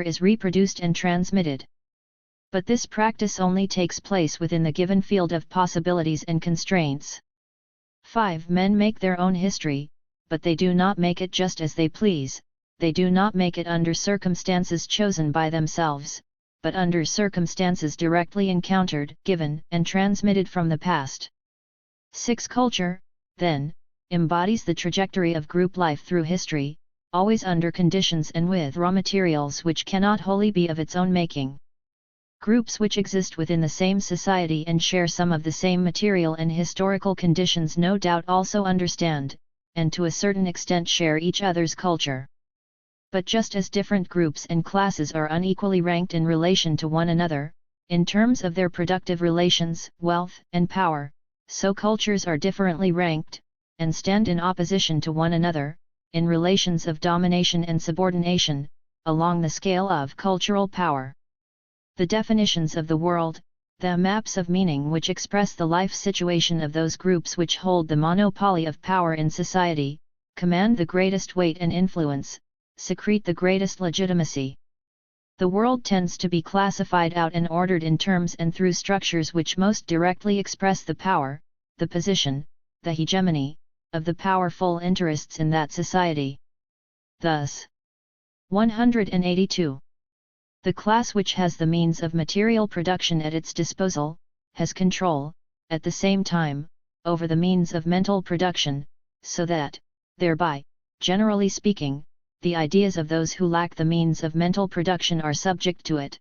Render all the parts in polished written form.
is reproduced and transmitted. But this practice only takes place within the given field of possibilities and constraints. 5. Men make their own history, but they do not make it just as they please. They do not make it under circumstances chosen by themselves, but under circumstances directly encountered, given, and transmitted from the past. 6. Culture, then, embodies the trajectory of group life through history, always under conditions and with raw materials which cannot wholly be of its own making. Groups which exist within the same society and share some of the same material and historical conditions no doubt also understand, and to a certain extent share each other's culture. But just as different groups and classes are unequally ranked in relation to one another, in terms of their productive relations, wealth, and power, so cultures are differently ranked, and stand in opposition to one another, in relations of domination and subordination, along the scale of cultural power. The definitions of the world, the maps of meaning which express the life situation of those groups which hold the monopoly of power in society, command the greatest weight and influence, secrete the greatest legitimacy. The world tends to be classified out and ordered in terms and through structures which most directly express the power, the position, the hegemony, of the powerful interests in that society. Thus, 182. The class which has the means of material production at its disposal, has control, at the same time, over the means of mental production, so that, thereby, generally speaking, the ideas of those who lack the means of mental production are subject to it,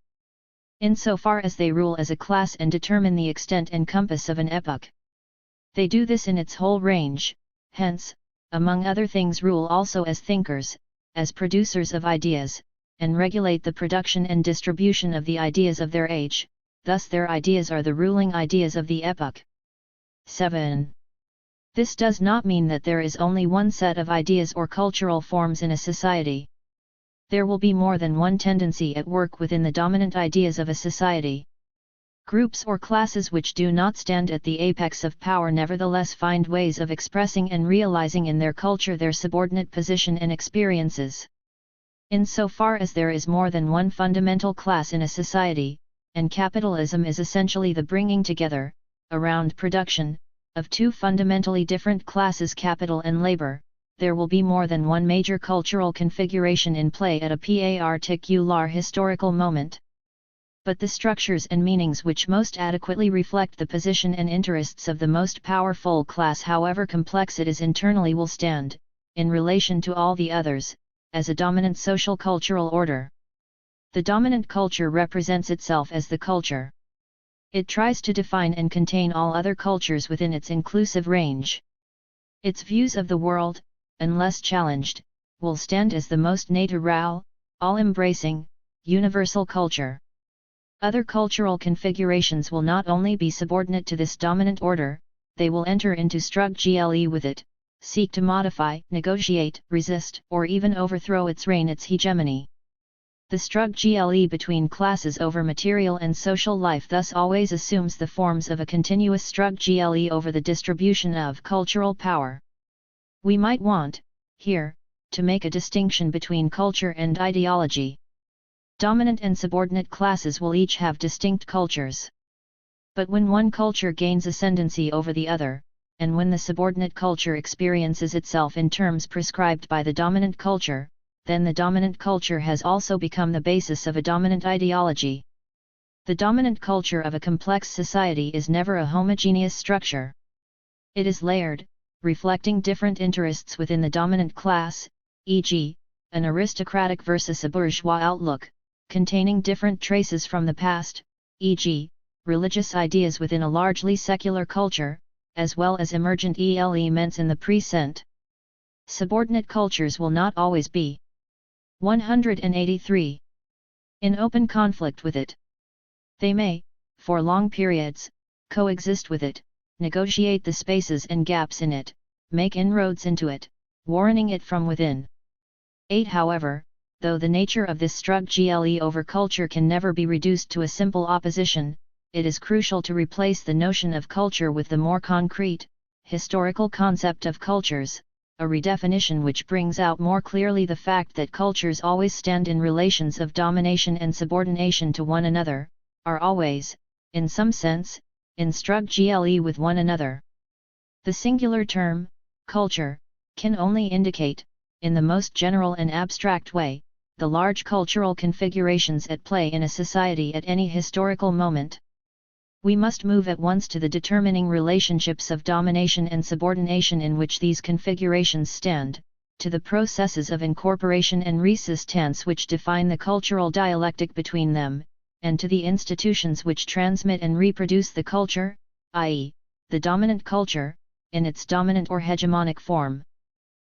insofar as they rule as a class and determine the extent and compass of an epoch. They do this in its whole range, hence, among other things rule also as thinkers, as producers of ideas, and regulate the production and distribution of the ideas of their age, thus their ideas are the ruling ideas of the epoch. 7. This does not mean that there is only one set of ideas or cultural forms in a society. There will be more than one tendency at work within the dominant ideas of a society. Groups or classes which do not stand at the apex of power nevertheless find ways of expressing and realizing in their culture their subordinate position and experiences. In so far as there is more than one fundamental class in a society, and capitalism is essentially the bringing together, around production, of two fundamentally different classes, capital and labor, there will be more than one major cultural configuration in play at a particular historical moment. But the structures and meanings which most adequately reflect the position and interests of the most powerful class, however complex it is internally, will stand, in relation to all the others, as a dominant social cultural order. The dominant culture represents itself as the culture. It tries to define and contain all other cultures within its inclusive range. Its views of the world, unless challenged, will stand as the most natural, all-embracing, universal culture. Other cultural configurations will not only be subordinate to this dominant order, they will enter into struggle with it, seek to modify, negotiate, resist, or even overthrow its reign, its hegemony. The struggle between classes over material and social life thus always assumes the forms of a continuous struggle over the distribution of cultural power. We might want, here, to make a distinction between culture and ideology. Dominant and subordinate classes will each have distinct cultures. But when one culture gains ascendancy over the other, and when the subordinate culture experiences itself in terms prescribed by the dominant culture, then the dominant culture has also become the basis of a dominant ideology. The dominant culture of a complex society is never a homogeneous structure. It is layered, reflecting different interests within the dominant class, e.g., an aristocratic versus a bourgeois outlook, containing different traces from the past, e.g., religious ideas within a largely secular culture, as well as emergent elements in the present. Subordinate cultures will not always be 183 in open conflict with it. They may, for long periods, coexist with it, negotiate the spaces and gaps in it, make inroads into it, warning it from within. 8. However, though the nature of this struggle over culture can never be reduced to a simple opposition, it is crucial to replace the notion of culture with the more concrete, historical concept of cultures, a redefinition which brings out more clearly the fact that cultures always stand in relations of domination and subordination to one another, are always, in some sense, in struggle with one another. The singular term, culture, can only indicate, in the most general and abstract way, the large cultural configurations at play in a society at any historical moment. We must move at once to the determining relationships of domination and subordination in which these configurations stand, to the processes of incorporation and resistance which define the cultural dialectic between them, and to the institutions which transmit and reproduce the culture, i.e., the dominant culture, in its dominant or hegemonic form.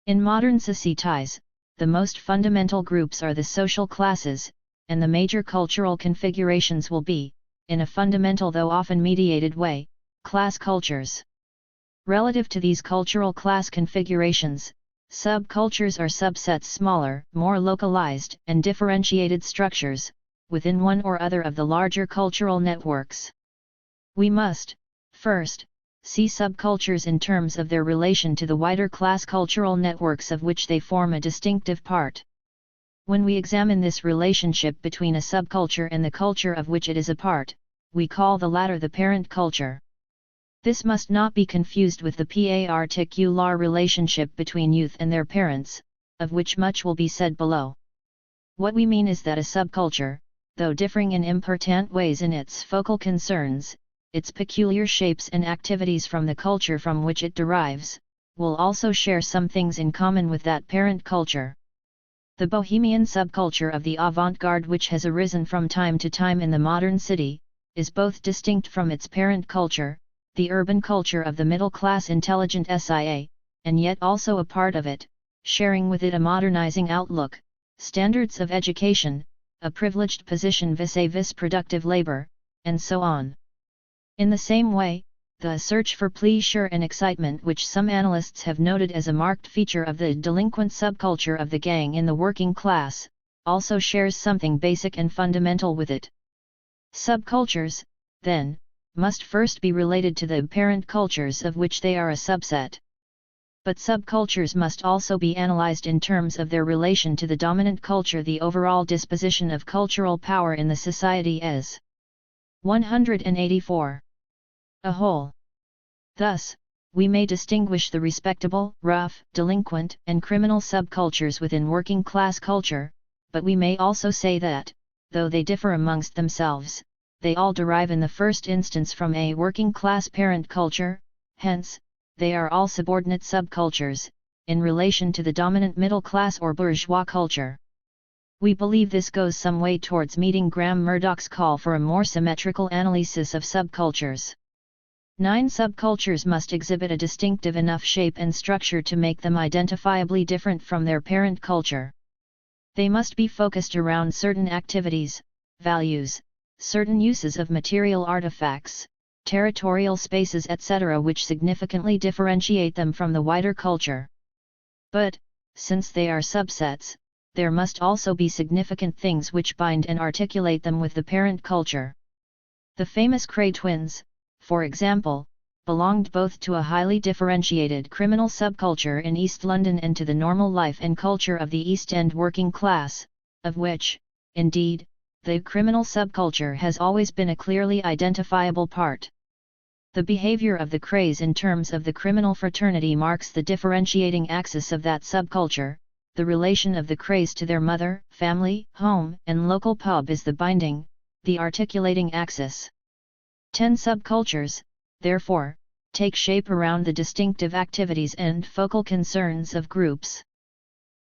In modern societies, the most fundamental groups are the social classes, and the major cultural configurations will be, in a fundamental though often mediated way, class cultures. Relative to these cultural class configurations, subcultures are subsets, smaller, more localized and differentiated structures, within one or other of the larger cultural networks. We must, first, see subcultures in terms of their relation to the wider class cultural networks of which they form a distinctive part. When we examine this relationship between a subculture and the culture of which it is a part, we call the latter the parent culture. This must not be confused with the particular relationship between youth and their parents, of which much will be said below. What we mean is that a subculture, though differing in important ways in its focal concerns, its peculiar shapes and activities from the culture from which it derives, will also share some things in common with that parent culture. The bohemian subculture of the avant-garde which has arisen from time to time in the modern city, is both distinct from its parent culture, the urban culture of the middle-class intelligent SIA, and yet also a part of it, sharing with it a modernizing outlook, standards of education, a privileged position vis-à-vis productive labor, and so on. In the same way, the search for pleasure and excitement which some analysts have noted as a marked feature of the delinquent subculture of the gang in the working class, also shares something basic and fundamental with it. Subcultures, then, must first be related to the parent cultures of which they are a subset. But subcultures must also be analyzed in terms of their relation to the dominant culture, the overall disposition of cultural power in the society as 184. A whole. Thus, we may distinguish the respectable, rough, delinquent, and criminal subcultures within working class culture, but we may also say that, though they differ amongst themselves, they all derive in the first instance from a working class parent culture, hence, they are all subordinate subcultures, in relation to the dominant middle class or bourgeois culture. We believe this goes some way towards meeting Graham Murdoch's call for a more symmetrical analysis of subcultures. 9 subcultures must exhibit a distinctive enough shape and structure to make them identifiably different from their parent culture. They must be focused around certain activities, values, certain uses of material artifacts, territorial spaces, etc., which significantly differentiate them from the wider culture. But, since they are subsets, there must also be significant things which bind and articulate them with the parent culture. The famous Cray twins, for example, belonged both to a highly differentiated criminal subculture in East London and to the normal life and culture of the East End working class, of which, indeed, the criminal subculture has always been a clearly identifiable part. The behavior of the Crays in terms of the criminal fraternity marks the differentiating axis of that subculture. The relation of the Crays to their mother, family, home, and local pub is the binding, the articulating axis. 10 subcultures, therefore, take shape around the distinctive activities and focal concerns of groups.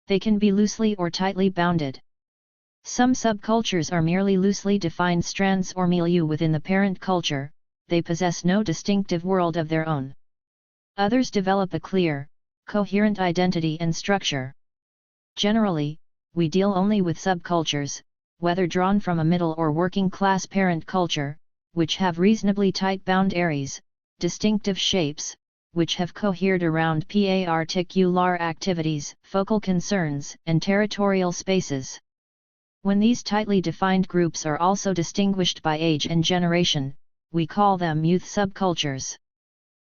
They can be loosely or tightly bounded. Some subcultures are merely loosely defined strands or milieu within the parent culture, they possess no distinctive world of their own. Others develop a clear, coherent identity and structure. Generally, we deal only with subcultures, whether drawn from a middle or working class parent culture, which have reasonably tight boundaries, distinctive shapes, which have cohered around particular activities, focal concerns, and territorial spaces. When these tightly defined groups are also distinguished by age and generation, we call them youth subcultures.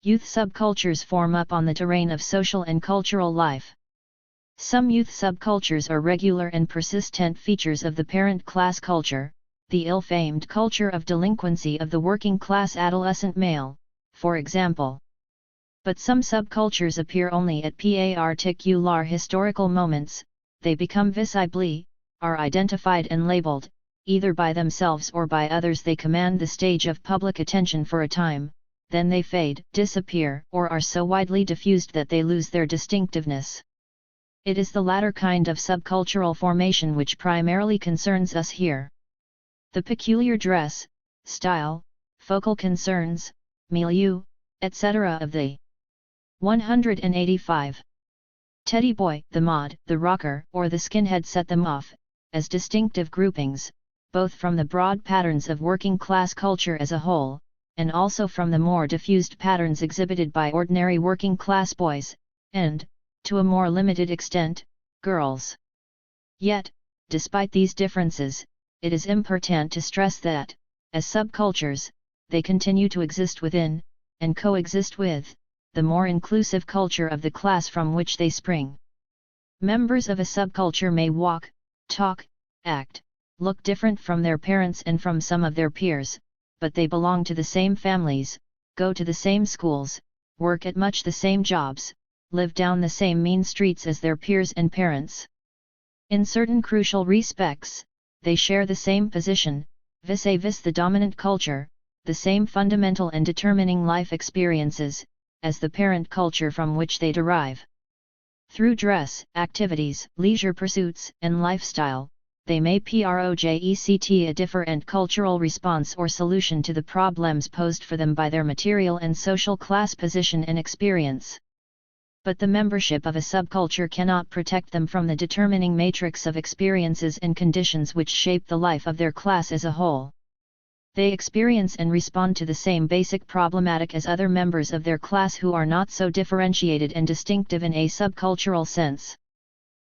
Youth subcultures form up on the terrain of social and cultural life. Some youth subcultures are regular and persistent features of the parent class culture, the ill-famed culture of delinquency of the working class adolescent male, for example. But some subcultures appear only at particular historical moments, they become visible, are identified and labeled, either by themselves or by others. They command the stage of public attention for a time, then they fade, disappear, or are so widely diffused that they lose their distinctiveness. It is the latter kind of subcultural formation which primarily concerns us here. The peculiar dress, style, focal concerns, milieu, etc. of the 185. Teddy boy, the mod, the rocker, or the skinhead set them off, as distinctive groupings, both from the broad patterns of working class culture as a whole, and also from the more diffused patterns exhibited by ordinary working class boys, and, to a more limited extent, girls. Yet, despite these differences, it is important to stress that, as subcultures, they continue to exist within, and coexist with, the more inclusive culture of the class from which they spring. Members of a subculture may walk, talk, act, look different from their parents and from some of their peers, but they belong to the same families, go to the same schools, work at much the same jobs, live down the same mean streets as their peers and parents. In certain crucial respects, they share the same position, vis-a-vis the dominant culture, the same fundamental and determining life experiences, as the parent culture from which they derive. Through activities, leisure pursuits, and lifestyle, they may project a different cultural response or solution to the problems posed for them by their material and social class position and experience. But the membership of a subculture cannot protect them from the determining matrix of experiences and conditions which shape the life of their class as a whole. They experience and respond to the same basic problematic as other members of their class who are not so differentiated and distinctive in a subcultural sense.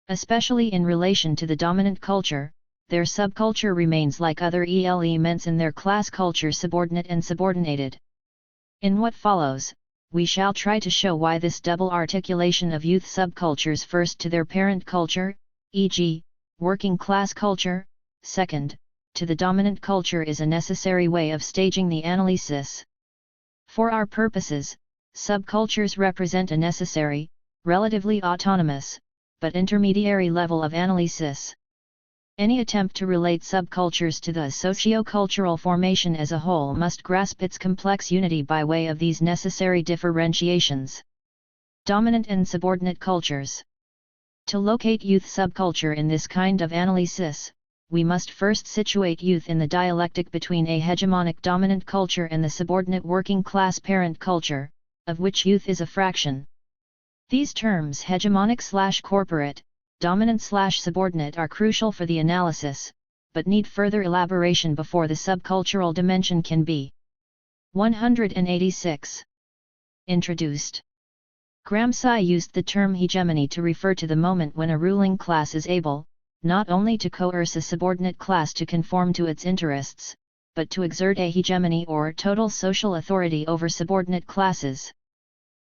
Especially in relation to the dominant culture, their subculture remains like other elements in their class culture, subordinate and subordinated. In what follows, we shall try to show why this double articulation of youth subcultures, first to their parent culture, e.g., working class culture, second, to the dominant culture, is a necessary way of staging the analysis. For our purposes, subcultures represent a necessary, relatively autonomous, but intermediary level of analysis. Any attempt to relate subcultures to the socio-cultural formation as a whole must grasp its complex unity by way of these necessary differentiations. Dominant and subordinate cultures. To locate youth subculture in this kind of analysis, we must first situate youth in the dialectic between a hegemonic dominant culture and the subordinate working class parent culture, of which youth is a fraction. These terms, hegemonic/corporate, dominant/subordinate, are crucial for the analysis, but need further elaboration before the subcultural dimension can be 186. Introduced. Gramsci used the term hegemony to refer to the moment when a ruling class is able, not only to coerce a subordinate class to conform to its interests, but to exert a hegemony or total social authority over subordinate classes.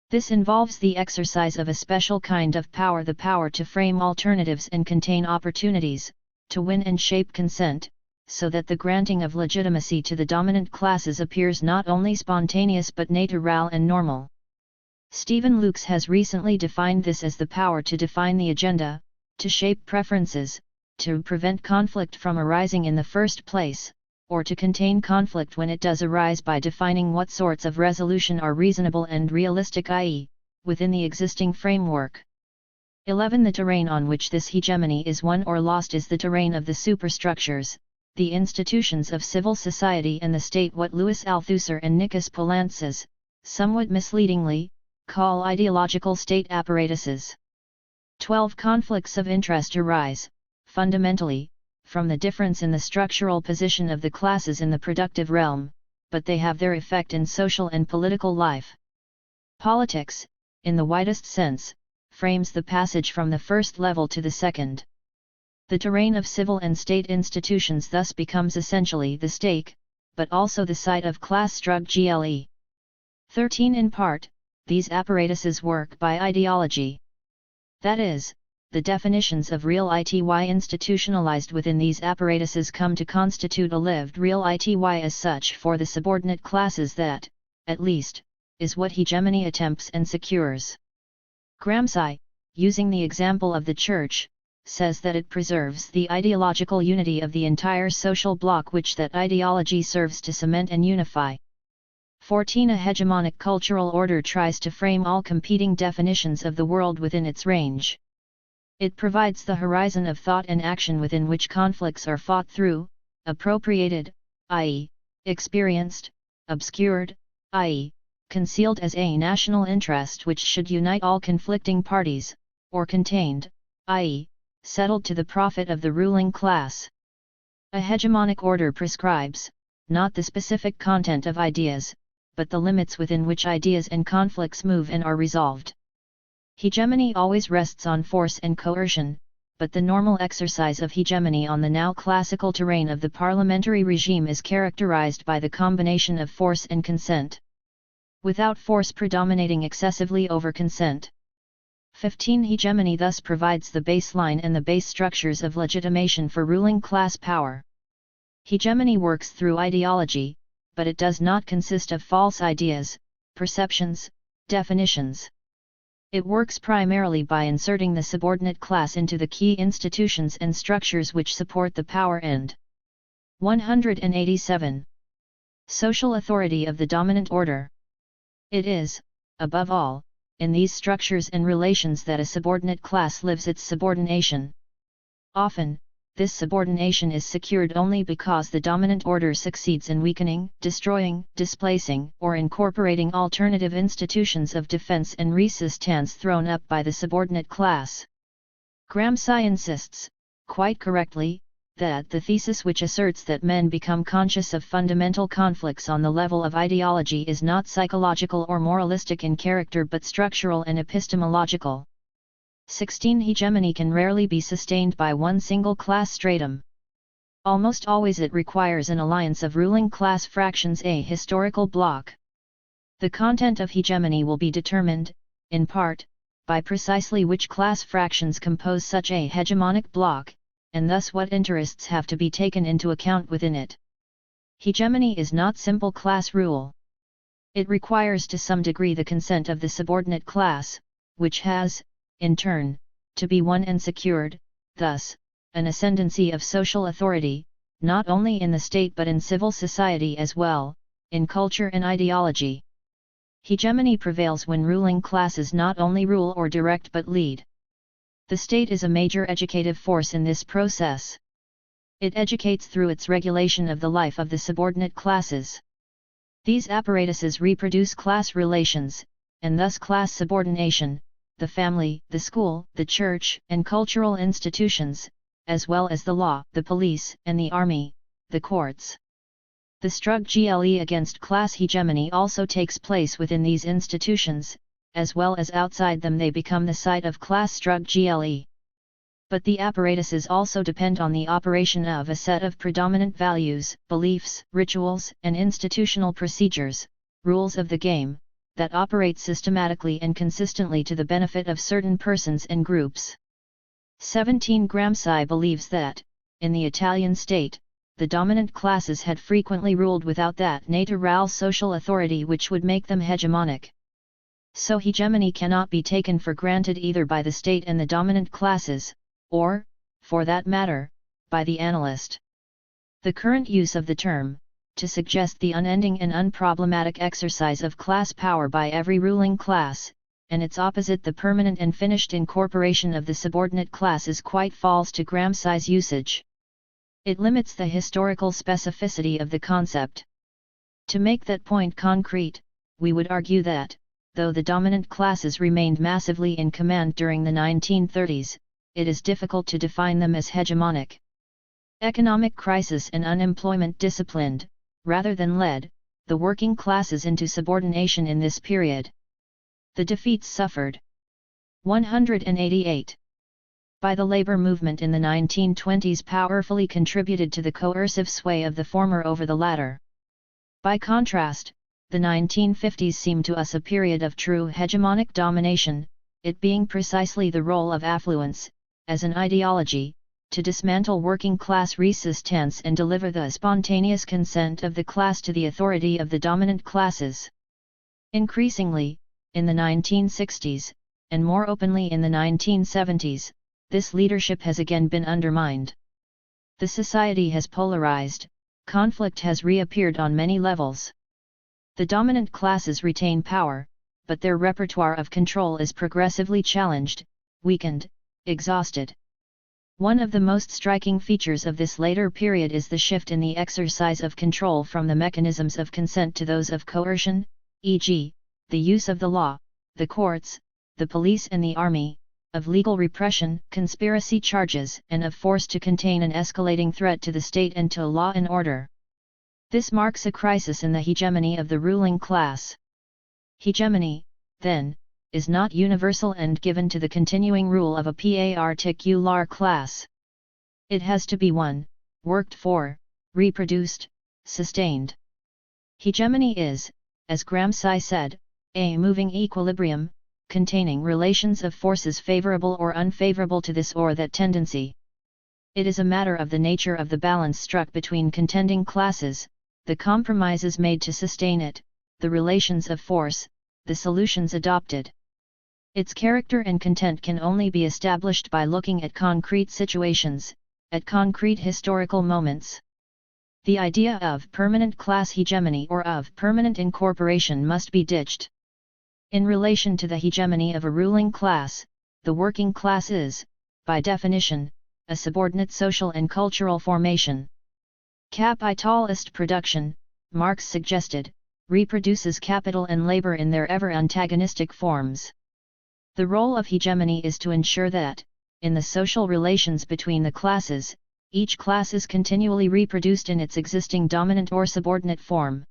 This involves the exercise of a special kind of power, the power to frame alternatives and contain opportunities, to win and shape consent, so that the granting of legitimacy to the dominant classes appears not only spontaneous but natural and normal. Stephen Lukes has recently defined this as the power to define the agenda, to shape preferences, to prevent conflict from arising in the first place, or to contain conflict when it does arise by defining what sorts of resolution are reasonable and realistic, i.e., within the existing framework. 11. The terrain on which this hegemony is won or lost is the terrain of the superstructures, the institutions of civil society and the state, what Louis Althusser and Nikos Poulantzas, somewhat misleadingly, call ideological state apparatuses. 12. Conflicts of interest arise, fundamentally, from the difference in the structural position of the classes in the productive realm, but they have their effect in social and political life. Politics, in the widest sense, frames the passage from the first level to the second. The terrain of civil and state institutions thus becomes essentially the stake, but also the site of class struggle. 13. In part, these apparatuses work by ideology. That is, the definitions of real ity institutionalized within these apparatuses come to constitute a lived real ity as such for the subordinate classes that, at least, is what hegemony attempts and secures. Gramsci, using the example of the Church, says that it preserves the ideological unity of the entire social bloc which that ideology serves to cement and unify. 14. A hegemonic cultural order tries to frame all competing definitions of the world within its range. It provides the horizon of thought and action within which conflicts are fought through, appropriated, i.e., experienced, obscured, i.e., concealed as a national interest which should unite all conflicting parties, or contained, i.e., settled to the profit of the ruling class. A hegemonic order prescribes, not the specific content of ideas, but the limits within which ideas and conflicts move and are resolved. Hegemony always rests on force and coercion, but the normal exercise of hegemony on the now classical terrain of the parliamentary regime is characterized by the combination of force and consent, without force predominating excessively over consent. 15. Hegemony thus provides the baseline and the base structures of legitimation for ruling class power. Hegemony works through ideology, but it does not consist of false ideas, perceptions, definitions. It works primarily by inserting the subordinate class into the key institutions and structures which support the power end. 187. Social authority of the dominant order. It is, above all, in these structures and relations that a subordinate class lives its subordination. Often, this subordination is secured only because the dominant order succeeds in weakening, destroying, displacing, or incorporating alternative institutions of defense and resistance thrown up by the subordinate class. Gramsci insists, quite correctly, that the thesis which asserts that men become conscious of fundamental conflicts on the level of ideology is not psychological or moralistic in character but structural and epistemological. 16. Hegemony can rarely be sustained by one single class stratum. Almost always it requires an alliance of ruling class fractions, a historical bloc. The content of hegemony will be determined, in part, by precisely which class fractions compose such a hegemonic bloc, and thus what interests have to be taken into account within it. Hegemony is not simple class rule. It requires to some degree the consent of the subordinate class, which has, in turn, to be won and secured, thus, an ascendancy of social authority, not only in the state but in civil society as well, in culture and ideology. Hegemony prevails when ruling classes not only rule or direct but lead. The state is a major educative force in this process. It educates through its regulation of the life of the subordinate classes. These apparatuses reproduce class relations, and thus class subordination, the family, the school, the church, and cultural institutions, as well as the law, the police, and the army, the courts. The struggle against class hegemony also takes place within these institutions, as well as outside them they become the site of class struggle. But the apparatuses also depend on the operation of a set of predominant values, beliefs, rituals, and institutional procedures, rules of the game, that operate systematically and consistently to the benefit of certain persons and groups. 17. Gramsci believes that, in the Italian state, the dominant classes had frequently ruled without that natural social authority which would make them hegemonic. So hegemony cannot be taken for granted either by the state and the dominant classes, or, for that matter, by the analyst. The current use of the term, to suggest the unending and unproblematic exercise of class power by every ruling class, and its opposite the permanent and finished incorporation of the subordinate class is quite false to Gramsci's usage. It limits the historical specificity of the concept. To make that point concrete, we would argue that, though the dominant classes remained massively in command during the 1930s, it is difficult to define them as hegemonic. Economic crisis and unemployment disciplined, rather than led, the working classes into subordination in this period. The defeats suffered. 188. By the labor movement in the 1920s powerfully contributed to the coercive sway of the former over the latter. By contrast, the 1950s seem to us a period of true hegemonic domination, it being precisely the role of affluence, as an ideology, to dismantle working class resistance and deliver the spontaneous consent of the class to the authority of the dominant classes. Increasingly, in the 1960s, and more openly in the 1970s, this leadership has again been undermined. The society has polarized, conflict has reappeared on many levels. The dominant classes retain power, but their repertoire of control is progressively challenged, weakened, exhausted. One of the most striking features of this later period is the shift in the exercise of control from the mechanisms of consent to those of coercion, e.g., the use of the law, the courts, the police and the army, of legal repression, conspiracy charges, and of force to contain an escalating threat to the state and to law and order. This marks a crisis in the hegemony of the ruling class. Hegemony, then, is not universal and given to the continuing rule of a particular class. It has to be won, worked for, reproduced, sustained. Hegemony is, as Gramsci said, a moving equilibrium, containing relations of forces favorable or unfavorable to this or that tendency. It is a matter of the nature of the balance struck between contending classes, the compromises made to sustain it, the relations of force, the solutions adopted. Its character and content can only be established by looking at concrete situations, at concrete historical moments. The idea of permanent class hegemony or of permanent incorporation must be ditched. In relation to the hegemony of a ruling class, the working class is, by definition, a subordinate social and cultural formation. Capitalist production, Marx suggested, reproduces capital and labor in their ever antagonistic forms. The role of hegemony is to ensure that, in the social relations between the classes, each class is continually reproduced in its existing dominant or subordinate form.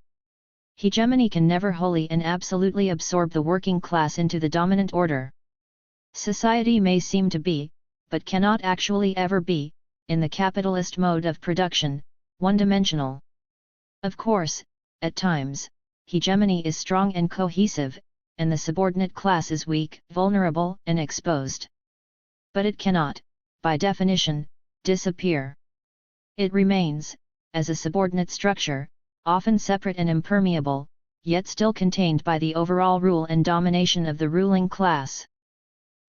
Hegemony can never wholly and absolutely absorb the working class into the dominant order. Society may seem to be, but cannot actually ever be, in the capitalist mode of production, one-dimensional. Of course, at times, hegemony is strong and cohesive, and the subordinate class is weak, vulnerable, and exposed. But it cannot, by definition, disappear. It remains, as a subordinate structure, often separate and impermeable, yet still contained by the overall rule and domination of the ruling class.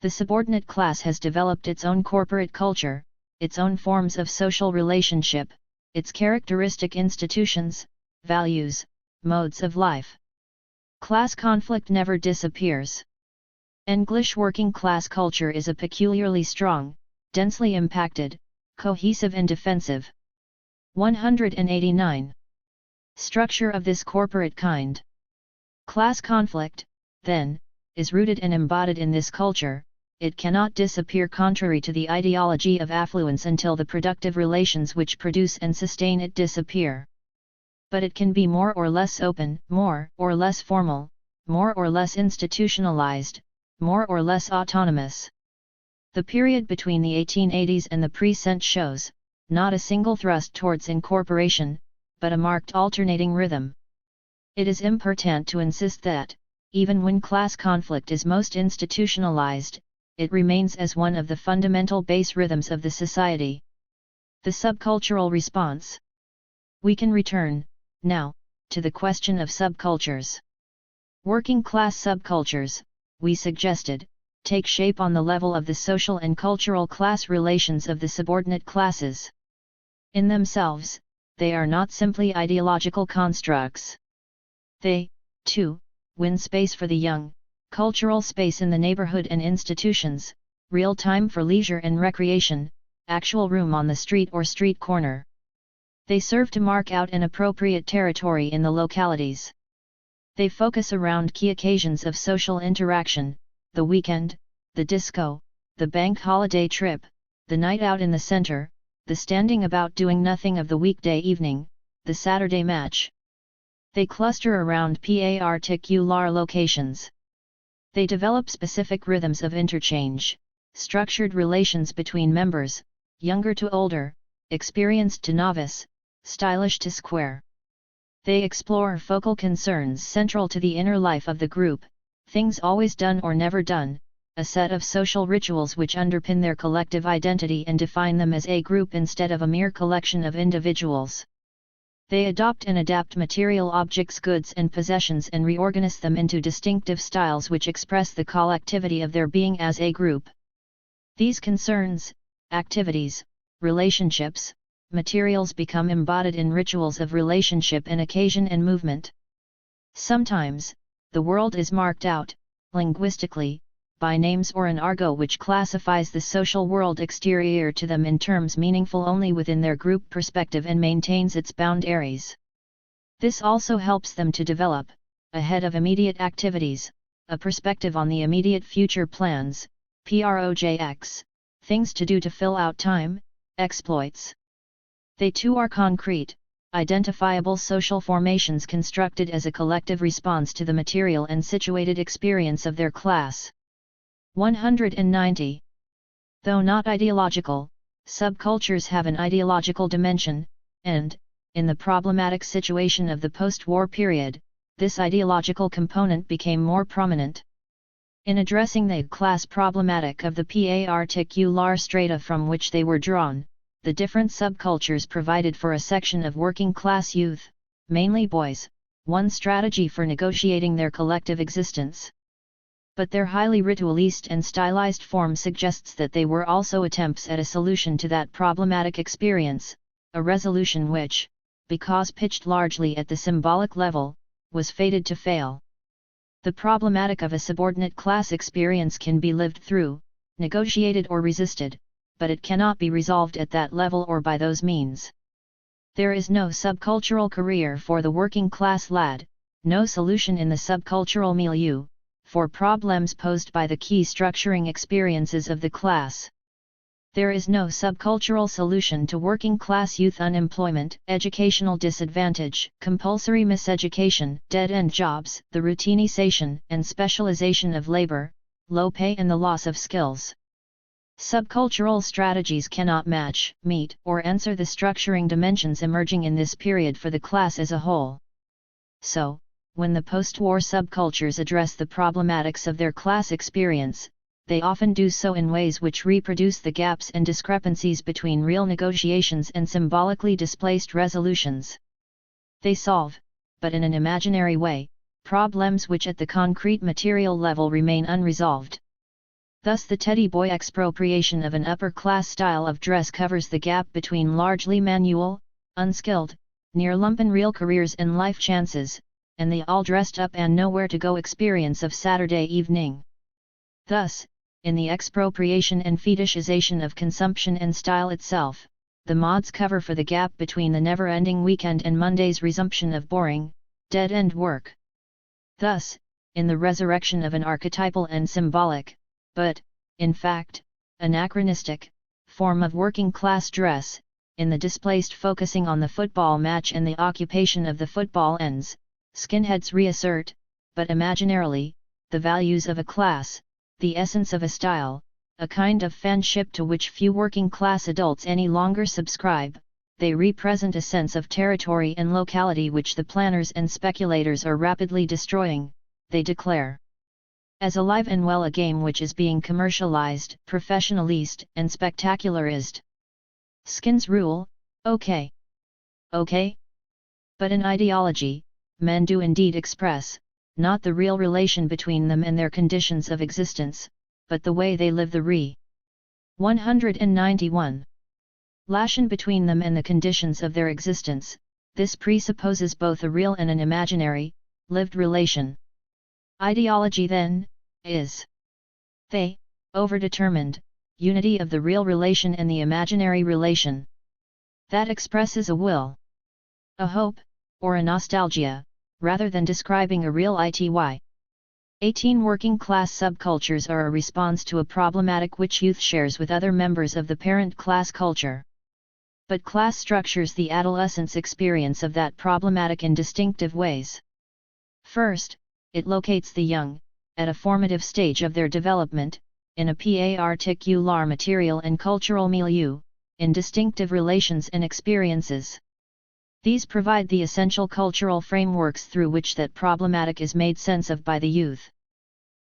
The subordinate class has developed its own corporate culture, its own forms of social relationship, its characteristic institutions, values, modes of life. Class conflict never disappears. English working class culture is a peculiarly strong, densely impacted, cohesive and defensive. 189. Structure of this corporate kind. Class conflict, then, is rooted and embodied in this culture. It cannot disappear contrary to the ideology of affluence until the productive relations which produce and sustain it disappear. But it can be more or less open, more or less formal, more or less institutionalized, more or less autonomous. The period between the 1880s and the present shows, not a single thrust towards incorporation, but a marked alternating rhythm. It is important to insist that, even when class conflict is most institutionalized, it remains as one of the fundamental base rhythms of the society. The subcultural response. We can return, now, to the question of subcultures. Working class subcultures, we suggested, take shape on the level of the social and cultural class relations of the subordinate classes. In themselves, they are not simply ideological constructs. They, too, win space for the young, cultural space in the neighborhood and institutions, real time for leisure and recreation, actual room on the street or street corner. They serve to mark out an appropriate territory in the localities. They focus around key occasions of social interaction, the weekend, the disco, the bank holiday trip, the night out in the center, the standing about doing nothing of the weekday evening, the Saturday match. They cluster around particular locations. They develop specific rhythms of interchange, structured relations between members, younger to older, experienced to novice, stylish to square. They explore focal concerns central to the inner life of the group, things always done or never done, a set of social rituals which underpin their collective identity and define them as a group instead of a mere collection of individuals. They adopt and adapt material objects, goods and possessions and reorganize them into distinctive styles which express the collectivity of their being as a group. These concerns, activities, relationships, materials become embodied in rituals of relationship and occasion and movement. Sometimes, the world is marked out, linguistically, by names or an argot which classifies the social world exterior to them in terms meaningful only within their group perspective and maintains its boundaries. This also helps them to develop, ahead of immediate activities, a perspective on the immediate future plans, projects, things to do to fill out time, exploits. They too are concrete, identifiable social formations constructed as a collective response to the material and situated experience of their class. 190. Though not ideological, subcultures have an ideological dimension, and, in the problematic situation of the post-war period, this ideological component became more prominent. In addressing the class problematic of the particular strata from which they were drawn, the different subcultures provided for a section of working-class youth, mainly boys, one strategy for negotiating their collective existence. But their highly ritualist and stylized form suggests that they were also attempts at a solution to that problematic experience, a resolution which, because pitched largely at the symbolic level, was fated to fail. The problematic of a subordinate class experience can be lived through, negotiated or resisted, but it cannot be resolved at that level or by those means. There is no subcultural career for the working class lad, no solution in the subcultural milieu, for problems posed by the key structuring experiences of the class. There is no subcultural solution to working class youth unemployment, educational disadvantage, compulsory miseducation, dead-end jobs, the routinization and specialization of labor, low pay and the loss of skills. Subcultural strategies cannot match, meet, or answer the structuring dimensions emerging in this period for the class as a whole. So, when the post-war subcultures address the problematics of their class experience, they often do so in ways which reproduce the gaps and discrepancies between real negotiations and symbolically displaced resolutions. They solve, but in an imaginary way, problems which at the concrete material level remain unresolved. Thus the teddy boy expropriation of an upper-class style of dress covers the gap between largely manual, unskilled, near lumpen real careers and life chances, and the all-dressed-up and nowhere-to-go experience of Saturday evening. Thus, in the expropriation and fetishization of consumption and style itself, the mods cover for the gap between the never-ending weekend and Monday's resumption of boring, dead-end work. Thus, in the resurrection of an archetypal and symbolic, but, in fact, anachronistic, form of working-class dress, in the displaced focusing on the football match and the occupation of the football ends, skinheads reassert, but imaginarily, the values of a class, the essence of a style, a kind of fanship to which few working-class adults any longer subscribe. They represent a sense of territory and locality which the planners and speculators are rapidly destroying, they declare. As alive and well a game which is being commercialized, professionalized, and spectacularized. Skins rule, okay. Okay? But in ideology, men do indeed express, not the real relation between them and their conditions of existence, but the way they live the 191. Relation between them and the conditions of their existence, this presupposes both a real and an imaginary, lived relation. Ideology then, is the overdetermined unity of the real relation and the imaginary relation. That expresses a will, a hope, or a nostalgia, rather than describing a real ity. 18 working-class subcultures are a response to a problematic which youth shares with other members of the parent class culture. But class structures the adolescence experience of that problematic in distinctive ways. First, it locates the young, at a formative stage of their development, in a particular material and cultural milieu, in distinctive relations and experiences. These provide the essential cultural frameworks through which that problematic is made sense of by the youth.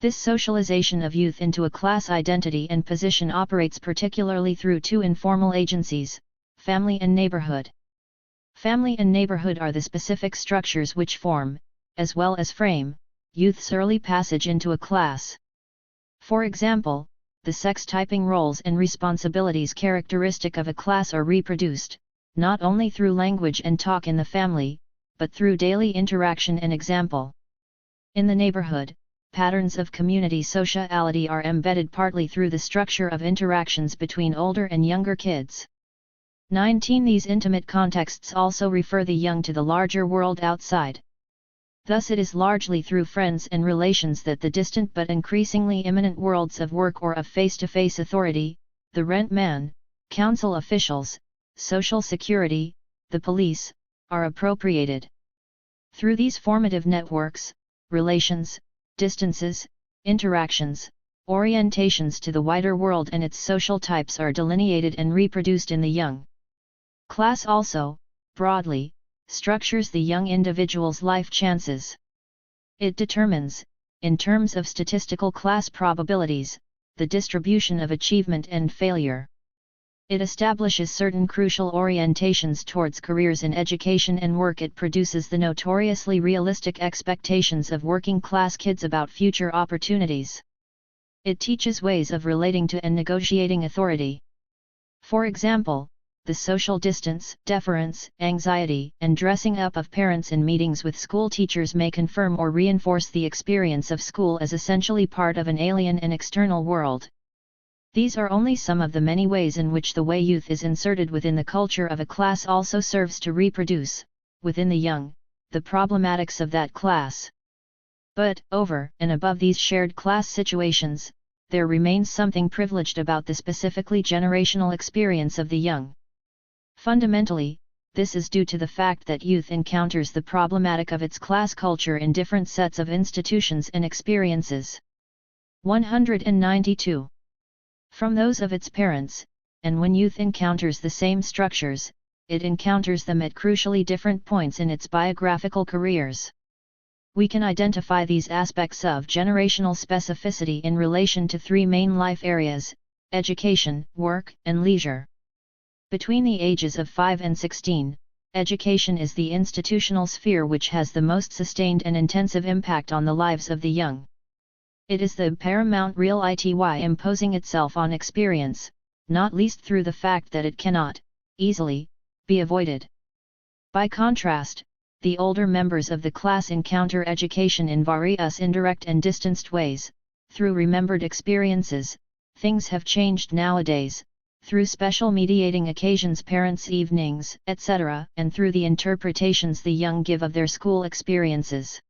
This socialization of youth into a class identity and position operates particularly through two informal agencies, family and neighborhood. Family and neighborhood are the specific structures which form, as well as frame, youth's early passage into a class. For example, the sex-typing roles and responsibilities characteristic of a class are reproduced, not only through language and talk in the family, but through daily interaction and example. In the neighborhood, patterns of community sociality are embedded partly through the structure of interactions between older and younger kids. 19. These intimate contexts also refer the young to the larger world outside. Thus it is largely through friends and relations that the distant but increasingly imminent worlds of work or of face-to-face authority, the rent man, council officials, social security, the police, are appropriated. Through these formative networks, relations, distances, interactions, orientations to the wider world and its social types are delineated and reproduced in the young. Class also, broadly, structures the young individual's life chances. It determines, in terms of statistical class probabilities, the distribution of achievement and failure. It establishes certain crucial orientations towards careers in education and work. It produces the notoriously realistic expectations of working-class kids about future opportunities. It teaches ways of relating to and negotiating authority. For example, the social distance, deference, anxiety, and dressing up of parents in meetings with school teachers may confirm or reinforce the experience of school as essentially part of an alien and external world. These are only some of the many ways in which the way youth is inserted within the culture of a class also serves to reproduce, within the young, the problematics of that class. But, over and above these shared class situations, there remains something privileged about the specifically generational experience of the young. Fundamentally, this is due to the fact that youth encounters the problematic of its class culture in different sets of institutions and experiences. 192. From those of its parents, and when youth encounters the same structures, it encounters them at crucially different points in its biographical careers. We can identify these aspects of generational specificity in relation to three main life areas: education, work, and leisure. Between the ages of 5 and 16, education is the institutional sphere which has the most sustained and intensive impact on the lives of the young. It is the paramount reality imposing itself on experience, not least through the fact that it cannot, easily, be avoided. By contrast, the older members of the class encounter education in various indirect and distanced ways, through remembered experiences. Things have changed nowadays, through special mediating occasions, parents' evenings, etc., and through the interpretations the young give of their school experiences.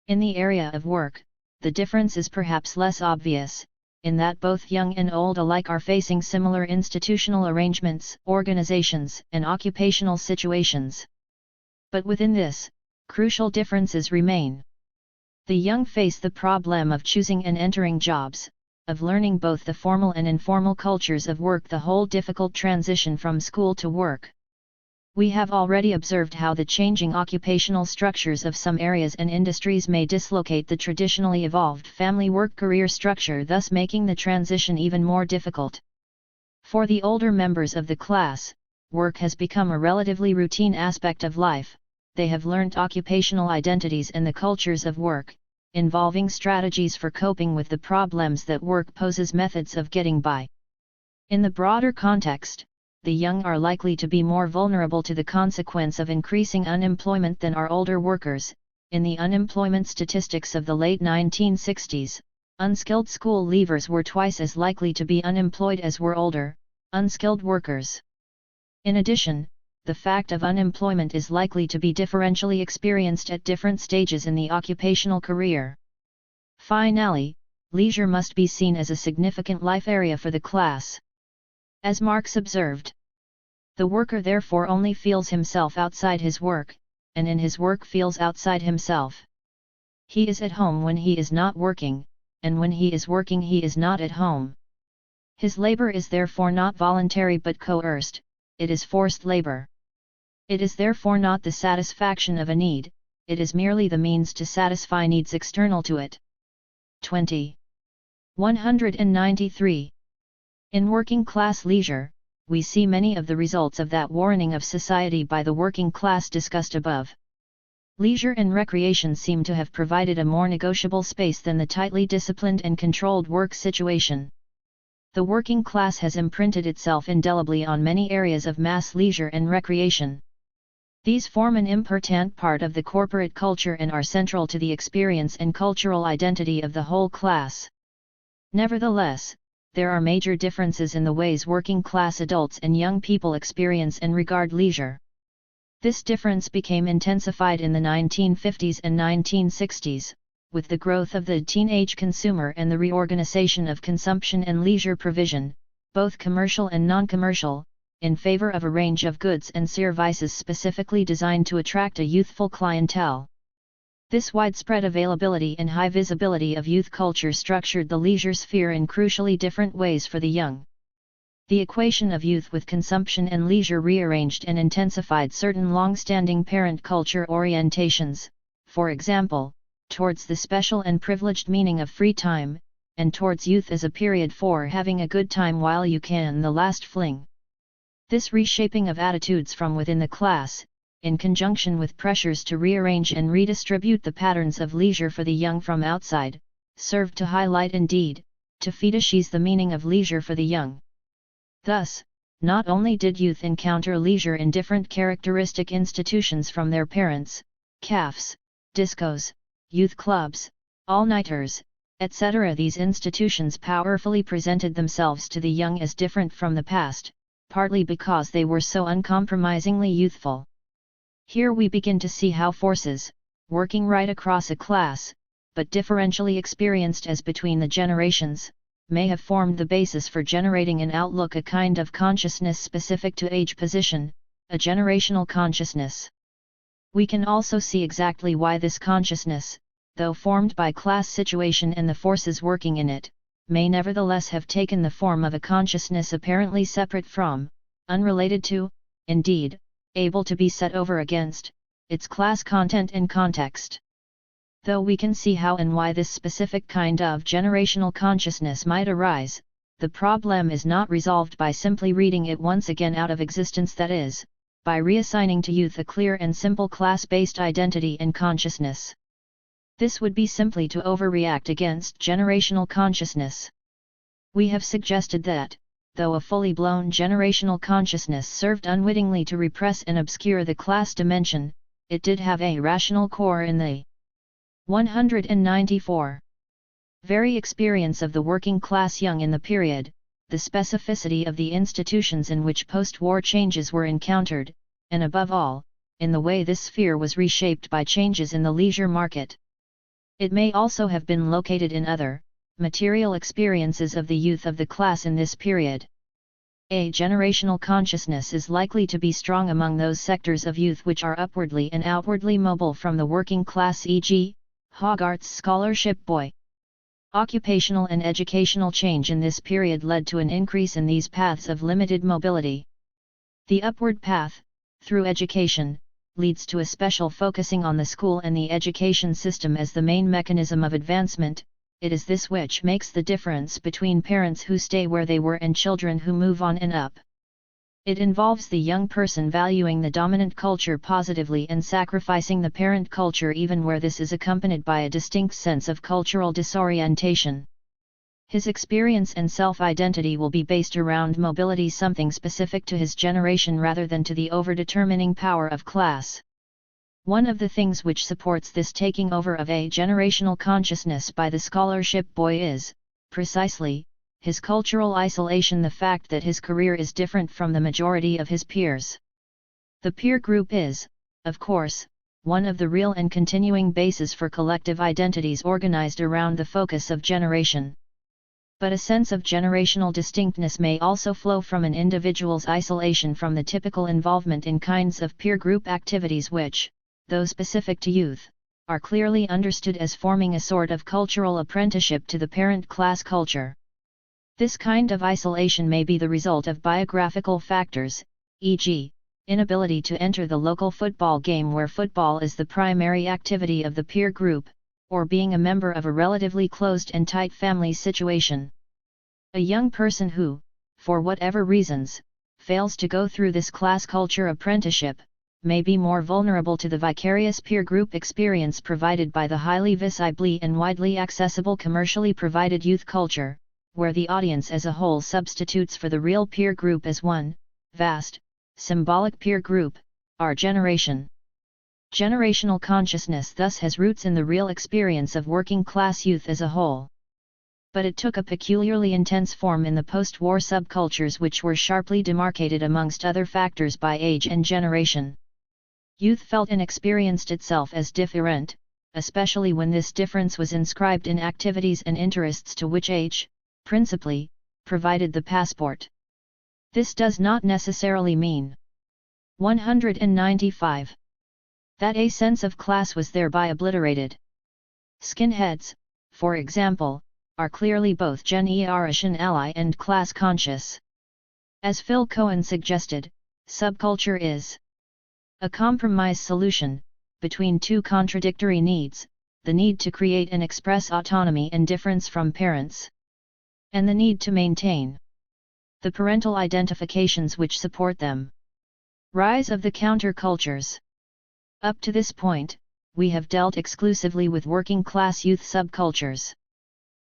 In the area of work, the difference is perhaps less obvious, in that both young and old alike are facing similar institutional arrangements, organizations, and occupational situations. But within this, crucial differences remain. The young face the problem of choosing and entering jobs, of learning both the formal and informal cultures of work, the whole difficult transition from school to work. We have already observed how the changing occupational structures of some areas and industries may dislocate the traditionally evolved family work-career structure, thus making the transition even more difficult. For the older members of the class, work has become a relatively routine aspect of life. They have learnt occupational identities and the cultures of work, involving strategies for coping with the problems that work poses, methods of getting by. In the broader context, the young are likely to be more vulnerable to the consequence of increasing unemployment than are older workers. In the unemployment statistics of the late 1960s, unskilled school leavers were twice as likely to be unemployed as were older, unskilled workers. In addition, the fact of unemployment is likely to be differentially experienced at different stages in the occupational career. Finally, leisure must be seen as a significant life area for the class. As Marx observed, the worker therefore only feels himself outside his work, and in his work feels outside himself. He is at home when he is not working, and when he is working he is not at home. His labor is therefore not voluntary but coerced, it is forced labor. It is therefore not the satisfaction of a need, it is merely the means to satisfy needs external to it. 20. 193. In working class leisure, we see many of the results of that warrening of society by the working class discussed above. Leisure and recreation seem to have provided a more negotiable space than the tightly disciplined and controlled work situation. The working class has imprinted itself indelibly on many areas of mass leisure and recreation. These form an important part of the corporate culture and are central to the experience and cultural identity of the whole class. Nevertheless, there are major differences in the ways working class adults and young people experience and regard leisure. This difference became intensified in the 1950s and 1960s, with the growth of the teenage consumer and the reorganization of consumption and leisure provision, both commercial and non-commercial, in favor of a range of goods and services specifically designed to attract a youthful clientele. This widespread availability and high visibility of youth culture structured the leisure sphere in crucially different ways for the young. The equation of youth with consumption and leisure rearranged and intensified certain long-standing parent culture orientations, for example, towards the special and privileged meaning of free time, and towards youth as a period for having a good time while you can, the last fling. This reshaping of attitudes from within the class, in conjunction with pressures to rearrange and redistribute the patterns of leisure for the young from outside, served to highlight, indeed, to fetishize the meaning of leisure for the young. Thus, not only did youth encounter leisure in different characteristic institutions from their parents, cafes, discos, youth clubs, all-nighters, etc. These institutions powerfully presented themselves to the young as different from the past, partly because they were so uncompromisingly youthful. Here we begin to see how forces, working right across a class, but differentially experienced as between the generations, may have formed the basis for generating an outlook, a kind of consciousness specific to age position, a generational consciousness. We can also see exactly why this consciousness, though formed by class situation and the forces working in it, may nevertheless have taken the form of a consciousness apparently separate from, unrelated to, indeed, able to be set over against, its class content and context. Though we can see how and why this specific kind of generational consciousness might arise, the problem is not resolved by simply reading it once again out of existence, that is, by reassigning to youth a clear and simple class-based identity and consciousness. This would be simply to overreact against generational consciousness. We have suggested that, though a fully blown generational consciousness served unwittingly to repress and obscure the class dimension, it did have a rational core in the 194. Very experience of the working class young in the period, the specificity of the institutions in which post-war changes were encountered, and above all, in the way this sphere was reshaped by changes in the leisure market. It may also have been located in other, material experiences of the youth of the class in this period. A generational consciousness is likely to be strong among those sectors of youth which are upwardly and outwardly mobile from the working class, e.g., Hogarth's scholarship boy. Occupational and educational change in this period led to an increase in these paths of limited mobility. The upward path, through education, leads to a special focusing on the school and the education system as the main mechanism of advancement. It is this which makes the difference between parents who stay where they were and children who move on and up. It involves the young person valuing the dominant culture positively and sacrificing the parent culture even where this is accompanied by a distinct sense of cultural disorientation. His experience and self-identity will be based around mobility, something specific to his generation rather than to the overdetermining power of class. One of the things which supports this taking over of a generational consciousness by the scholarship boy is, precisely, his cultural isolation, the fact that his career is different from the majority of his peers. The peer group is, of course, one of the real and continuing bases for collective identities organized around the focus of generation. But a sense of generational distinctness may also flow from an individual's isolation from the typical involvement in kinds of peer group activities which, though specific to youth, are clearly understood as forming a sort of cultural apprenticeship to the parent class culture. This kind of isolation may be the result of biographical factors, e.g., inability to enter the local football game where football is the primary activity of the peer group, or being a member of a relatively closed and tight family situation. A young person who, for whatever reasons, fails to go through this class culture apprenticeship, may be more vulnerable to the vicarious peer group experience provided by the highly visible and widely accessible commercially provided youth culture, where the audience as a whole substitutes for the real peer group as one, vast, symbolic peer group, our generation. Generational consciousness thus has roots in the real experience of working-class youth as a whole. But it took a peculiarly intense form in the post-war subcultures which were sharply demarcated amongst other factors by age and generation. Youth felt and experienced itself as different, especially when this difference was inscribed in activities and interests to which age, principally, provided the passport. This does not necessarily mean 195. That a sense of class was thereby obliterated. Skinheads, for example, are clearly both generation ally and class conscious. As Phil Cohen suggested, subculture is a compromise solution between two contradictory needs, the need to create and express autonomy and difference from parents, and the need to maintain the parental identifications which support them. Rise of the countercultures. Up to this point, we have dealt exclusively with working-class youth subcultures.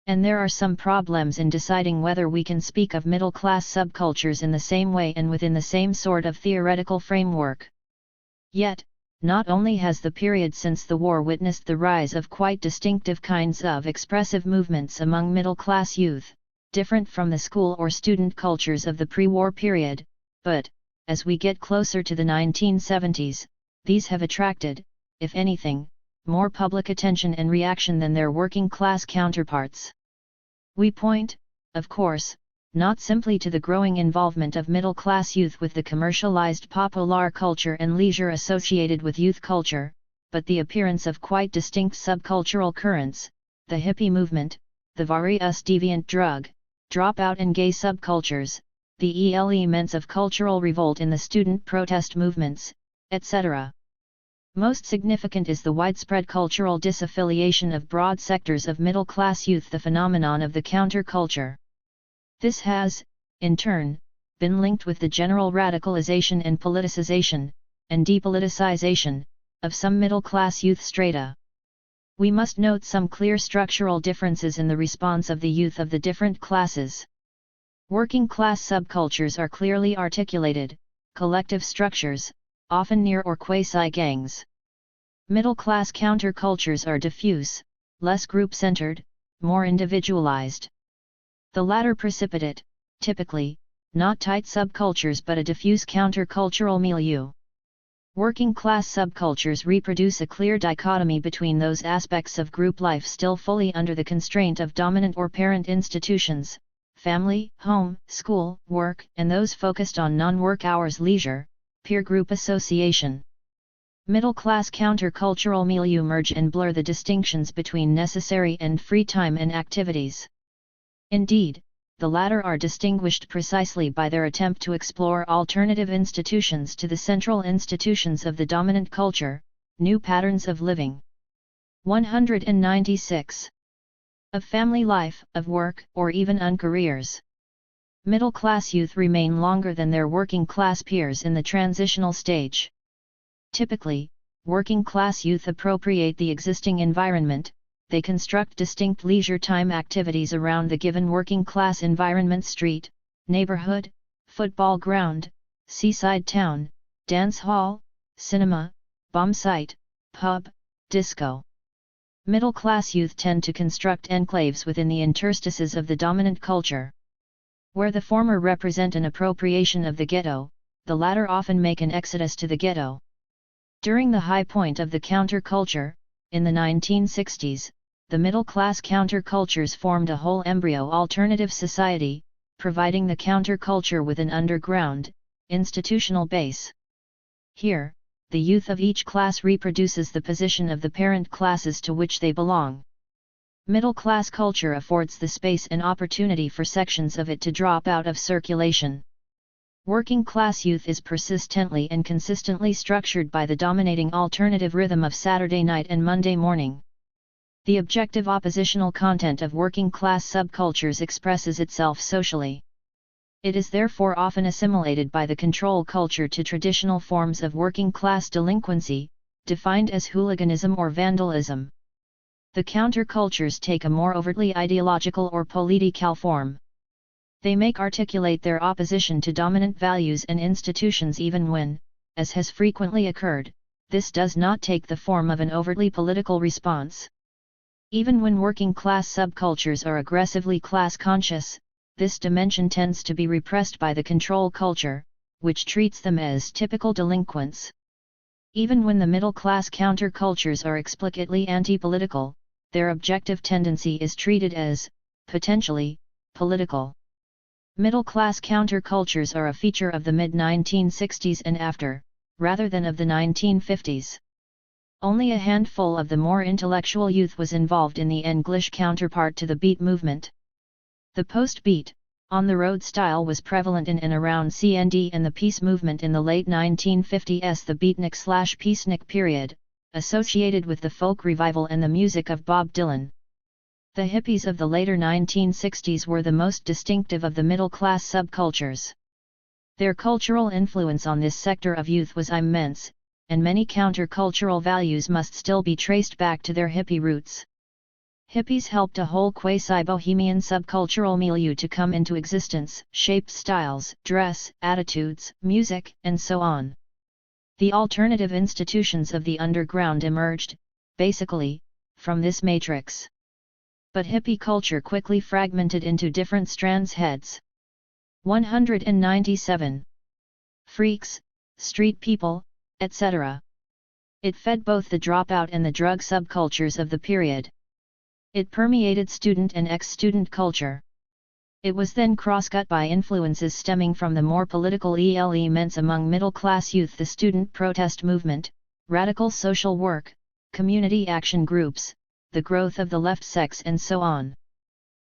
And there are some problems in deciding whether we can speak of middle-class subcultures in the same way and within the same sort of theoretical framework. Yet, not only has the period since the war witnessed the rise of quite distinctive kinds of expressive movements among middle-class youth, different from the school or student cultures of the pre-war period, but, as we get closer to the 1970s, these have attracted, if anything, more public attention and reaction than their working-class counterparts. We point, of course, not simply to the growing involvement of middle-class youth with the commercialized popular culture and leisure associated with youth culture, but the appearance of quite distinct subcultural currents, the hippie movement, the various deviant drug, dropout and gay subcultures, the elements of cultural revolt in the student protest movements, etc. Most significant is the widespread cultural disaffiliation of broad sectors of middle-class youth, the phenomenon of the counterculture. This has, in turn, been linked with the general radicalization and politicization, and depoliticization, of some middle-class youth strata. We must note some clear structural differences in the response of the youth of the different classes. Working-class subcultures are clearly articulated, collective structures, often near or quasi-gangs. Middle-class countercultures are diffuse, less group-centered, more individualized. The latter precipitate, typically, not tight subcultures but a diffuse countercultural milieu. Working-class subcultures reproduce a clear dichotomy between those aspects of group life still fully under the constraint of dominant or parent institutions, family, home, school, work, and those focused on non-work hours leisure, peer group association. Middle-class countercultural milieu merge and blur the distinctions between necessary and free time and activities. Indeed, the latter are distinguished precisely by their attempt to explore alternative institutions to the central institutions of the dominant culture, new patterns of living. 196. Of family life, of work, or even on careers. Middle-class youth remain longer than their working-class peers in the transitional stage. Typically, working-class youth appropriate the existing environment, they construct distinct leisure time activities around the given working-class environment: street, neighborhood, football ground, seaside town, dance hall, cinema, bomb site, pub, disco. Middle-class youth tend to construct enclaves within the interstices of the dominant culture. Where the former represent an appropriation of the ghetto, the latter often make an exodus to the ghetto. During the high point of the counterculture, in the 1960s, the middle-class countercultures formed a whole embryo alternative society, providing the counterculture with an underground, institutional base. Here, the youth of each class reproduces the position of the parent classes to which they belong. Middle-class culture affords the space and opportunity for sections of it to drop out of circulation. Working class youth is persistently and consistently structured by the dominating alternative rhythm of Saturday night and Monday morning. The objective oppositional content of working class subcultures expresses itself socially. It is therefore often assimilated by the control culture to traditional forms of working class delinquency, defined as hooliganism or vandalism. The countercultures take a more overtly ideological or political form. They make articulate their opposition to dominant values and institutions even when, as has frequently occurred, this does not take the form of an overtly political response. Even when working class subcultures are aggressively class-conscious, this dimension tends to be repressed by the control culture, which treats them as typical delinquents. Even when the middle-class countercultures are explicitly anti-political, their objective tendency is treated as, potentially, political. Middle-class countercultures are a feature of the mid-1960s and after, rather than of the 1950s. Only a handful of the more intellectual youth was involved in the English counterpart to the beat movement. The post-beat, on-the-road style was prevalent in and around CND and the peace movement in the late 1950s, the beatnik/peacenik period, associated with the folk revival and the music of Bob Dylan. The hippies of the later 1960s were the most distinctive of the middle-class subcultures. Their cultural influence on this sector of youth was immense, and many countercultural values must still be traced back to their hippie roots. Hippies helped a whole quasi-bohemian subcultural milieu to come into existence, shaped styles, dress, attitudes, music, and so on. The alternative institutions of the underground emerged, basically, from this matrix. But hippie culture quickly fragmented into different strands heads. 197. Freaks, street people, etc. It fed both the dropout and the drug subcultures of the period. It permeated student and ex-student culture. It was then crosscut by influences stemming from the more political elements among middle-class youth, the student protest movement, radical social work, community action groups, the growth of the left sects and so on.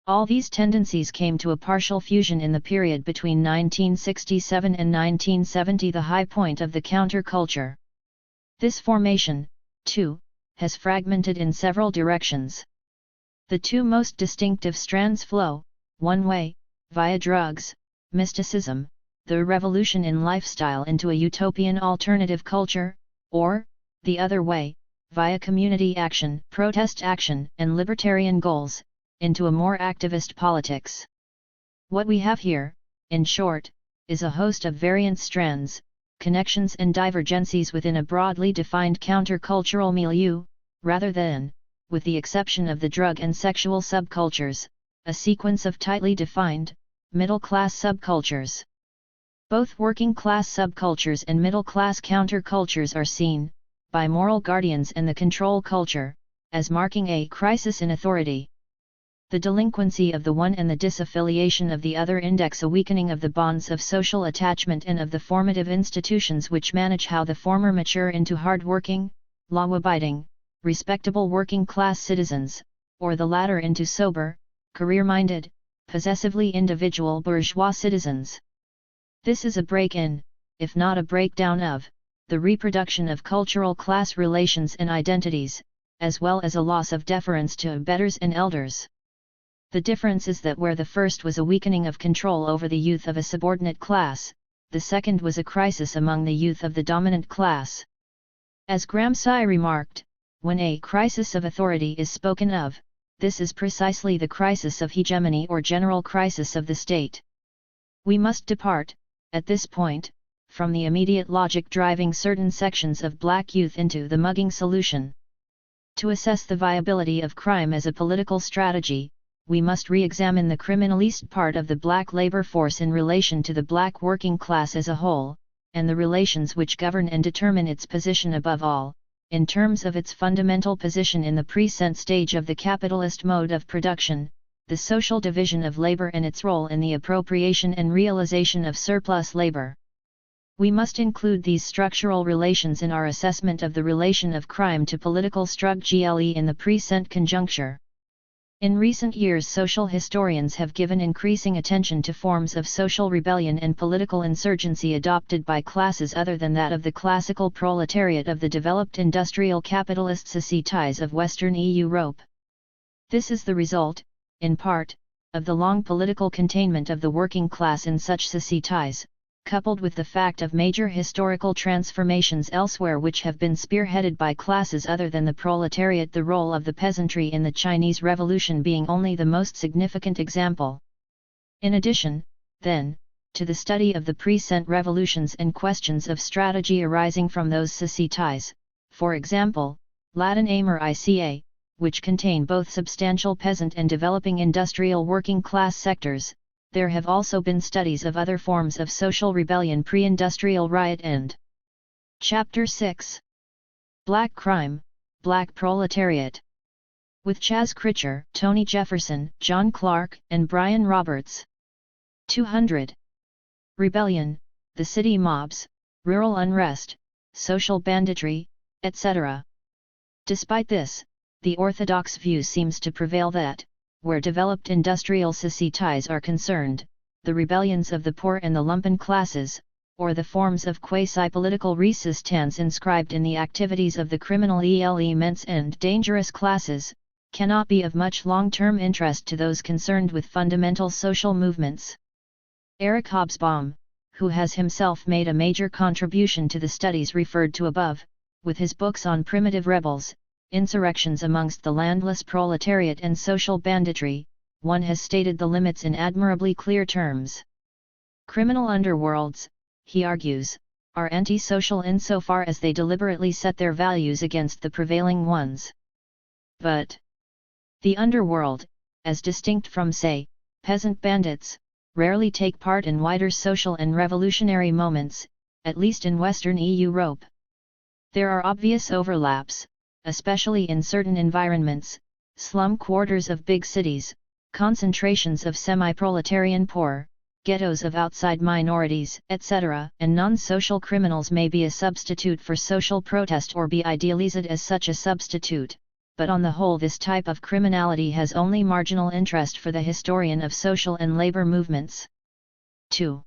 All these tendencies came to a partial fusion in the period between 1967 and 1970, the high point of the counterculture. This formation, too, has fragmented in several directions. The two most distinctive strands flow, one way, via drugs, mysticism, the revolution in lifestyle into a utopian alternative culture, or, the other way, via community action, protest action, and libertarian goals, into a more activist politics. What we have here, in short, is a host of variant strands, connections and divergencies within a broadly defined countercultural milieu, rather than, with the exception of the drug and sexual subcultures, a sequence of tightly defined, middle-class subcultures. Both working-class subcultures and middle-class countercultures are seen, by moral guardians and the control culture, as marking a crisis in authority. The delinquency of the one and the disaffiliation of the other index a weakening of the bonds of social attachment and of the formative institutions which manage how the former mature into hard-working, law-abiding, respectable working-class citizens, or the latter into sober, career-minded, possessively individual bourgeois citizens. This is a break-in, if not a breakdown of, the reproduction of cultural class relations and identities, as well as a loss of deference to betters and elders. The difference is that where the first was a weakening of control over the youth of a subordinate class, the second was a crisis among the youth of the dominant class. As Gramsci remarked, when a crisis of authority is spoken of, this is precisely the crisis of hegemony or general crisis of the state. We must depart, at this point, from the immediate logic driving certain sections of black youth into the mugging solution. To assess the viability of crime as a political strategy, we must re-examine the criminalist part of the black labor force in relation to the black working class as a whole, and the relations which govern and determine its position above all, in terms of its fundamental position in the present stage of the capitalist mode of production, the social division of labor and its role in the appropriation and realization of surplus labor. We must include these structural relations in our assessment of the relation of crime to political struggle in the present conjuncture. In recent years, social historians have given increasing attention to forms of social rebellion and political insurgency adopted by classes other than that of the classical proletariat of the developed industrial capitalist societies of Western Europe. This is the result, in part, of the long political containment of the working class in such societies, coupled with the fact of major historical transformations elsewhere which have been spearheaded by classes other than the proletariat, the role of the peasantry in the Chinese Revolution being only the most significant example. In addition, then, to the study of the present revolutions and questions of strategy arising from those societies, for example, Latin America, which contain both substantial peasant and developing industrial working class sectors, there have also been studies of other forms of social rebellion pre-industrial riot and. Chapter 6. Black Crime, Black Proletariat. With Chas Critcher, Tony Jefferson, John Clark, and Brian Roberts. 200. Rebellion, the city mobs, rural unrest, social banditry, etc. Despite this, the orthodox view seems to prevail that, where developed industrial societies are concerned, the rebellions of the poor and the lumpen classes, or the forms of quasi-political resistance inscribed in the activities of the criminal elements and dangerous classes, cannot be of much long-term interest to those concerned with fundamental social movements. Eric Hobsbawm, who has himself made a major contribution to the studies referred to above, with his books on primitive rebels, insurrections amongst the landless proletariat and social banditry, one has stated the limits in admirably clear terms. Criminal underworlds, he argues, are anti-social insofar as they deliberately set their values against the prevailing ones. But the underworld, as distinct from, say, peasant bandits, rarely take part in wider social and revolutionary moments, at least in Western Europe. There are obvious overlaps, especially in certain environments, slum quarters of big cities, concentrations of semi-proletarian poor, ghettos of outside minorities, etc., and non-social criminals may be a substitute for social protest or be idealized as such a substitute, but on the whole this type of criminality has only marginal interest for the historian of social and labor movements. 2.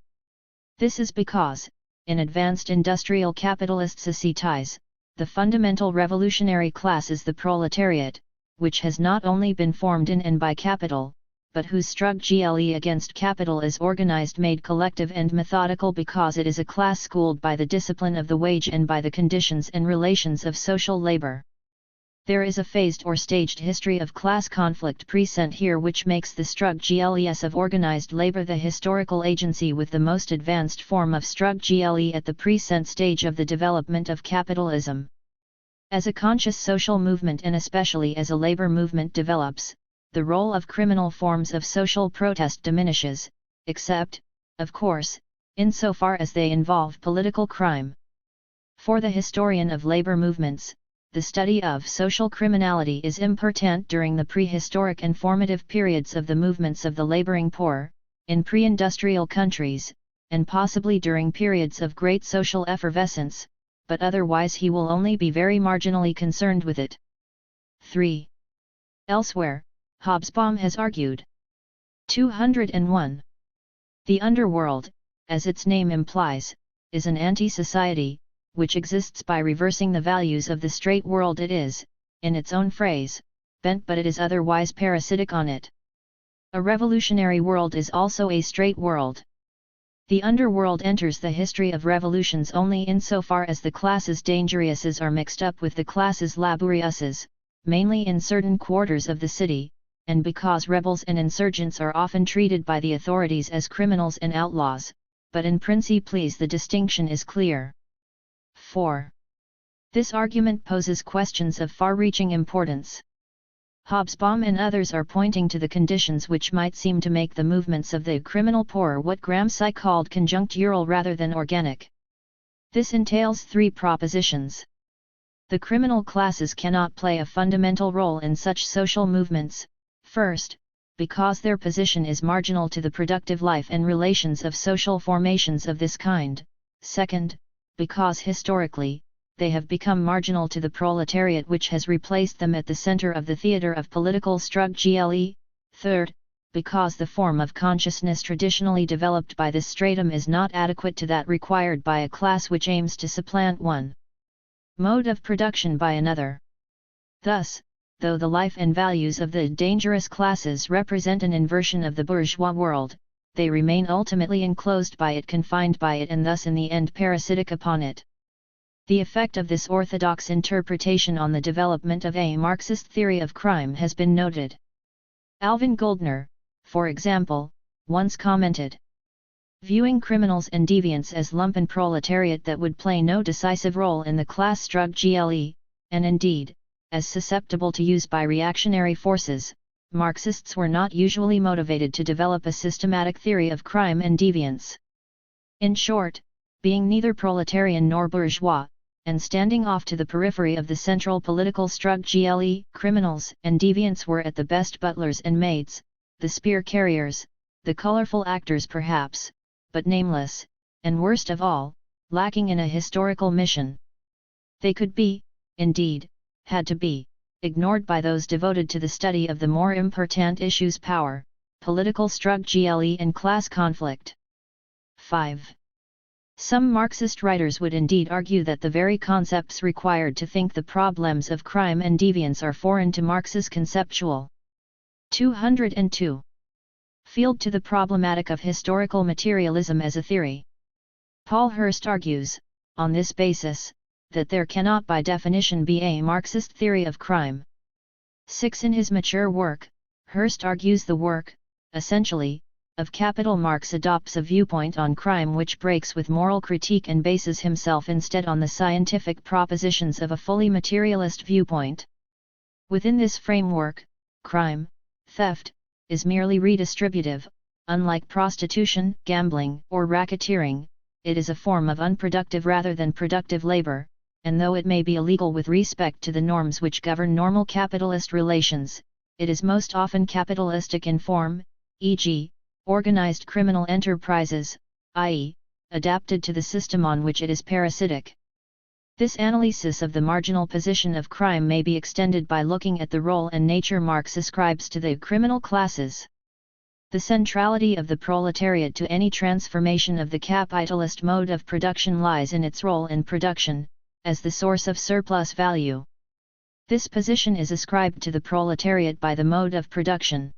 This is because, in advanced industrial capitalist societies, the fundamental revolutionary class is the proletariat, which has not only been formed in and by capital, but whose struggle against capital is organized, made collective and methodical because it is a class schooled by the discipline of the wage and by the conditions and relations of social labor. There is a phased or staged history of class conflict present here which makes the struggle of organized labor the historical agency with the most advanced form of struggle at the present stage of the development of capitalism. As a conscious social movement and especially as a labor movement develops, the role of criminal forms of social protest diminishes, except, of course, insofar as they involve political crime. For the historian of labor movements, the study of social criminality is important during the prehistoric and formative periods of the movements of the laboring poor, in pre-industrial countries, and possibly during periods of great social effervescence, but otherwise he will only be very marginally concerned with it. 3. Elsewhere, Hobsbawm has argued. 201. The underworld, as its name implies, is an anti-society, which exists by reversing the values of the straight world. It is, in its own phrase, bent, but it is otherwise parasitic on it. A revolutionary world is also a straight world. The underworld enters the history of revolutions only insofar as the classes dangereuses are mixed up with the classes laborieuses, mainly in certain quarters of the city, and because rebels and insurgents are often treated by the authorities as criminals and outlaws, but in principles the distinction is clear. 4. This argument poses questions of far-reaching importance. Hobsbawm and others are pointing to the conditions which might seem to make the movements of the criminal poor what Gramsci called conjunctural rather than organic. This entails 3 propositions. The criminal classes cannot play a fundamental role in such social movements, first, because their position is marginal to the productive life and relations of social formations of this kind, second, because historically, they have become marginal to the proletariat, which has replaced them at the center of the theater of political struggle. Third, because the form of consciousness traditionally developed by this stratum is not adequate to that required by a class which aims to supplant one mode of production by another. Thus, though the life and values of the dangerous classes represent an inversion of the bourgeois world, they remain ultimately enclosed by it, confined by it, and thus in the end parasitic upon it. The effect of this orthodox interpretation on the development of a Marxist theory of crime has been noted. Alvin Goldner, for example, once commented, "Viewing criminals and deviants as lumpen proletariat that would play no decisive role in the class struggle, and indeed, as susceptible to use by reactionary forces, Marxists were not usually motivated to develop a systematic theory of crime and deviance. In short, being neither proletarian nor bourgeois, and standing off to the periphery of the central political struggle, criminals and deviants were at the best butlers and maids, the spear carriers, the colorful actors perhaps, but nameless, and worst of all, lacking in a historical mission. They could be, indeed, had to be, ignored by those devoted to the study of the more important issues: power, political struggle and class conflict." 5. Some Marxist writers would indeed argue that the very concepts required to think the problems of crime and deviance are foreign to Marx's conceptual 202 field to the problematic of historical materialism as a theory. Paul Hirst argues, on this basis, that there cannot by definition be a Marxist theory of crime. 6. In his mature work, Hirst argues the work, essentially, of Capital. Marx adopts a viewpoint on crime which breaks with moral critique and bases himself instead on the scientific propositions of a fully materialist viewpoint. Within this framework, crime, theft, is merely redistributive. Unlike prostitution, gambling, or racketeering, it is a form of unproductive rather than productive labor, and though it may be illegal with respect to the norms which govern normal capitalist relations, it is most often capitalistic in form, e.g., organized criminal enterprises, i.e., adapted to the system on which it is parasitic. This analysis of the marginal position of crime may be extended by looking at the role and nature Marx ascribes to the criminal classes. The centrality of the proletariat to any transformation of the capitalist mode of production lies in its role in production, as the source of surplus value. This position is ascribed to the proletariat by the mode of production.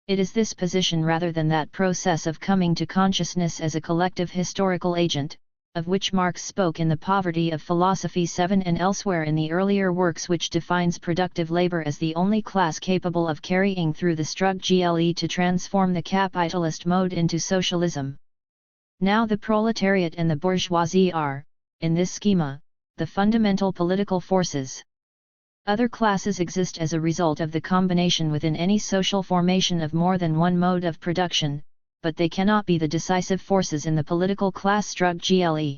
It is this position rather than that process of coming to consciousness as a collective historical agent, of which Marx spoke in The Poverty of Philosophy 7 and elsewhere in the earlier works, which defines productive labor as the only class capable of carrying through the struggle to transform the capitalist mode into socialism. Now the proletariat and the bourgeoisie are, in this schema, the fundamental political forces. Other classes exist as a result of the combination within any social formation of more than one mode of production, but they cannot be the decisive forces in the political class struggle.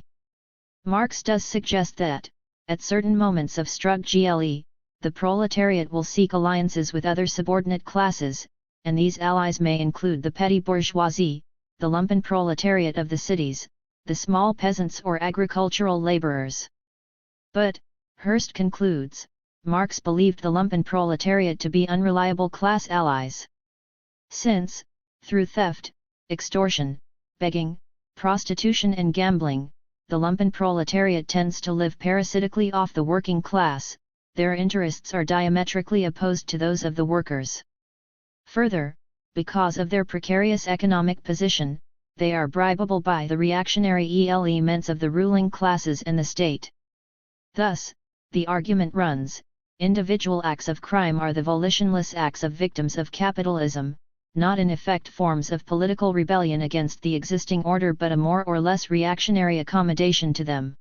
Marx does suggest that, at certain moments of struggle, the proletariat will seek alliances with other subordinate classes, and these allies may include the petty bourgeoisie, the lumpen proletariat of the cities, the small peasants or agricultural laborers. But, Hirst concludes, Marx believed the lumpen proletariat to be unreliable class allies. Since, through theft, extortion, begging, prostitution and gambling, the lumpen proletariat tends to live parasitically off the working class, their interests are diametrically opposed to those of the workers. Further, because of their precarious economic position, they are bribable by the reactionary elements of the ruling classes and the state. Thus, the argument runs, individual acts of crime are the volitionless acts of victims of capitalism, not in effect forms of political rebellion against the existing order but a more or less reactionary accommodation to them.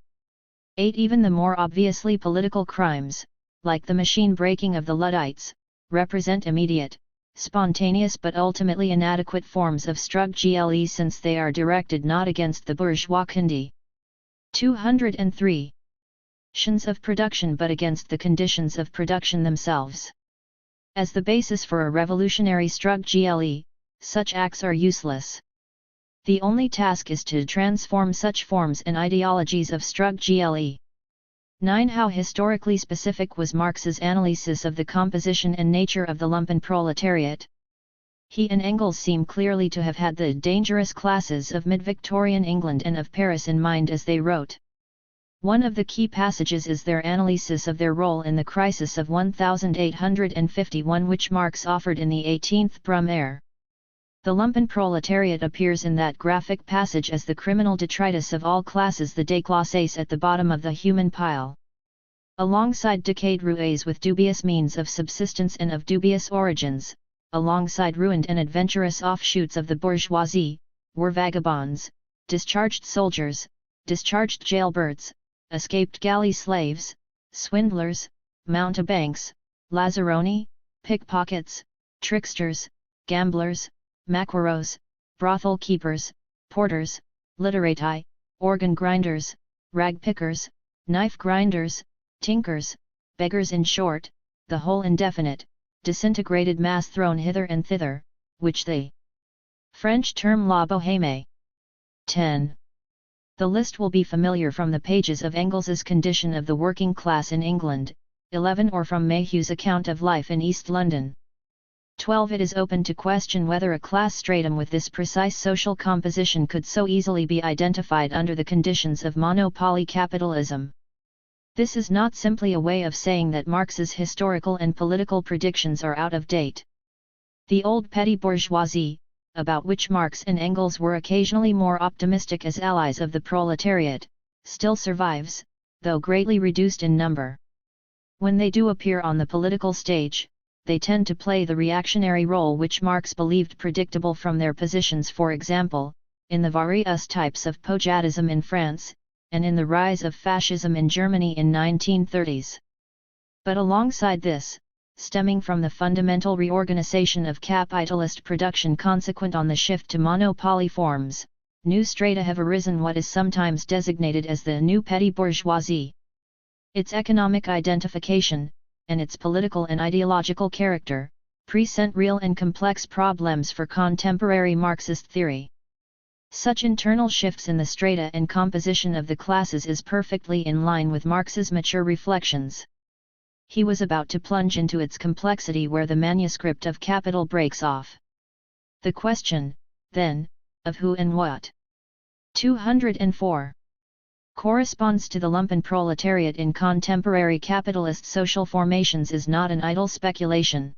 8. Even the more obviously political crimes, like the machine breaking of the Luddites, represent immediate, spontaneous but ultimately inadequate forms of struggle since they are directed not against the bourgeois conditions 203 of production but against the conditions of production themselves. As the basis for a revolutionary struggle, such acts are useless. The only task is to transform such forms and ideologies of struggle. 9. How historically specific was Marx's analysis of the composition and nature of the lumpen proletariat? He and Engels seem clearly to have had the dangerous classes of mid-Victorian England and of Paris in mind as they wrote. One of the key passages is their analysis of their role in the crisis of 1851 which Marx offered in the 18th Brumaire. The lumpen proletariat appears in that graphic passage as the criminal detritus of all classes, the déclassés at the bottom of the human pile. Alongside decayed roués with dubious means of subsistence and of dubious origins, alongside ruined and adventurous offshoots of the bourgeoisie, were vagabonds, discharged soldiers, discharged jailbirds, escaped galley slaves, swindlers, mountebanks, lazzaroni, pickpockets, tricksters, gamblers, maquereaux, brothel keepers, porters, literati, organ grinders, rag pickers, knife grinders, tinkers, beggars, in short, the whole indefinite, disintegrated mass thrown hither and thither, which the French term la bohème. 10. The list will be familiar from the pages of Engels's Condition of the Working Class in England, 11, or from Mayhew's account of life in East London. 12. It is open to question whether a class stratum with this precise social composition could so easily be identified under the conditions of monopoly capitalism. This is not simply a way of saying that Marx's historical and political predictions are out of date. The old petty bourgeoisie, about which Marx and Engels were occasionally more optimistic as allies of the proletariat, still survives, though greatly reduced in number. When they do appear on the political stage, they tend to play the reactionary role which Marx believed predictable from their positions, for example, in the various types of poujadism in France, and in the rise of fascism in Germany in 1930s. But alongside this, stemming from the fundamental reorganization of capitalist production consequent on the shift to monopoly forms, new strata have arisen, what is sometimes designated as the new petty bourgeoisie. Its economic identification, and its political and ideological character, present real and complex problems for contemporary Marxist theory. Such internal shifts in the strata and composition of the classes is perfectly in line with Marx's mature reflections. He was about to plunge into its complexity where the manuscript of Capital breaks off. The question, then, of who and what 204 corresponds to the lumpen proletariat in contemporary capitalist social formations is not an idle speculation.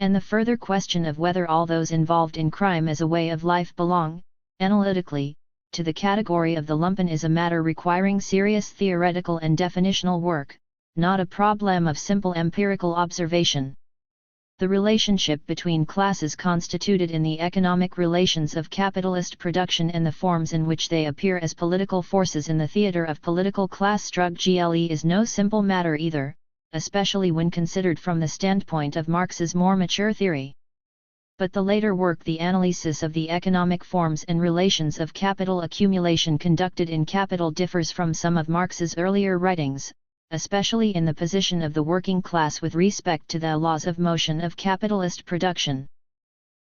And the further question of whether all those involved in crime as a way of life belong, analytically, to the category of the lumpen is a matter requiring serious theoretical and definitional work, not a problem of simple empirical observation. The relationship between classes constituted in the economic relations of capitalist production and the forms in which they appear as political forces in the theatre of political class struggle is no simple matter either, especially when considered from the standpoint of Marx's more mature theory. But the later work, the analysis of the economic forms and relations of capital accumulation conducted in Capital, differs from some of Marx's earlier writings, especially in the position of the working class with respect to the laws of motion of capitalist production.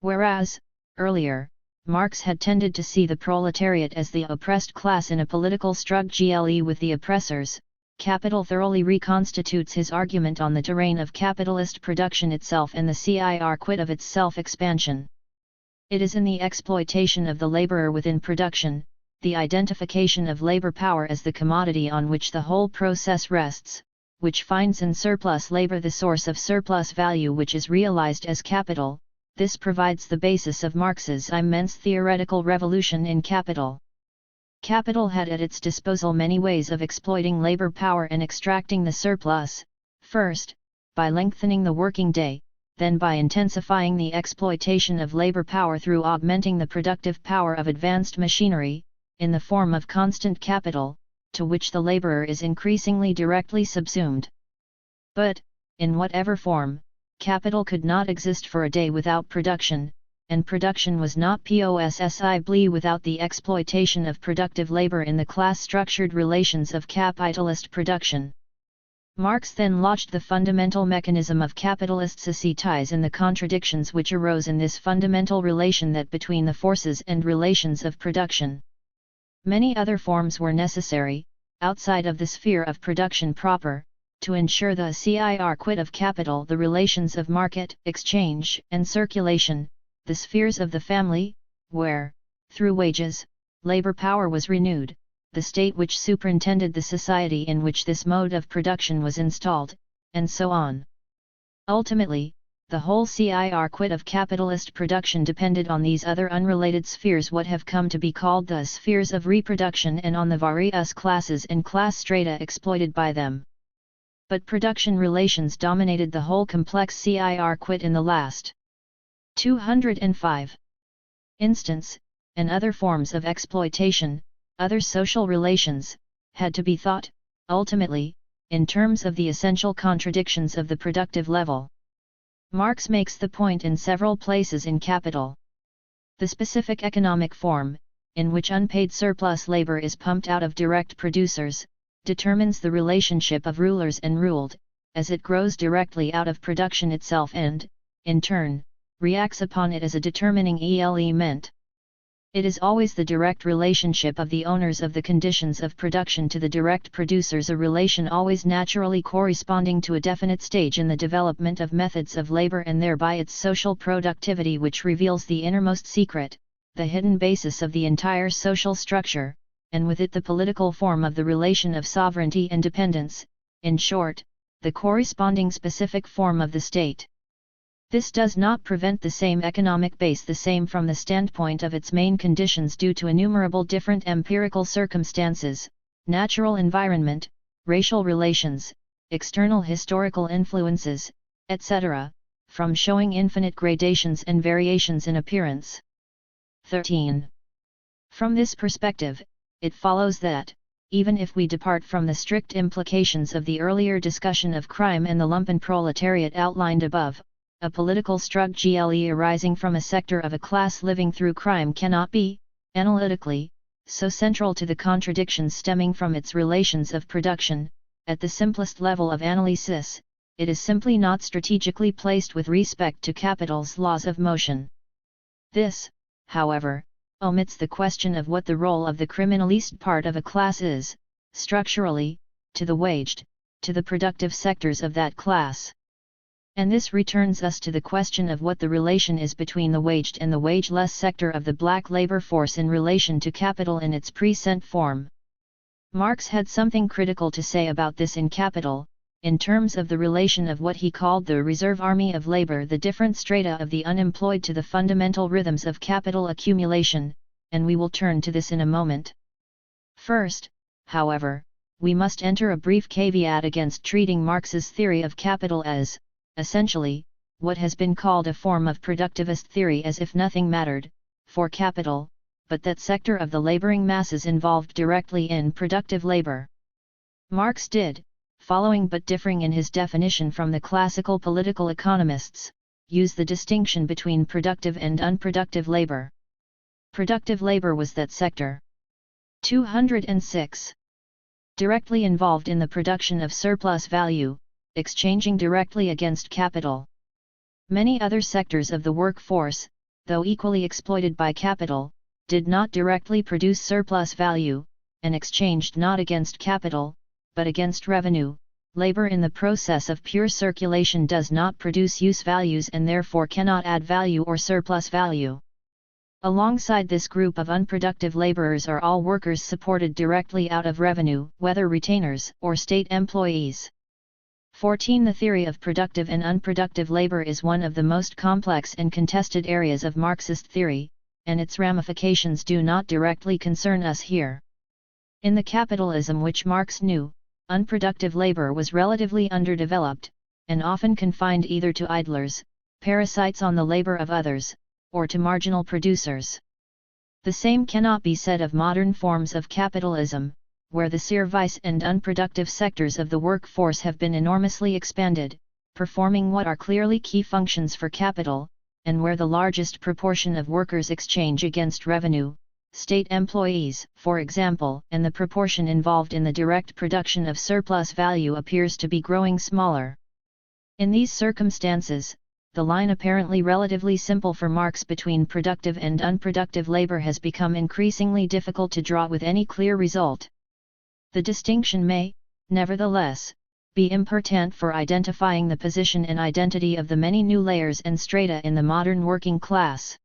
Whereas, earlier, Marx had tended to see the proletariat as the oppressed class in a political struggle with the oppressors, Capital thoroughly reconstitutes his argument on the terrain of capitalist production itself and the circuit of its self-expansion. It is in the exploitation of the laborer within production, the identification of labor power as the commodity on which the whole process rests, which finds in surplus labor the source of surplus value which is realized as capital. This provides the basis of Marx's immense theoretical revolution in Capital. Capital had at its disposal many ways of exploiting labor power and extracting the surplus, first, by lengthening the working day, then by intensifying the exploitation of labor power through augmenting the productive power of advanced machinery, in the form of constant capital, to which the laborer is increasingly directly subsumed. But, in whatever form, capital could not exist for a day without production, and production was not possible without the exploitation of productive labor in the class-structured relations of capitalist production. Marx then lodged the fundamental mechanism of capitalist societies in the contradictions which arose in this fundamental relation that between the forces and relations of production. Many other forms were necessary, outside of the sphere of production proper, to ensure the circuit of capital, the relations of market, exchange, and circulation, the spheres of the family, where, through wages, labor power was renewed, the state which superintended the society in which this mode of production was installed, and so on. Ultimately, the whole circuit of capitalist production depended on these other unrelated spheres, what have come to be called the spheres of reproduction, and on the various classes and class strata exploited by them. But production relations dominated the whole complex circuit in the last 205 instance, and other forms of exploitation, other social relations, had to be thought, ultimately, in terms of the essential contradictions of the productive level. Marx makes the point in several places in Capital. The specific economic form, in which unpaid surplus labor is pumped out of direct producers, determines the relationship of rulers and ruled, as it grows directly out of production itself and, in turn, reacts upon it as a determining element. It is always the direct relationship of the owners of the conditions of production to the direct producers, a relation always naturally corresponding to a definite stage in the development of methods of labor and thereby its social productivity, which reveals the innermost secret, the hidden basis of the entire social structure, and with it the political form of the relation of sovereignty and dependence, in short, the corresponding specific form of the state. This does not prevent the same economic base the same from the standpoint of its main conditions due to innumerable different empirical circumstances, natural environment, racial relations, external historical influences, etc., from showing infinite gradations and variations in appearance. 13. From this perspective, it follows that, even if we depart from the strict implications of the earlier discussion of crime and the lumpenproletariat outlined above, a political struggle arising from a sector of a class living through crime cannot be, analytically, so central to the contradictions stemming from its relations of production. At the simplest level of analysis, it is simply not strategically placed with respect to capital's laws of motion. This, however, omits the question of what the role of the criminalist part of a class is, structurally, to the waged, to the productive sectors of that class. And this returns us to the question of what the relation is between the waged and the wageless sector of the black labor force in relation to capital in its present form. Marx had something critical to say about this in Capital, in terms of the relation of what he called the reserve army of labor, the different strata of the unemployed, to the fundamental rhythms of capital accumulation, and we will turn to this in a moment. First, however, we must enter a brief caveat against treating Marx's theory of capital as, essentially, what has been called a form of productivist theory, as if nothing mattered, for capital, but that sector of the laboring masses involved directly in productive labor. Marx did, following but differing in his definition from the classical political economists, use the distinction between productive and unproductive labor. Productive labor was that sector. 206. Directly involved in the production of surplus value, exchanging directly against capital. Many other sectors of the workforce, though equally exploited by capital, did not directly produce surplus value, and exchanged not against capital, but against revenue. Labor in the process of pure circulation does not produce use values and therefore cannot add value or surplus value. Alongside this group of unproductive laborers are all workers supported directly out of revenue, whether retainers or state employees. 14. The theory of productive and unproductive labor is one of the most complex and contested areas of Marxist theory, and its ramifications do not directly concern us here. In the capitalism which Marx knew, unproductive labor was relatively underdeveloped, and often confined either to idlers, parasites on the labor of others, or to marginal producers. The same cannot be said of modern forms of capitalism, where the service and unproductive sectors of the workforce have been enormously expanded, performing what are clearly key functions for capital, and where the largest proportion of workers exchange against revenue, state employees, for example, and the proportion involved in the direct production of surplus value appears to be growing smaller. In these circumstances, the line apparently relatively simple for Marx between productive and unproductive labor has become increasingly difficult to draw with any clear result. The distinction may, nevertheless, be important for identifying the position and identity of the many new layers and strata in the modern working class.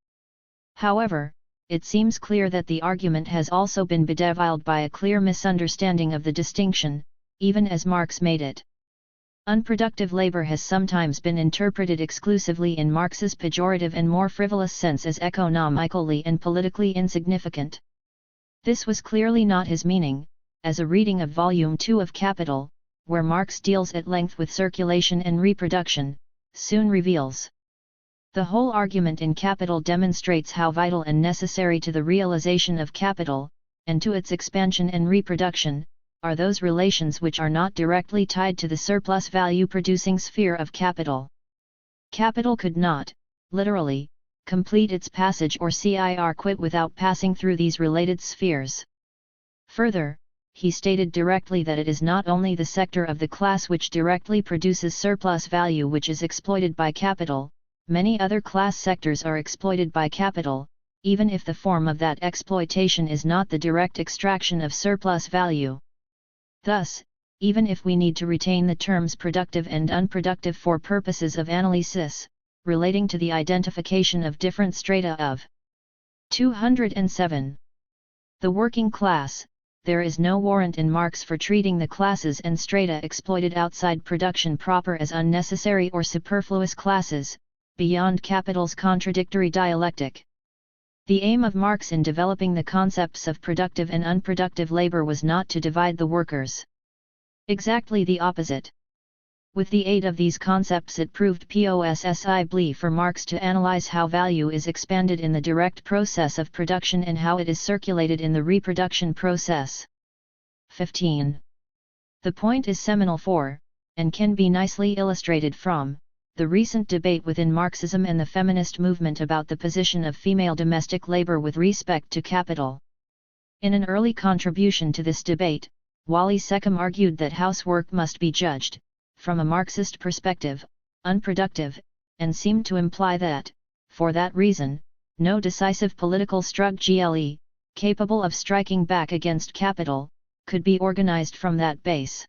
However, it seems clear that the argument has also been bedeviled by a clear misunderstanding of the distinction, even as Marx made it. Unproductive labor has sometimes been interpreted exclusively in Marx's pejorative and more frivolous sense as economically and politically insignificant. This was clearly not his meaning, as a reading of Volume 2 of Capital, where Marx deals at length with circulation and reproduction, soon reveals. The whole argument in Capital demonstrates how vital and necessary to the realization of capital, and to its expansion and reproduction, are those relations which are not directly tied to the surplus value producing sphere of capital. Capital could not, literally, complete its passage or quit without passing through these related spheres. Further, he stated directly that it is not only the sector of the class which directly produces surplus value which is exploited by capital. Many other class sectors are exploited by capital, even if the form of that exploitation is not the direct extraction of surplus value. Thus, even if we need to retain the terms productive and unproductive for purposes of analysis, relating to the identification of different strata of 207. The working class, there is no warrant in Marx for treating the classes and strata exploited outside production proper as unnecessary or superfluous classes, beyond capital's contradictory dialectic. The aim of Marx in developing the concepts of productive and unproductive labor was not to divide the workers. Exactly the opposite. With the aid of these concepts it proved possibly for Marx to analyze how value is expanded in the direct process of production and how it is circulated in the reproduction process. 15. The point is seminal for, and can be nicely illustrated from, the recent debate within Marxism and the feminist movement about the position of female domestic labor with respect to capital. In an early contribution to this debate, Wally Seckham argued that housework must be judged, from a Marxist perspective, unproductive, and seemed to imply that, for that reason, no decisive political struggle, capable of striking back against capital, could be organized from that base.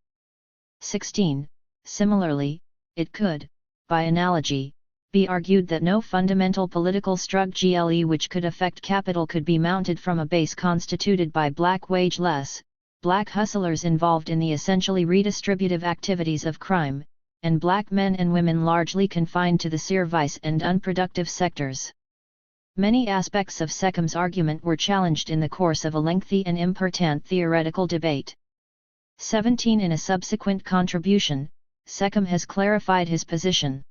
16. Similarly, it could, by analogy, be argued that no fundamental political struggle which could affect capital could be mounted from a base constituted by black wageless, black hustlers involved in the essentially redistributive activities of crime, and black men and women largely confined to the service and unproductive sectors. Many aspects of Seckham's argument were challenged in the course of a lengthy and important theoretical debate. 17. In a subsequent contribution, Seckham has clarified his position.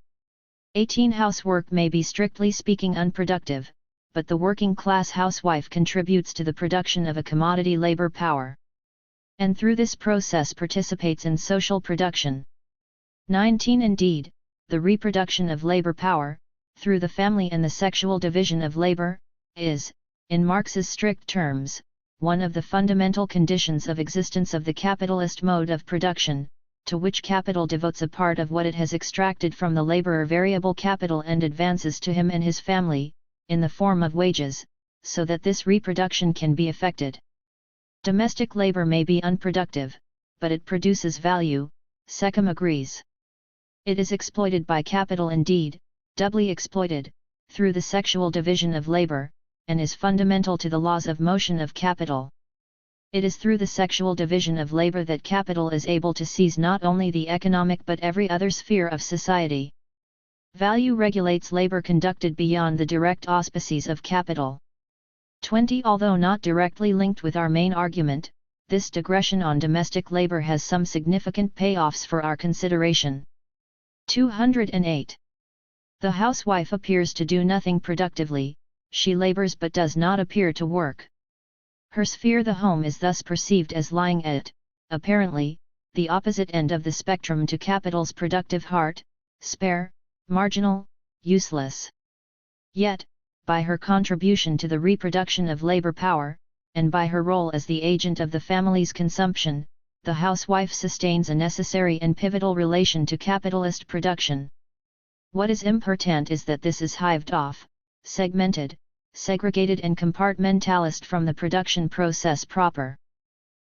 18. Housework may be strictly speaking unproductive, but the working class housewife contributes to the production of a commodity labor power, and through this process participates in social production. 19. Indeed, the reproduction of labor power, through the family and the sexual division of labor, is, in Marx's strict terms, one of the fundamental conditions of existence of the capitalist mode of production, to which capital devotes a part of what it has extracted from the laborer variable capital and advances to him and his family, in the form of wages, so that this reproduction can be effected. Domestic labor may be unproductive, but it produces value, Seckham agrees. It is exploited by capital indeed, doubly exploited, through the sexual division of labor, and is fundamental to the laws of motion of capital. It is through the sexual division of labor that capital is able to seize not only the economic but every other sphere of society. Value regulates labor conducted beyond the direct auspices of capital. 20. Although not directly linked with our main argument, this digression on domestic labor has some significant payoffs for our consideration. 208. The housewife appears to do nothing productively, she labors but does not appear to work. Her sphere, the home, is thus perceived as lying at, apparently, the opposite end of the spectrum to capital's productive heart, spare, marginal, useless. Yet, by her contribution to the reproduction of labor power, and by her role as the agent of the family's consumption, the housewife sustains a necessary and pivotal relation to capitalist production. What is important is that this is hived off, segmented, segregated and compartmentalist from the production process proper.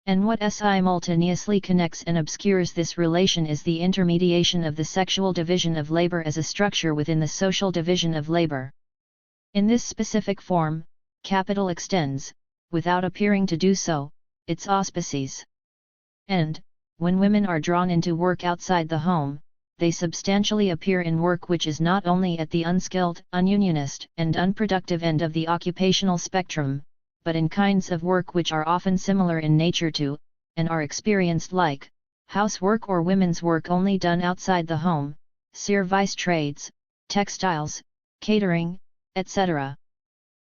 And what simultaneously connects and obscures this relation is the intermediation of the sexual division of labor as a structure within the social division of labor. In this specific form, capital extends, without appearing to do so, its auspices. And, when women are drawn into work outside the home, they substantially appear in work which is not only at the unskilled, ununionist, and unproductive end of the occupational spectrum, but in kinds of work which are often similar in nature to, and are experienced like, housework or women's work only done outside the home, service trades, textiles, catering, etc.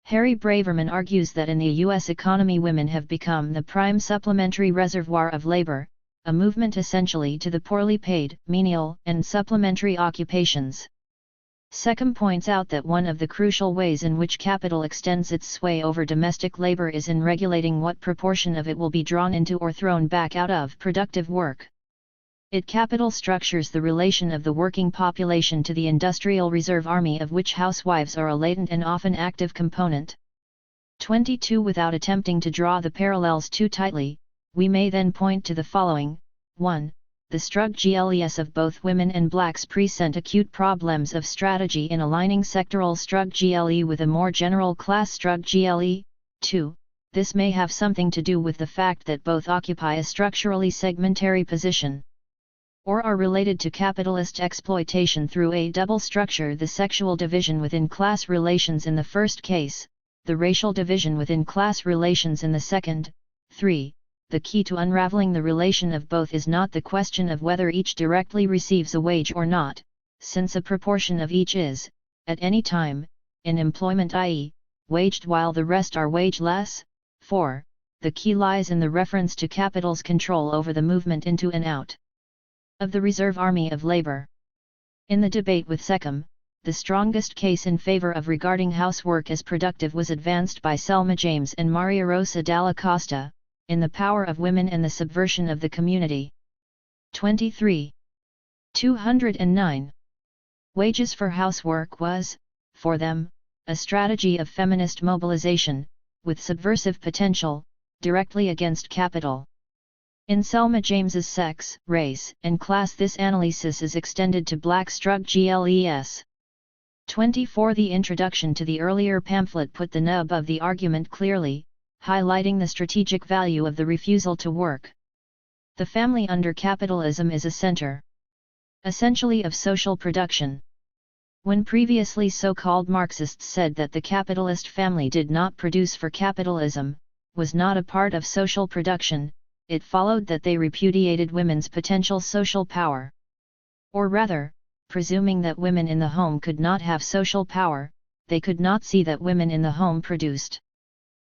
Harry Braverman argues that in the U.S. economy women have become the prime supplementary reservoir of labor, a movement essentially to the poorly paid, menial, and supplementary occupations. Second points out that one of the crucial ways in which capital extends its sway over domestic labor is in regulating what proportion of it will be drawn into or thrown back out of productive work. Capital structures the relation of the working population to the industrial reserve army of which housewives are a latent and often active component. 22. Without attempting to draw the parallels too tightly, we may then point to the following. 1. The struggles of both women and blacks present acute problems of strategy in aligning sectoral struggles with a more general class struggles. 2. This may have something to do with the fact that both occupy a structurally segmentary position, or are related to capitalist exploitation through a double structure: the sexual division within class relations in the first case, the racial division within class relations in the second. 3. The key to unraveling the relation of both is not the question of whether each directly receives a wage or not, since a proportion of each is, at any time, in employment, i.e., waged while the rest are wageless. 4. The key lies in the reference to capital's control over the movement into and out of the reserve army of labor. In the debate with Seckham, the strongest case in favor of regarding housework as productive was advanced by Selma James and Maria Rosa Dalla Costa, in The Power of Women and the Subversion of the Community. 23. 209. Wages for housework was, for them, a strategy of feminist mobilization, with subversive potential, directly against capital. In Selma James's Sex, Race, and Class this analysis is extended to black struggles. 24. The introduction to the earlier pamphlet put the nub of the argument clearly, highlighting the strategic value of the refusal to work. The family under capitalism is a center, essentially, of social production. When previously so-called Marxists said that the capitalist family did not produce for capitalism, was not a part of social production, it followed that they repudiated women's potential social power. Or rather, presuming that women in the home could not have social power, they could not see that women in the home produced.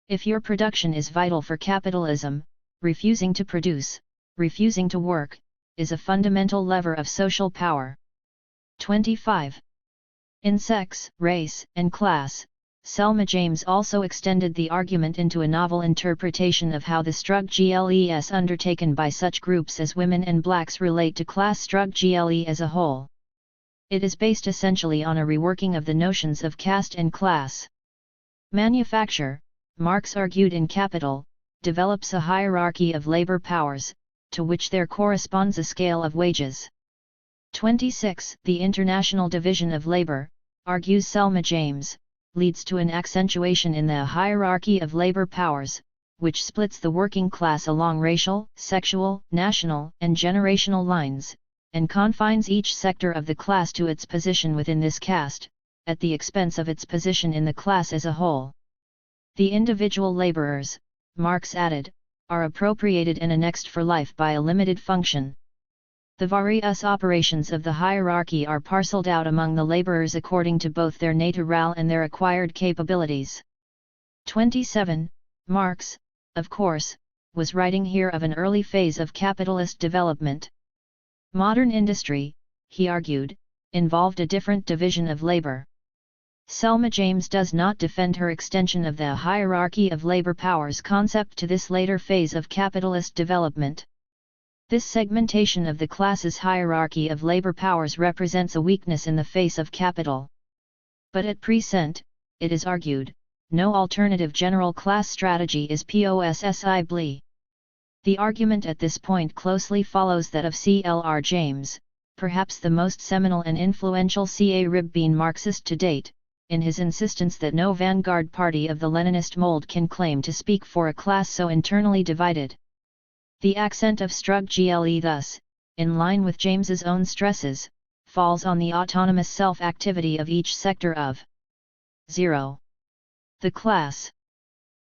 If your production is vital for capitalism, refusing to produce, refusing to work, is a fundamental lever of social power. 25. In Sex, Race, and Class, Selma James also extended the argument into a novel interpretation of how the struggles undertaken by such groups as women and blacks relate to class struggles as a whole. It is based essentially on a reworking of the notions of caste and class. Manufacture, Marx argued in Capital, develops a hierarchy of labor powers, to which there corresponds a scale of wages. 26. The international division of labor, argues Selma James, leads to an accentuation in the hierarchy of labor powers, which splits the working class along racial, sexual, national, and generational lines, and confines each sector of the class to its position within this caste, at the expense of its position in the class as a whole. The individual laborers, Marx added, are appropriated and annexed for life by a limited function. The various operations of the hierarchy are parceled out among the laborers according to both their natural and their acquired capabilities. 27. Marx, of course, was writing here of an early phase of capitalist development. Modern industry, he argued, involved a different division of labor. Selma James does not defend her extension of the hierarchy of labor powers concept to this later phase of capitalist development. This segmentation of the class's hierarchy of labor powers represents a weakness in the face of capital. But at present, it is argued, no alternative general class strategy is possible. The argument at this point closely follows that of C.L.R. James, perhaps the most seminal and influential Ca-Rib-Bean Marxist to date, in his insistence that no vanguard party of the Leninist mold can claim to speak for a class so internally divided. The accent of Strug-GLE thus, in line with James's own stresses, falls on the autonomous self-activity of each sector of 0. The class.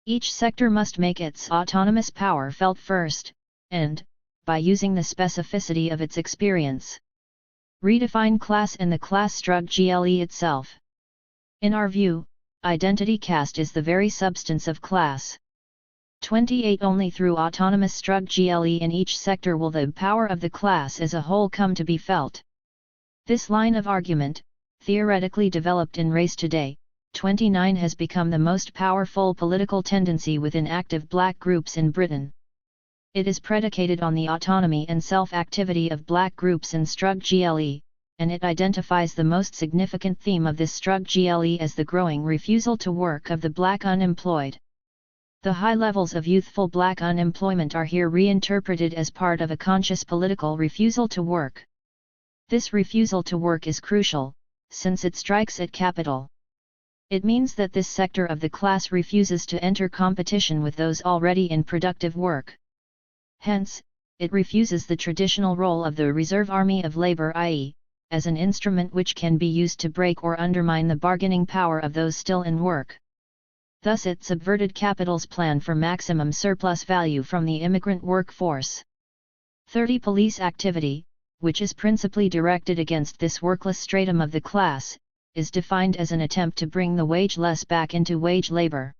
Each sector must make its autonomous power felt first, and, by using the specificity of its experience, redefine class and the class Strug-GLE itself. In our view, identity caste is the very substance of class. 28 Only through autonomous Strug-GLE in each sector will the power of the class as a whole come to be felt. This line of argument, theoretically developed in Race Today, 29 has become the most powerful political tendency within active black groups in Britain. It is predicated on the autonomy and self-activity of black groups in Strug-GLE, and it identifies the most significant theme of this Strug-GLE as the growing refusal to work of the black unemployed. The high levels of youthful black unemployment are here reinterpreted as part of a conscious political refusal to work. This refusal to work is crucial, since it strikes at capital. It means that this sector of the class refuses to enter competition with those already in productive work. Hence, it refuses the traditional role of the reserve army of labor, i.e., as an instrument which can be used to break or undermine the bargaining power of those still in work. Thus it subverted capital's plan for maximum surplus value from the immigrant workforce. 30 Police activity, which is principally directed against this workless stratum of the class, is defined as an attempt to bring the wageless back into wage labor.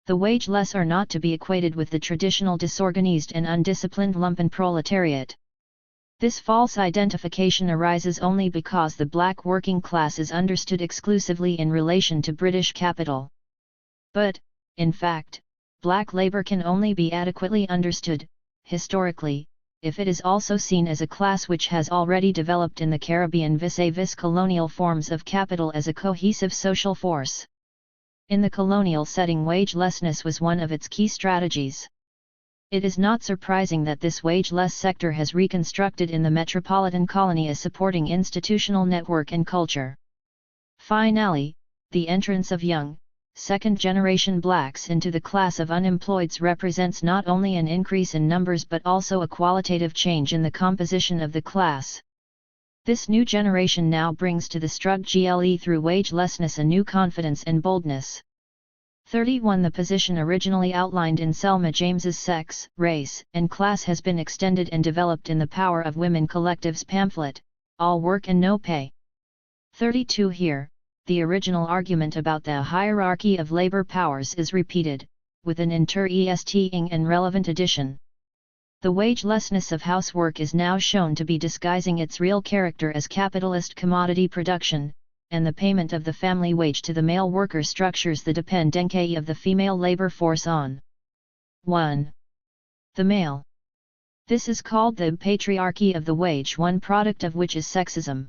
The wageless are not to be equated with the traditional disorganized and undisciplined lumpen proletariat. This false identification arises only because the black working class is understood exclusively in relation to British capital. But, in fact, black labor can only be adequately understood, historically, if it is also seen as a class which has already developed in the Caribbean vis-a-vis colonial forms of capital as a cohesive social force. In the colonial setting, wagelessness was one of its key strategies. It is not surprising that this wageless sector has reconstructed in the metropolitan colony a supporting institutional network and culture. Finally, the entrance of young, second-generation blacks into the class of unemployeds represents not only an increase in numbers but also a qualitative change in the composition of the class. This new generation now brings to the Strug-GLE through wagelessness a new confidence and boldness. 31 The position originally outlined in Selma James's Sex, Race, and Class has been extended and developed in the Power of Women Collective's pamphlet, All Work and No Pay. 32 Here, the original argument about the hierarchy of labor powers is repeated, with an interesting and relevant addition. The wagelessness of housework is now shown to be disguising its real character as capitalist commodity production, and the payment of the family wage to the male worker structures the dependency of the female labor force on 1. The male. This is called the patriarchy of the wage, one product of which is sexism.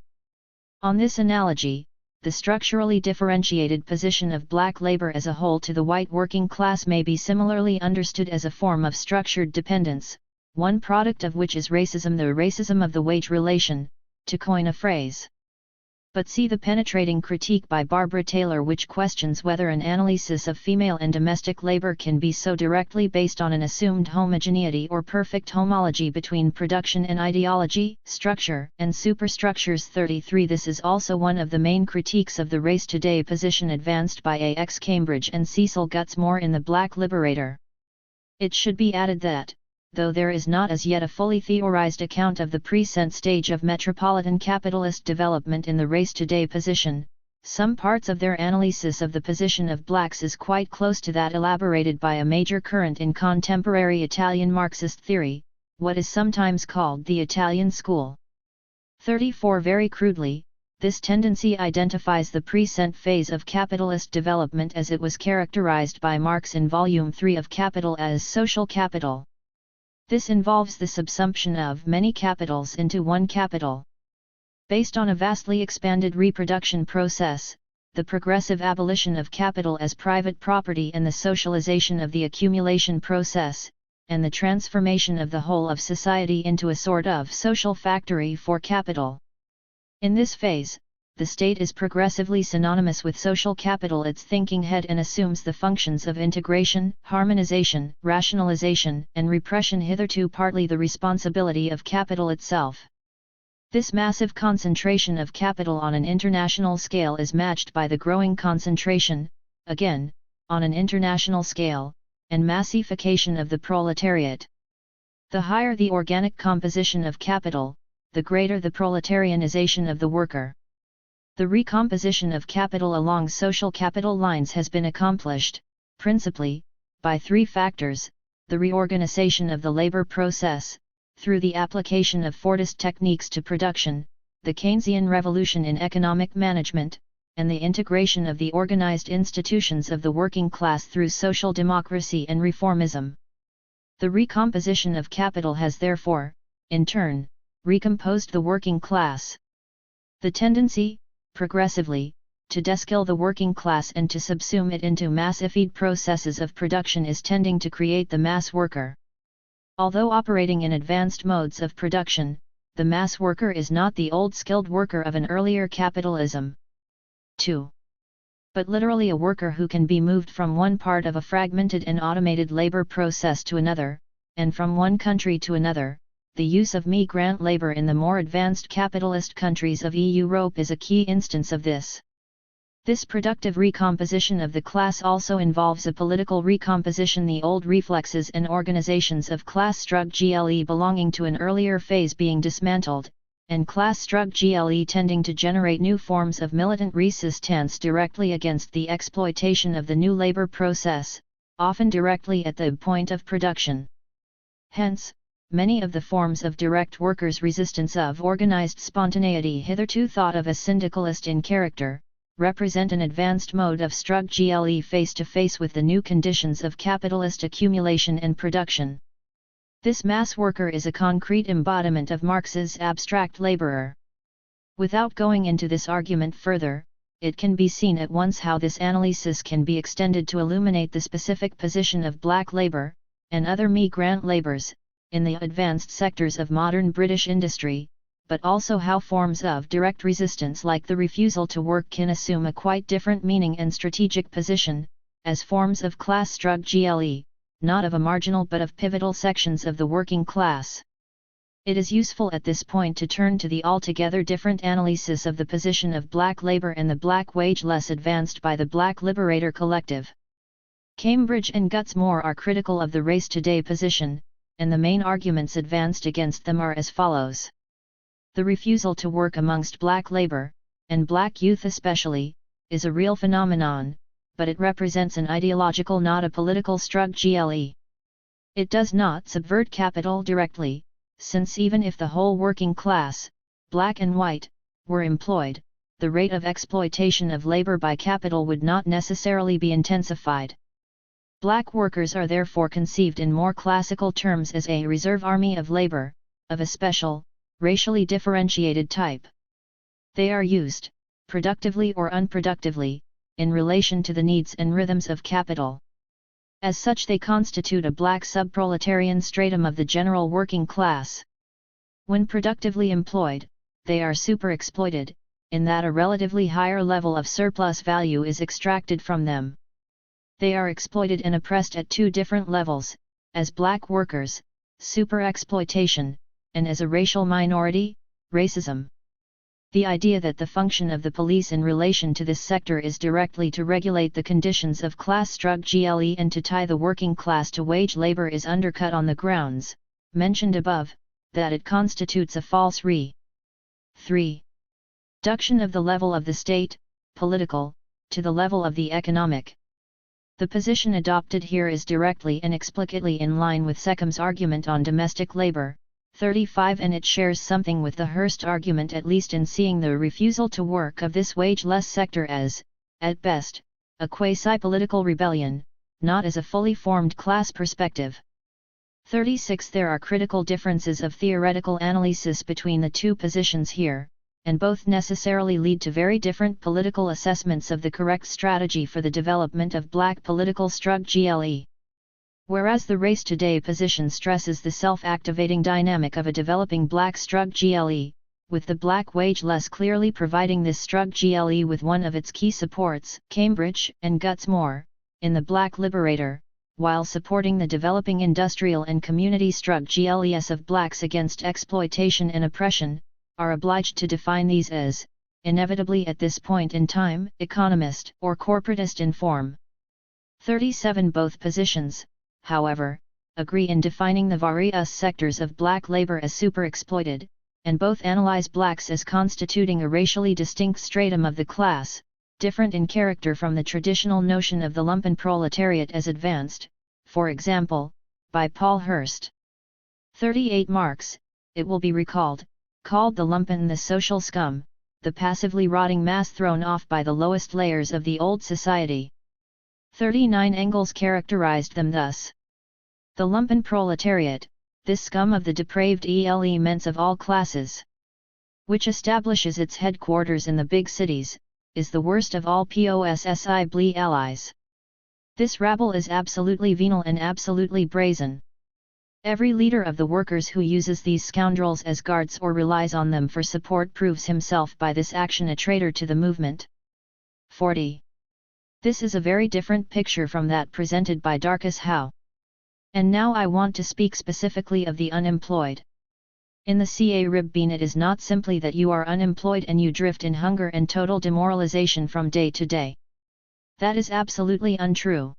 On this analogy, the structurally differentiated position of black labor as a whole to the white working class may be similarly understood as a form of structured dependence, one product of which is racism, the racism of the wage relation, to coin a phrase. But see the penetrating critique by Barbara Taylor, which questions whether an analysis of female and domestic labor can be so directly based on an assumed homogeneity or perfect homology between production and ideology, structure, and superstructures. 33 This is also one of the main critiques of the Race Today position advanced by A.X. Cambridge and Cecil Gutsmore in The Black Liberator. It should be added that, though there is not as yet a fully theorized account of the present stage of metropolitan capitalist development in the Race Today position, some parts of their analysis of the position of blacks is quite close to that elaborated by a major current in contemporary Italian Marxist theory, what is sometimes called the Italian school. 34 Very crudely, this tendency identifies the present phase of capitalist development as it was characterized by Marx in Volume 3 of Capital as social capital. This involves the subsumption of many capitals into one capital. Based on a vastly expanded reproduction process, the progressive abolition of capital as private property and the socialization of the accumulation process, and the transformation of the whole of society into a sort of social factory for capital. In this phase, the state is progressively synonymous with social capital, its thinking head, and assumes the functions of integration, harmonization, rationalization, and repression, hitherto partly the responsibility of capital itself. This massive concentration of capital on an international scale is matched by the growing concentration, again, on an international scale, and massification of the proletariat. The higher the organic composition of capital, the greater the proletarianization of the worker. The recomposition of capital along social capital lines has been accomplished, principally, by three factors: the reorganization of the labor process, through the application of Fordist techniques to production, the Keynesian revolution in economic management, and the integration of the organized institutions of the working class through social democracy and reformism. The recomposition of capital has therefore, in turn, recomposed the working class. The tendency, progressively, to deskill the working class and to subsume it into massified processes of production is tending to create the mass worker. Although operating in advanced modes of production, the mass worker is not the old skilled worker of an earlier capitalism. 2. But literally a worker who can be moved from one part of a fragmented and automated labor process to another, and from one country to another. The use of migrant labor in the more advanced capitalist countries of Europe is a key instance of this. This productive recomposition of the class also involves a political recomposition, the old reflexes and organizations of class struggle belonging to an earlier phase being dismantled, and class struggle tending to generate new forms of militant resistance directly against the exploitation of the new labor process, often directly at the point of production. Hence, many of the forms of direct workers' resistance of organized spontaneity, hitherto thought of as syndicalist in character, represent an advanced mode of struggle face-to-face with the new conditions of capitalist accumulation and production. This mass worker is a concrete embodiment of Marx's abstract laborer. Without going into this argument further, it can be seen at once how this analysis can be extended to illuminate the specific position of black labor, and other migrant labors, in the advanced sectors of modern British industry, but also how forms of direct resistance like the refusal to work can assume a quite different meaning and strategic position, as forms of class struggle, not of a marginal but of pivotal sections of the working class. It is useful at this point to turn to the altogether different analysis of the position of black labor and the black wage less advanced by the Black Liberator Collective. Cambridge and Gutsmore are critical of the race today position, and the main arguments advanced against them are as follows. The refusal to work amongst black labor, and black youth especially, is a real phenomenon, but it represents an ideological, not a political struggle. It does not subvert capital directly, since even if the whole working class, black and white, were employed, the rate of exploitation of labor by capital would not necessarily be intensified. Black workers are therefore conceived in more classical terms as a reserve army of labor, of a special, racially differentiated type. They are used, productively or unproductively, in relation to the needs and rhythms of capital. As such, they constitute a black subproletarian stratum of the general working class. When productively employed, they are superexploited, in that a relatively higher level of surplus value is extracted from them. They are exploited and oppressed at two different levels, as black workers, superexploitation, and as a racial minority, racism. The idea that the function of the police in relation to this sector is directly to regulate the conditions of class struggle and to tie the working class to wage labor is undercut on the grounds, mentioned above, that it constitutes a false 3. Reduction of the level of the state, political, to the level of the economic. The position adopted here is directly and explicitly in line with Seckham's argument on domestic labor, 35, and it shares something with the Hearst argument, at least in seeing the refusal to work of this wage-less sector as, at best, a quasi-political rebellion, not as a fully formed class perspective. 36. There are critical differences of theoretical analysis between the two positions here, and both necessarily lead to very different political assessments of the correct strategy for the development of black political struggle. Whereas the race today position stresses the self-activating dynamic of a developing black strug GLE, with the black wage less clearly providing this strug GLE with one of its key supports, Cambridge and Guts Moore, in the Black Liberator, while supporting the developing industrial and community strug GLEs of blacks against exploitation and oppression, are obliged to define these as, inevitably at this point in time, economist or corporatist in form. 37 Both positions, however, agree in defining the various sectors of black labor as superexploited, and both analyze blacks as constituting a racially distinct stratum of the class, different in character from the traditional notion of the lumpen proletariat as advanced, for example, by Paul Hurst. 38 Marx, it will be recalled, called the lumpen the social scum, the passively rotting mass thrown off by the lowest layers of the old society. 39 Engels characterized them thus. The lumpen proletariat, this scum of the depraved elements of all classes, which establishes its headquarters in the big cities, is the worst of all possibly allies. This rabble is absolutely venal and absolutely brazen. Every leader of the workers who uses these scoundrels as guards or relies on them for support proves himself by this action a traitor to the movement. 40. This is a very different picture from that presented by Darcus Howe. And now I want to speak specifically of the unemployed. In the Caribbean it is not simply that you are unemployed and you drift in hunger and total demoralization from day to day. That is absolutely untrue.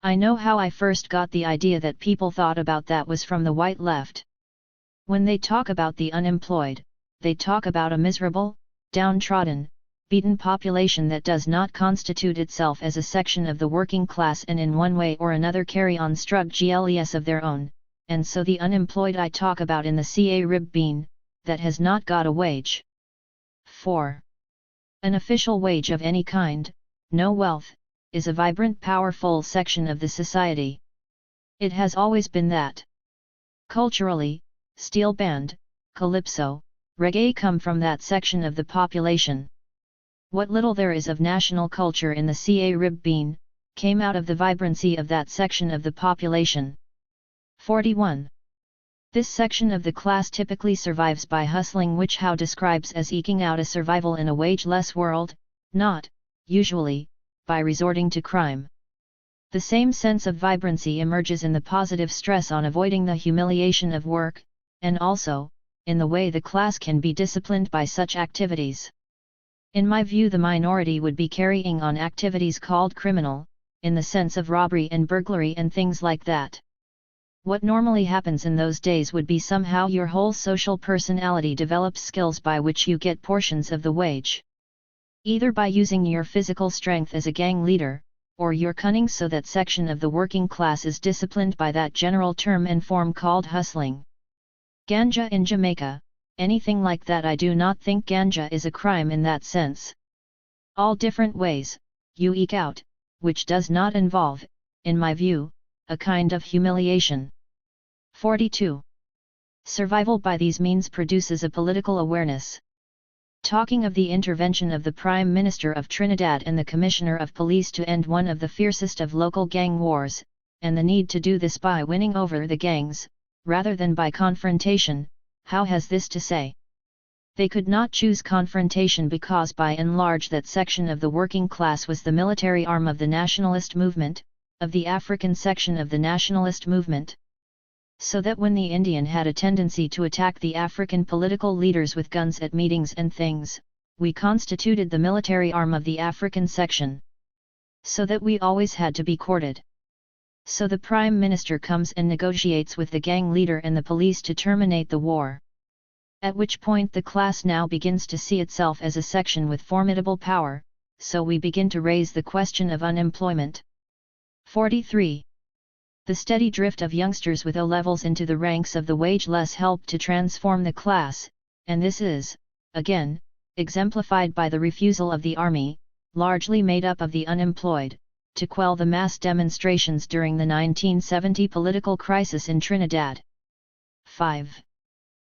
I know how I first got the idea that people thought about that was from the white left. When they talk about the unemployed, they talk about a miserable, downtrodden, beaten population that does not constitute itself as a section of the working class and in one way or another carry on strug GLEs of their own, and so the unemployed I talk about in the Caribbean, that has not got a wage. 4. An official wage of any kind, no wealth, is a vibrant powerful section of the society. It has always been that. Culturally, steel band, calypso, reggae come from that section of the population. What little there is of national culture in the Caribbean, came out of the vibrancy of that section of the population. 41. This section of the class typically survives by hustling, which Howe describes as eking out a survival in a wage-less world, not, usually, by resorting to crime. The same sense of vibrancy emerges in the positive stress on avoiding the humiliation of work, and also, in the way the class can be disciplined by such activities. In my view, the minority would be carrying on activities called criminal, in the sense of robbery and burglary and things like that. What normally happens in those days would be somehow your whole social personality develops skills by which you get portions of the wage. Either by using your physical strength as a gang leader, or your cunning so that section of the working class is disciplined by that general term and form called hustling. Ganja in Jamaica. Anything like that. I do not think ganja is a crime in that sense. All different ways, you eke out, which does not involve, in my view, a kind of humiliation. 42. Survival by these means produces a political awareness. Talking of the intervention of the Prime Minister of Trinidad and the Commissioner of Police to end one of the fiercest of local gang wars, and the need to do this by winning over the gangs, rather than by confrontation, Howe has this to say. They could not choose confrontation because by and large that section of the working class was the military arm of the nationalist movement, of the African section of the nationalist movement. So that when the Indian had a tendency to attack the African political leaders with guns at meetings and things, we constituted the military arm of the African section. So that we always had to be courted. So the Prime Minister comes and negotiates with the gang leader and the police to terminate the war. At which point the class now begins to see itself as a section with formidable power, so we begin to raise the question of unemployment. 43. The steady drift of youngsters with O-levels into the ranks of the wage-less helped to transform the class, and this is, again, exemplified by the refusal of the army, largely made up of the unemployed, to quell the mass demonstrations during the 1970 political crisis in Trinidad. 5.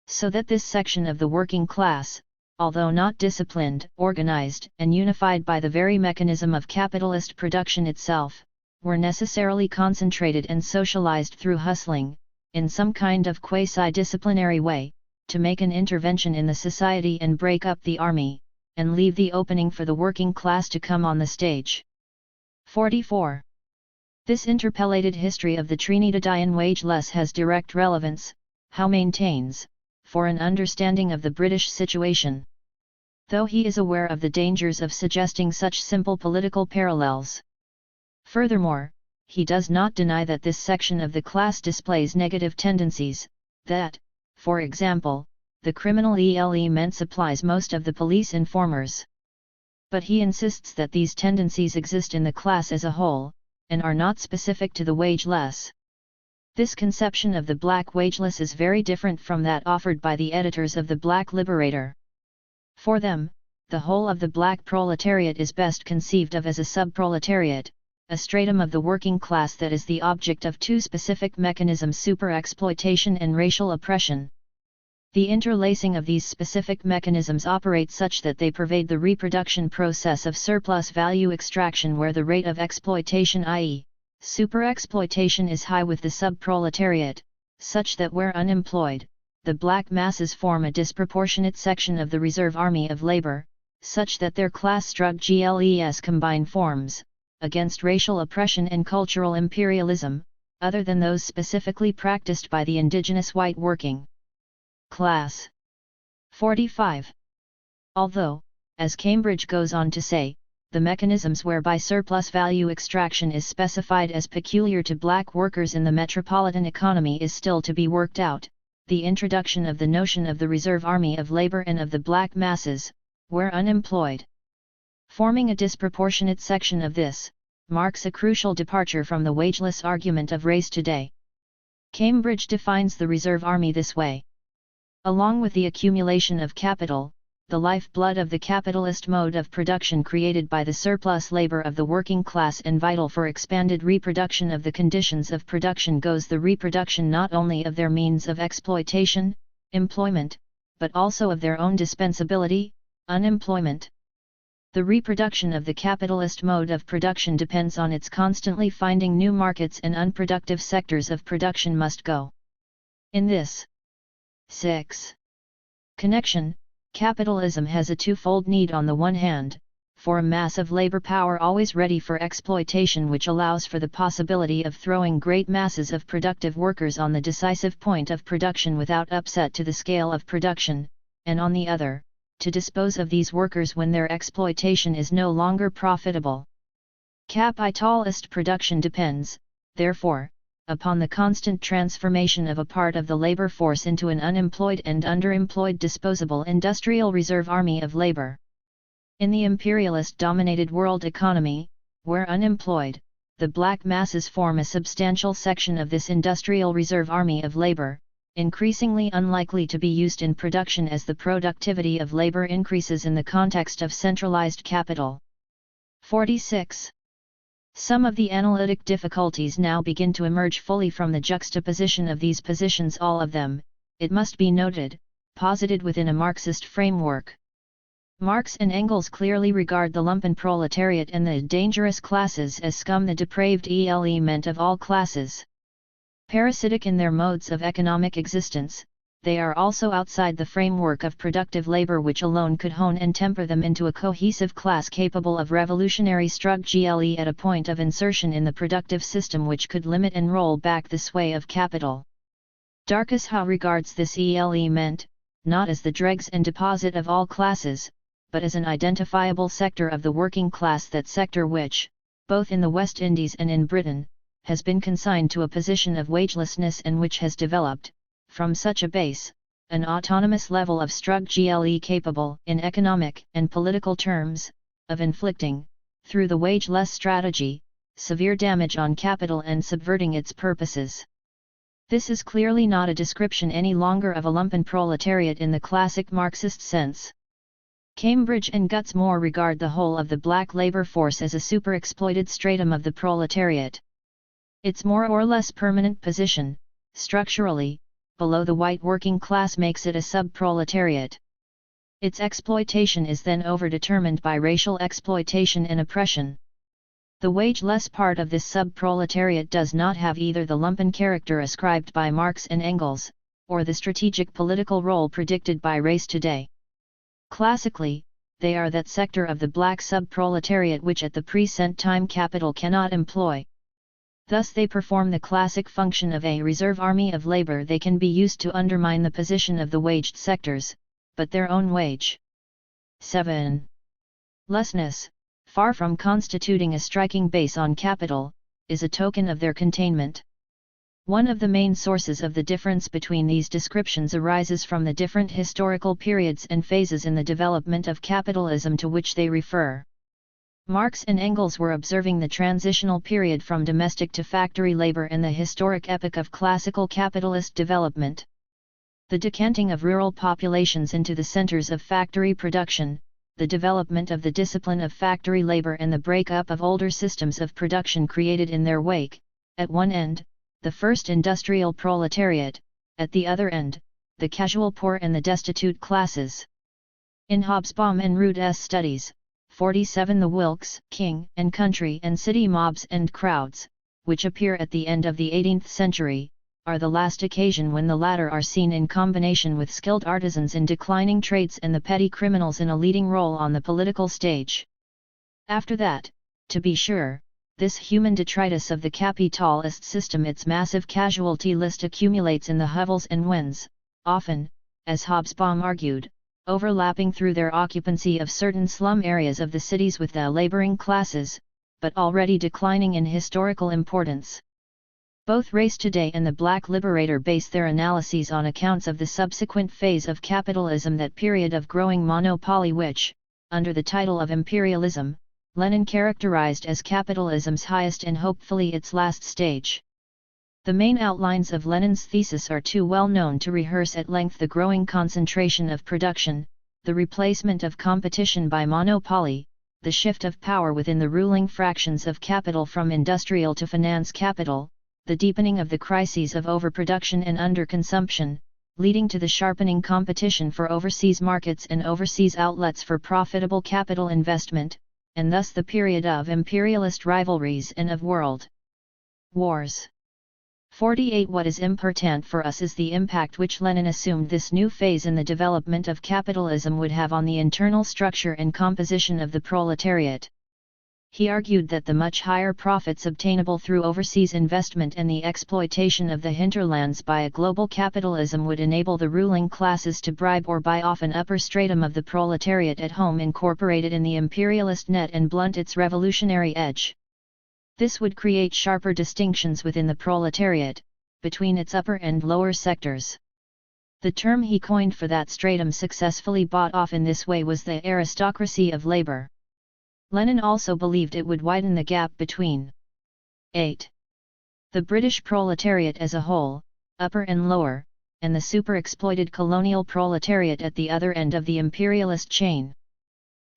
So that this section of the working class, although not disciplined, organized, and unified by the very mechanism of capitalist production itself, were necessarily concentrated and socialized through hustling, in some kind of quasi-disciplinary way, to make an intervention in the society and break up the army, and leave the opening for the working class to come on the stage. 44. This interpellated history of the Trinidadian wageless has direct relevance, Howe maintains, for an understanding of the British situation. Though he is aware of the dangers of suggesting such simple political parallels. Furthermore, he does not deny that this section of the class displays negative tendencies, that, for example, the criminal element supplies most of the police informers. But he insists that these tendencies exist in the class as a whole, and are not specific to the wageless. This conception of the black wageless is very different from that offered by the editors of the Black Liberator. For them, the whole of the black proletariat is best conceived of as a subproletariat, a stratum of the working class that is the object of two specific mechanisms: superexploitation and racial oppression. The interlacing of these specific mechanisms operates such that they pervade the reproduction process of surplus value extraction, where the rate of exploitation, i.e., superexploitation, is high with the subproletariat, such that where unemployed, the black masses form a disproportionate section of the reserve army of labor, such that their class struggle combine forms, against racial oppression and cultural imperialism, other than those specifically practiced by the indigenous white working class. 45. Although, as Cambridge goes on to say, the mechanisms whereby surplus value extraction is specified as peculiar to black workers in the metropolitan economy is still to be worked out, the introduction of the notion of the reserve army of labor and of the black masses, where unemployed, forming a disproportionate section of this, marks a crucial departure from the wageless argument of race today. Cambridge defines the reserve army this way. Along with the accumulation of capital, the lifeblood of the capitalist mode of production created by the surplus labor of the working class and vital for expanded reproduction of the conditions of production goes the reproduction not only of their means of exploitation, employment, but also of their own dispensability, unemployment. The reproduction of the capitalist mode of production depends on its constantly finding new markets, and unproductive sectors of production must go. In this 6. connection, capitalism has a twofold need: on the one hand, for a mass of labor power always ready for exploitation, which allows for the possibility of throwing great masses of productive workers on the decisive point of production without upset to the scale of production, and on the other, to dispose of these workers when their exploitation is no longer profitable. Capitalist production depends, therefore, upon the constant transformation of a part of the labor force into an unemployed and underemployed disposable industrial reserve army of labor. In the imperialist-dominated world economy, where unemployed, the black masses form a substantial section of this industrial reserve army of labor, increasingly unlikely to be used in production as the productivity of labor increases in the context of centralized capital. 46. Some of the analytic difficulties now begin to emerge fully from the juxtaposition of these positions, all of them, it must be noted, posited within a Marxist framework. Marx and Engels clearly regard the lumpen proletariat and the dangerous classes as scum, the depraved element of all classes. Parasitic in their modes of economic existence, they are also outside the framework of productive labor, which alone could hone and temper them into a cohesive class capable of revolutionary struggle at a point of insertion in the productive system which could limit and roll back the sway of capital. Darcus Howe regards this element, not as the dregs and deposit of all classes, but as an identifiable sector of the working class, that sector which, both in the West Indies and in Britain, has been consigned to a position of wagelessness, and which has developed, from such a base, an autonomous level of struggle capable, in economic and political terms, of inflicting, through the wageless strategy, severe damage on capital and subverting its purposes. This is clearly not a description any longer of a lumpen proletariat in the classic Marxist sense. Cambridge and Gutsmore regard the whole of the black labor force as a superexploited stratum of the proletariat. Its more or less permanent position, structurally, below the white working class makes it a sub-proletariat. Its exploitation is then overdetermined by racial exploitation and oppression. The wageless part of this sub-proletariat does not have either the lumpen character ascribed by Marx and Engels, or the strategic political role predicted by race today. Classically, they are that sector of the black sub-proletariat which at the present time capital cannot employ. Thus they perform the classic function of a reserve army of labor. They can be used to undermine the position of the waged sectors, but their own wage 7. Lessness, far from constituting a striking base on capital, is a token of their containment. One of the main sources of the difference between these descriptions arises from the different historical periods and phases in the development of capitalism to which they refer. Marx and Engels were observing the transitional period from domestic to factory labor in the historic epoch of classical capitalist development. The decanting of rural populations into the centers of factory production, the development of the discipline of factory labor and the break-up of older systems of production created in their wake, at one end, the first industrial proletariat, at the other end, the casual poor and the destitute classes. In Hobsbawm and Root's studies, 47 the Wilkes, King, and country and city mobs and crowds, which appear at the end of the 18th century, are the last occasion when the latter are seen in combination with skilled artisans in declining trades and the petty criminals in a leading role on the political stage. After that, to be sure, this human detritus of the capitalist system, its massive casualty list accumulates in the hovels and wens, often, as Hobsbawm argued, overlapping through their occupancy of certain slum areas of the cities with the laboring classes, but already declining in historical importance. Both Race Today and the Black Liberator base their analyses on accounts of the subsequent phase of capitalism, that period of growing monopoly which, under the title of imperialism, Lenin characterized as capitalism's highest and hopefully its last stage. The main outlines of Lenin's thesis are too well known to rehearse at length: the growing concentration of production, the replacement of competition by monopoly, the shift of power within the ruling fractions of capital from industrial to finance capital, the deepening of the crises of overproduction and underconsumption, leading to the sharpening competition for overseas markets and overseas outlets for profitable capital investment, and thus the period of imperialist rivalries and of world wars. 48. What is important for us is the impact which Lenin assumed this new phase in the development of capitalism would have on the internal structure and composition of the proletariat. He argued that the much higher profits obtainable through overseas investment and the exploitation of the hinterlands by a global capitalism would enable the ruling classes to bribe or buy off an upper stratum of the proletariat at home, incorporate it in the imperialist net and blunt its revolutionary edge. This would create sharper distinctions within the proletariat, between its upper and lower sectors. The term he coined for that stratum successfully bought off in this way was the aristocracy of labor. Lenin also believed it would widen the gap between 8. The British proletariat as a whole, upper and lower, and the superexploited colonial proletariat at the other end of the imperialist chain.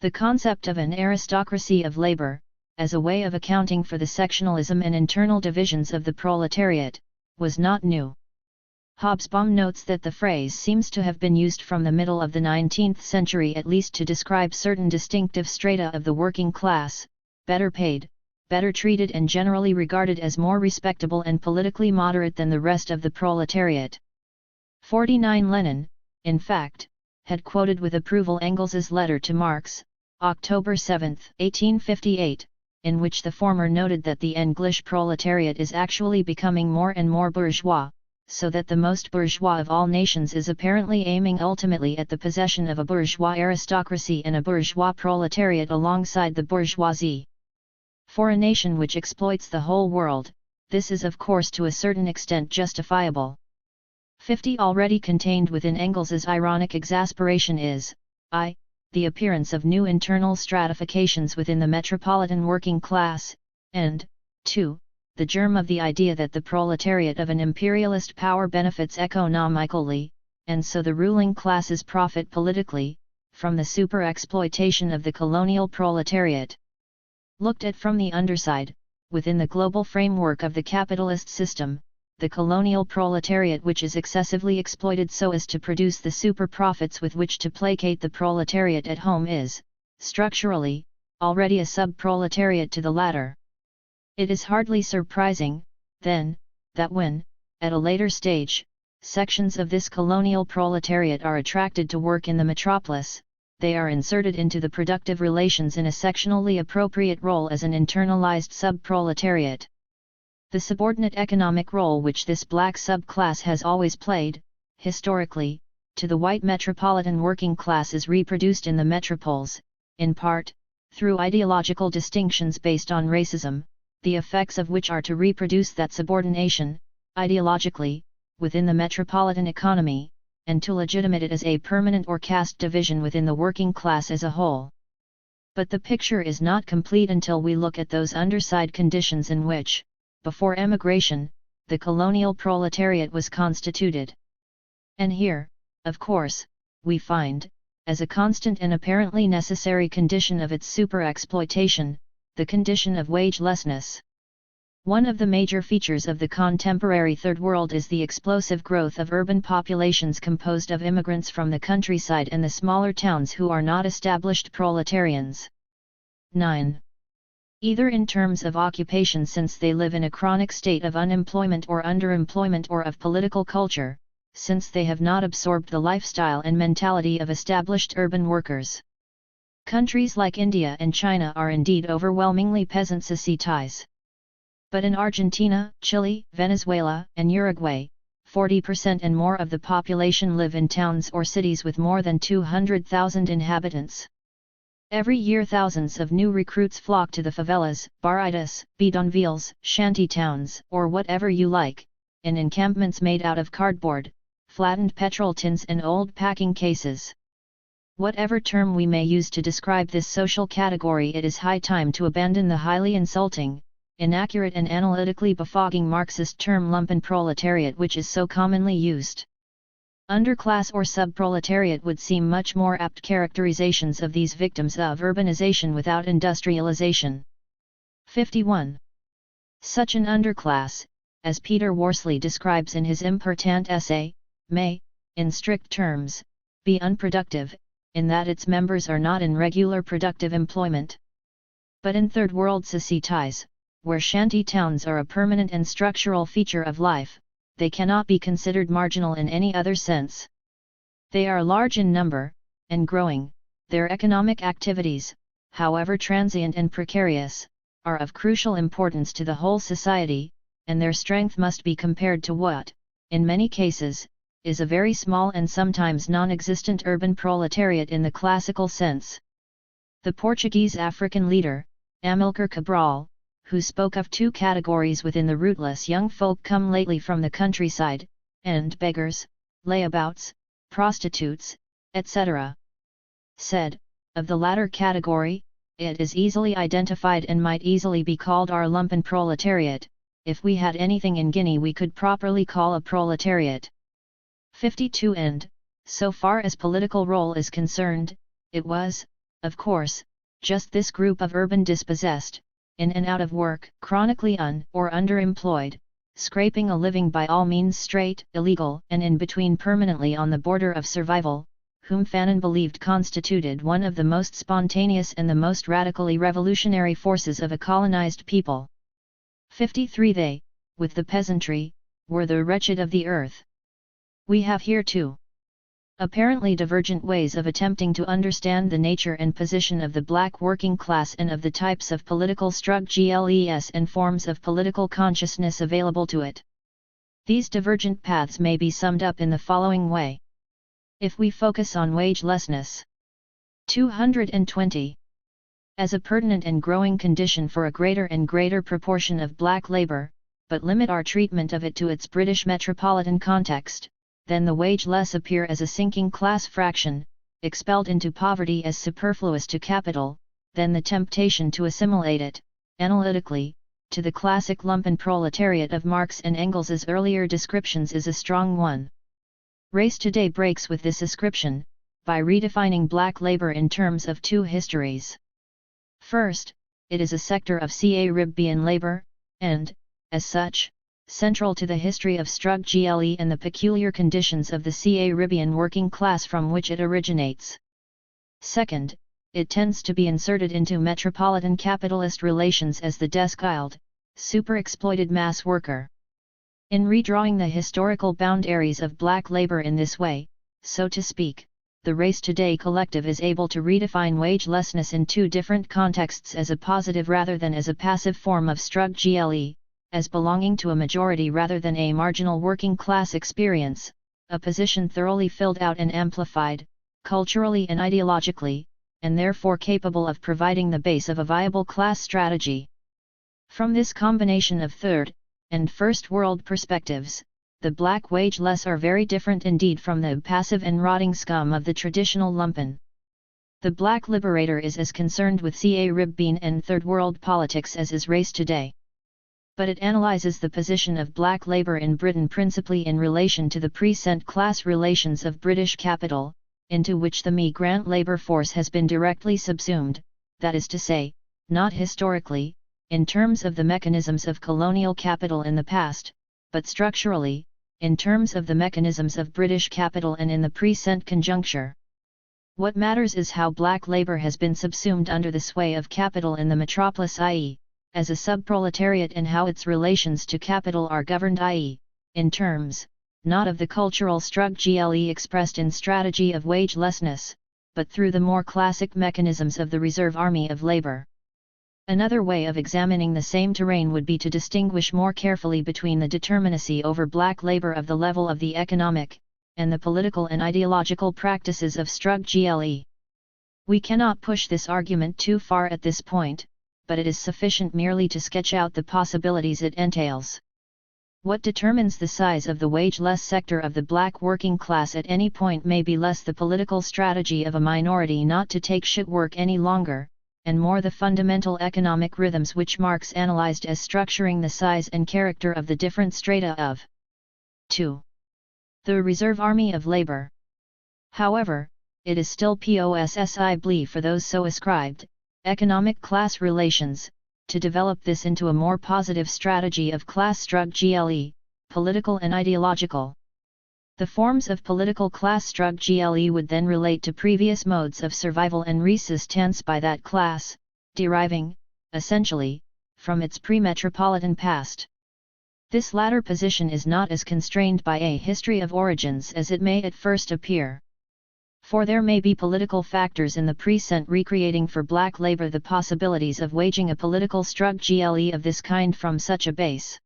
The concept of an aristocracy of labor, as a way of accounting for the sectionalism and internal divisions of the proletariat, was not new. Hobsbawm notes that the phrase seems to have been used from the middle of the 19th century at least to describe certain distinctive strata of the working class, better paid, better treated and generally regarded as more respectable and politically moderate than the rest of the proletariat. 49. Lenin, in fact, had quoted with approval Engels's letter to Marx, October 7, 1858, in which the former noted that the English proletariat is actually becoming more and more bourgeois, so that the most bourgeois of all nations is apparently aiming ultimately at the possession of a bourgeois aristocracy and a bourgeois proletariat alongside the bourgeoisie. For a nation which exploits the whole world, this is of course to a certain extent justifiable. 50. Already contained within Engels's ironic exasperation is, I, the appearance of new internal stratifications within the metropolitan working class, and, 2, the germ of the idea that the proletariat of an imperialist power benefits economically, and so the ruling classes profit politically, from the super-exploitation of the colonial proletariat. Looked at from the underside, within the global framework of the capitalist system, the colonial proletariat which is excessively exploited so as to produce the super-profits with which to placate the proletariat at home is, structurally, already a sub-proletariat to the latter. It is hardly surprising, then, that when, at a later stage, sections of this colonial proletariat are attracted to work in the metropolis, they are inserted into the productive relations in a sectionally appropriate role as an internalized sub-proletariat. The subordinate economic role which this black subclass has always played, historically, to the white metropolitan working class is reproduced in the metropoles, in part, through ideological distinctions based on racism, the effects of which are to reproduce that subordination, ideologically, within the metropolitan economy, and to legitimate it as a permanent or caste division within the working class as a whole. But the picture is not complete until we look at those underside conditions in which, before emigration, the colonial proletariat was constituted. And here, of course, we find, as a constant and apparently necessary condition of its superexploitation, the condition of wagelessness. One of the major features of the contemporary Third World is the explosive growth of urban populations composed of immigrants from the countryside and the smaller towns who are not established proletarians. 9. Either in terms of occupation, since they live in a chronic state of unemployment or underemployment, or of political culture, since they have not absorbed the lifestyle and mentality of established urban workers. Countries like India and China are indeed overwhelmingly peasant societies. But in Argentina, Chile, Venezuela, and Uruguay, 40% and more of the population live in towns or cities with more than 200,000 inhabitants. Every year thousands of new recruits flock to the favelas, barriadas, bidonvilles, shanty towns, or whatever you like, in encampments made out of cardboard, flattened petrol tins and old packing cases. Whatever term we may use to describe this social category, it is high time to abandon the highly insulting, inaccurate and analytically befogging Marxist term lumpenproletariat which is so commonly used. Underclass or subproletariat would seem much more apt characterizations of these victims of urbanization without industrialization. 51. Such an underclass, as Peter Worsley describes in his important essay, may, in strict terms, be unproductive, in that its members are not in regular productive employment. But in Third World societies, where shanty towns are a permanent and structural feature of life, they cannot be considered marginal in any other sense. They are large in number, and growing. Their economic activities, however transient and precarious, are of crucial importance to the whole society, and their strength must be compared to what, in many cases, is a very small and sometimes non-existent urban proletariat in the classical sense. The Portuguese African leader, Amilcar Cabral, who spoke of two categories within the rootless young folk come lately from the countryside, and beggars, layabouts, prostitutes, etc., said, of the latter category, it is easily identified and might easily be called our lumpenproletariat. If we had anything in Guinea we could properly call a proletariat. 52. And, so far as political role is concerned, it was, of course, just this group of urban dispossessed, in and out of work, chronically or underemployed, scraping a living by all means straight, illegal, and in between permanently on the border of survival, whom Fanon believed constituted one of the most spontaneous and the most radically revolutionary forces of a colonized people. 53. They, with the peasantry, were the wretched of the earth. We have here two apparently divergent ways of attempting to understand the nature and position of the black working class and of the types of political struggles and forms of political consciousness available to it. These divergent paths may be summed up in the following way. If we focus on wagelessness. 220. As a pertinent and growing condition for a greater and greater proportion of black labor, but limit our treatment of it to its British metropolitan context, then the wageless appear as a sinking class fraction, expelled into poverty as superfluous to capital, then the temptation to assimilate it, analytically, to the classic lumpenproletariat of Marx and Engels's earlier descriptions is a strong one. Race today breaks with this ascription, by redefining black labor in terms of two histories. First, it is a sector of Caribbean labor, and, as such, central to the history of struggle and the peculiar conditions of the Caribbean working class from which it originates. Second, it tends to be inserted into metropolitan capitalist relations as the desquiled, super-exploited mass worker. In redrawing the historical boundaries of black labor in this way, so to speak, the Race Today collective is able to redefine wagelessness in two different contexts as a positive rather than as a passive form of struggle, as belonging to a majority rather than a marginal working class experience, a position thoroughly filled out and amplified, culturally and ideologically, and therefore capable of providing the base of a viable class strategy. From this combination of third and first world perspectives, the black wageless are very different indeed from the passive and rotting scum of the traditional lumpen. The black liberator is as concerned with ca-rib-bean and third world politics as is Race Today. But it analyzes the position of black labour in Britain principally in relation to the present class relations of British capital, into which the migrant labour force has been directly subsumed, that is to say, not historically, in terms of the mechanisms of colonial capital in the past, but structurally, in terms of the mechanisms of British capital and in the present conjuncture. What matters is how black labour has been subsumed under the sway of capital in the metropolis, i.e., as a subproletariat, and how its relations to capital are governed, i.e., in terms, not of the cultural struggle expressed in strategy of wagelessness, but through the more classic mechanisms of the reserve army of labour. Another way of examining the same terrain would be to distinguish more carefully between the determinacy over black labour of the level of the economic, and the political and ideological practices of struggle. We cannot push this argument too far at this point, but it is sufficient merely to sketch out the possibilities it entails. What determines the size of the wageless sector of the black working class at any point may be less the political strategy of a minority not to take shit work any longer, and more the fundamental economic rhythms which Marx analyzed as structuring the size and character of the different strata of 2. The reserve army of labor. However, it is still possibly for those so ascribed, economic class relations, to develop this into a more positive strategy of class struggle, political and ideological. The forms of political class struggle would then relate to previous modes of survival and resistance by that class, deriving, essentially, from its pre-metropolitan past. This latter position is not as constrained by a history of origins as it may at first appear. For there may be political factors in the present recreating for black labor the possibilities of waging a political struggle of this kind from such a base.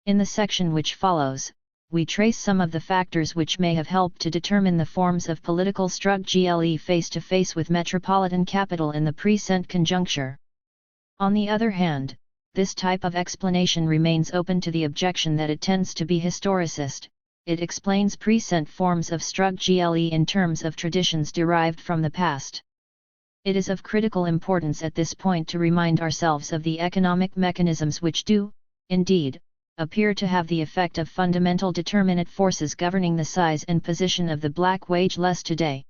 In the section which follows, we trace some of the factors which may have helped to determine the forms of political struggle face-to-face with metropolitan capital in the present conjuncture. On the other hand, this type of explanation remains open to the objection that it tends to be historicist. It explains present forms of struggle in terms of traditions derived from the past. It is of critical importance at this point to remind ourselves of the economic mechanisms which do, indeed, appear to have the effect of fundamental determinate forces governing the size and position of the black wageless today.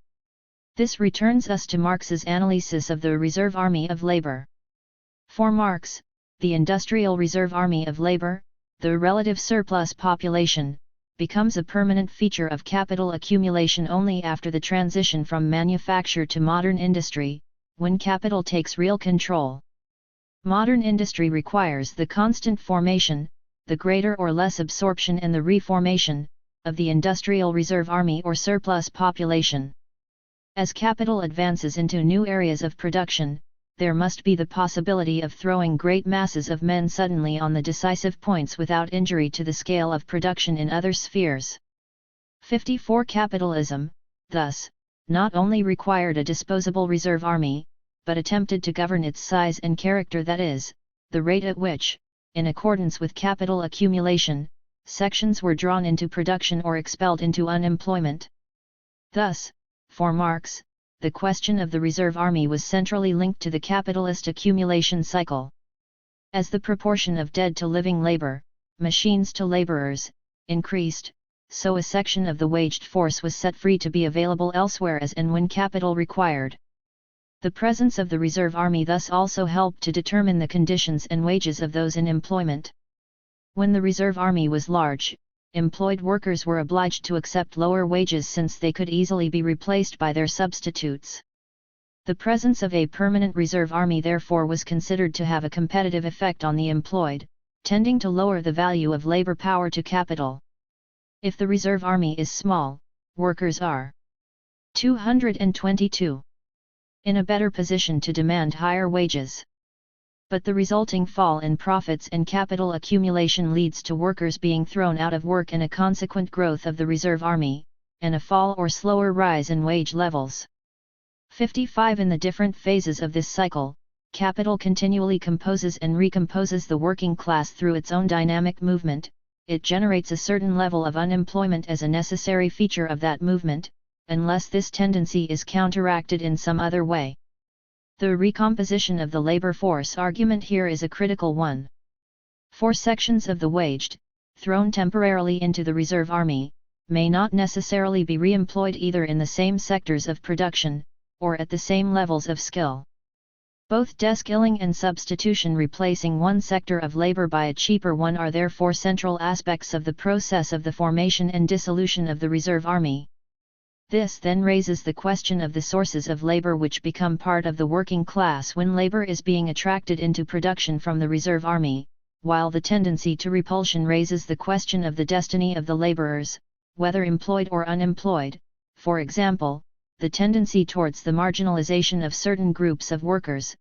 This returns us to Marx's analysis of the reserve army of labor. For Marx, the industrial reserve army of labor, the relative surplus population, becomes a permanent feature of capital accumulation only after the transition from manufacture to modern industry, when capital takes real control. Modern industry requires the constant formation, the greater or less absorption and the reformation, of the industrial reserve army or surplus population. As capital advances into new areas of production, there must be the possibility of throwing great masses of men suddenly on the decisive points without injury to the scale of production in other spheres. 54 Capitalism, thus, not only required a disposable reserve army, but attempted to govern its size and character, that is, the rate at which, in accordance with capital accumulation, sections were drawn into production or expelled into unemployment. Thus, for Marx, the question of the reserve army was centrally linked to the capitalist accumulation cycle. As the proportion of dead to living labor, machines to laborers, increased, so a section of the waged force was set free to be available elsewhere as and when capital required. The presence of the reserve army thus also helped to determine the conditions and wages of those in employment. When the reserve army was large, employed workers were obliged to accept lower wages since they could easily be replaced by their substitutes. The presence of a permanent reserve army therefore was considered to have a competitive effect on the employed, tending to lower the value of labor power to capital. If the reserve army is small, workers are 222 in a better position to demand higher wages. But the resulting fall in profits and capital accumulation leads to workers being thrown out of work and a consequent growth of the reserve army, and a fall or slower rise in wage levels. 55 In the different phases of this cycle, capital continually composes and recomposes the working class through its own dynamic movement. It generates a certain level of unemployment as a necessary feature of that movement, unless this tendency is counteracted in some other way. The recomposition of the labor force argument here is a critical one. 4 sections of the waged, thrown temporarily into the reserve army, may not necessarily be re-employed either in the same sectors of production, or at the same levels of skill. Both deskilling and substitution, replacing one sector of labor by a cheaper one, are therefore central aspects of the process of the formation and dissolution of the reserve army. This then raises the question of the sources of labor which become part of the working class when labor is being attracted into production from the reserve army, while the tendency to repulsion raises the question of the destiny of the laborers, whether employed or unemployed, for example, the tendency towards the marginalization of certain groups of workers.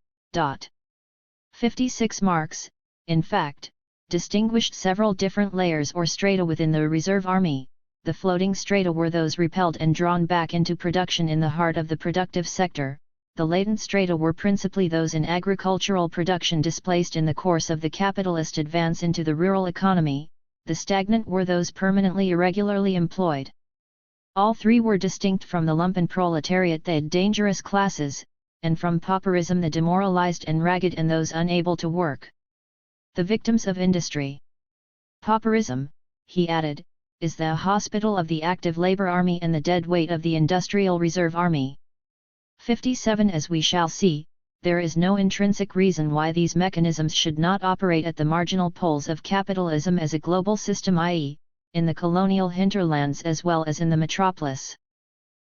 56 Marx, in fact, distinguished several different layers or strata within the reserve army. The floating strata were those repelled and drawn back into production in the heart of the productive sector. The latent strata were principally those in agricultural production displaced in the course of the capitalist advance into the rural economy. The stagnant were those permanently irregularly employed. All three were distinct from the lumpen proletariat, the dangerous classes, and from pauperism, the demoralized and ragged and those unable to work. The victims of industry. Pauperism, he added, is the hospital of the active labor army and the dead weight of the industrial reserve army. 57 As we shall see, there is no intrinsic reason why these mechanisms should not operate at the marginal poles of capitalism as a global system, i.e., in the colonial hinterlands as well as in the metropolis.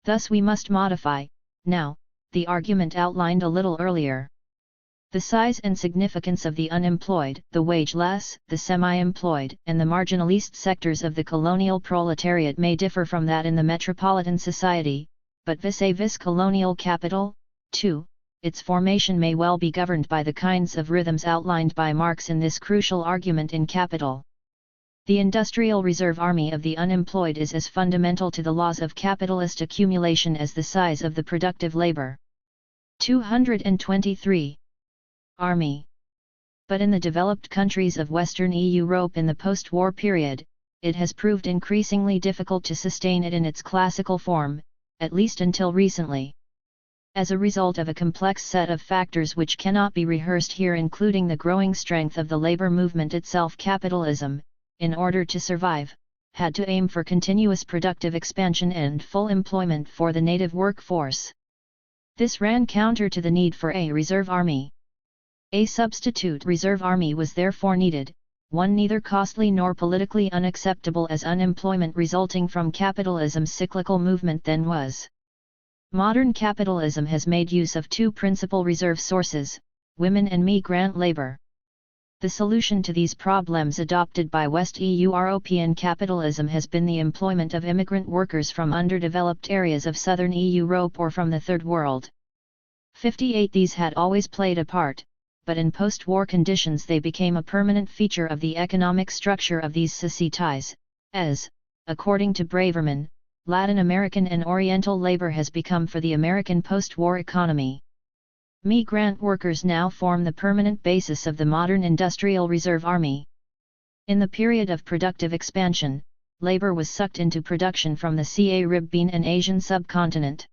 Thus we must modify, now, the argument outlined a little earlier. The size and significance of the unemployed, the wageless, the semi-employed, and the marginalist sectors of the colonial proletariat may differ from that in the metropolitan society, but vis-a-vis colonial capital, too, its formation may well be governed by the kinds of rhythms outlined by Marx in this crucial argument in Capital. The industrial reserve army of the unemployed is as fundamental to the laws of capitalist accumulation as the size of the productive labor. 223. Army. But in the developed countries of Western Europe in the post-war period, it has proved increasingly difficult to sustain it in its classical form, at least until recently. As a result of a complex set of factors which cannot be rehearsed here, including the growing strength of the labor movement itself, capitalism, in order to survive, had to aim for continuous productive expansion and full employment for the native workforce. This ran counter to the need for a reserve army. A substitute reserve army was therefore needed, one neither costly nor politically unacceptable as unemployment resulting from capitalism's cyclical movement then was. Modern capitalism has made use of two principal reserve sources, women and migrant labor. The solution to these problems adopted by West European capitalism has been the employment of immigrant workers from underdeveloped areas of southern Europe or from the Third World. 58 These had always played a part, but in post-war conditions they became a permanent feature of the economic structure of these societies, as, according to Braverman, Latin American and Oriental labor has become for the American post-war economy. Migrant workers now form the permanent basis of the modern industrial reserve army. In the period of productive expansion, labor was sucked into production from the Caribbean and Asian subcontinent.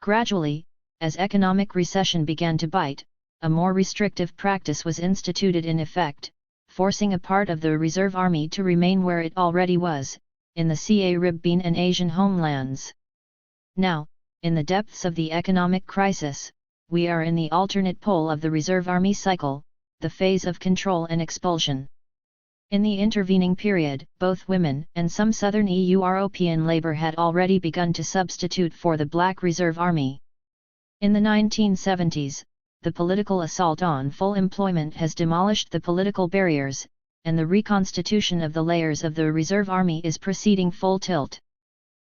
Gradually, as economic recession began to bite, a more restrictive practice was instituted in effect, forcing a part of the reserve army to remain where it already was, in the Caribbean and Asian homelands. Now, in the depths of the economic crisis, we are in the alternate pole of the reserve army cycle, the phase of control and expulsion. In the intervening period, both women and some southern European labor had already begun to substitute for the black reserve army. In the 1970s, the political assault on full employment has demolished the political barriers, and the reconstitution of the layers of the reserve army is proceeding full tilt.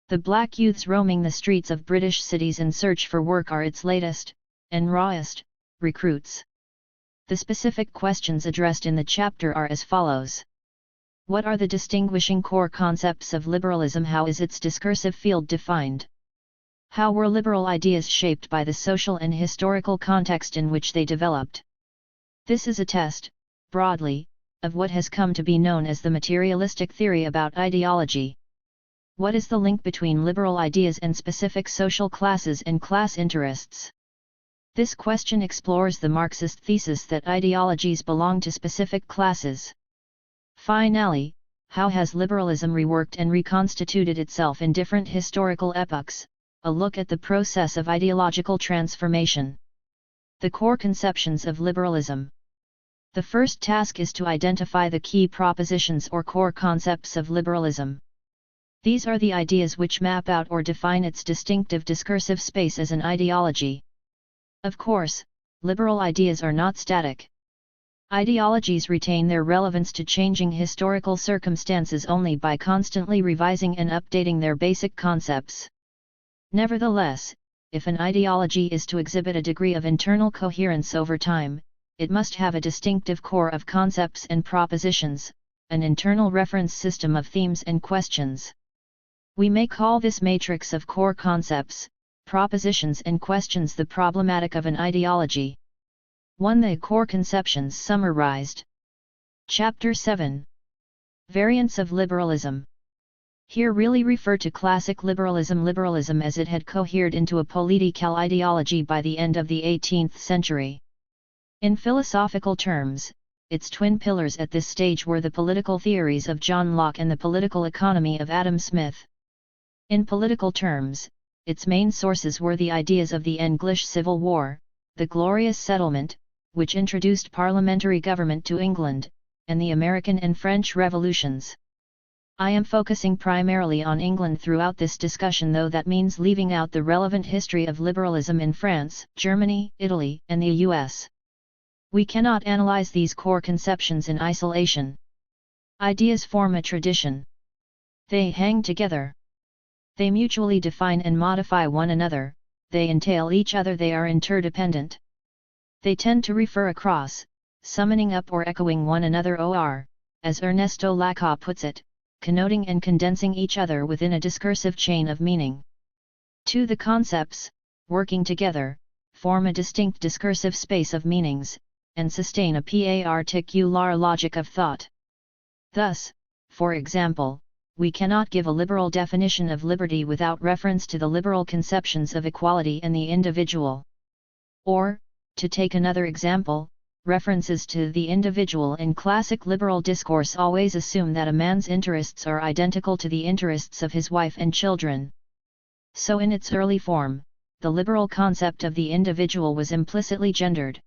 The black youths roaming the streets of British cities in search for work are its latest, and rawest, recruits. The specific questions addressed in the chapter are as follows. What are the distinguishing core concepts of liberalism? How is its discursive field defined? How were liberal ideas shaped by the social and historical context in which they developed? This is a test, broadly, of what has come to be known as the materialistic theory about ideology. What is the link between liberal ideas and specific social classes and class interests? This question explores the Marxist thesis that ideologies belong to specific classes. Finally, how has liberalism reworked and reconstituted itself in different historical epochs? A look at the process of ideological transformation. The core conceptions of liberalism. The first task is to identify the key propositions or core concepts of liberalism. These are the ideas which map out or define its distinctive discursive space as an ideology. Of course, liberal ideas are not static. Ideologies retain their relevance to changing historical circumstances only by constantly revising and updating their basic concepts. Nevertheless, if an ideology is to exhibit a degree of internal coherence over time, it must have a distinctive core of concepts and propositions, an internal reference system of themes and questions. We may call this matrix of core concepts, propositions and questions the problematic of an ideology. 1. The core conceptions summarized. Chapter 7. Variants of liberalism. Here really refer to classic liberalism as it had cohered into a political ideology by the end of the 18th century. In philosophical terms, its twin pillars at this stage were the political theories of John Locke and the political economy of Adam Smith. In political terms, its main sources were the ideas of the English Civil War, the Glorious Settlement, which introduced parliamentary government to England, and the American and French revolutions. I am focusing primarily on England throughout this discussion, though that means leaving out the relevant history of liberalism in France, Germany, Italy, and the US. We cannot analyze these core conceptions in isolation. Ideas form a tradition. They hang together. They mutually define and modify one another, they entail each other, they are interdependent. They tend to refer across, summoning up or echoing one another, or, as Ernesto Lacau puts it, connoting and condensing each other within a discursive chain of meaning. 2. The concepts, working together, form a distinct discursive space of meanings, and sustain a particular logic of thought. Thus, for example, we cannot give a liberal definition of liberty without reference to the liberal conceptions of equality and the individual. Or, to take another example, references to the individual in classic liberal discourse always assume that a man's interests are identical to the interests of his wife and children. So in its early form, the liberal concept of the individual was implicitly gendered.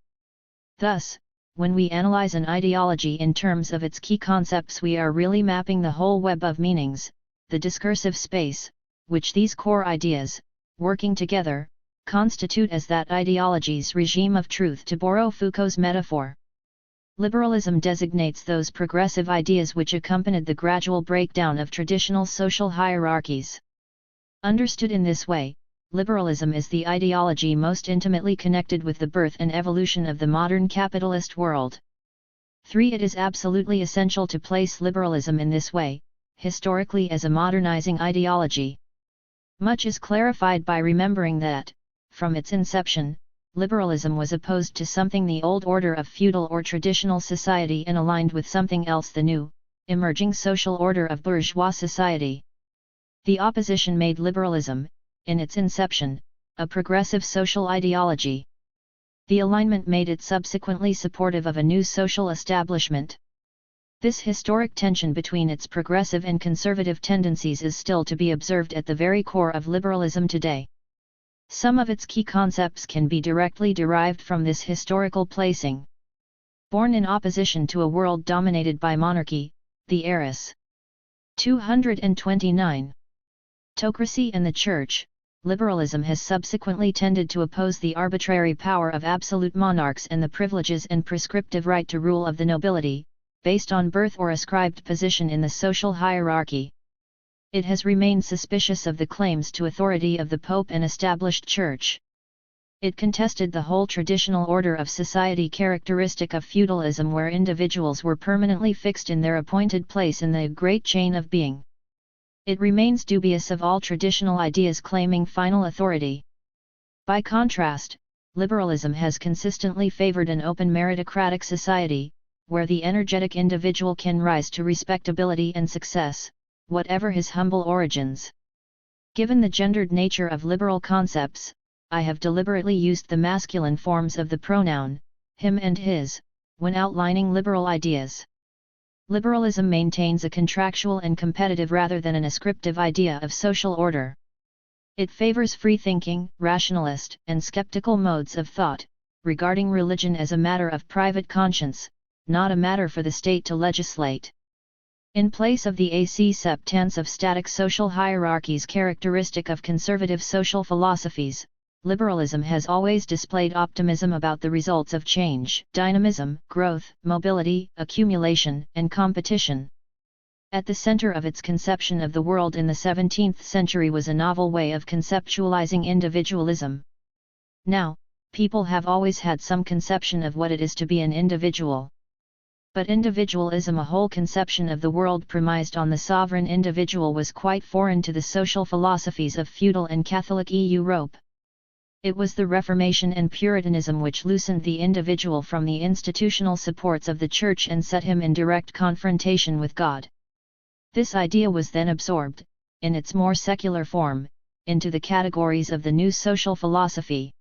Thus, when we analyze an ideology in terms of its key concepts, we are really mapping the whole web of meanings, the discursive space, which these core ideas, working together, constitute as that ideology's regime of truth, to borrow Foucault's metaphor. Liberalism designates those progressive ideas which accompanied the gradual breakdown of traditional social hierarchies. Understood in this way, liberalism is the ideology most intimately connected with the birth and evolution of the modern capitalist world. 3. It is absolutely essential to place liberalism in this way, historically, as a modernizing ideology. Much is clarified by remembering that, from its inception, liberalism was opposed to something the old order of feudal or traditional society and aligned with something else, the new, emerging social order of bourgeois society. The opposition made liberalism, in its inception, a progressive social ideology. The alignment made it subsequently supportive of a new social establishment. This historic tension between its progressive and conservative tendencies is still to be observed at the very core of liberalism today. Some of its key concepts can be directly derived from this historical placing. Born in opposition to a world dominated by monarchy, the heiress. 229. Autocracy and the Church. Liberalism has subsequently tended to oppose the arbitrary power of absolute monarchs and the privileges and prescriptive right to rule of the nobility, based on birth or ascribed position in the social hierarchy. It has remained suspicious of the claims to authority of the Pope and established Church. It contested the whole traditional order of society characteristic of feudalism, where individuals were permanently fixed in their appointed place in the great chain of being. It remains dubious of all traditional ideas claiming final authority. By contrast, liberalism has consistently favored an open meritocratic society, where the energetic individual can rise to respectability and success, whatever his humble origins. Given the gendered nature of liberal concepts, I have deliberately used the masculine forms of the pronoun, him and his, when outlining liberal ideas. Liberalism maintains a contractual and competitive rather than an ascriptive idea of social order. It favors free-thinking, rationalist, and skeptical modes of thought, regarding religion as a matter of private conscience, not a matter for the state to legislate. In place of the acceptance of static social hierarchies characteristic of conservative social philosophies, liberalism has always displayed optimism about the results of change, dynamism, growth, mobility, accumulation, and competition. At the center of its conception of the world in the 17th century was a novel way of conceptualizing individualism. Now, people have always had some conception of what it is to be an individual. But individualism, a whole conception of the world premised on the sovereign individual, was quite foreign to the social philosophies of feudal and Catholic Europe. It was the Reformation and Puritanism which loosened the individual from the institutional supports of the Church and set him in direct confrontation with God. This idea was then absorbed, in its more secular form, into the categories of the new social philosophy.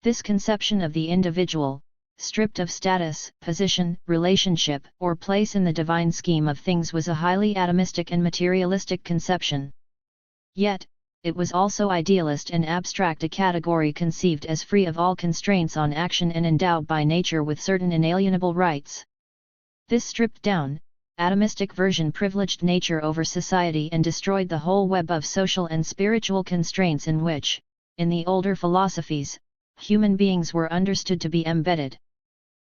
This conception of the individual, stripped of status, position, relationship, or place in the divine scheme of things, was a highly atomistic and materialistic conception. Yet, it was also idealist and abstract, a category conceived as free of all constraints on action and endowed by nature with certain inalienable rights. This stripped-down, atomistic version privileged nature over society and destroyed the whole web of social and spiritual constraints in which, in the older philosophies, human beings were understood to be embedded.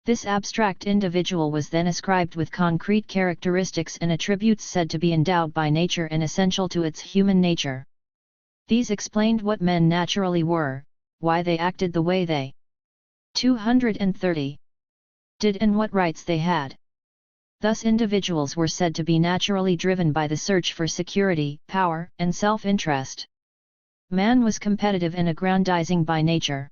This abstract individual was then ascribed with concrete characteristics and attributes said to be endowed by nature and essential to its human nature. These explained what men naturally were, why they acted the way they 230 did, and what rights they had. Thus individuals were said to be naturally driven by the search for security, power, and self-interest. Man was competitive and aggrandizing by nature.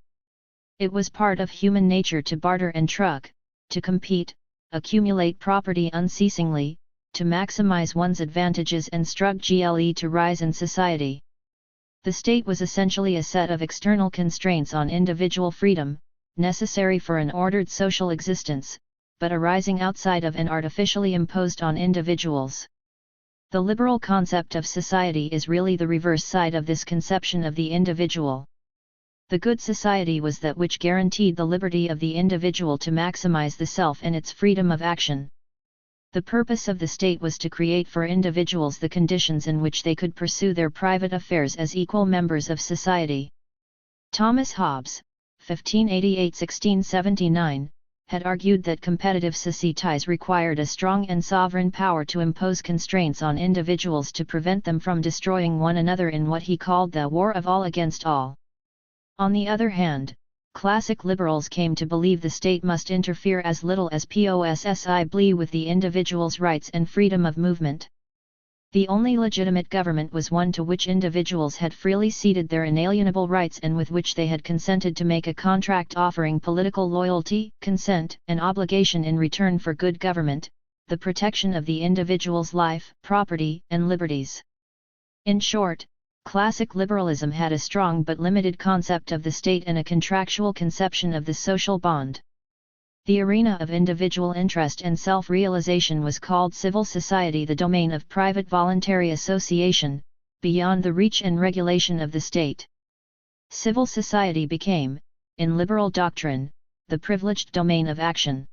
It was part of human nature to barter and truck, to compete, accumulate property unceasingly, to maximize one's advantages and struggle to rise in society. The state was essentially a set of external constraints on individual freedom, necessary for an ordered social existence, but arising outside of and artificially imposed on individuals. The liberal concept of society is really the reverse side of this conception of the individual. The good society was that which guaranteed the liberty of the individual to maximize the self and its freedom of action. The purpose of the state was to create for individuals the conditions in which they could pursue their private affairs as equal members of society. Thomas Hobbes, 1588–1679, had argued that competitive societies required a strong and sovereign power to impose constraints on individuals to prevent them from destroying one another in what he called the war of all against all. On the other hand, classic liberals came to believe the state must interfere as little as possibly with the individual's rights and freedom of movement. The only legitimate government was one to which individuals had freely ceded their inalienable rights and with which they had consented to make a contract offering political loyalty, consent, and obligation in return for good government, the protection of the individual's life, property, and liberties. In short, classic liberalism had a strong but limited concept of the state and a contractual conception of the social bond. The arena of individual interest and self-realization was called civil society, the domain of private voluntary association, beyond the reach and regulation of the state. Civil society became, in liberal doctrine, the privileged domain of action.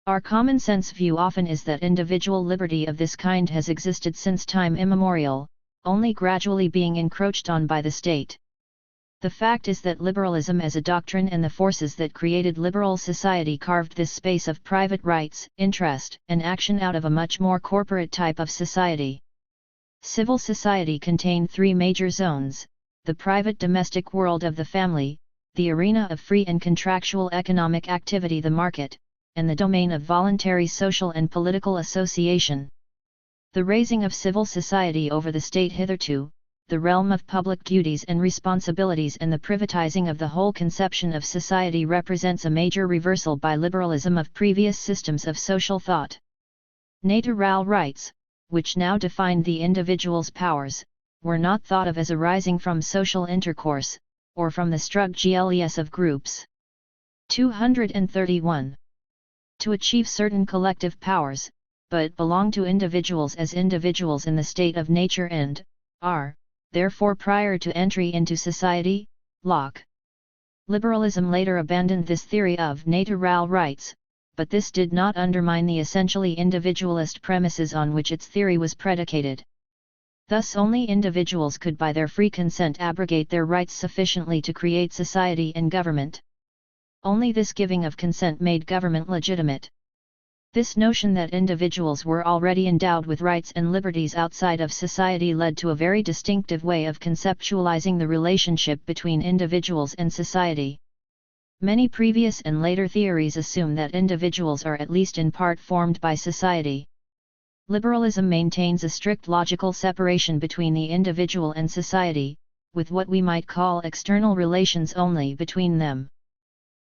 Our common sense view often is that individual liberty of this kind has existed since time immemorial, only gradually being encroached on by the state. The fact is that liberalism as a doctrine and the forces that created liberal society carved this space of private rights, interest, and action out of a much more corporate type of society. Civil society contained three major zones: the private domestic world of the family, the arena of free and contractual economic activity, the market, and the domain of voluntary social and political association. The raising of civil society over the state, hitherto the realm of public duties and responsibilities, and the privatizing of the whole conception of society, represents a major reversal by liberalism of previous systems of social thought. Natural rights, which now defined the individual's powers, were not thought of as arising from social intercourse, or from the struggles of groups. 231. To achieve certain collective powers, but belong to individuals as individuals in the state of nature and are, therefore, prior to entry into society. Locke. Liberalism later abandoned this theory of natural rights, but this did not undermine the essentially individualist premises on which its theory was predicated. Thus only individuals could by their free consent abrogate their rights sufficiently to create society and government. Only this giving of consent made government legitimate. This notion that individuals were already endowed with rights and liberties outside of society led to a very distinctive way of conceptualizing the relationship between individuals and society. Many previous and later theories assume that individuals are at least in part formed by society. Liberalism maintains a strict logical separation between the individual and society, with what we might call external relations only between them.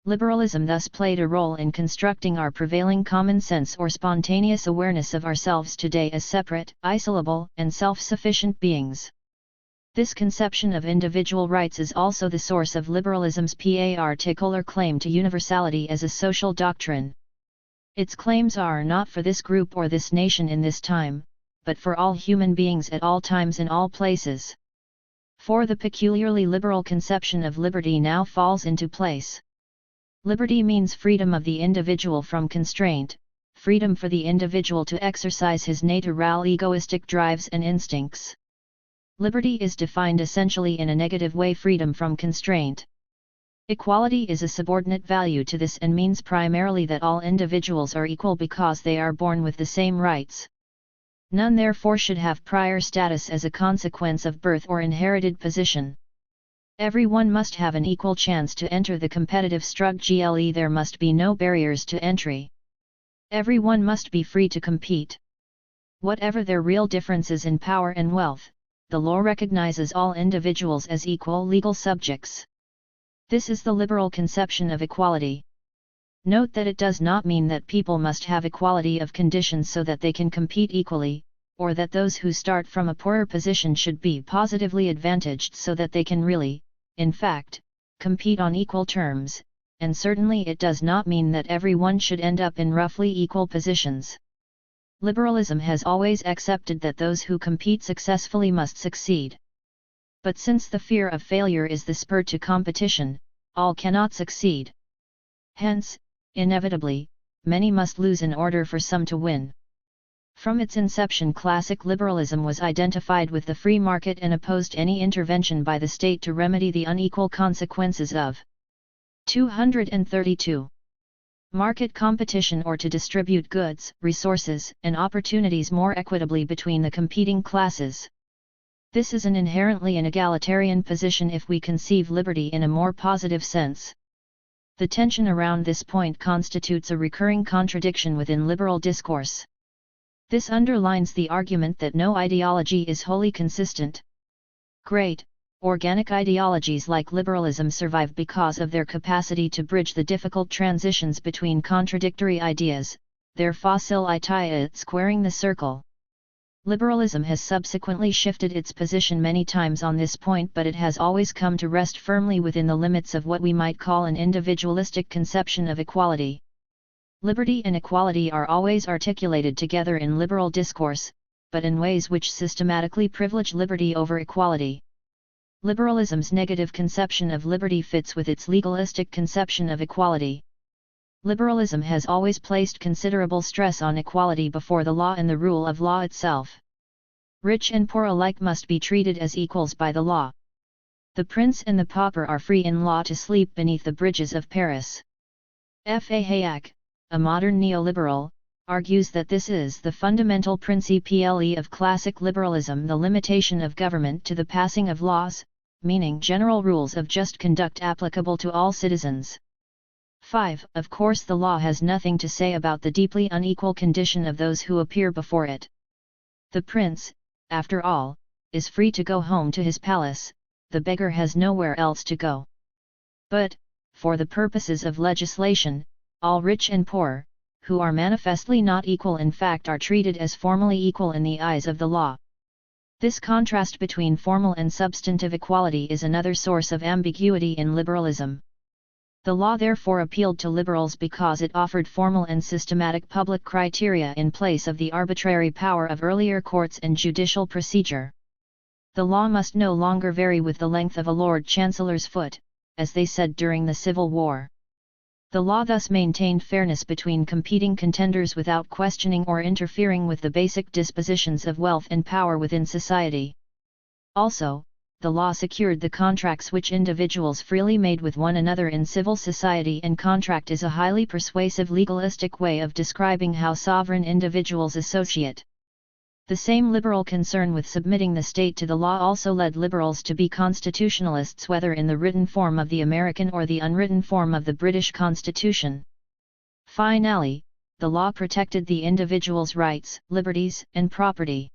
Liberalism thus played a role in constructing our prevailing common sense or spontaneous awareness of ourselves today as separate, isolable, and self-sufficient beings. This conception of individual rights is also the source of liberalism's particular claim to universality as a social doctrine. Its claims are not for this group or this nation in this time, but for all human beings at all times in all places. For the peculiarly liberal conception of liberty now falls into place. Liberty means freedom of the individual from constraint, freedom for the individual to exercise his natural egoistic drives and instincts. Liberty is defined essentially in a negative way: freedom from constraint. Equality is a subordinate value to this and means primarily that all individuals are equal because they are born with the same rights. None therefore should have prior status as a consequence of birth or inherited position. Everyone must have an equal chance to enter the competitive struggle. There must be no barriers to entry. Everyone must be free to compete. Whatever their real differences in power and wealth, the law recognizes all individuals as equal legal subjects. This is the liberal conception of equality. Note that it does not mean that people must have equality of conditions so that they can compete equally, or that those who start from a poorer position should be positively advantaged so that they can really, in fact, compete on equal terms, and certainly it does not mean that everyone should end up in roughly equal positions. Liberalism has always accepted that those who compete successfully must succeed. But since the fear of failure is the spur to competition, all cannot succeed. Hence, inevitably, many must lose in order for some to win. From its inception, classic liberalism was identified with the free market and opposed any intervention by the state to remedy the unequal consequences of 232. Market competition, or to distribute goods, resources, and opportunities more equitably between the competing classes. This is an inherently inegalitarian position if we conceive liberty in a more positive sense. The tension around this point constitutes a recurring contradiction within liberal discourse. This underlines the argument that no ideology is wholly consistent. Great, organic ideologies like liberalism survive because of their capacity to bridge the difficult transitions between contradictory ideas, their facility squaring the circle. Liberalism has subsequently shifted its position many times on this point, but it has always come to rest firmly within the limits of what we might call an individualistic conception of equality. Liberty and equality are always articulated together in liberal discourse, but in ways which systematically privilege liberty over equality. Liberalism's negative conception of liberty fits with its legalistic conception of equality. Liberalism has always placed considerable stress on equality before the law and the rule of law itself. Rich and poor alike must be treated as equals by the law. The prince and the pauper are free in law to sleep beneath the bridges of Paris. F. A. Hayek, a modern neoliberal, argues that this is the fundamental principle of classic liberalism, the limitation of government to the passing of laws, meaning general rules of just conduct applicable to all citizens. 5. Of course the law has nothing to say about the deeply unequal condition of those who appear before it. The prince, after all, is free to go home to his palace, the beggar has nowhere else to go. But, for the purposes of legislation, all rich and poor, who are manifestly not equal in fact are treated as formally equal in the eyes of the law. This contrast between formal and substantive equality is another source of ambiguity in liberalism. The law therefore appealed to liberals because it offered formal and systematic public criteria in place of the arbitrary power of earlier courts and judicial procedure. The law must no longer vary with the length of a Lord Chancellor's foot, as they said during the Civil War. The law thus maintained fairness between competing contenders without questioning or interfering with the basic dispositions of wealth and power within society. Also, the law secured the contracts which individuals freely made with one another in civil society, and contract is a highly persuasive legalistic way of describing how sovereign individuals associate. The same liberal concern with submitting the state to the law also led liberals to be constitutionalists, whether in the written form of the American or the unwritten form of the British Constitution. Finally, the law protected the individual's rights, liberties, and property.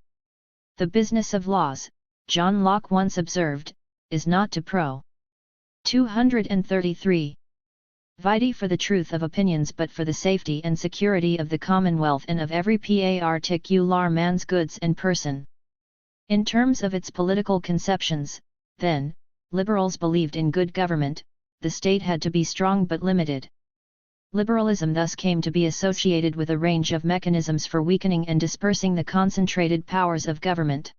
The business of laws, John Locke once observed, is not to pro. 233. Vitae for the truth of opinions but for the safety and security of the commonwealth and of every particular man's goods and person. In terms of its political conceptions, then, liberals believed in good government, the state had to be strong but limited. Liberalism thus came to be associated with a range of mechanisms for weakening and dispersing the concentrated powers of government.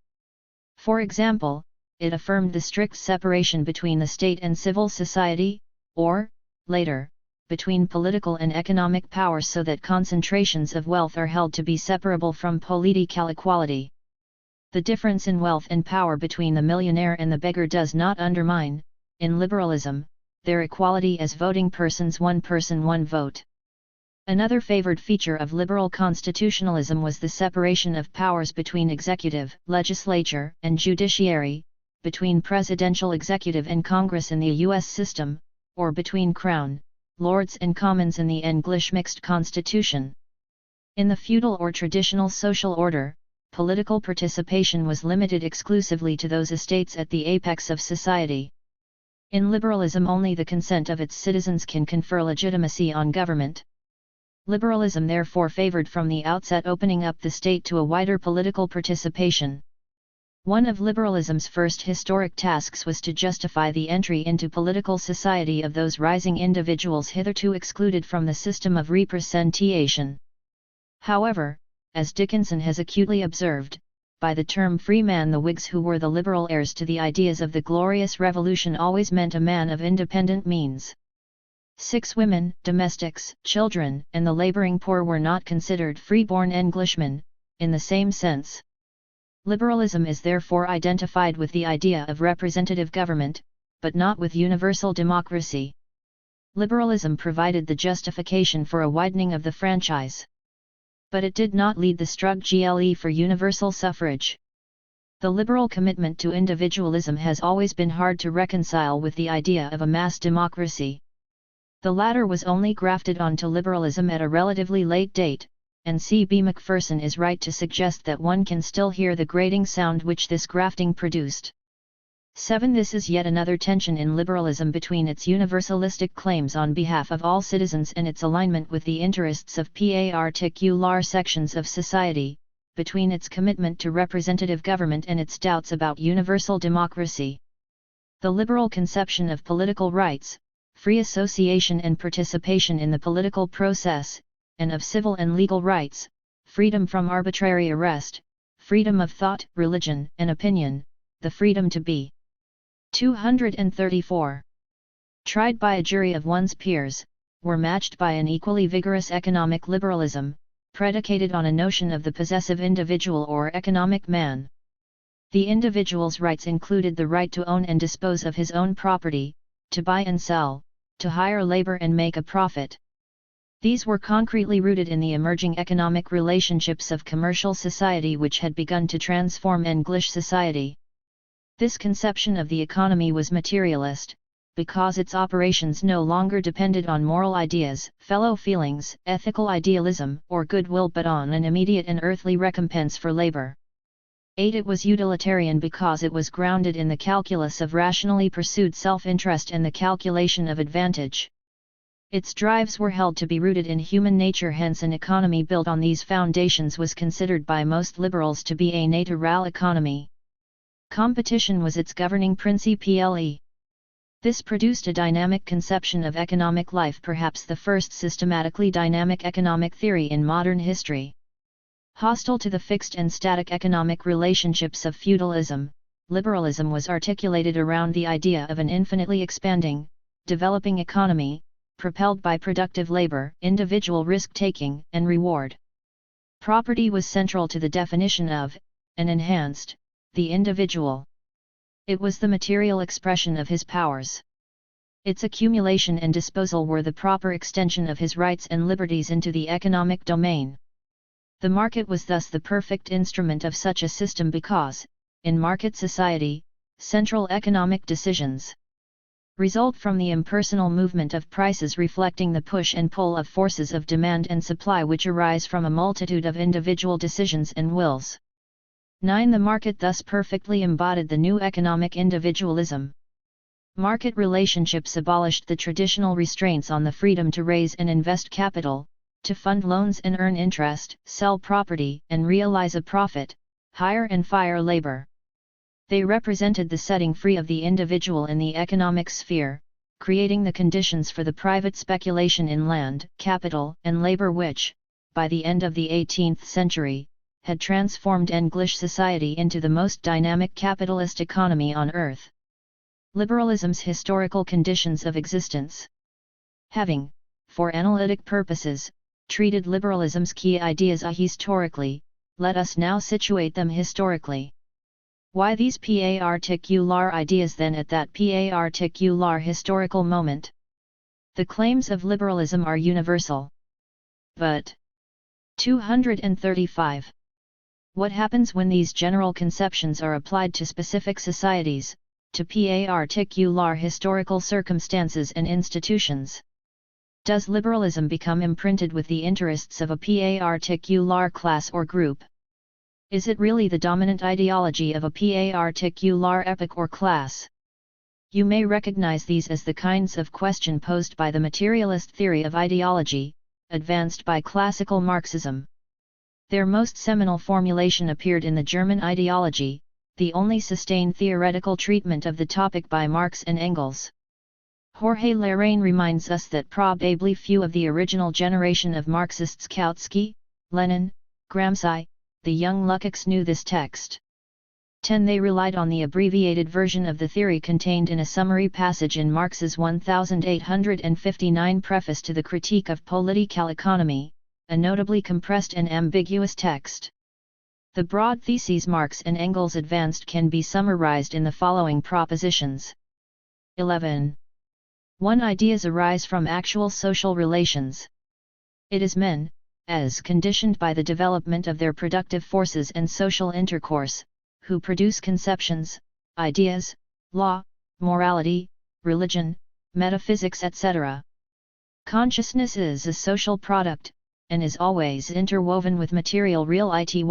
For example, it affirmed the strict separation between the state and civil society, or, later, between political and economic power, so that concentrations of wealth are held to be separable from political equality. The difference in wealth and power between the millionaire and the beggar does not undermine, in liberalism, their equality as voting persons, one person one vote. Another favored feature of liberal constitutionalism was the separation of powers between executive, legislature, and judiciary, between presidential executive and Congress in the U.S. system, or between Crown, Lords and Commons in the English mixed constitution. In the feudal or traditional social order, political participation was limited exclusively to those estates at the apex of society. In liberalism only the consent of its citizens can confer legitimacy on government. Liberalism therefore favored from the outset opening up the state to a wider political participation. One of liberalism's first historic tasks was to justify the entry into political society of those rising individuals hitherto excluded from the system of representation. However, as Dickinson has acutely observed, by the term free man the Whigs, who were the liberal heirs to the ideas of the Glorious Revolution, always meant a man of independent means. 6 women, domestics, children, and the labouring poor were not considered free-born Englishmen, in the same sense. Liberalism is therefore identified with the idea of representative government, but not with universal democracy. Liberalism provided the justification for a widening of the franchise. But it did not lead the struggle for universal suffrage. The liberal commitment to individualism has always been hard to reconcile with the idea of a mass democracy. The latter was only grafted onto liberalism at a relatively late date, and C. B. Macpherson is right to suggest that one can still hear the grating sound which this grafting produced. 7. This is yet another tension in liberalism between its universalistic claims on behalf of all citizens and its alignment with the interests of particular sections of society, between its commitment to representative government and its doubts about universal democracy. The liberal conception of political rights, free association and participation in the political process, and of civil and legal rights, freedom from arbitrary arrest, freedom of thought, religion, and opinion, the freedom to be 234. Tried by a jury of one's peers, were matched by an equally vigorous economic liberalism, predicated on a notion of the possessive individual or economic man. The individual's rights included the right to own and dispose of his own property, to buy and sell, to hire labor and make a profit. These were concretely rooted in the emerging economic relationships of commercial society which had begun to transform English society. This conception of the economy was materialist, because its operations no longer depended on moral ideas, fellow feelings, ethical idealism, or goodwill but on an immediate and earthly recompense for labor. 8. It was utilitarian because it was grounded in the calculus of rationally pursued self-interest and the calculation of advantage. Its drives were held to be rooted in human nature, hence an economy built on these foundations was considered by most liberals to be a natural economy. Competition was its governing principle. This produced a dynamic conception of economic life, perhaps the first systematically dynamic economic theory in modern history. Hostile to the fixed and static economic relationships of feudalism, liberalism was articulated around the idea of an infinitely expanding, developing economy, propelled by productive labor, individual risk-taking, and reward. Property was central to the definition of, and enhanced, the individual. It was the material expression of his powers. Its accumulation and disposal were the proper extension of his rights and liberties into the economic domain. The market was thus the perfect instrument of such a system because, in market society, central economic decisions result from the impersonal movement of prices reflecting the push and pull of forces of demand and supply which arise from a multitude of individual decisions and wills. 9. The market thus perfectly embodied the new economic individualism. Market relationships abolished the traditional restraints on the freedom to raise and invest capital, to fund loans and earn interest, sell property and realize a profit, hire and fire labor. They represented the setting free of the individual in the economic sphere, creating the conditions for the private speculation in land, capital, and labor which, by the end of the 18th century, had transformed English society into the most dynamic capitalist economy on earth. Liberalism's historical conditions of existence. Having, for analytic purposes, treated liberalism's key ideas ahistorically, let us now situate them historically. Why these particular ideas then at that particular historical moment? The claims of liberalism are universal. But 235. What happens when these general conceptions are applied to specific societies, to particular historical circumstances and institutions? Does liberalism become imprinted with the interests of a particular class or group? Is it really the dominant ideology of a particular epoch or class? You may recognize these as the kinds of question posed by the materialist theory of ideology, advanced by classical Marxism. Their most seminal formulation appeared in the German ideology, the only sustained theoretical treatment of the topic by Marx and Engels. Jorge Larraín reminds us that probably few of the original generation of Marxists Kautsky, Lenin, Gramsci, the young Lukács knew this text. 10. They relied on the abbreviated version of the theory contained in a summary passage in Marx's 1859 preface to the Critique of Political Economy, a notably compressed and ambiguous text. The broad theses Marx and Engels advanced can be summarized in the following propositions. 11. 1. Ideas arise from actual social relations. It is men, as conditioned by the development of their productive forces and social intercourse, who produce conceptions, ideas, law, morality, religion, metaphysics, etc. Consciousness is a social product, and is always interwoven with material reality.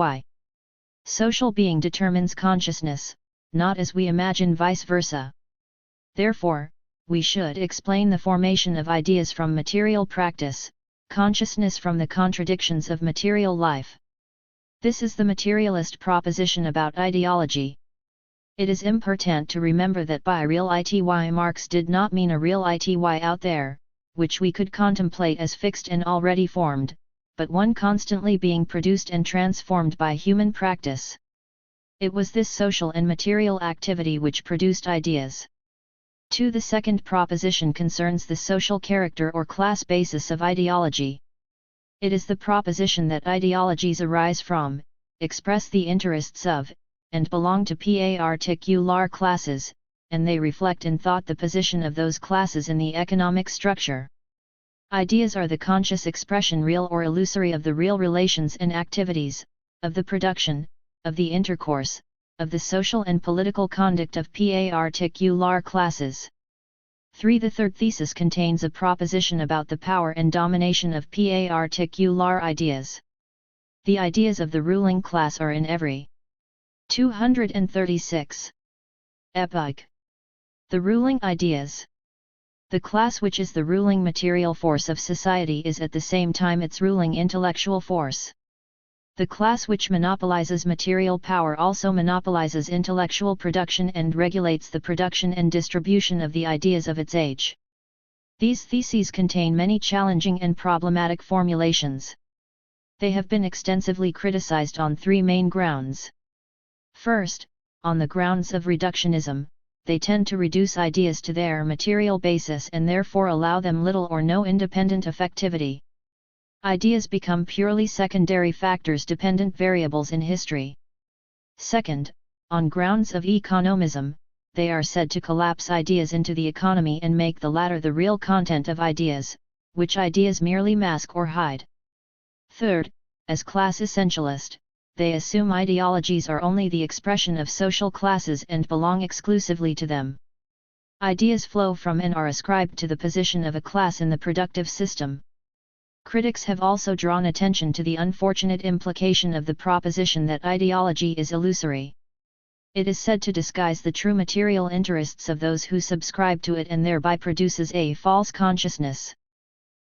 Social being determines consciousness, not as we imagine vice versa. Therefore, we should explain the formation of ideas from material practice, consciousness from the contradictions of material life. This is the materialist proposition about ideology. It is important to remember that by real ity Marx did not mean a real ity out there, which we could contemplate as fixed and already formed, but one constantly being produced and transformed by human practice. It was this social and material activity which produced ideas. 2. The second proposition concerns the social character or class basis of ideology. It is the proposition that ideologies arise from, express the interests of, and belong to particular classes, and they reflect in thought the position of those classes in the economic structure. Ideas are the conscious expression, real or illusory, of the real relations and activities, of the production, of the intercourse, of the social and political conduct of particular classes. 3. The third thesis contains a proposition about the power and domination of particular ideas. The ideas of the ruling class are in every 236 epoch. The ruling ideas. The class which is the ruling material force of society is at the same time its ruling intellectual force. The class which monopolizes material power also monopolizes intellectual production and regulates the production and distribution of the ideas of its age. These theses contain many challenging and problematic formulations. They have been extensively criticized on 3 main grounds. First, on the grounds of reductionism, they tend to reduce ideas to their material basis and therefore allow them little or no independent effectivity. Ideas become purely secondary factors, dependent variables in history. Second, on grounds of economism, they are said to collapse ideas into the economy and make the latter the real content of ideas, which ideas merely mask or hide. Third, as class essentialist, they assume ideologies are only the expression of social classes and belong exclusively to them. Ideas flow from and are ascribed to the position of a class in the productive system. Critics have also drawn attention to the unfortunate implication of the proposition that ideology is illusory. It is said to disguise the true material interests of those who subscribe to it and thereby produces a false consciousness.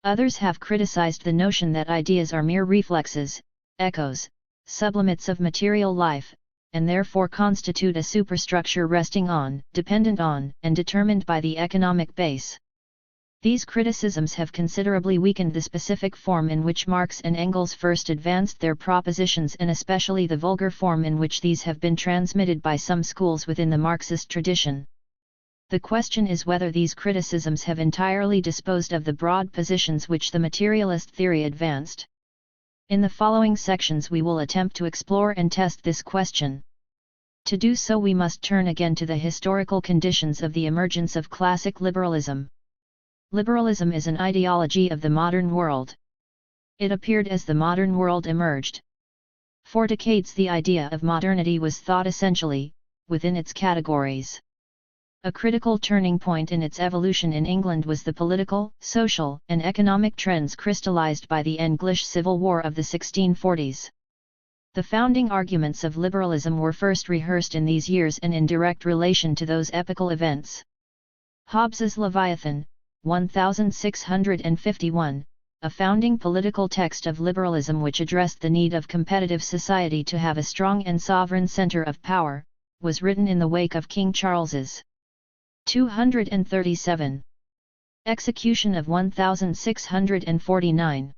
Others have criticized the notion that ideas are mere reflexes, echoes, sublimates of material life, and therefore constitute a superstructure resting on, dependent on, and determined by the economic base. These criticisms have considerably weakened the specific form in which Marx and Engels first advanced their propositions, and especially the vulgar form in which these have been transmitted by some schools within the Marxist tradition. The question is whether these criticisms have entirely disposed of the broad positions which the materialist theory advanced. In the following sections we will attempt to explore and test this question. To do so we must turn again to the historical conditions of the emergence of classic liberalism. Liberalism is an ideology of the modern world. It appeared as the modern world emerged. For decades the idea of modernity was thought essentially, within its categories. A critical turning point in its evolution in England was the political, social, and economic trends crystallized by the English Civil War of the 1640s. The founding arguments of liberalism were first rehearsed in these years and in direct relation to those epochal events. Hobbes's Leviathan, 1651, a founding political text of liberalism which addressed the need of competitive society to have a strong and sovereign center of power, was written in the wake of King Charles's 237 execution of 1649.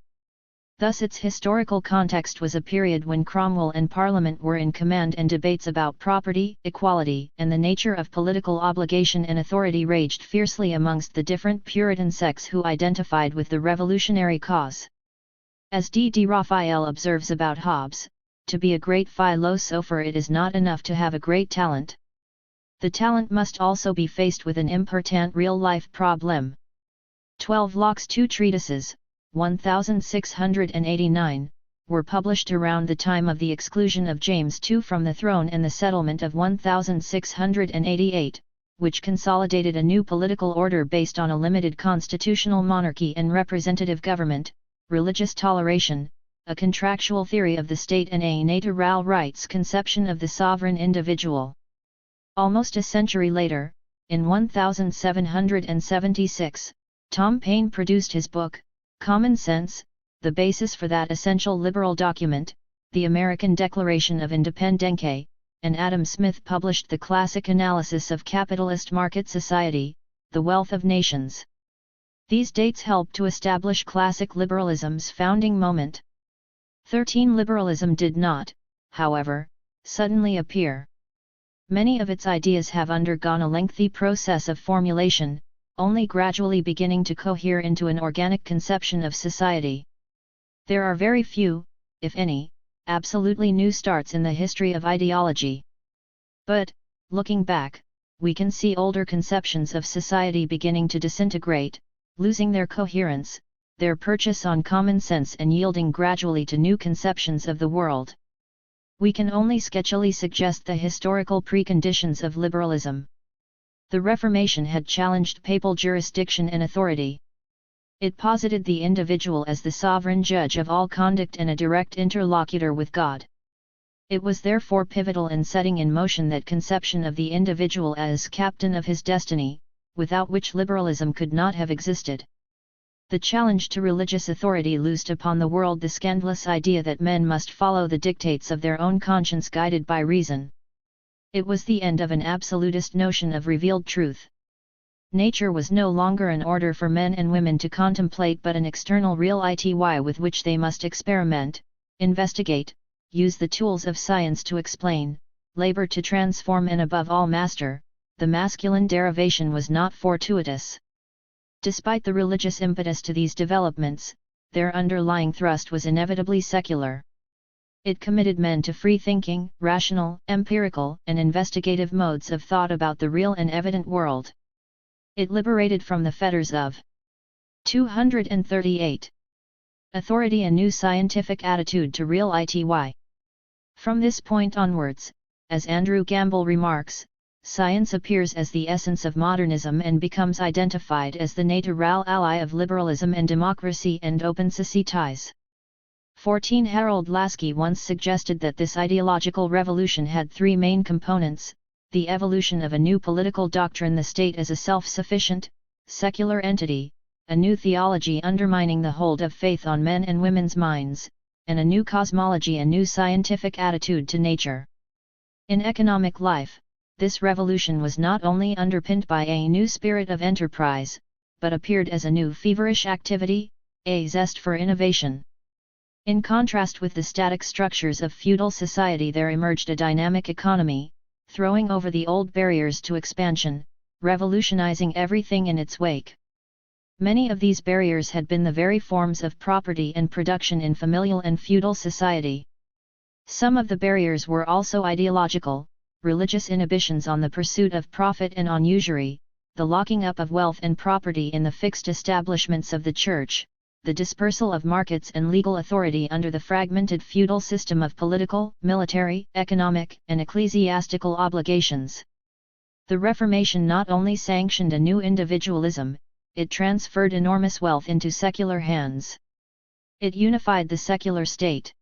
Thus its historical context was a period when Cromwell and Parliament were in command and debates about property, equality, and the nature of political obligation and authority raged fiercely amongst the different Puritan sects who identified with the revolutionary cause. As D. de Raphael observes about Hobbes, to be a great philosopher it is not enough to have a great talent. The talent must also be faced with an important real-life problem. 12 Locke's 2 treatises, 1689, were published around the time of the exclusion of James II from the throne and the settlement of 1688, which consolidated a new political order based on a limited constitutional monarchy and representative government, religious toleration, a contractual theory of the state and a natural rights conception of the sovereign individual. Almost a century later, in 1776, Tom Paine produced his book, Common Sense, the basis for that essential liberal document, the American Declaration of Independence, and Adam Smith published the classic analysis of capitalist market society, The Wealth of Nations. These dates help to establish classic liberalism's founding moment. 13 Liberalism did not, however, suddenly appear. Many of its ideas have undergone a lengthy process of formulation, only gradually beginning to cohere into an organic conception of society. There are very few, if any, absolutely new starts in the history of ideology. But, looking back, we can see older conceptions of society beginning to disintegrate, losing their coherence, their purchase on common sense and yielding gradually to new conceptions of the world. We can only sketchily suggest the historical preconditions of liberalism. The Reformation had challenged papal jurisdiction and authority. It posited the individual as the sovereign judge of all conduct and a direct interlocutor with God. It was therefore pivotal in setting in motion that conception of the individual as captain of his destiny, without which liberalism could not have existed. The challenge to religious authority loosed upon the world the scandalous idea that men must follow the dictates of their own conscience guided by reason. It was the end of an absolutist notion of revealed truth. Nature was no longer an order for men and women to contemplate but an external reality with which they must experiment, investigate, use the tools of science to explain, labor to transform and above all master. The masculine derivation was not fortuitous. Despite the religious impetus to these developments, their underlying thrust was inevitably secular. It committed men to free thinking, rational, empirical, and investigative modes of thought about the real and evident world. It liberated from the fetters of 238. Authority a new scientific attitude to real ity. From this point onwards, as Andrew Gamble remarks, science appears as the essence of modernism and becomes identified as the natural ally of liberalism and democracy and open societies. 14 Harold Lasky once suggested that this ideological revolution had three main components: the evolution of a new political doctrine, the state as a self-sufficient, secular entity, a new theology undermining the hold of faith on men and women's minds, and a new cosmology, a new scientific attitude to nature. In economic life, this revolution was not only underpinned by a new spirit of enterprise, but appeared as a new feverish activity, a zest for innovation. In contrast with the static structures of feudal society, there emerged a dynamic economy, throwing over the old barriers to expansion, revolutionizing everything in its wake. Many of these barriers had been the very forms of property and production in familial and feudal society. Some of the barriers were also ideological: religious inhibitions on the pursuit of profit and on usury, the locking up of wealth and property in the fixed establishments of the church, the dispersal of markets and legal authority under the fragmented feudal system of political, military, economic, and ecclesiastical obligations. The Reformation not only sanctioned a new individualism, it transferred enormous wealth into secular hands. It unified the secular state.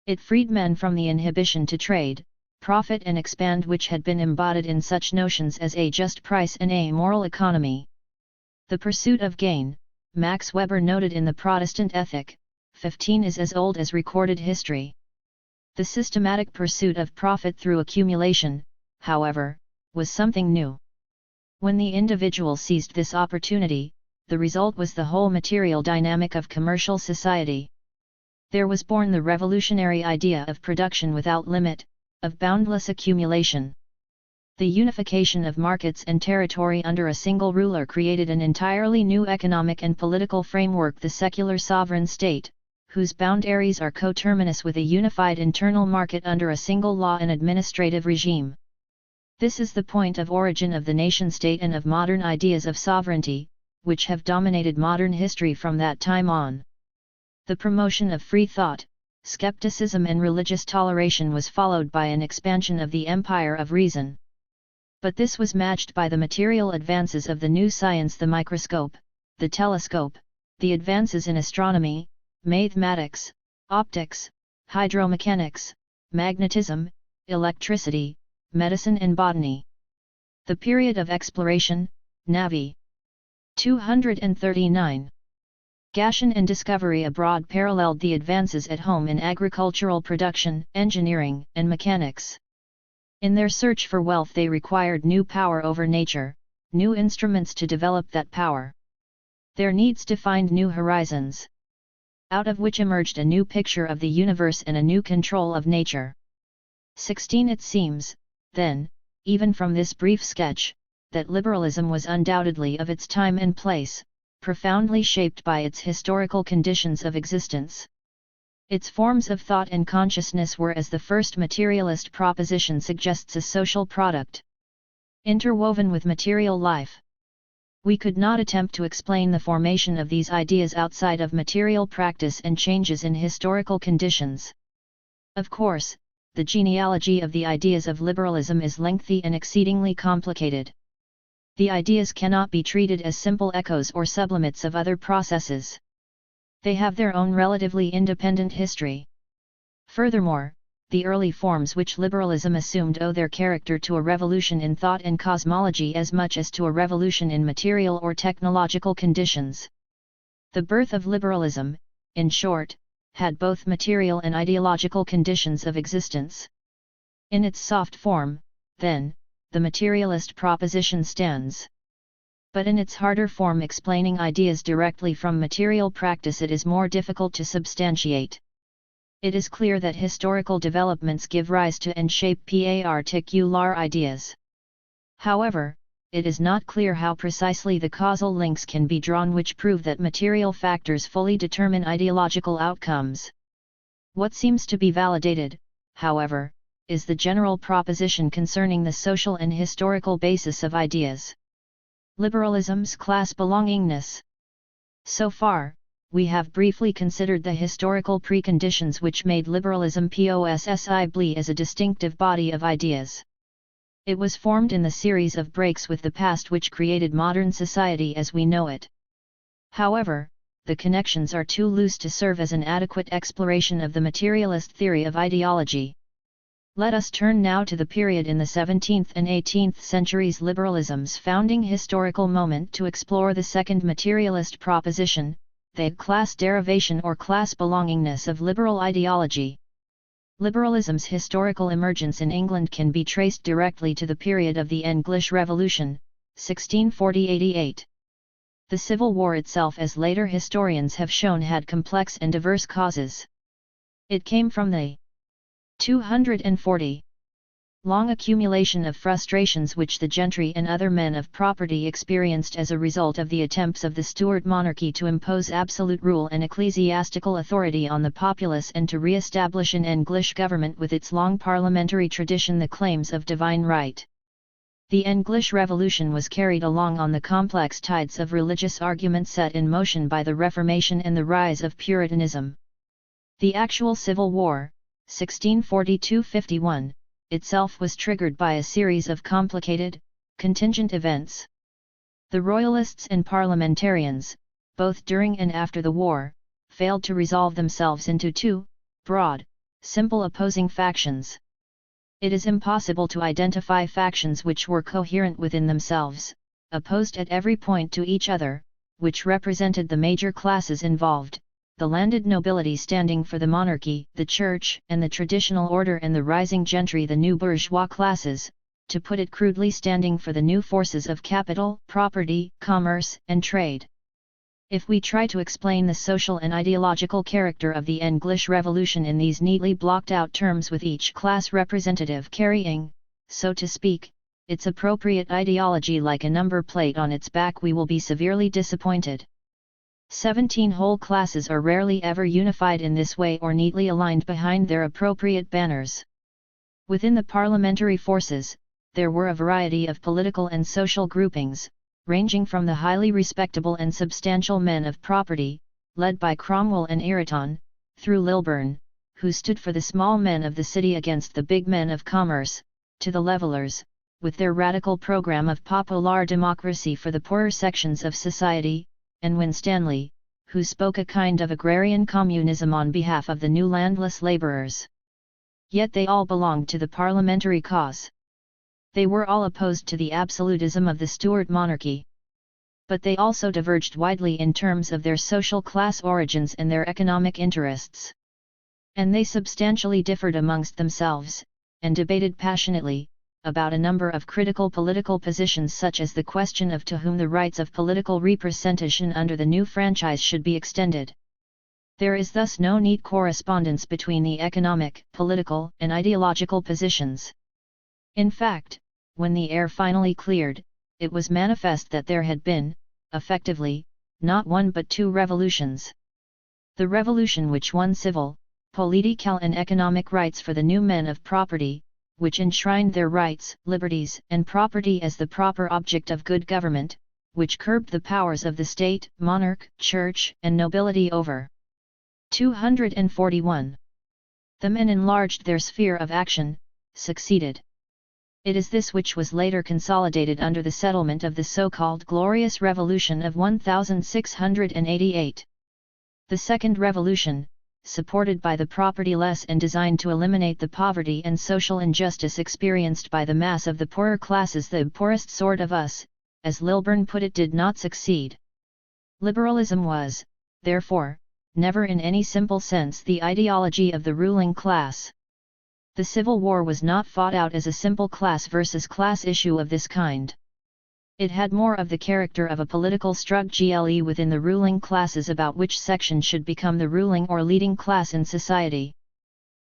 It freed men from the inhibition to trade, profit and expand which had been embodied in such notions as a just price and a moral economy. The pursuit of gain, Max Weber noted in The Protestant Ethic, 15, is as old as recorded history. The systematic pursuit of profit through accumulation, however, was something new. When the individual seized this opportunity, the result was the whole material dynamic of commercial society. There was born the revolutionary idea of production without limit, of boundless accumulation. The unification of markets and territory under a single ruler created an entirely new economic and political framework, the secular sovereign state, whose boundaries are coterminous with a unified internal market under a single law and administrative regime. This is the point of origin of the nation-state and of modern ideas of sovereignty, which have dominated modern history from that time on. The promotion of free thought, skepticism and religious toleration was followed by an expansion of the empire of reason. But this was matched by the material advances of the new science, the microscope, the telescope, the advances in astronomy, mathematics, optics, hydromechanics, magnetism, electricity, medicine and botany. The period of exploration, Navi. 239. Gation and discovery abroad paralleled the advances at home in agricultural production, engineering, and mechanics. In their search for wealth they required new power over nature, new instruments to develop that power. Their needs defined new horizons, out of which emerged a new picture of the universe and a new control of nature. 16. It seems, then, even from this brief sketch, that liberalism was undoubtedly of its time and place, profoundly shaped by its historical conditions of existence. Its forms of thought and consciousness were, as the first materialist proposition suggests, a social product, interwoven with material life. We could not attempt to explain the formation of these ideas outside of material practice and changes in historical conditions. Of course, the genealogy of the ideas of liberalism is lengthy and exceedingly complicated. The ideas cannot be treated as simple echoes or sublimates of other processes. They have their own relatively independent history. Furthermore, the early forms which liberalism assumed owe their character to a revolution in thought and cosmology as much as to a revolution in material or technological conditions. The birth of liberalism, in short, had both material and ideological conditions of existence. In its soft form, then, the materialist proposition stands. But in its harder form, explaining ideas directly from material practice, it is more difficult to substantiate. It is clear that historical developments give rise to and shape particular ideas. However, it is not clear how precisely the causal links can be drawn which prove that material factors fully determine ideological outcomes. What seems to be validated, however, is the general proposition concerning the social and historical basis of ideas. Liberalism's class belongingness. So far, we have briefly considered the historical preconditions which made liberalism possible as a distinctive body of ideas. It was formed in the series of breaks with the past which created modern society as we know it. However, the connections are too loose to serve as an adequate exploration of the materialist theory of ideology. Let us turn now to the period in the 17th and 18th centuries, liberalism's founding historical moment, to explore the second materialist proposition, the class derivation or class belongingness of liberal ideology. Liberalism's historical emergence in England can be traced directly to the period of the English Revolution, 1640–88. The Civil War itself, as later historians have shown, had complex and diverse causes. It came from the 240 long accumulation of frustrations which the gentry and other men of property experienced as a result of the attempts of the Stuart monarchy to impose absolute rule and ecclesiastical authority on the populace and to re-establish an English government with its long parliamentary tradition, the claims of divine right. The English Revolution was carried along on the complex tides of religious argument set in motion by the Reformation and the rise of Puritanism. The actual Civil War, 1642–51, itself was triggered by a series of complicated, contingent events. The Royalists and Parliamentarians, both during and after the war, failed to resolve themselves into two broad, simple opposing factions. It is impossible to identify factions which were coherent within themselves, opposed at every point to each other, which represented the major classes involved: the landed nobility standing for the monarchy, the church and the traditional order, and the rising gentry, the new bourgeois classes, to put it crudely, standing for the new forces of capital, property, commerce, and trade. If we try to explain the social and ideological character of the English Revolution in these neatly blocked out terms, with each class representative carrying, so to speak, its appropriate ideology like a number plate on its back, we will be severely disappointed. 17 whole classes are rarely ever unified in this way or neatly aligned behind their appropriate banners. Within the parliamentary forces, there were a variety of political and social groupings, ranging from the highly respectable and substantial men of property, led by Cromwell and Ireton, through Lilburne, who stood for the small men of the city against the big men of commerce, to the Levellers, with their radical program of popular democracy for the poorer sections of society, and Winstanley, who spoke a kind of agrarian communism on behalf of the new landless labourers. Yet they all belonged to the parliamentary cause. They were all opposed to the absolutism of the Stuart monarchy. But they also diverged widely in terms of their social class origins and their economic interests. And they substantially differed amongst themselves, and debated passionately, about a number of critical political positions, such as the question of to whom the rights of political representation under the new franchise should be extended. There is thus no neat correspondence between the economic, political, and ideological positions. In fact, when the air finally cleared, it was manifest that there had been, effectively, not one but two revolutions. The revolution which won civil, political and economic rights for the new men of property, which enshrined their rights, liberties, and property as the proper object of good government, which curbed the powers of the state, monarch, church, and nobility over. 241. The men enlarged their sphere of action, succeeded. It is this which was later consolidated under the settlement of the so-called Glorious Revolution of 1688. The Second Revolution, supported by the propertyless and designed to eliminate the poverty and social injustice experienced by the mass of the poorer classes, the poorest sort of us, as Lilburne put it, did not succeed. Liberalism was, therefore, never in any simple sense the ideology of the ruling class. The Civil War was not fought out as a simple class versus class issue of this kind. It had more of the character of a political struggle within the ruling classes about which section should become the ruling or leading class in society.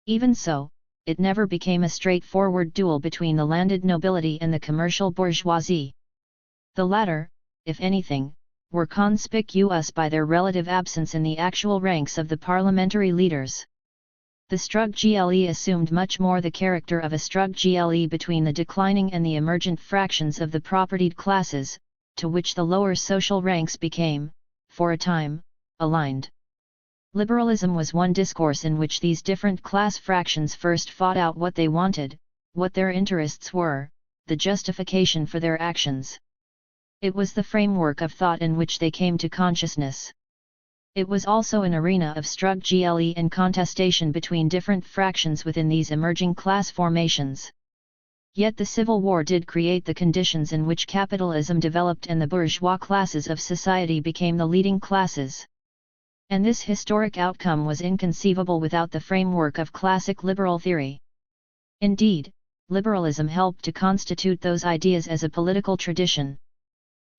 Even so, it never became a straightforward duel between the landed nobility and the commercial bourgeoisie. The latter, if anything, were conspicuous by their relative absence in the actual ranks of the parliamentary leaders. The struggle assumed much more the character of a struggle between the declining and the emergent fractions of the propertied classes, to which the lower social ranks became, for a time, aligned. Liberalism was one discourse in which these different class fractions first fought out what they wanted, what their interests were, the justification for their actions. It was the framework of thought in which they came to consciousness. It was also an arena of struggle and contestation between different fractions within these emerging class formations. Yet the Civil War did create the conditions in which capitalism developed and the bourgeois classes of society became the leading classes. And this historic outcome was inconceivable without the framework of classic liberal theory. Indeed, liberalism helped to constitute those ideas as a political tradition.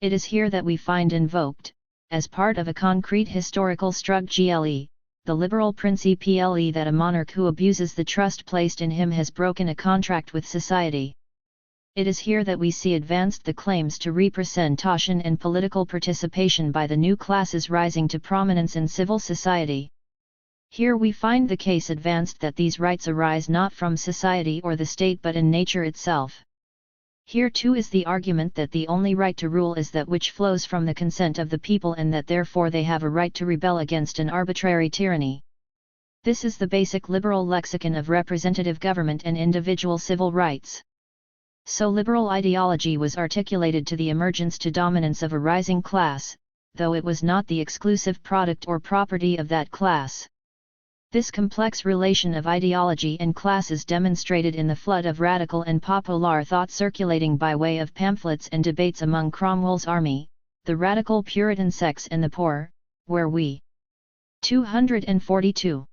It is here that we find invoked, as part of a concrete historical struggle, the liberal principle that a monarch who abuses the trust placed in him has broken a contract with society. It is here that we see advanced the claims to representation and political participation by the new classes rising to prominence in civil society. Here we find the case advanced that these rights arise not from society or the state but in nature itself. Here too is the argument that the only right to rule is that which flows from the consent of the people and that therefore they have a right to rebel against an arbitrary tyranny. This is the basic liberal lexicon of representative government and individual civil rights. So liberal ideology was articulated to the emergence to dominance of a rising class, though it was not the exclusive product or property of that class. This complex relation of ideology and class is demonstrated in the flood of radical and popular thought circulating by way of pamphlets and debates among Cromwell's army, the radical Puritan sects and the poor, where we 242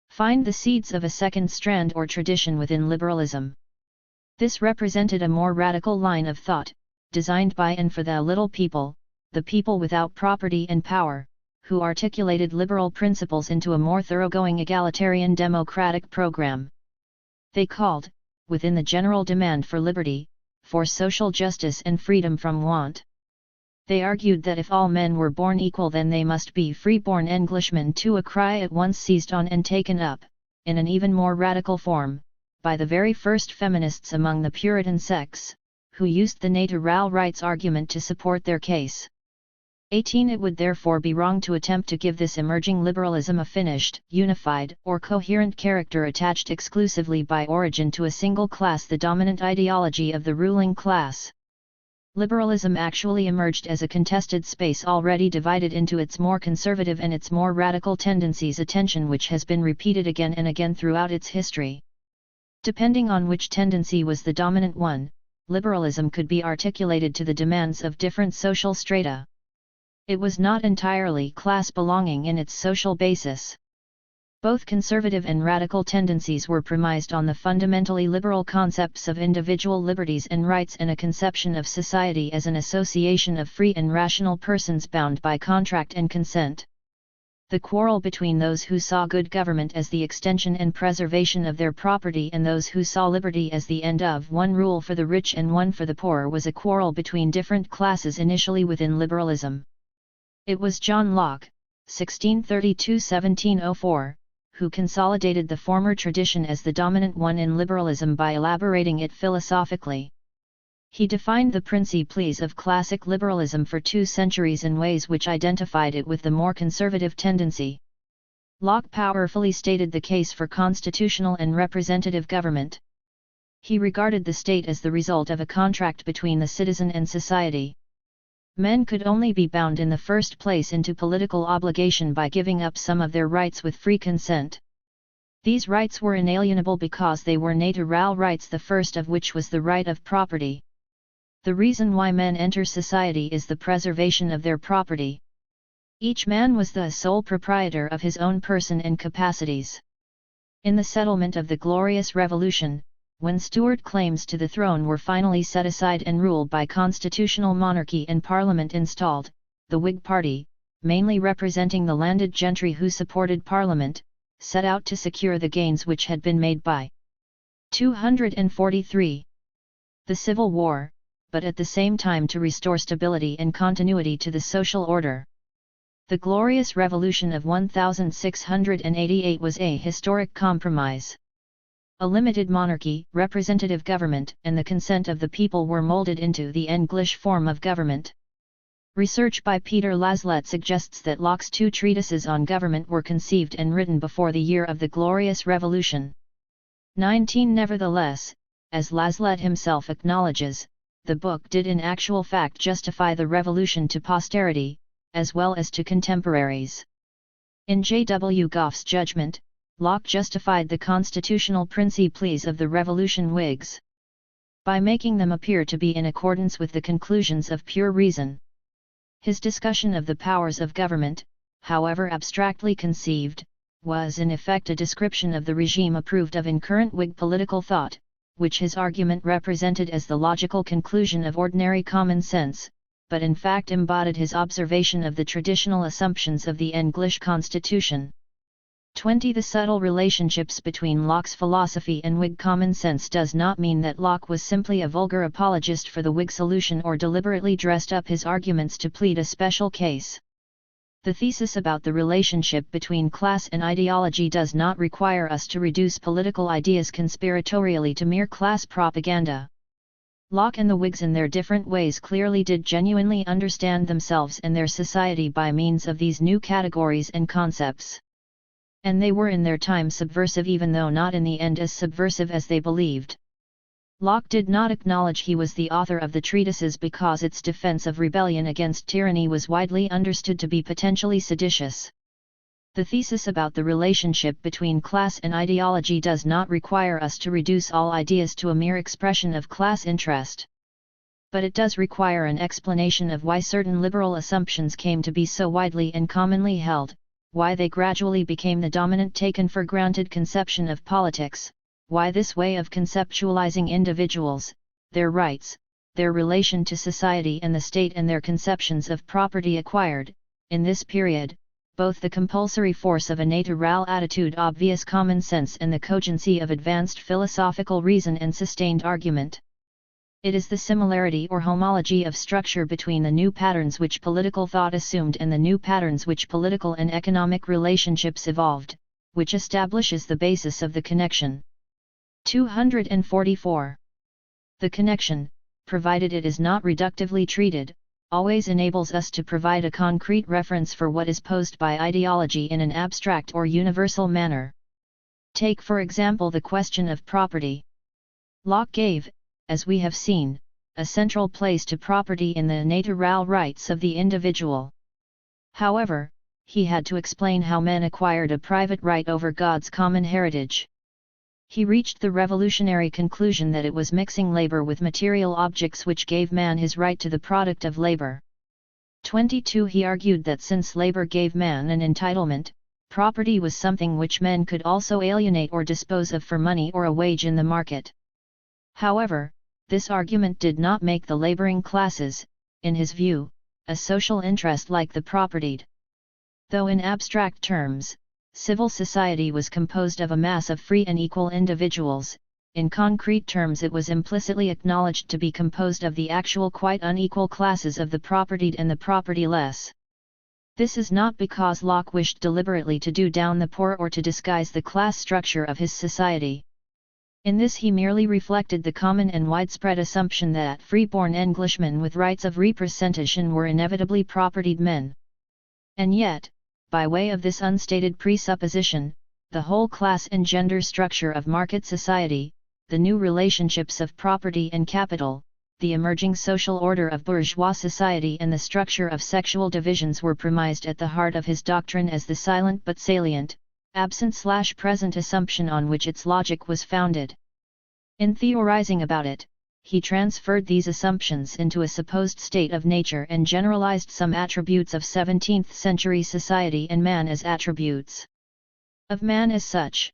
find the seeds of a second strand or tradition within liberalism. This represented a more radical line of thought, designed by and for the little people, the people without property and power, who articulated liberal principles into a more thoroughgoing egalitarian democratic program. They called, within the general demand for liberty, for social justice and freedom from want. They argued that if all men were born equal then they must be free-born Englishmen too, a cry at once seized on and taken up, in an even more radical form, by the very first feminists among the Puritan sects, who used the natural rights argument to support their case. 18. It would therefore be wrong to attempt to give this emerging liberalism a finished, unified, or coherent character attached exclusively by origin to a single class, the dominant ideology of the ruling class. Liberalism actually emerged as a contested space already divided into its more conservative and its more radical tendencies, a tension which has been repeated again and again throughout its history. Depending on which tendency was the dominant one, liberalism could be articulated to the demands of different social strata. It was not entirely class belonging in its social basis. Both conservative and radical tendencies were premised on the fundamentally liberal concepts of individual liberties and rights and a conception of society as an association of free and rational persons bound by contract and consent. The quarrel between those who saw good government as the extension and preservation of their property and those who saw liberty as the end of one rule for the rich and one for the poor was a quarrel between different classes initially within liberalism. It was John Locke, 1632–1704, who consolidated the former tradition as the dominant one in liberalism by elaborating it philosophically. He defined the principles of classic liberalism for 2 centuries in ways which identified it with the more conservative tendency. Locke powerfully stated the case for constitutional and representative government. He regarded the state as the result of a contract between the citizen and society. Men could only be bound in the first place into political obligation by giving up some of their rights with free consent. These rights were inalienable because they were natural rights, the first of which was the right of property. The reason why men enter society is the preservation of their property. Each man was the sole proprietor of his own person and capacities. In the settlement of the Glorious Revolution, when Stuart claims to the throne were finally set aside and ruled by constitutional monarchy and Parliament installed, the Whig Party, mainly representing the landed gentry who supported Parliament, set out to secure the gains which had been made by 243. The Civil War, but at the same time to restore stability and continuity to the social order. The Glorious Revolution of 1688 was a historic compromise. A limited monarchy, representative government, and the consent of the people were molded into the English form of government. Research by Peter Laslett suggests that Locke's 2 treatises on government were conceived and written before the year of the Glorious Revolution. 19 Nevertheless, as Laslett himself acknowledges, the book did in actual fact justify the revolution to posterity, as well as to contemporaries. In J. W. Gough's judgment, Locke justified the constitutional principles of the Revolution Whigs by making them appear to be in accordance with the conclusions of pure reason. His discussion of the powers of government, however abstractly conceived, was in effect a description of the regime approved of in current Whig political thought, which his argument represented as the logical conclusion of ordinary common sense, but in fact embodied his observation of the traditional assumptions of the English constitution. 20. The subtle relationships between Locke's philosophy and Whig common sense does not mean that Locke was simply a vulgar apologist for the Whig solution or deliberately dressed up his arguments to plead a special case. The thesis about the relationship between class and ideology does not require us to reduce political ideas conspiratorially to mere class propaganda. Locke and the Whigs in their different ways clearly did genuinely understand themselves and their society by means of these new categories and concepts. And they were in their time subversive, even though not in the end as subversive as they believed. Locke did not acknowledge he was the author of the treatises because its defense of rebellion against tyranny was widely understood to be potentially seditious. The thesis about the relationship between class and ideology does not require us to reduce all ideas to a mere expression of class interest. But it does require an explanation of why certain liberal assumptions came to be so widely and commonly held, why they gradually became the dominant taken-for-granted conception of politics, why this way of conceptualizing individuals, their rights, their relation to society and the state and their conceptions of property acquired, in this period, both the compulsory force of a natural attitude, obvious common sense, and the cogency of advanced philosophical reason and sustained argument. It is the similarity or homology of structure between the new patterns which political thought assumed and the new patterns which political and economic relationships evolved, which establishes the basis of the connection. 244. The connection, provided it is not reductively treated, always enables us to provide a concrete reference for what is posed by ideology in an abstract or universal manner. Take for example the question of property. Locke gave, as we have seen, a central place to property in the natural rights of the individual. However, he had to explain how men acquired a private right over God's common heritage. He reached the revolutionary conclusion that it was mixing labor with material objects which gave man his right to the product of labor. 22. He argued that since labor gave man an entitlement, property was something which men could also alienate or dispose of for money or a wage in the market. However, this argument did not make the laboring classes, in his view, a social interest like the propertied. Though in abstract terms, civil society was composed of a mass of free and equal individuals, in concrete terms it was implicitly acknowledged to be composed of the actual quite unequal classes of the propertied and the propertyless. This is not because Locke wished deliberately to do down the poor or to disguise the class structure of his society. In this he merely reflected the common and widespread assumption that free-born Englishmen with rights of representation were inevitably propertied men. And yet, by way of this unstated presupposition, the whole class and gender structure of market society, the new relationships of property and capital, the emerging social order of bourgeois society and the structure of sexual divisions were premised at the heart of his doctrine as the silent but salient, absent/present assumption on which its logic was founded. In theorizing about it, he transferred these assumptions into a supposed state of nature and generalized some attributes of 17th-century society and man as attributes of man as such.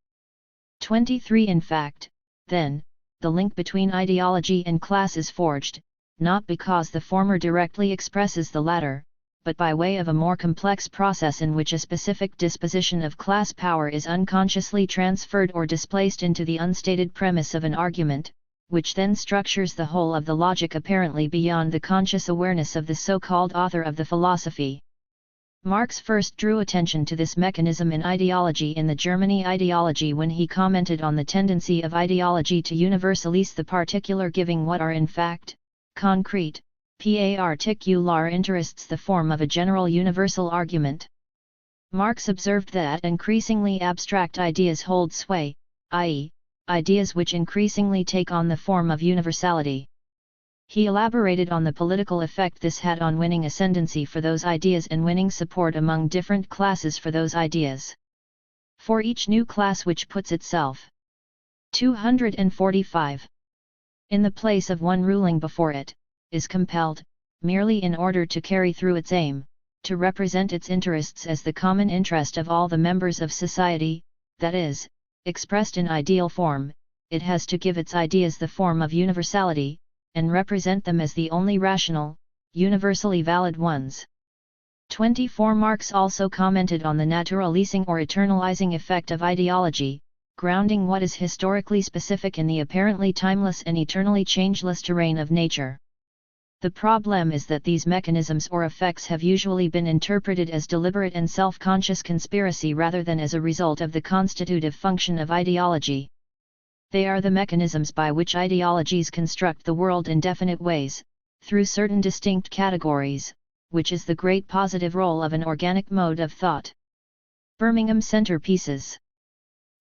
23 In fact, then, the link between ideology and class is forged, not because the former directly expresses the latter, but by way of a more complex process in which a specific disposition of class power is unconsciously transferred or displaced into the unstated premise of an argument, which then structures the whole of the logic apparently beyond the conscious awareness of the so-called author of the philosophy. Marx first drew attention to this mechanism in ideology in the Germany Ideology when he commented on the tendency of ideology to universalize the particular, giving what are in fact, concrete, particular interests the form of a general universal argument. Marx observed that increasingly abstract ideas hold sway, i.e., ideas which increasingly take on the form of universality. He elaborated on the political effect this had on winning ascendancy for those ideas and winning support among different classes for those ideas. For each new class which puts itself 245 in the place of one ruling before it, is compelled, merely in order to carry through its aim, to represent its interests as the common interest of all the members of society, that is, expressed in ideal form, it has to give its ideas the form of universality, and represent them as the only rational, universally valid ones. 24 Marx also commented on the naturalizing or eternalizing effect of ideology, grounding what is historically specific in the apparently timeless and eternally changeless terrain of nature. The problem is that these mechanisms or effects have usually been interpreted as deliberate and self-conscious conspiracy rather than as a result of the constitutive function of ideology. They are the mechanisms by which ideologies construct the world in definite ways, through certain distinct categories, which is the great positive role of an organic mode of thought. Birmingham centerpieces.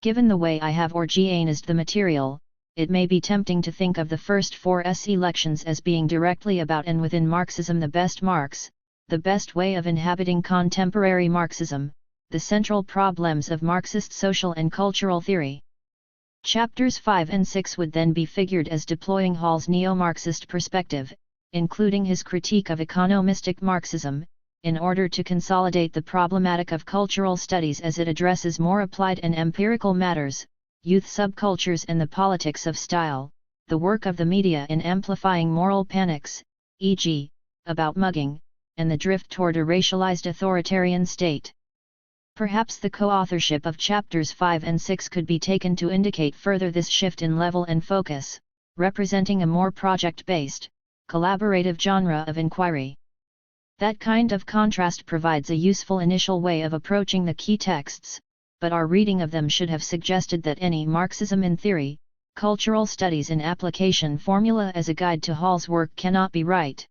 Given the way I have organized the material, it may be tempting to think of the first 4 elections as being directly about and within Marxism the best Marx, the best way of inhabiting contemporary Marxism, the central problems of Marxist social and cultural theory. Chapters 5 and 6 would then be figured as deploying Hall's neo-Marxist perspective, including his critique of economistic Marxism, in order to consolidate the problematic of cultural studies as it addresses more applied and empirical matters, youth subcultures and the politics of style, the work of the media in amplifying moral panics, e.g., about mugging, and the drift toward a racialized authoritarian state. Perhaps the co-authorship of chapters 5 and 6 could be taken to indicate further this shift in level and focus, representing a more project-based, collaborative genre of inquiry. That kind of contrast provides a useful initial way of approaching the key texts, but our reading of them should have suggested that any Marxism in theory, cultural studies in application formula as a guide to Hall's work cannot be right.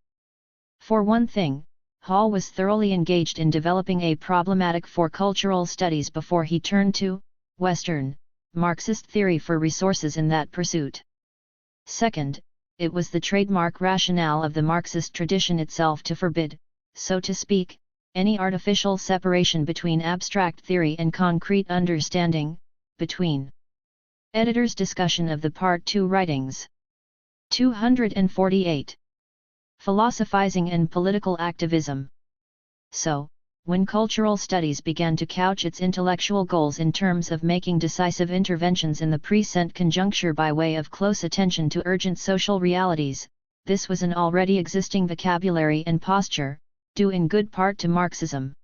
For one thing, Hall was thoroughly engaged in developing a problematic for cultural studies before he turned to Western, Marxist theory for resources in that pursuit. Second, it was the trademark rationale of the Marxist tradition itself to forbid, so to speak, any artificial separation between abstract theory and concrete understanding, between. Editor's discussion of the Part 2 writings. 248. Philosophizing and political activism. So, when cultural studies began to couch its intellectual goals in terms of making decisive interventions in the present conjuncture by way of close attention to urgent social realities, this was an already existing vocabulary and posture, due in good part to Marxism.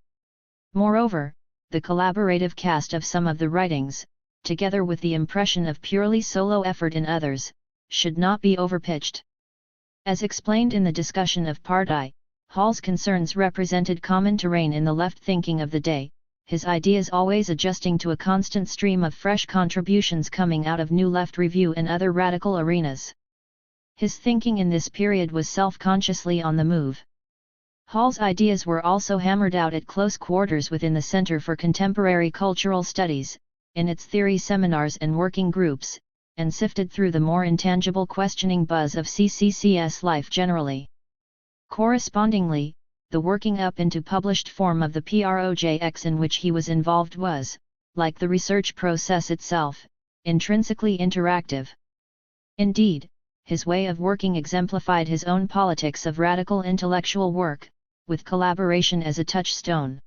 Moreover, the collaborative cast of some of the writings, together with the impression of purely solo effort in others, should not be overpitched. As explained in the discussion of Part I, Hall's concerns represented common terrain in the left thinking of the day, his ideas always adjusting to a constant stream of fresh contributions coming out of New Left Review and other radical arenas. His thinking in this period was self-consciously on the move. Hall's ideas were also hammered out at close quarters within the Center for Contemporary Cultural Studies, in its theory seminars and working groups, and sifted through the more intangible questioning buzz of CCCS life generally. Correspondingly, the working up into published form of the projects in which he was involved was, like the research process itself, intrinsically interactive. Indeed, his way of working exemplified his own politics of radical intellectual work, with collaboration as a touchstone.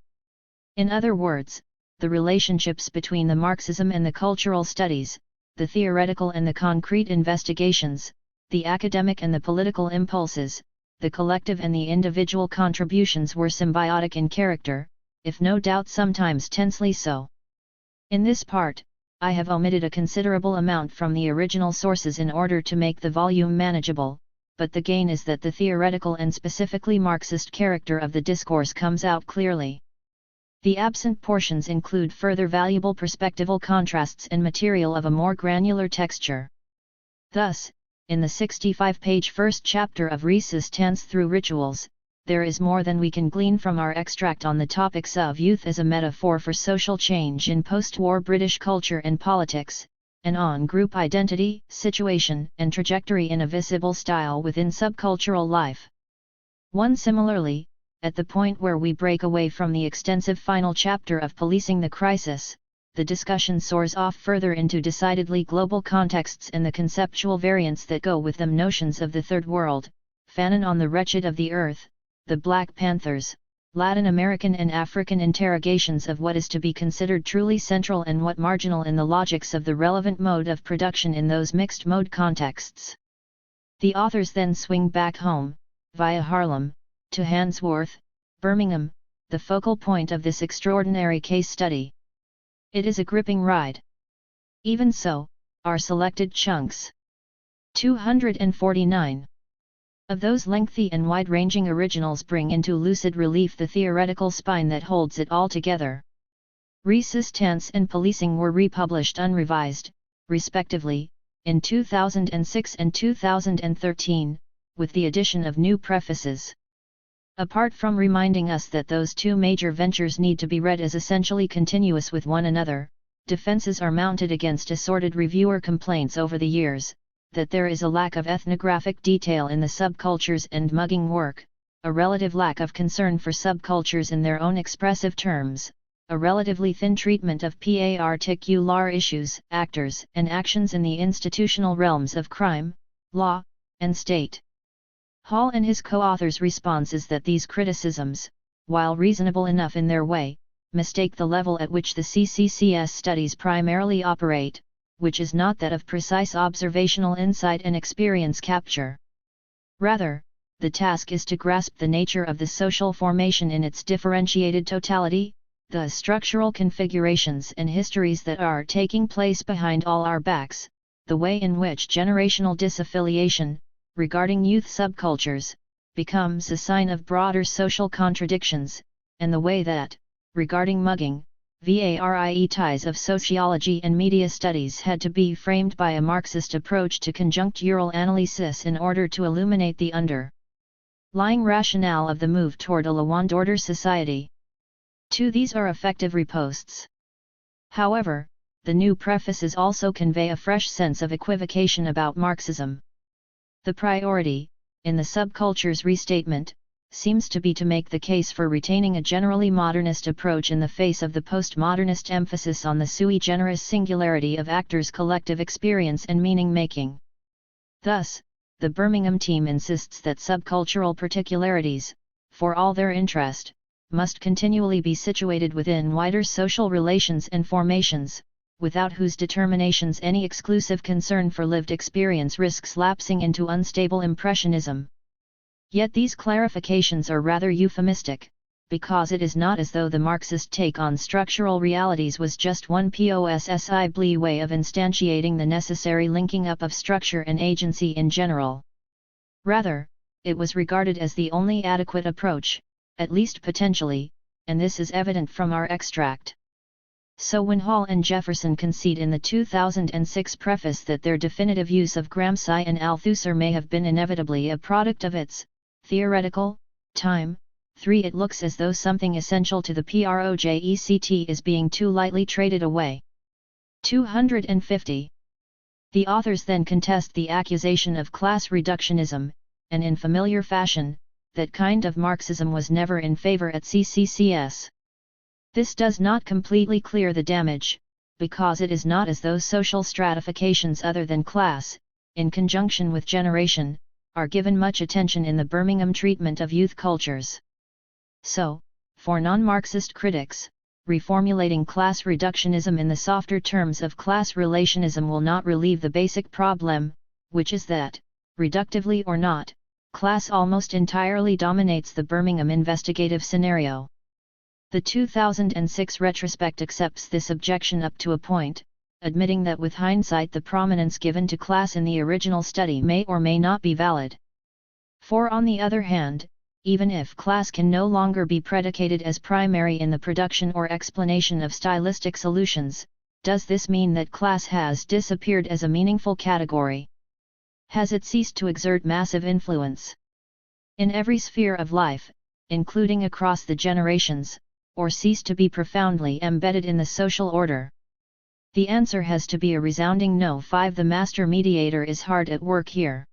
In other words, the relationships between the Marxism and the cultural studies, the theoretical and the concrete investigations, the academic and the political impulses, the collective and the individual contributions were symbiotic in character, if no doubt sometimes tensely so. In this part, I have omitted a considerable amount from the original sources in order to make the volume manageable, but the gain is that the theoretical and specifically Marxist character of the discourse comes out clearly. The absent portions include further valuable perspectival contrasts and material of a more granular texture. Thus, in the 65-page first chapter of Resistance Through Rituals, there is more than we can glean from our extract on the topics of youth as a metaphor for social change in post-war British culture and politics, and on group identity, situation, and trajectory in a visible style within subcultural life. Similarly, at the point where we break away from the extensive final chapter of Policing the Crisis, the discussion soars off further into decidedly global contexts and the conceptual variants that go with them, notions of the Third World, Fanon on the Wretched of the Earth, the Black Panthers, Latin American and African interrogations of what is to be considered truly central and what marginal in the logics of the relevant mode of production in those mixed mode contexts. The authors then swing back home, via Harlem, to Handsworth, Birmingham, the focal point of this extraordinary case study. It is a gripping ride. Even so, our selected chunks. 249. Of those lengthy and wide-ranging originals bring into lucid relief the theoretical spine that holds it all together. Resistance and Policing were republished unrevised, respectively, in 2006 and 2013, with the addition of new prefaces. Apart from reminding us that those two major ventures need to be read as essentially continuous with one another, defenses are mounted against assorted reviewer complaints over the years, that there is a lack of ethnographic detail in the subcultures and mugging work, a relative lack of concern for subcultures in their own expressive terms, a relatively thin treatment of particular issues, actors, and actions in the institutional realms of crime, law, and state. Hall and his co-authors' response is that these criticisms, while reasonable enough in their way, mistake the level at which the CCCS studies primarily operate, which is not that of precise observational insight and experience capture. Rather, the task is to grasp the nature of the social formation in its differentiated totality, the structural configurations and histories that are taking place behind all our backs, the way in which generational disaffiliation, regarding youth subcultures, becomes a sign of broader social contradictions, and the way that, regarding mugging, varie ties of sociology and media studies had to be framed by a Marxist approach to conjunctural analysis in order to illuminate the underlying rationale of the move toward a law-and order society. To these are effective reposts. However, the new prefaces also convey a fresh sense of equivocation about Marxism. The priority, in the subculture's restatement, seems to be to make the case for retaining a generally modernist approach in the face of the postmodernist emphasis on the sui generis singularity of actors' collective experience and meaning-making. Thus, the Birmingham team insists that subcultural particularities, for all their interest, must continually be situated within wider social relations and formations, without whose determinations any exclusive concern for lived experience risks lapsing into unstable impressionism. Yet these clarifications are rather euphemistic, because it is not as though the Marxist take on structural realities was just one possibly way of instantiating the necessary linking up of structure and agency in general. Rather, it was regarded as the only adequate approach, at least potentially, and this is evident from our extract. So when Hall and Jefferson concede in the 2006 preface that their definitive use of Gramsci and Althusser may have been inevitably a product of its theoretical time, 3. It looks as though something essential to the project is being too lightly traded away. 250. The authors then contest the accusation of class reductionism, and in familiar fashion, that kind of Marxism was never in favor at CCCS. This does not completely clear the damage, because it is not as though social stratifications other than class, in conjunction with generation, are given much attention in the Birmingham treatment of youth cultures. So, for non-Marxist critics, reformulating class reductionism in the softer terms of class relationism will not relieve the basic problem, which is that, reductively or not, class almost entirely dominates the Birmingham investigative scenario. The 2006 retrospect accepts this objection up to a point, admitting that with hindsight the prominence given to class in the original study may or may not be valid. For on the other hand, even if class can no longer be predicated as primary in the production or explanation of stylistic solutions, does this mean that class has disappeared as a meaningful category? Has it ceased to exert massive influence in every sphere of life, including across the generations, or ceased to be profoundly embedded in the social order? The answer has to be a resounding no. 5. The master mediator is hard at work here.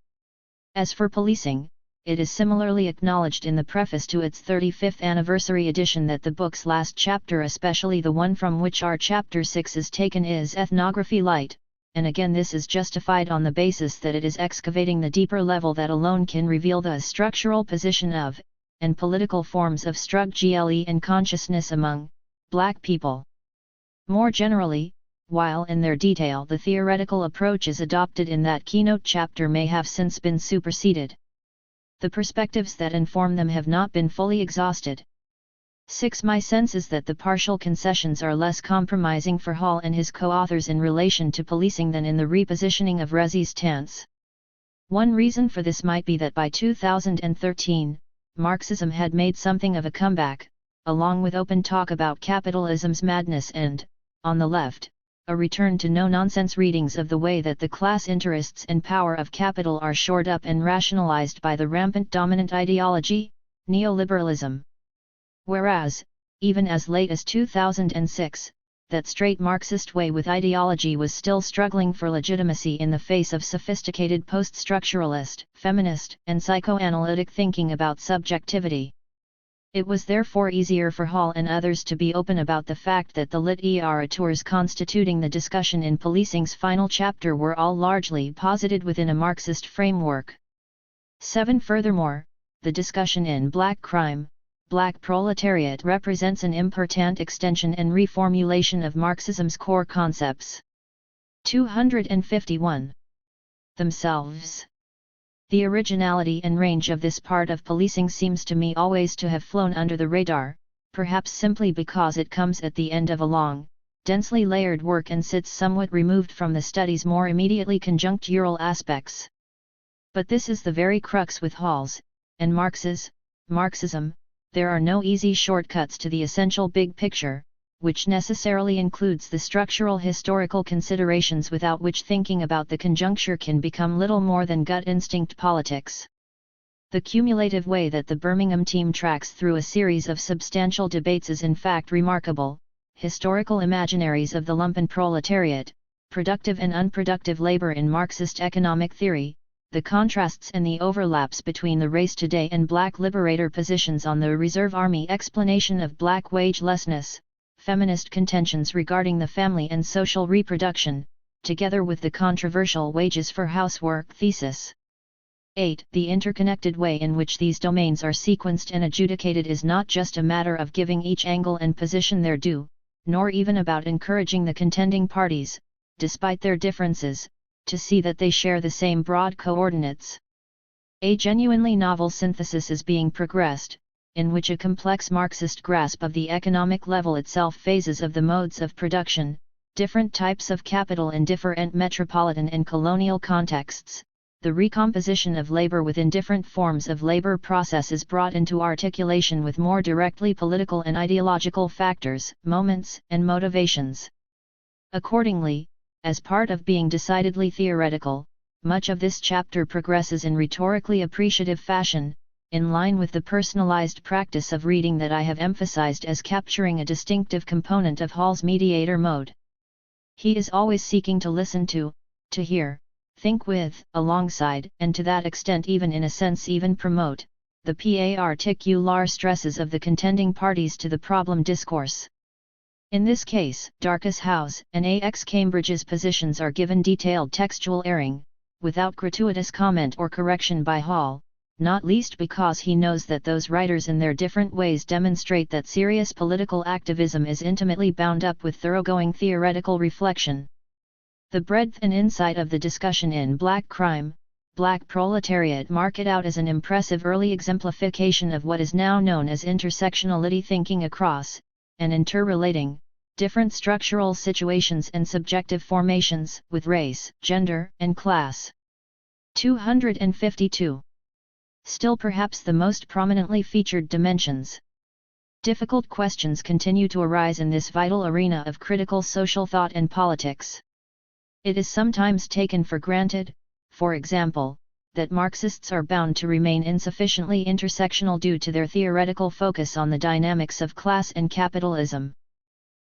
As for policing, it is similarly acknowledged in the preface to its 35th anniversary edition that the book's last chapter, especially the one from which our chapter 6 is taken, is ethnography light, and again this is justified on the basis that it is excavating the deeper level that alone can reveal the structural position of, and political forms of struggle and consciousness among, black people. More generally, while in their detail the theoretical approaches adopted in that keynote chapter may have since been superseded, the perspectives that inform them have not been fully exhausted. 6. My sense is that the partial concessions are less compromising for Hall and his co-authors in relation to policing than in the repositioning of resistance. One reason for this might be that by 2013, Marxism had made something of a comeback, along with open talk about capitalism's madness and, on the left, a return to no-nonsense readings of the way that the class interests and power of capital are shored up and rationalized by the rampant dominant ideology, neoliberalism. Whereas, even as late as 2006, that straight Marxist way with ideology was still struggling for legitimacy in the face of sophisticated post-structuralist, feminist, and psychoanalytic thinking about subjectivity. It was therefore easier for Hall and others to be open about the fact that the literateurs constituting the discussion in policing's final chapter were all largely posited within a Marxist framework. 7. Furthermore, the discussion in Black Crime, Black Proletariat represents an important extension and reformulation of Marxism's core concepts. 251. Themselves. The originality and range of this part of policing seems to me always to have flown under the radar, perhaps simply because it comes at the end of a long, densely layered work and sits somewhat removed from the study's more immediately conjunctural aspects. But this is the very crux with Hall's, and Marx's, Marxism. There are no easy shortcuts to the essential big picture, which necessarily includes the structural historical considerations without which thinking about the conjuncture can become little more than gut instinct politics. The cumulative way that the Birmingham team tracks through a series of substantial debates is in fact remarkable: historical imaginaries of the lumpen proletariat, productive and unproductive labor in Marxist economic theory, the contrasts and the overlaps between the race today and black liberator positions on the reserve army explanation of black wagelessness, feminist contentions regarding the family and social reproduction, together with the controversial wages for housework thesis. 8. The interconnected way in which these domains are sequenced and adjudicated is not just a matter of giving each angle and position their due, nor even about encouraging the contending parties, despite their differences, to see that they share the same broad coordinates. A genuinely novel synthesis is being progressed, in which a complex Marxist grasp of the economic level itself, phases of the modes of production, different types of capital in different metropolitan and colonial contexts, the recomposition of labor within different forms of labor process is brought into articulation with more directly political and ideological factors, moments, and motivations. Accordingly, as part of being decidedly theoretical, much of this chapter progresses in rhetorically appreciative fashion, in line with the personalized practice of reading that I have emphasized as capturing a distinctive component of Hall's mediator mode. He is always seeking to listen to hear, think with, alongside, and to that extent even in a sense even promote, the particular stresses of the contending parties to the problem discourse. In this case, Darcus Howe's and A.X. Cambridge's positions are given detailed textual airing, without gratuitous comment or correction by Hall, not least because he knows that those writers in their different ways demonstrate that serious political activism is intimately bound up with thoroughgoing theoretical reflection. The breadth and insight of the discussion in Black Crime, Black Proletariat mark it out as an impressive early exemplification of what is now known as intersectionality, thinking across, and interrelating, different structural situations and subjective formations, with race, gender, and class. 252. Still perhaps the most prominently featured dimensions. Difficult questions continue to arise in this vital arena of critical social thought and politics. It is sometimes taken for granted, for example, that Marxists are bound to remain insufficiently intersectional due to their theoretical focus on the dynamics of class and capitalism.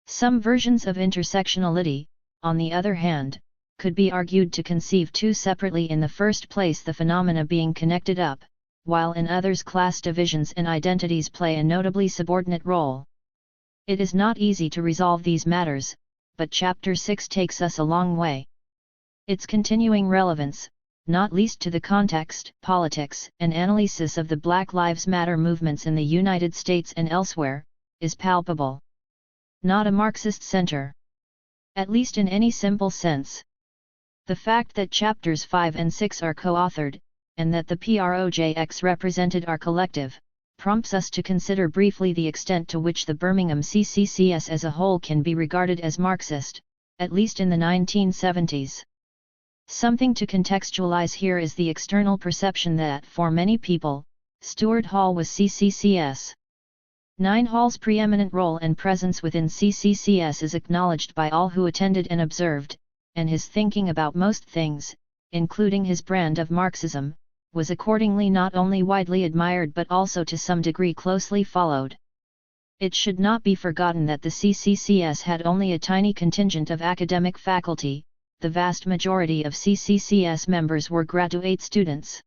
Some versions of intersectionality, on the other hand, could be argued to conceive too separately in the first place the phenomena being connected up, while in others class divisions and identities play a notably subordinate role. It is not easy to resolve these matters, but Chapter 6 takes us a long way. Its continuing relevance, not least to the context, politics, and analysis of the Black Lives Matter movements in the United States and elsewhere, is palpable. Not a Marxist center. At least in any simple sense. The fact that Chapters 5 and 6 are co-authored, and that the projects represented are collective, prompts us to consider briefly the extent to which the Birmingham CCCS as a whole can be regarded as Marxist, at least in the 1970s. Something to contextualize here is the external perception that, for many people, Stuart Hall was CCCS. 9. Hall's preeminent role and presence within CCCS is acknowledged by all who attended and observed, and his thinking about most things, including his brand of Marxism, was accordingly not only widely admired but also to some degree closely followed. It should not be forgotten that the CCCS had only a tiny contingent of academic faculty. The vast majority of CCCS members were graduate students.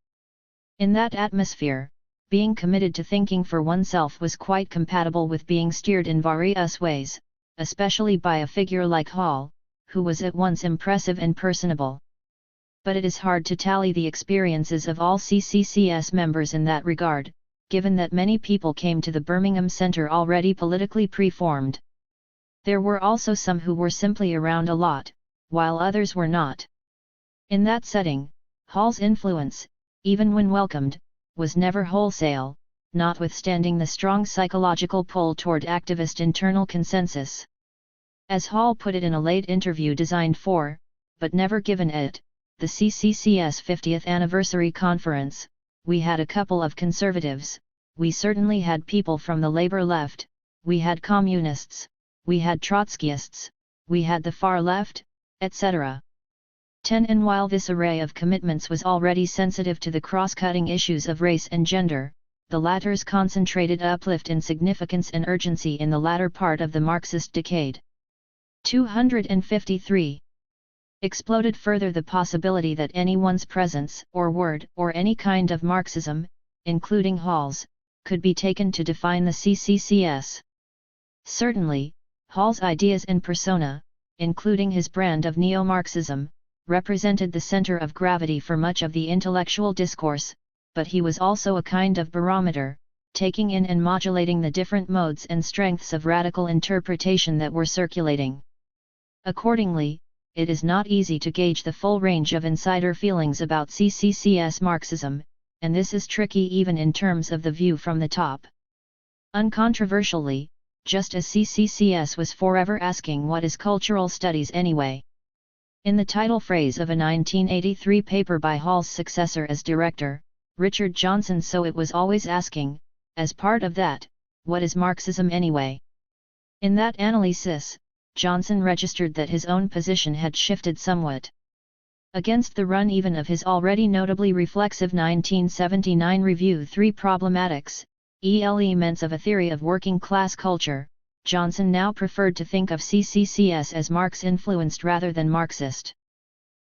In that atmosphere, being committed to thinking for oneself was quite compatible with being steered in various ways, especially by a figure like Hall, who was at once impressive and personable. But it is hard to tally the experiences of all CCCS members in that regard, given that many people came to the Birmingham Centre already politically preformed. There were also some who were simply around a lot, while others were not. In that setting, Hall's influence, even when welcomed, was never wholesale, notwithstanding the strong psychological pull toward activist internal consensus. As Hall put it in a late interview designed for, but never given at, the CCCS 50th anniversary conference, we had a couple of conservatives, we certainly had people from the labor left, we had communists, we had Trotskyists, we had the far left, etc. 10. And while this array of commitments was already sensitive to the cross-cutting issues of race and gender, the latter's concentrated uplift in significance and urgency in the latter part of the Marxist decade. 253. Exploded further the possibility that anyone's presence, or word, or any kind of Marxism, including Hall's, could be taken to define the CCCS. Certainly, Hall's ideas and persona, including his brand of neo-Marxism, represented the center of gravity for much of the intellectual discourse, but he was also a kind of barometer, taking in and modulating the different modes and strengths of radical interpretation that were circulating. Accordingly, it is not easy to gauge the full range of insider feelings about CCCS Marxism, and this is tricky even in terms of the view from the top. Uncontroversially, just as CCCS was forever asking what is cultural studies anyway? In the title phrase of a 1983 paper by Hall's successor as director, Richard Johnson, so it was always asking, as part of that, what is Marxism anyway? In that analysis, Johnson registered that his own position had shifted somewhat. Against the run even of his already notably reflexive 1979 review Three Problematics, elements of a theory of working class culture, Johnson now preferred to think of CCCS as Marx-influenced rather than Marxist.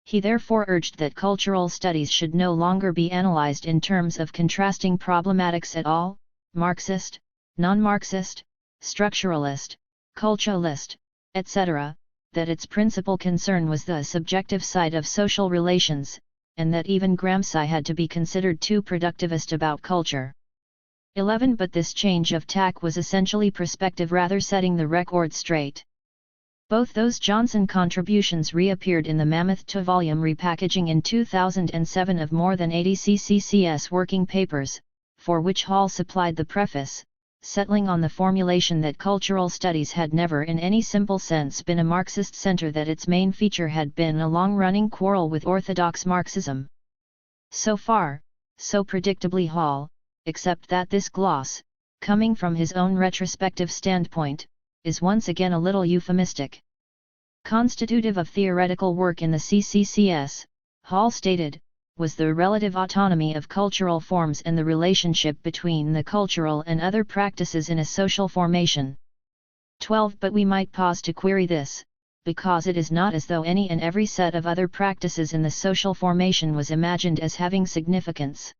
He therefore urged that cultural studies should no longer be analyzed in terms of contrasting problematics at all, Marxist, non-Marxist, structuralist, culturalist, etc., that its principal concern was the subjective side of social relations, and that even Gramsci had to be considered too productivist about culture. 11 But this change of tack was essentially prospective, rather setting the record straight. Both those Johnson contributions reappeared in the mammoth two-volume repackaging in 2007 of more than 80 CCCS working papers, for which Hall supplied the preface, settling on the formulation that cultural studies had never in any simple sense been a Marxist center, that its main feature had been a long-running quarrel with orthodox Marxism. So far, so predictably Hall, except that this gloss, coming from his own retrospective standpoint, is once again a little euphemistic. Constitutive of theoretical work in the CCCS, Hall stated, was the relative autonomy of cultural forms and the relationship between the cultural and other practices in a social formation. 12 But we might pause to query this, because it is not as though any and every set of other practices in the social formation was imagined as having significance.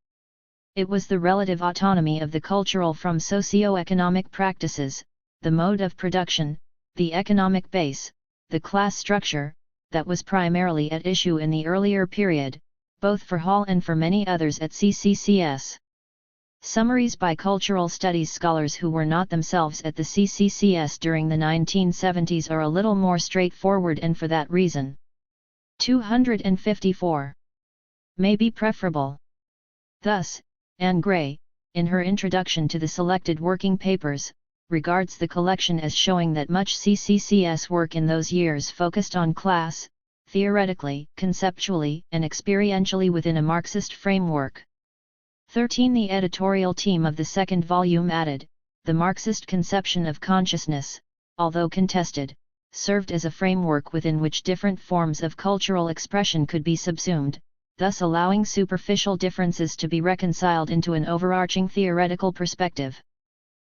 It was the relative autonomy of the cultural from socio-economic practices, the mode of production, the economic base, the class structure, that was primarily at issue in the earlier period, both for Hall and for many others at CCCS. Summaries by cultural studies scholars who were not themselves at the CCCS during the 1970s are a little more straightforward, and for that reason. 254. May be preferable. Thus, Anne Gray, in her introduction to the selected working papers, regards the collection as showing that much CCCS work in those years focused on class, theoretically, conceptually, and experientially within a Marxist framework. 13 The editorial team of the second volume added, the Marxist conception of consciousness, although contested, served as a framework within which different forms of cultural expression could be subsumed, thus allowing superficial differences to be reconciled into an overarching theoretical perspective.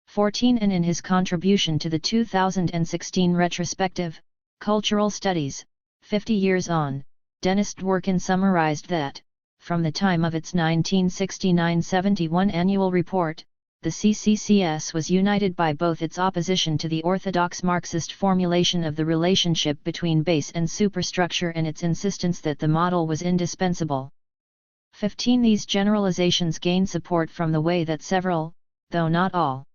14 And in his contribution to the 2016 retrospective, Cultural Studies, 50 Years On, Dennis Dworkin summarized that, from the time of its 1969-71 annual report, the CCCS was united by both its opposition to the orthodox Marxist formulation of the relationship between base and superstructure and its insistence that the model was indispensable. 15 These generalizations gain support from the way that several, though not all,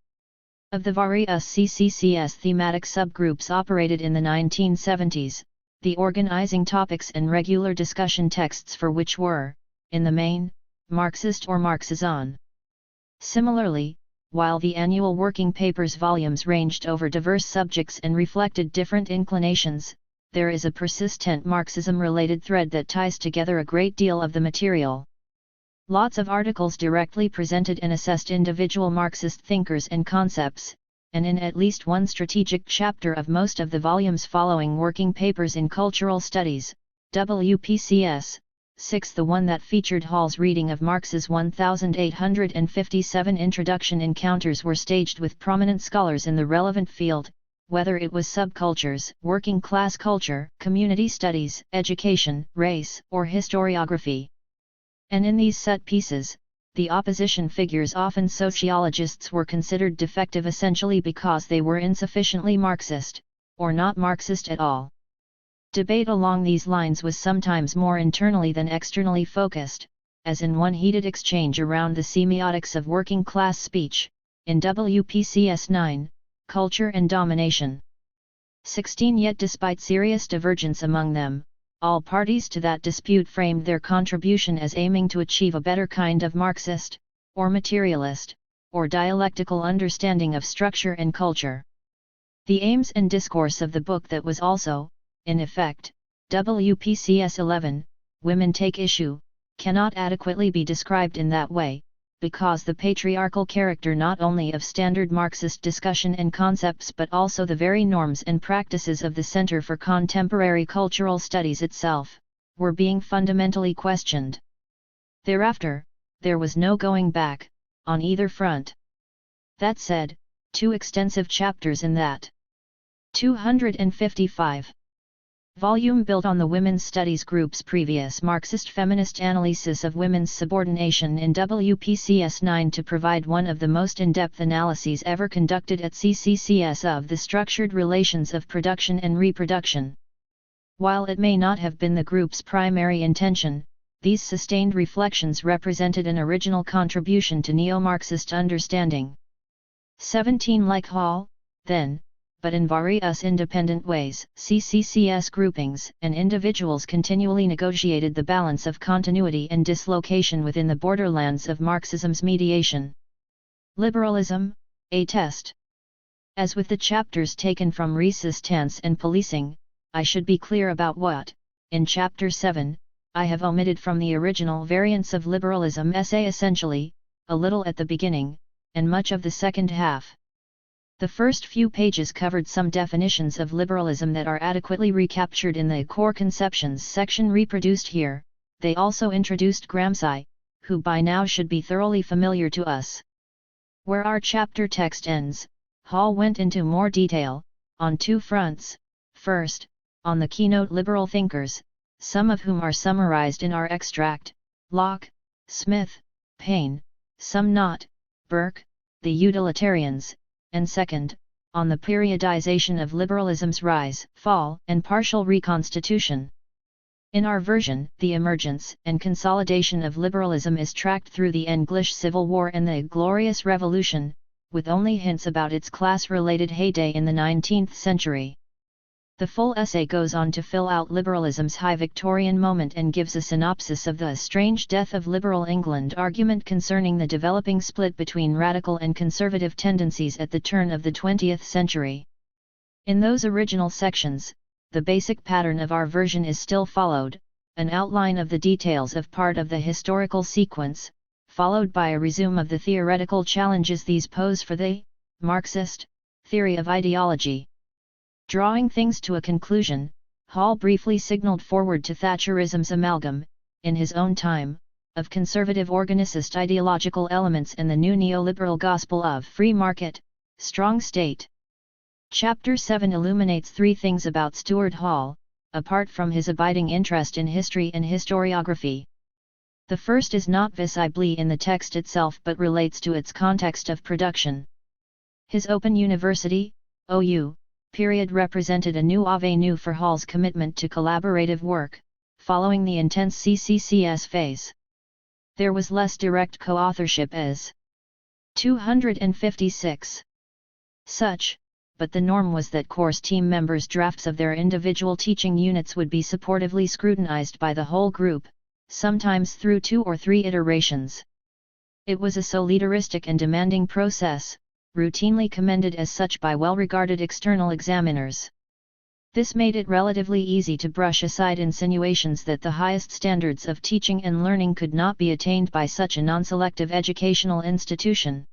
of the various CCCS thematic subgroups operated in the 1970s, the organizing topics and regular discussion texts for which were, in the main, Marxist or Marxism. Similarly, while the annual working papers volumes ranged over diverse subjects and reflected different inclinations, there is a persistent Marxism-related thread that ties together a great deal of the material. Lots of articles directly presented and assessed individual Marxist thinkers and concepts, and in at least one strategic chapter of most of the volumes following working papers in cultural studies, WPCS, 6 the one that featured Hall's reading of Marx's 1857 introduction encounters were staged with prominent scholars in the relevant field, whether it was subcultures, working class culture, community studies, education, race, or historiography. And in these set pieces, the opposition figures, often sociologists, were considered defective essentially because they were insufficiently Marxist, or not Marxist at all. Debate along these lines was sometimes more internally than externally focused, as in one heated exchange around the semiotics of working class speech, in WPCS 9, Culture and Domination. 16 Yet despite serious divergence among them, all parties to that dispute framed their contribution as aiming to achieve a better kind of Marxist, or materialist, or dialectical understanding of structure and culture. The aims and discourse of the book that was also, in effect, WPCS 11, Women Take Issue, cannot adequately be described in that way, because the patriarchal character not only of standard Marxist discussion and concepts but also the very norms and practices of the Center for Contemporary Cultural Studies itself, were being fundamentally questioned. Thereafter, there was no going back, on either front. That said, 2 extensive chapters in that 255 volume built on the Women's Studies Group's previous Marxist-feminist analysis of women's subordination in WPCS 9 to provide one of the most in-depth analyses ever conducted at CCCS of the structured relations of production and reproduction. While it may not have been the group's primary intention, these sustained reflections represented an original contribution to neo-Marxist understanding. 17 Like Hall, then, but in various independent ways, CCCS groupings and individuals continually negotiated the balance of continuity and dislocation within the borderlands of Marxism's mediation. Liberalism, a test. As with the chapters taken from resistance and policing, I should be clear about what, in Chapter 7, I have omitted from the original variants of liberalism essay essentially, a little at the beginning, and much of the second half. The first few pages covered some definitions of liberalism that are adequately recaptured in the core conceptions section reproduced here. They also introduced Gramsci, who by now should be thoroughly familiar to us. Where our chapter text ends, Hall went into more detail, on 2 fronts. First, on the keynote liberal thinkers, some of whom are summarized in our extract: Locke, Smith, Paine, some not, Burke, the utilitarians, and second, on the periodization of liberalism's rise, fall, and partial reconstitution. In our version, the emergence and consolidation of liberalism is tracked through the English Civil War and the Glorious Revolution, with only hints about its class-related heyday in the 19th century. The full essay goes on to fill out liberalism's high Victorian moment and gives a synopsis of the strange death of liberal England argument concerning the developing split between radical and conservative tendencies at the turn of the 20th century. In those original sections, the basic pattern of our version is still followed: an outline of the details of part of the historical sequence, followed by a resume of the theoretical challenges these pose for the Marxist theory of ideology. Drawing things to a conclusion, Hall briefly signaled forward to Thatcherism's amalgam, in his own time, of conservative organicist ideological elements and the new neoliberal gospel of free market, strong state. Chapter 7 illuminates 3 things about Stuart Hall, apart from his abiding interest in history and historiography. The first is not visibly in the text itself but relates to its context of production. His Open University, OU, period represented a new avenue for Hall's commitment to collaborative work, following the intense CCCS phase. There was less direct co-authorship as 256. Such, but the norm was that course team members' drafts of their individual teaching units would be supportively scrutinized by the whole group, sometimes through 2 or 3 iterations. It was a solidaristic and demanding process, routinely commended as such by well-regarded external examiners. This made it relatively easy to brush aside insinuations that the highest standards of teaching and learning could not be attained by such a non-selective educational institution.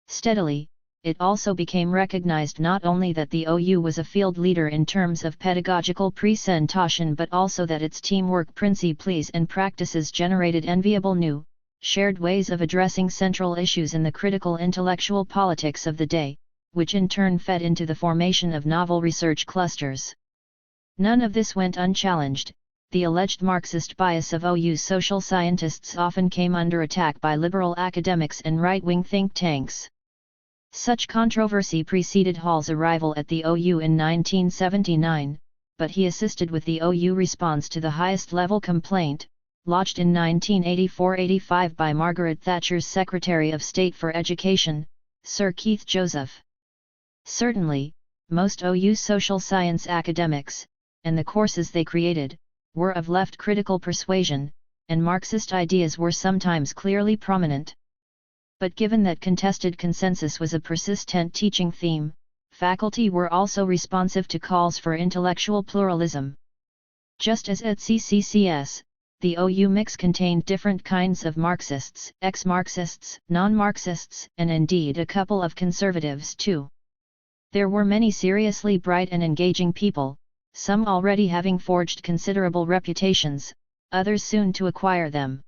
Steadily, it also became recognized not only that the OU was a field leader in terms of pedagogical presentation but also that its teamwork principles and practices generated enviable new, shared ways of addressing central issues in the critical intellectual politics of the day, which in turn fed into the formation of novel research clusters. None of this went unchallenged. The alleged Marxist bias of OU social scientists often came under attack by liberal academics and right-wing think tanks. Such controversy preceded Hall's arrival at the OU in 1979, but he assisted with the OU response to the highest-level complaint, lodged in 1984-85 by Margaret Thatcher's Secretary of State for Education, Sir Keith Joseph. Certainly, most OU social science academics, and the courses they created, were of left critical persuasion, and Marxist ideas were sometimes clearly prominent. But given that contested consensus was a persistent teaching theme, faculty were also responsive to calls for intellectual pluralism. Just as at CCCS, the OU mix contained different kinds of Marxists, ex-Marxists, non-Marxists, and indeed a couple of conservatives too. There were many seriously bright and engaging people, some already having forged considerable reputations, others soon to acquire them.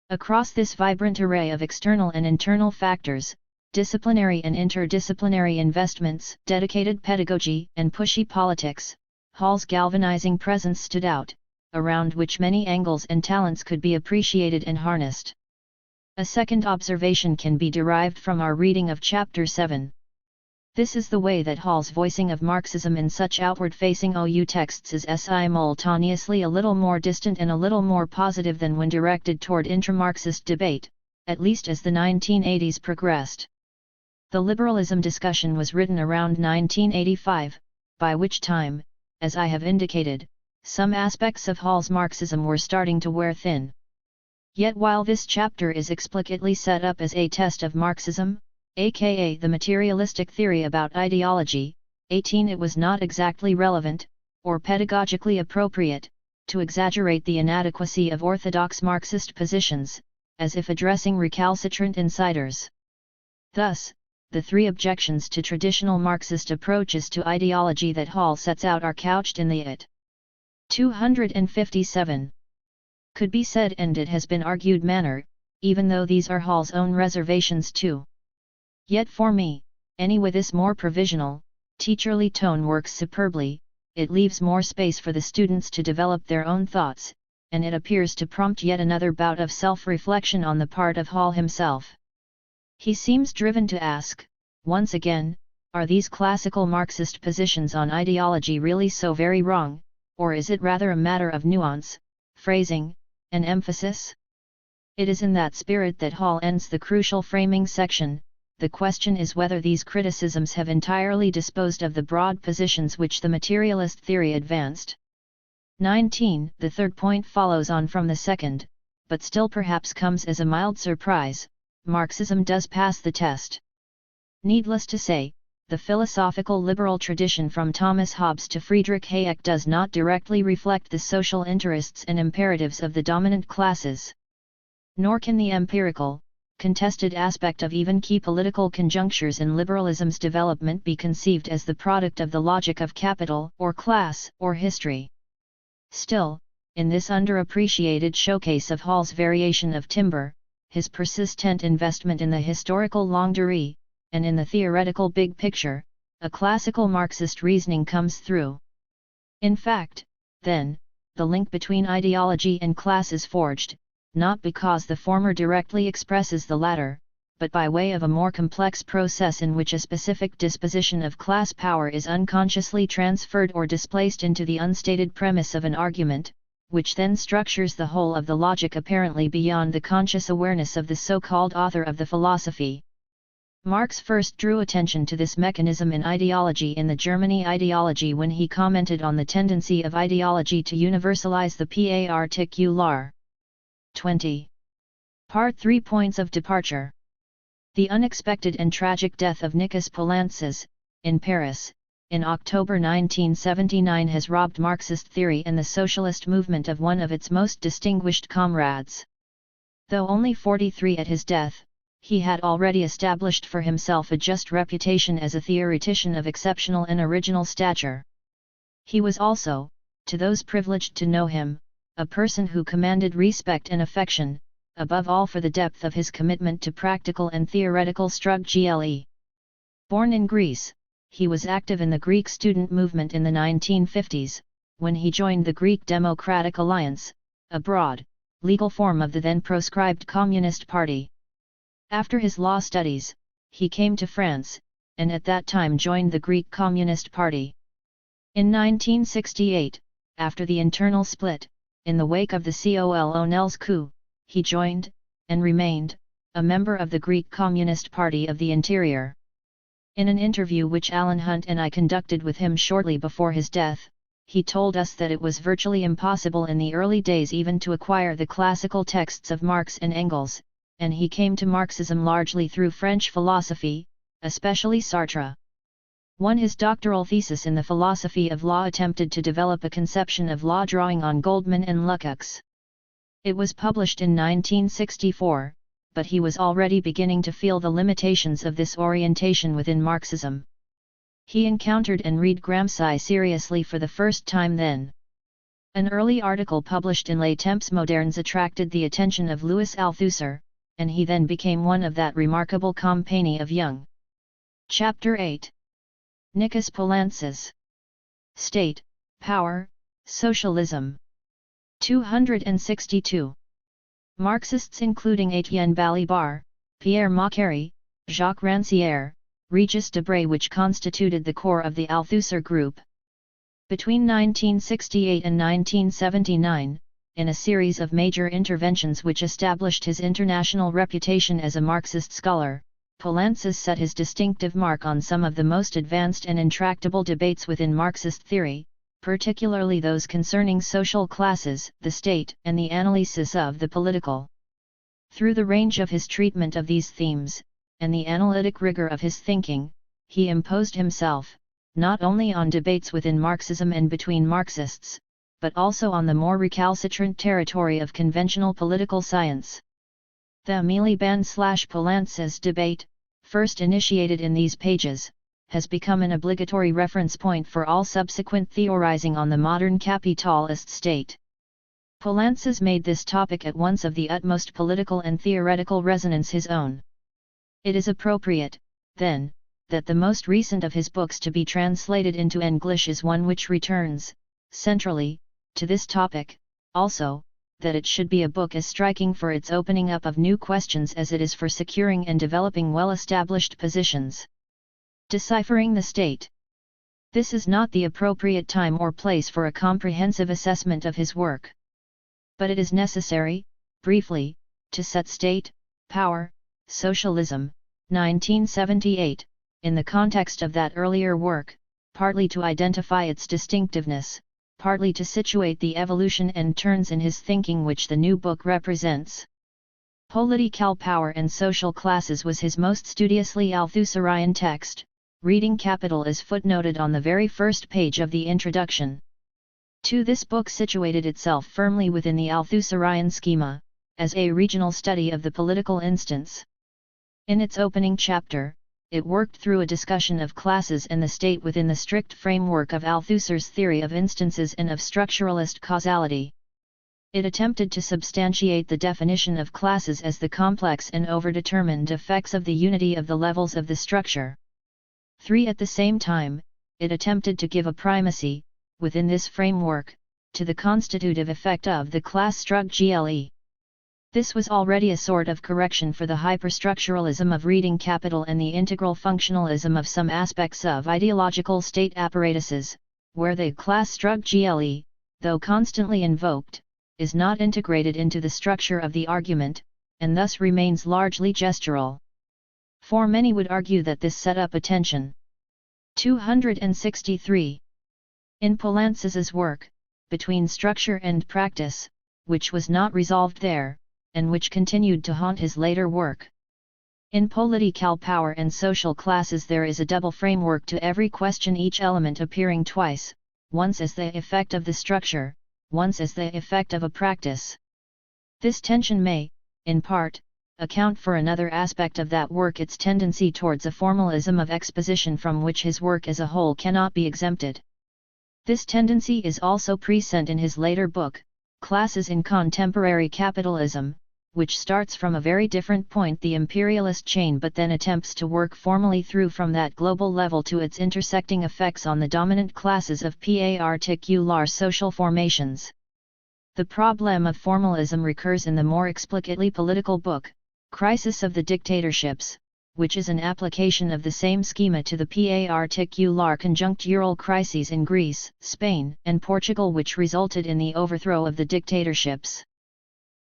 Across this vibrant array of external and internal factors, disciplinary and interdisciplinary investments, dedicated pedagogy, and pushy politics, Hall's galvanizing presence stood out, around which many angles and talents could be appreciated and harnessed. A second observation can be derived from our reading of Chapter 7. This is the way that Hall's voicing of Marxism in such outward-facing OU texts is simultaneously a little more distant and a little more positive than when directed toward intra-Marxist debate, at least as the 1980s progressed. The liberalism discussion was written around 1985, by which time, as I have indicated, some aspects of Hall's Marxism were starting to wear thin. Yet while this chapter is explicitly set up as a test of Marxism, aka the materialistic theory about ideology, 18 it was not exactly relevant, or pedagogically appropriate, to exaggerate the inadequacy of orthodox Marxist positions, as if addressing recalcitrant insiders. Thus, the three objections to traditional Marxist approaches to ideology that Hall sets out are couched in the IT. 257. Could be said, and it has been argued, manner, even though these are Hall's own reservations too. Yet for me, anyway, this more provisional, teacherly tone works superbly. It leaves more space for the students to develop their own thoughts, and it appears to prompt yet another bout of self-reflection on the part of Hall himself. He seems driven to ask, once again, are these classical Marxist positions on ideology really so very wrong, or is it rather a matter of nuance, phrasing, and emphasis? It is in that spirit that Hall ends the crucial framing section. The question is whether these criticisms have entirely disposed of the broad positions which the materialist theory advanced. 19. The third point follows on from the second, but still perhaps comes as a mild surprise. Marxism does pass the test. Needless to say, the philosophical liberal tradition from Thomas Hobbes to Friedrich Hayek does not directly reflect the social interests and imperatives of the dominant classes. Nor can the empirical, contested aspect of even key political conjunctures in liberalism's development be conceived as the product of the logic of capital, or class, or history. Still, in this underappreciated showcase of Hall's variation of timber, his persistent investment in the historical longue durée, and in the theoretical big picture, a classical Marxist reasoning comes through. In fact, then, the link between ideology and class is forged, not because the former directly expresses the latter, but by way of a more complex process in which a specific disposition of class power is unconsciously transferred or displaced into the unstated premise of an argument, which then structures the whole of the logic apparently beyond the conscious awareness of the so-called author of the philosophy. Marx first drew attention to this mechanism in ideology in the Germany Ideology when he commented on the tendency of ideology to universalize the particular. 20. Part 3 Points of Departure. The unexpected and tragic death of Nicolas Poulantzas, in Paris, in October 1979 has robbed Marxist theory and the socialist movement of one of its most distinguished comrades. Though only 43 at his death, he had already established for himself a just reputation as a theoretician of exceptional and original stature. He was also, to those privileged to know him, a person who commanded respect and affection, above all for the depth of his commitment to practical and theoretical struggle. Born in Greece, he was active in the Greek student movement in the 1950s, when he joined the Greek Democratic Alliance, a broad, legal form of the then proscribed Communist Party. After his law studies, he came to France, and at that time joined the Greek Communist Party. In 1968, after the internal split, in the wake of the Colonel's coup, he joined, and remained, a member of the Greek Communist Party of the Interior. In an interview which Alan Hunt and I conducted with him shortly before his death, he told us that it was virtually impossible in the early days even to acquire the classical texts of Marx and Engels, and he came to Marxism largely through French philosophy, especially Sartre. 1. His doctoral thesis in the philosophy of law attempted to develop a conception of law drawing on Goldman and Lukács. It was published in 1964, but he was already beginning to feel the limitations of this orientation within Marxism. He encountered and read Gramsci seriously for the first time then. An early article published in Les Temps Modernes attracted the attention of Louis Althusser, and he then became one of that remarkable company of young. Chapter 8. Nikos Poulantzas. State, Power, Socialism. 262. Marxists including Étienne Balibar, Pierre Macquarrie, Jacques Rancière, Regis Debray, which constituted the core of the Althusser group. Between 1968 and 1979, in a series of major interventions which established his international reputation as a Marxist scholar, Poulantzas set his distinctive mark on some of the most advanced and intractable debates within Marxist theory, particularly those concerning social classes, the state, and the analysis of the political. Through the range of his treatment of these themes, and the analytic rigor of his thinking, he imposed himself, not only on debates within Marxism and between Marxists, but also on the more recalcitrant territory of conventional political science. The Miliband/Poulantzas debate, first initiated in these pages, has become an obligatory reference point for all subsequent theorizing on the modern capitalist state. Poulantzas made this topic at once of the utmost political and theoretical resonance his own. It is appropriate, then, that the most recent of his books to be translated into English is one which returns, centrally, to this topic, also, that it should be a book as striking for its opening up of new questions as it is for securing and developing well-established positions. Deciphering the State. This is not the appropriate time or place for a comprehensive assessment of his work. But it is necessary, briefly, to set State, Power, Socialism, 1978, in the context of that earlier work, partly to identify its distinctiveness, partly to situate the evolution and turns in his thinking which the new book represents. Political Power and Social Classes was his most studiously Althusserian text. Reading Capital is footnoted on the very first page of the introduction. This book situated itself firmly within the Althusserian schema, as a regional study of the political instance. In its opening chapter, it worked through a discussion of classes and the state within the strict framework of Althusser's theory of instances and of structuralist causality. It attempted to substantiate the definition of classes as the complex and overdetermined effects of the unity of the levels of the structure. At the same time, it attempted to give a primacy, within this framework, to the constitutive effect of the class struggle. This was already a sort of correction for the hyperstructuralism of reading Capital and the integral functionalism of some aspects of ideological state apparatuses, where the class struggle, though constantly invoked, is not integrated into the structure of the argument, and thus remains largely gestural. For many would argue that this set up a tension. 263. In Poulantzas's work, between structure and practice, which was not resolved there, and which continued to haunt his later work. In Political Power and Social Classes there is a double framework to every question, each element appearing twice, once as the effect of the structure, once as the effect of a practice. This tension may, in part, account for another aspect of that work, its tendency towards a formalism of exposition from which his work as a whole cannot be exempted. This tendency is also present in his later book, Classes in Contemporary Capitalism, which starts from a very different point, the imperialist chain, but then attempts to work formally through from that global level to its intersecting effects on the dominant classes of particular social formations. The problem of formalism recurs in the more explicitly political book, Crisis of the Dictatorships, which is an application of the same schema to the particular conjunctural crises in Greece, Spain, and Portugal which resulted in the overthrow of the dictatorships.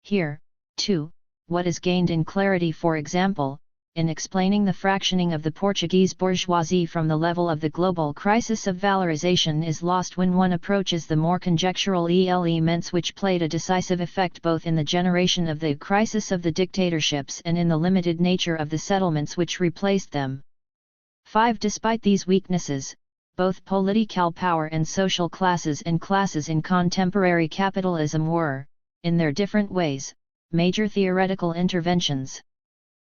Here, too, what is gained in clarity, for example, in explaining the fractioning of the Portuguese bourgeoisie from the level of the global crisis of valorization, is lost when one approaches the more conjectural elements which played a decisive effect both in the generation of the crisis of the dictatorships and in the limited nature of the settlements which replaced them. 5. Despite these weaknesses, both political power and social classes in contemporary capitalism were, in their different ways, major theoretical interventions.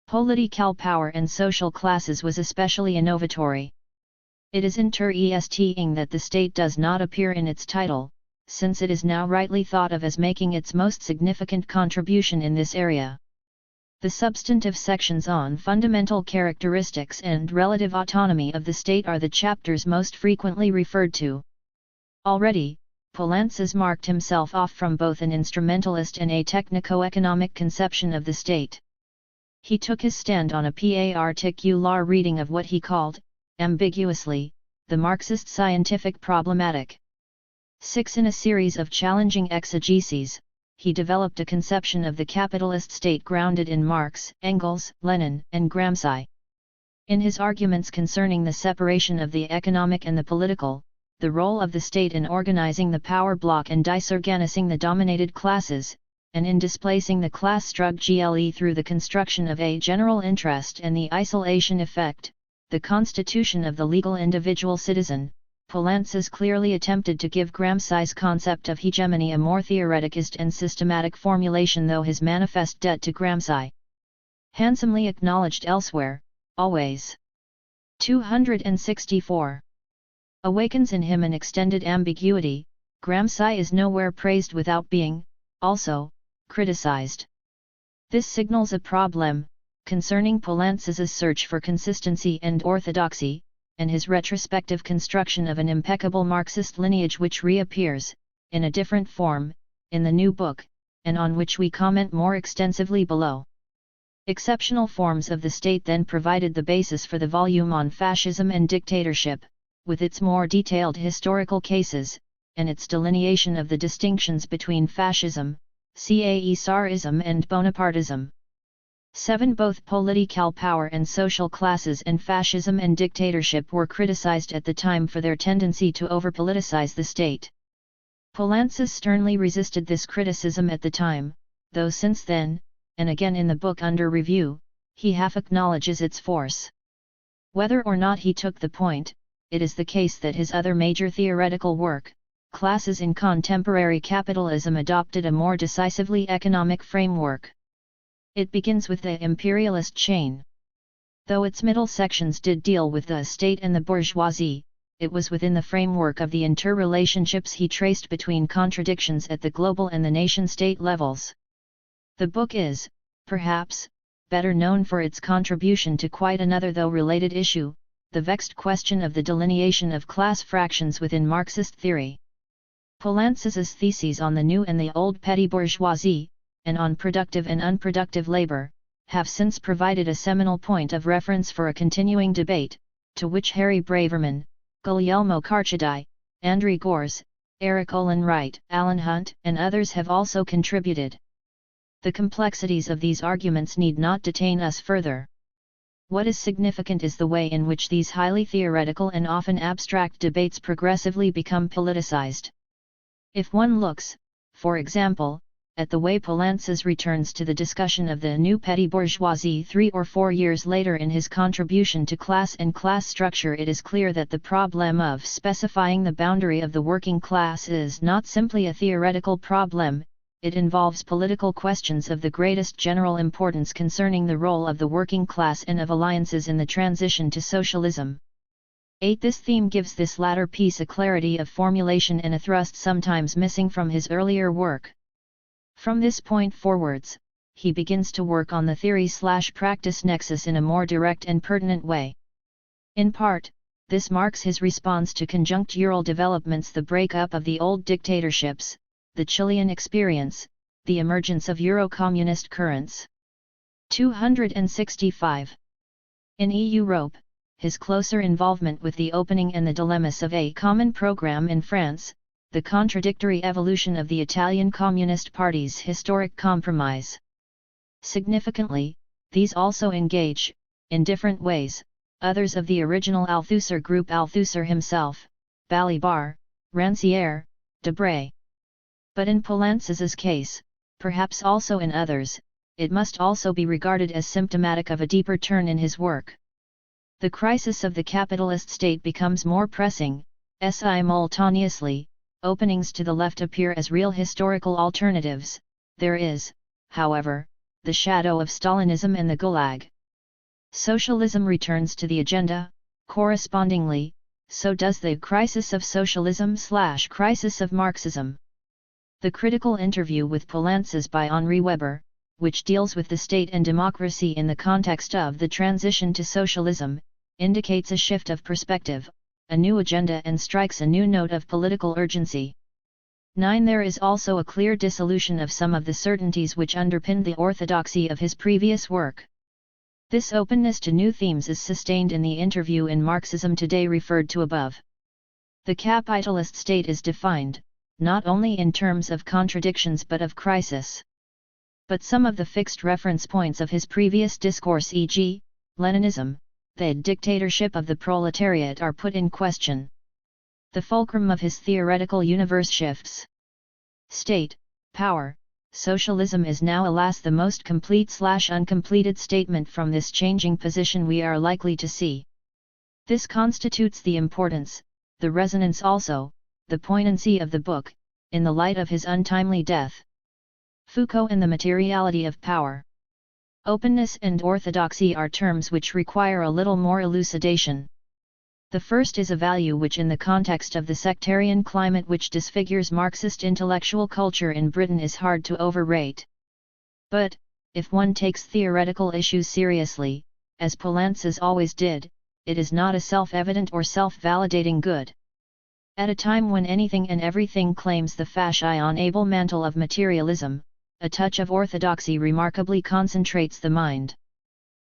Political power and social classes was especially innovatory. It is interesting that the state does not appear in its title, since it is now rightly thought of as making its most significant contribution in this area. The substantive sections on fundamental characteristics and relative autonomy of the state are the chapters most frequently referred to. Already, Poulantzas marked himself off from both an instrumentalist and a technico-economic conception of the state. He took his stand on a particular reading of what he called, ambiguously, the Marxist scientific problematic. 6. In a series of challenging exegeses, he developed a conception of the capitalist state grounded in Marx, Engels, Lenin, and Gramsci. In his arguments concerning the separation of the economic and the political, the role of the state in organizing the power block and disorganizing the dominated classes, and in displacing the class struggle through the construction of a general interest and the isolation effect, the constitution of the legal individual citizen, Poulantzas clearly attempted to give Gramsci's concept of hegemony a more theoreticist and systematic formulation, though his manifest debt to Gramsci, handsomely acknowledged elsewhere, always. 264. Awakens in him an extended ambiguity. Gramsci is nowhere praised without being, also, criticized. This signals a problem, concerning Poulantzas's search for consistency and orthodoxy, and his retrospective construction of an impeccable Marxist lineage which reappears, in a different form, in the new book, and on which we comment more extensively below. Exceptional forms of the state then provided the basis for the volume on fascism and dictatorship, with its more detailed historical cases, and its delineation of the distinctions between fascism, Caesarism and Bonapartism. 7. Both political power and social classes and fascism and dictatorship were criticized at the time for their tendency to over-politicize the state. Poulantzas sternly resisted this criticism at the time, though since then, and again in the book under review, he half acknowledges its force. Whether or not he took the point, it is the case that his other major theoretical work, Classes in Contemporary Capitalism, adopted a more decisively economic framework. It begins with the imperialist chain. Though its middle sections did deal with the state and the bourgeoisie, it was within the framework of the interrelationships he traced between contradictions at the global and the nation-state levels. The book is, perhaps, better known for its contribution to quite another though related issue, the vexed question of the delineation of class fractions within Marxist theory. Poulantzas's theses on the new and the old petty bourgeoisie, and on productive and unproductive labor, have since provided a seminal point of reference for a continuing debate, to which Harry Braverman, Guglielmo Carchedi, André Gorz, Eric Olin Wright, Alan Hunt, and others have also contributed. The complexities of these arguments need not detain us further. What is significant is the way in which these highly theoretical and often abstract debates progressively become politicized. If one looks, for example, at the way Poulantzas returns to the discussion of the new petty bourgeoisie 3 or 4 years later in his contribution to Class and Class Structure, it is clear that the problem of specifying the boundary of the working class is not simply a theoretical problem, it involves political questions of the greatest general importance concerning the role of the working class and of alliances in the transition to socialism. 8. This theme gives this latter piece a clarity of formulation and a thrust sometimes missing from his earlier work. From this point forwards, he begins to work on the theory/practice nexus in a more direct and pertinent way. In part, this marks his response to conjunctural developments: the breakup of the old dictatorships, the Chilean experience, the emergence of Euro-communist currents. 265. In Europe, his closer involvement with the opening and the dilemmas of a common program in France, the contradictory evolution of the Italian Communist Party's historic compromise. Significantly, these also engage, in different ways, others of the original Althusser group: Althusser himself, Balibar, Rancière, Debré. But in Poulantzas's case, perhaps also in others, it must also be regarded as symptomatic of a deeper turn in his work. The crisis of the capitalist state becomes more pressing, simultaneously, openings to the left appear as real historical alternatives. There is, however, the shadow of Stalinism and the Gulag. Socialism returns to the agenda, correspondingly, so does the crisis of socialism/crisis of Marxism. The critical interview with Poulantzas by Henri Weber, which deals with the state and democracy in the context of the transition to socialism, indicates a shift of perspective, a new agenda, and strikes a new note of political urgency. 9. There is also a clear dissolution of some of the certainties which underpinned the orthodoxy of his previous work. This openness to new themes is sustained in the interview in Marxism Today referred to above. The capitalist state is defined, not only in terms of contradictions but of crisis. But some of the fixed reference points of his previous discourse, e.g., Leninism, the dictatorship of the proletariat, are put in question. The fulcrum of his theoretical universe shifts. State, power, socialism is now alas the most complete/uncompleted statement from this changing position we are likely to see. This constitutes the importance, the resonance also, the poignancy of the book, in the light of his untimely death. Foucault and the materiality of power. Openness and orthodoxy are terms which require a little more elucidation. The first is a value which, in the context of the sectarian climate which disfigures Marxist intellectual culture in Britain, is hard to overrate. But, if one takes theoretical issues seriously, as Poulantzas always did, it is not a self-evident or self-validating good. At a time when anything and everything claims the fashionable mantle of materialism, a touch of orthodoxy remarkably concentrates the mind.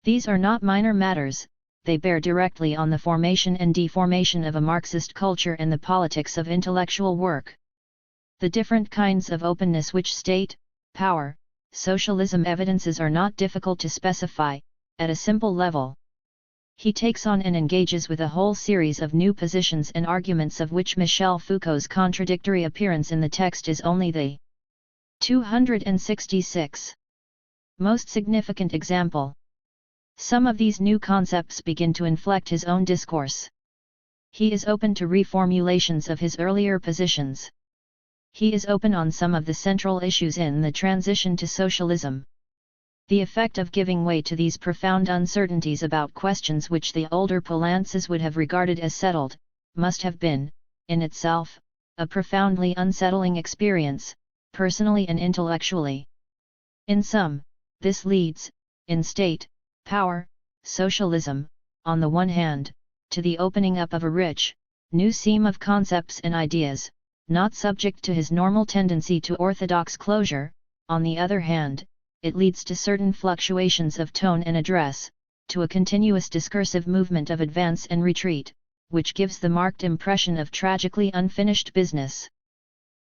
These are not minor matters. They bear directly on the formation and deformation of a Marxist culture and the politics of intellectual work. The different kinds of openness which state, power, socialism evidences are not difficult to specify, at a simple level. He takes on and engages with a whole series of new positions and arguments, of which Michel Foucault's contradictory appearance in the text is only the 266 most significant example. Some of these new concepts begin to inflect his own discourse. He is open to reformulations of his earlier positions. He is open on some of the central issues in the transition to socialism. The effect of giving way to these profound uncertainties about questions which the older Poulantzas would have regarded as settled, must have been, in itself, a profoundly unsettling experience, personally and intellectually. In sum, this leads, in state, power, socialism, on the one hand, to the opening up of a rich, new seam of concepts and ideas, not subject to his normal tendency to orthodox closure. On the other hand, it leads to certain fluctuations of tone and address, to a continuous discursive movement of advance and retreat, which gives the marked impression of tragically unfinished business.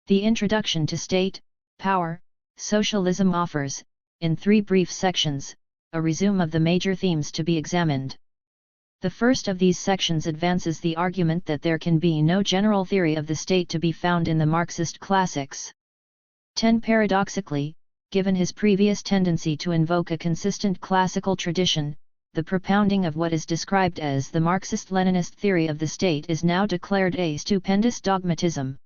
The introduction to state, power, socialism offers, in 3 brief sections, a resume of the major themes to be examined. The first of these sections advances the argument that there can be no general theory of the state to be found in the Marxist classics. 10. Paradoxically, given his previous tendency to invoke a consistent classical tradition, the propounding of what is described as the Marxist-Leninist theory of the state is now declared a stupendous dogmatism.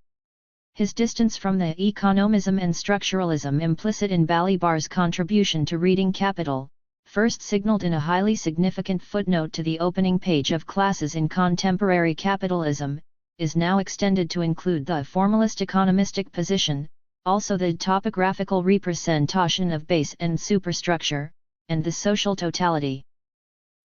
His distance from the economism and structuralism implicit in Balibar's contribution to reading Capital, first signaled in a highly significant footnote to the opening page of Classes in Contemporary Capitalism, is now extended to include the formalist economistic position, also the topographical representation of base and superstructure, and the social totality.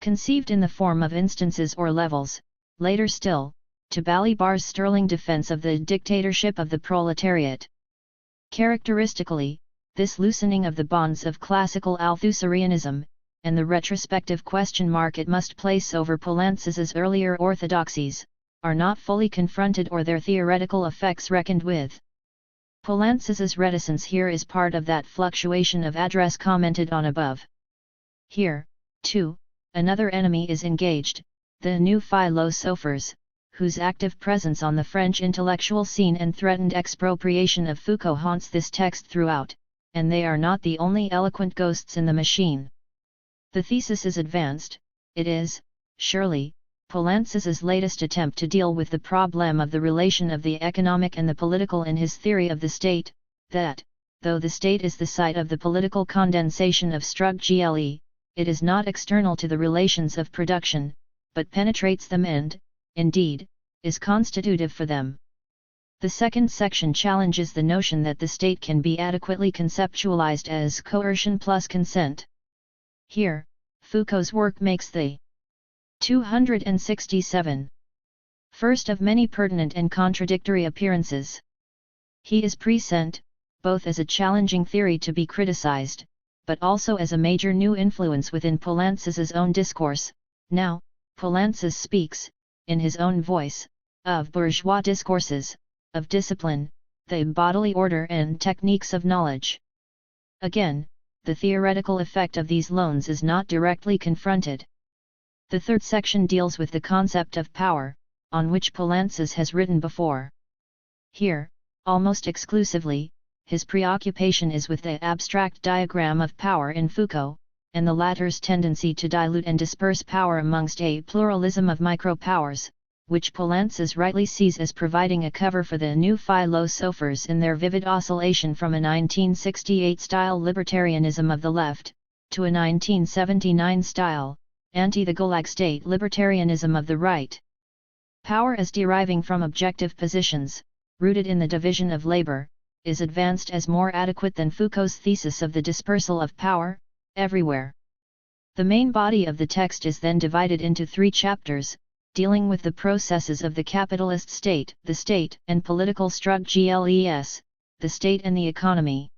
Conceived in the form of instances or levels, later still, to Balibar's sterling defense of the dictatorship of the proletariat. Characteristically, this loosening of the bonds of classical Althusserianism, and the retrospective question mark it must place over Poulantzas's earlier orthodoxies, are not fully confronted or their theoretical effects reckoned with. Poulantzas's reticence here is part of that fluctuation of address commented on above. Here, too, another enemy is engaged, the new philosophers, whose active presence on the French intellectual scene and threatened expropriation of Foucault haunts this text throughout, and they are not the only eloquent ghosts in the machine. The thesis is advanced, it is, Surely, Poulantzas's latest attempt to deal with the problem of the relation of the economic and the political in his theory of the state, that, though the state is the site of the political condensation of structure, it is not external to the relations of production, but penetrates them and, indeed, is constitutive for them. The second section challenges the notion that the state can be adequately conceptualized as coercion plus consent. Here, Foucault's work makes the 267 first of many pertinent and contradictory appearances. He is present, both as a challenging theory to be criticized, but also as a major new influence within Poulantzas's own discourse. Now, Poulantzas speaks, in his own voice, of bourgeois discourses, of discipline, the bodily order and techniques of knowledge. Again, the theoretical effect of these loans is not directly confronted. The third section deals with the concept of power, on which Poulantzas has written before. Here, almost exclusively, his preoccupation is with the abstract diagram of power in Foucault, and the latter's tendency to dilute and disperse power amongst a pluralism of micro-powers, which Poulantzas rightly sees as providing a cover for the new philosophers in their vivid oscillation from a 1968-style libertarianism of the left, to a 1979-style, anti-the-Gulag state libertarianism of the right. Power as deriving from objective positions, rooted in the division of labor, is advanced as more adequate than Foucault's thesis of the dispersal of power, everywhere. The main body of the text is then divided into 3 chapters, dealing with the processes of the capitalist state, the state and political structures, the state and the economy.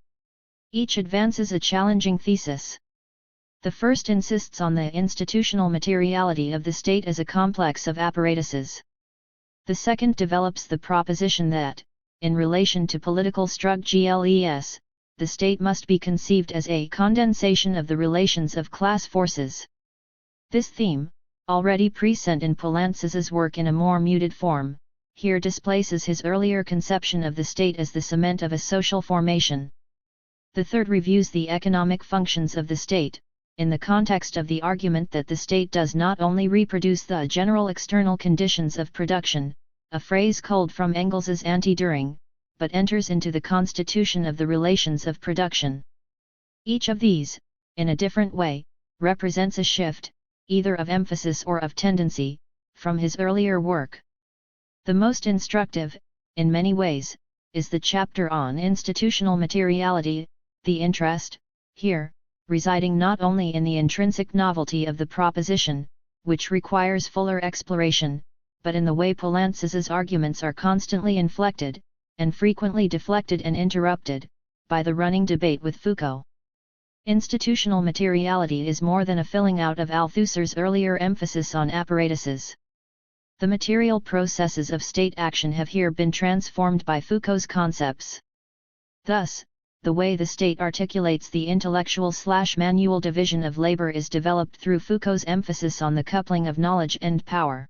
Each advances a challenging thesis. The first insists on the institutional materiality of the state as a complex of apparatuses. The second develops the proposition that, in relation to political structures, the state must be conceived as a condensation of the relations of class forces. This theme, already present in Poulantzas's work in a more muted form, here displaces his earlier conception of the state as the cement of a social formation. The third reviews the economic functions of the state, in the context of the argument that the state does not only reproduce the general external conditions of production, a phrase culled from Engels's Anti-Düring, but enters into the constitution of the relations of production. Each of these, in a different way, represents a shift, either of emphasis or of tendency, from his earlier work. The most instructive, in many ways, is the chapter on institutional materiality, the interest, here, residing not only in the intrinsic novelty of the proposition, which requires fuller exploration, but in the way Poulantzas's arguments are constantly inflected, and frequently deflected and interrupted, by the running debate with Foucault. Institutional materiality is more than a filling out of Althusser's earlier emphasis on apparatuses. The material processes of state action have here been transformed by Foucault's concepts. Thus, the way the state articulates the intellectual/manual division of labor is developed through Foucault's emphasis on the coupling of knowledge and power.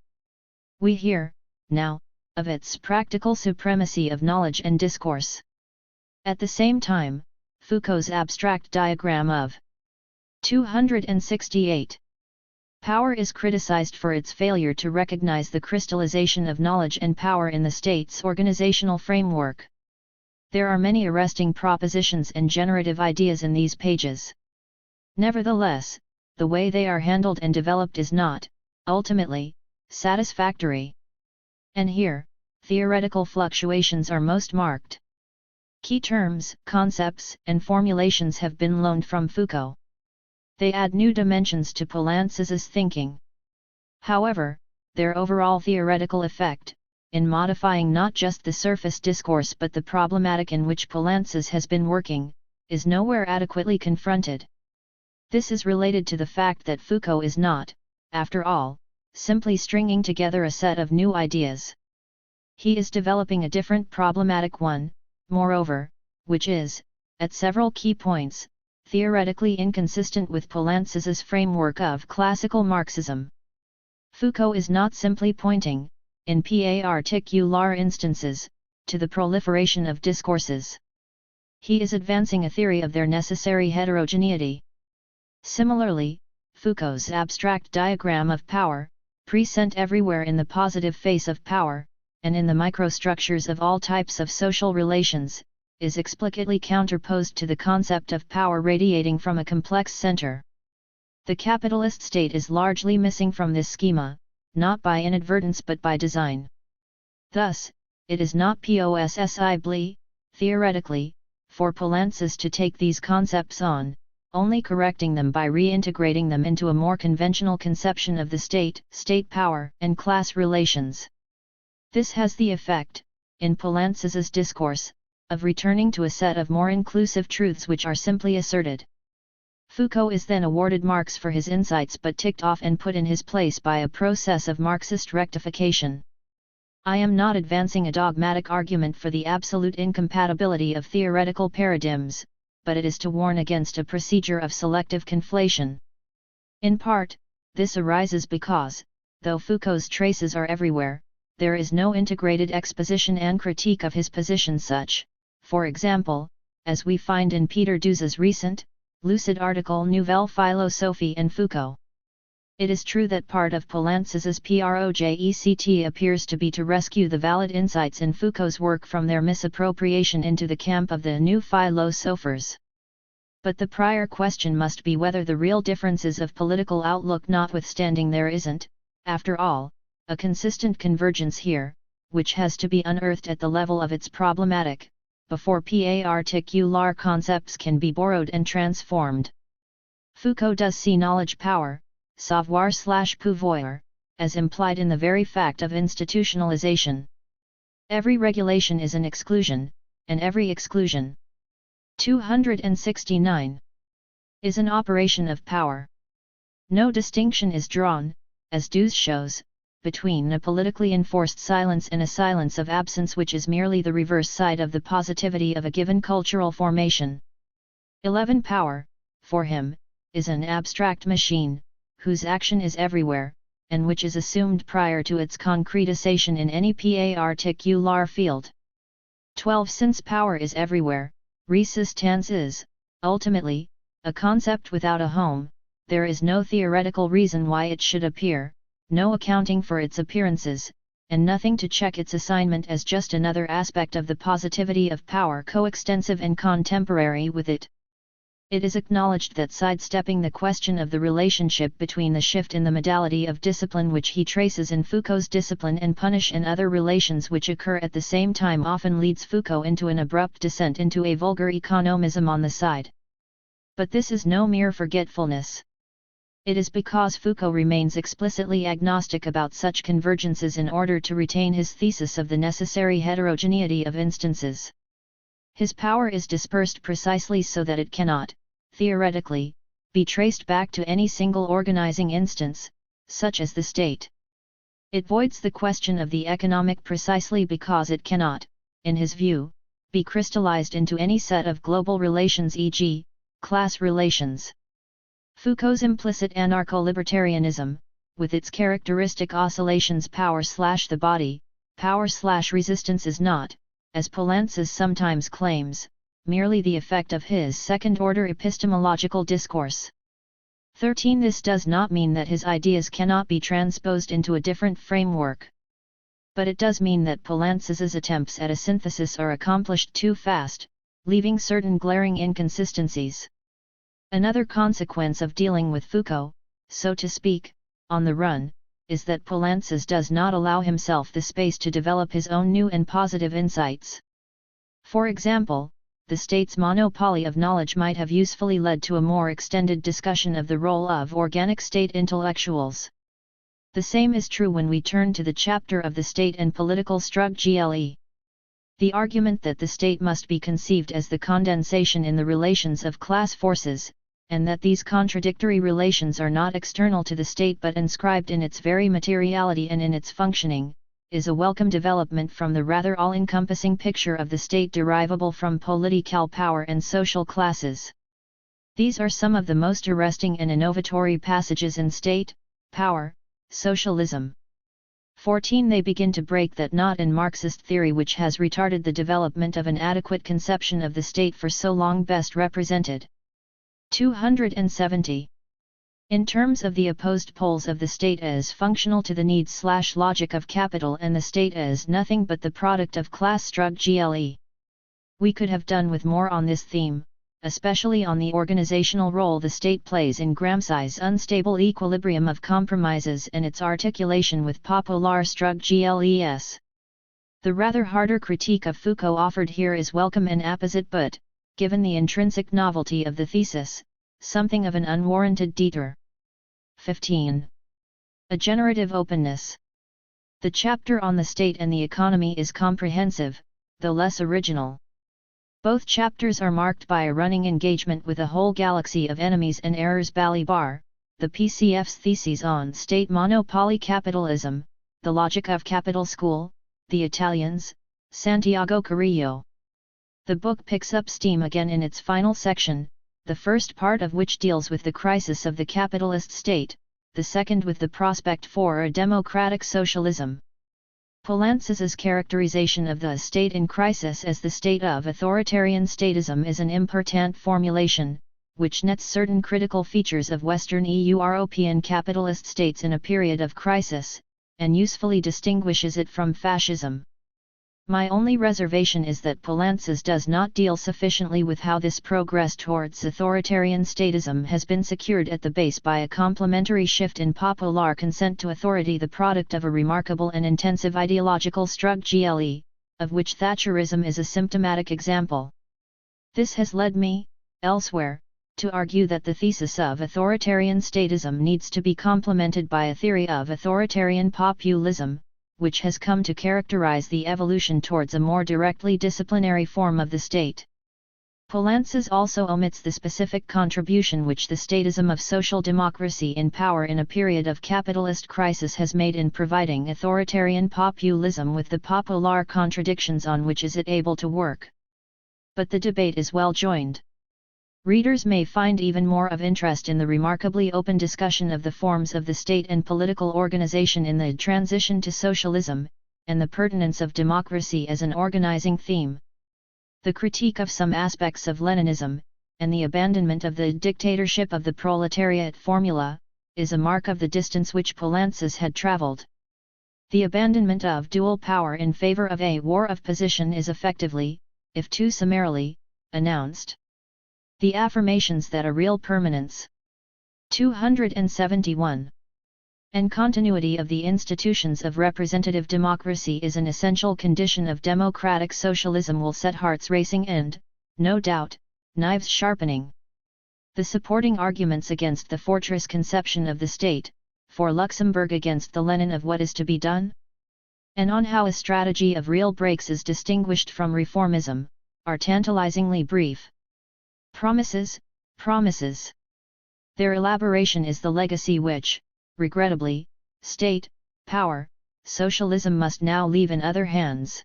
We hear, now, of its practical supremacy of knowledge and discourse. At the same time, Foucault's abstract diagram of 268 power is criticized for its failure to recognize the crystallization of knowledge and power in the state's organizational framework. There are many arresting propositions and generative ideas in these pages. Nevertheless, the way they are handled and developed is not, ultimately, satisfactory. And here, theoretical fluctuations are most marked. Key terms, concepts, and formulations have been loaned from Foucault. They add new dimensions to Poulantzas's thinking. However, their overall theoretical effect, in modifying not just the surface discourse but the problematic in which Poulantzas has been working, is nowhere adequately confronted. This is related to the fact that Foucault is not, after all, simply stringing together a set of new ideas. He is developing a different problematic one, moreover, which is, at several key points, theoretically inconsistent with Poulantzas's framework of classical Marxism. Foucault is not simply pointing, in particular instances, to the proliferation of discourses. He is advancing a theory of their necessary heterogeneity. Similarly, Foucault's abstract diagram of power, present everywhere in the positive face of power, and in the microstructures of all types of social relations, is explicitly counterposed to the concept of power radiating from a complex center. The capitalist state is largely missing from this schema, not by inadvertence but by design. Thus, it is not possibly, theoretically, for Poulantzas to take these concepts on, only correcting them by reintegrating them into a more conventional conception of the state, state power, and class relations. This has the effect, in Poulantzas's discourse, of returning to a set of more inclusive truths which are simply asserted. Foucault is then awarded marks for his insights but ticked off and put in his place by a process of Marxist rectification. I am not advancing a dogmatic argument for the absolute incompatibility of theoretical paradigms, but it is to warn against a procedure of selective conflation. In part, this arises because, though Foucault's traces are everywhere, there is no integrated exposition and critique of his position such, for example, as we find in Peter Deuze's recent, lucid article Nouvelle Philosophie and Foucault. It is true that part of Poulantzas's project appears to be to rescue the valid insights in Foucault's work from their misappropriation into the camp of the new philosophers. But the prior question must be whether the real differences of political outlook notwithstanding there isn't, after all, a consistent convergence here, which has to be unearthed at the level of its problematic, before particular concepts can be borrowed and transformed. Foucault does see knowledge power, savoir/pouvoir, as implied in the very fact of institutionalization. Every regulation is an exclusion, and every exclusion, 269, is an operation of power. No distinction is drawn, as Deuze shows, between a politically enforced silence and a silence of absence which is merely the reverse side of the positivity of a given cultural formation. 11 Power, for him, is an abstract machine, whose action is everywhere, and which is assumed prior to its concretization in any particular field. 12 Since power is everywhere, resistance is, ultimately, a concept without a home, there is no theoretical reason why it should appear, no accounting for its appearances, and nothing to check its assignment as just another aspect of the positivity of power coextensive and contemporary with it. It is acknowledged that sidestepping the question of the relationship between the shift in the modality of discipline which he traces in Foucault's discipline and punish and other relations which occur at the same time often leads Foucault into an abrupt descent into a vulgar economism on the side. But this is no mere forgetfulness. It is because Foucault remains explicitly agnostic about such convergences in order to retain his thesis of the necessary heterogeneity of instances. His power is dispersed precisely so that it cannot, theoretically, be traced back to any single organizing instance, such as the state. It voids the question of the economic precisely because it cannot, in his view, be crystallized into any set of global relations, e.g., class relations. Foucault's implicit anarcho-libertarianism, with its characteristic oscillations power/the body, power/resistance is not, as Poulantzas sometimes claims, merely the effect of his second-order epistemological discourse. 13 This does not mean that his ideas cannot be transposed into a different framework. But it does mean that Poulantzas's attempts at a synthesis are accomplished too fast, leaving certain glaring inconsistencies. Another consequence of dealing with Foucault, so to speak, on the run, is that Poulantzas does not allow himself the space to develop his own new and positive insights. For example, the state's monopoly of knowledge might have usefully led to a more extended discussion of the role of organic state intellectuals. The same is true when we turn to the chapter of the state and political struggle. The argument that the state must be conceived as the condensation in the relations of class forces, and that these contradictory relations are not external to the state but inscribed in its very materiality and in its functioning, is a welcome development from the rather all-encompassing picture of the state derivable from political power and social classes. These are some of the most arresting and innovatory passages in State, Power, Socialism. 14 They begin to break that knot in Marxist theory which has retarded the development of an adequate conception of the state for so long best represented. 270. In terms of the opposed poles of the state as functional to the needs/logic of capital and the state as nothing but the product of class struggle. We could have done with more on this theme, especially on the organizational role the state plays in Gramsci's unstable equilibrium of compromises and its articulation with popular struggles. The rather harder critique of Foucault offered here is welcome and apposite but, given the intrinsic novelty of the thesis, something of an unwarranted detour. 15. A generative openness. The chapter on the state and the economy is comprehensive, though less original. Both chapters are marked by a running engagement with a whole galaxy of enemies and errors. Balibar, the PCF's theses on state monopoly capitalism, the logic of capital school, the Italians, Santiago Carrillo. The book picks up steam again in its final section, the first part of which deals with the crisis of the capitalist state, the second with the prospect for a democratic socialism. Poulantzas's characterization of the state in crisis as the state of authoritarian statism is an important formulation, which nets certain critical features of Western European capitalist states in a period of crisis, and usefully distinguishes it from fascism. My only reservation is that Poulantzas does not deal sufficiently with how this progress towards authoritarian statism has been secured at the base by a complementary shift in popular consent to authority, the product of a remarkable and intensive ideological struggle, of which Thatcherism is a symptomatic example. This has led me, elsewhere, to argue that the thesis of authoritarian statism needs to be complemented by a theory of authoritarian populism, which has come to characterize the evolution towards a more directly disciplinary form of the state. Poulantzas also omits the specific contribution which the statism of social democracy in power in a period of capitalist crisis has made in providing authoritarian populism with the popular contradictions on which is it able to work. But the debate is well joined. Readers may find even more of interest in the remarkably open discussion of the forms of the state and political organization in the transition to socialism, and the pertinence of democracy as an organizing theme. The critique of some aspects of Leninism, and the abandonment of the dictatorship of the proletariat formula, is a mark of the distance which Poulantzas had traveled. The abandonment of dual power in favor of a war of position is effectively, if too summarily, announced. The affirmations that a real permanence 271 and continuity of the institutions of representative democracy is an essential condition of democratic socialism will set hearts racing and, no doubt, knives sharpening. The supporting arguments against the fortress conception of the state, for Luxemburg against the Lenin of what is to be done, and on how a strategy of real breaks is distinguished from reformism, are tantalizingly brief. Promises, promises. Their elaboration is the legacy which, regrettably, state, power, socialism must now leave in other hands.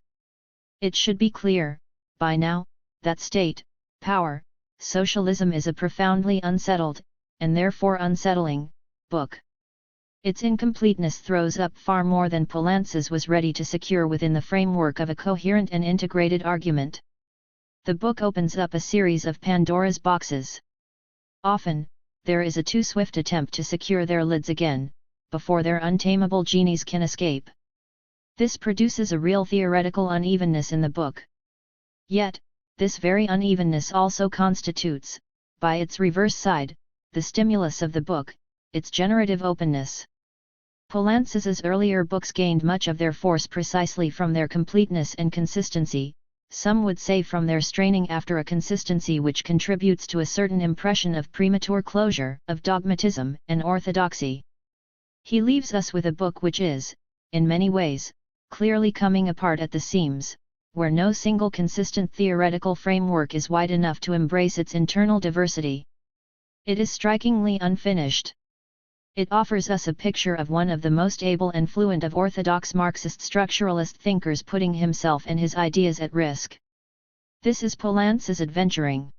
It should be clear, by now, that state, power, socialism is a profoundly unsettled, and therefore unsettling, book. Its incompleteness throws up far more than Poulantzas was ready to secure within the framework of a coherent and integrated argument. The book opens up a series of Pandora's boxes. Often, there is a too swift attempt to secure their lids again, before their untamable genies can escape. This produces a real theoretical unevenness in the book. Yet, this very unevenness also constitutes, by its reverse side, the stimulus of the book, its generative openness. Poulantzas's earlier books gained much of their force precisely from their completeness and consistency, some would say from their straining after a consistency which contributes to a certain impression of premature closure, of dogmatism and orthodoxy. He leaves us with a book which is, in many ways, clearly coming apart at the seams, where no single consistent theoretical framework is wide enough to embrace its internal diversity. It is strikingly unfinished. It offers us a picture of one of the most able and fluent of orthodox Marxist structuralist thinkers putting himself and his ideas at risk. This is Poulantzas's adventuring.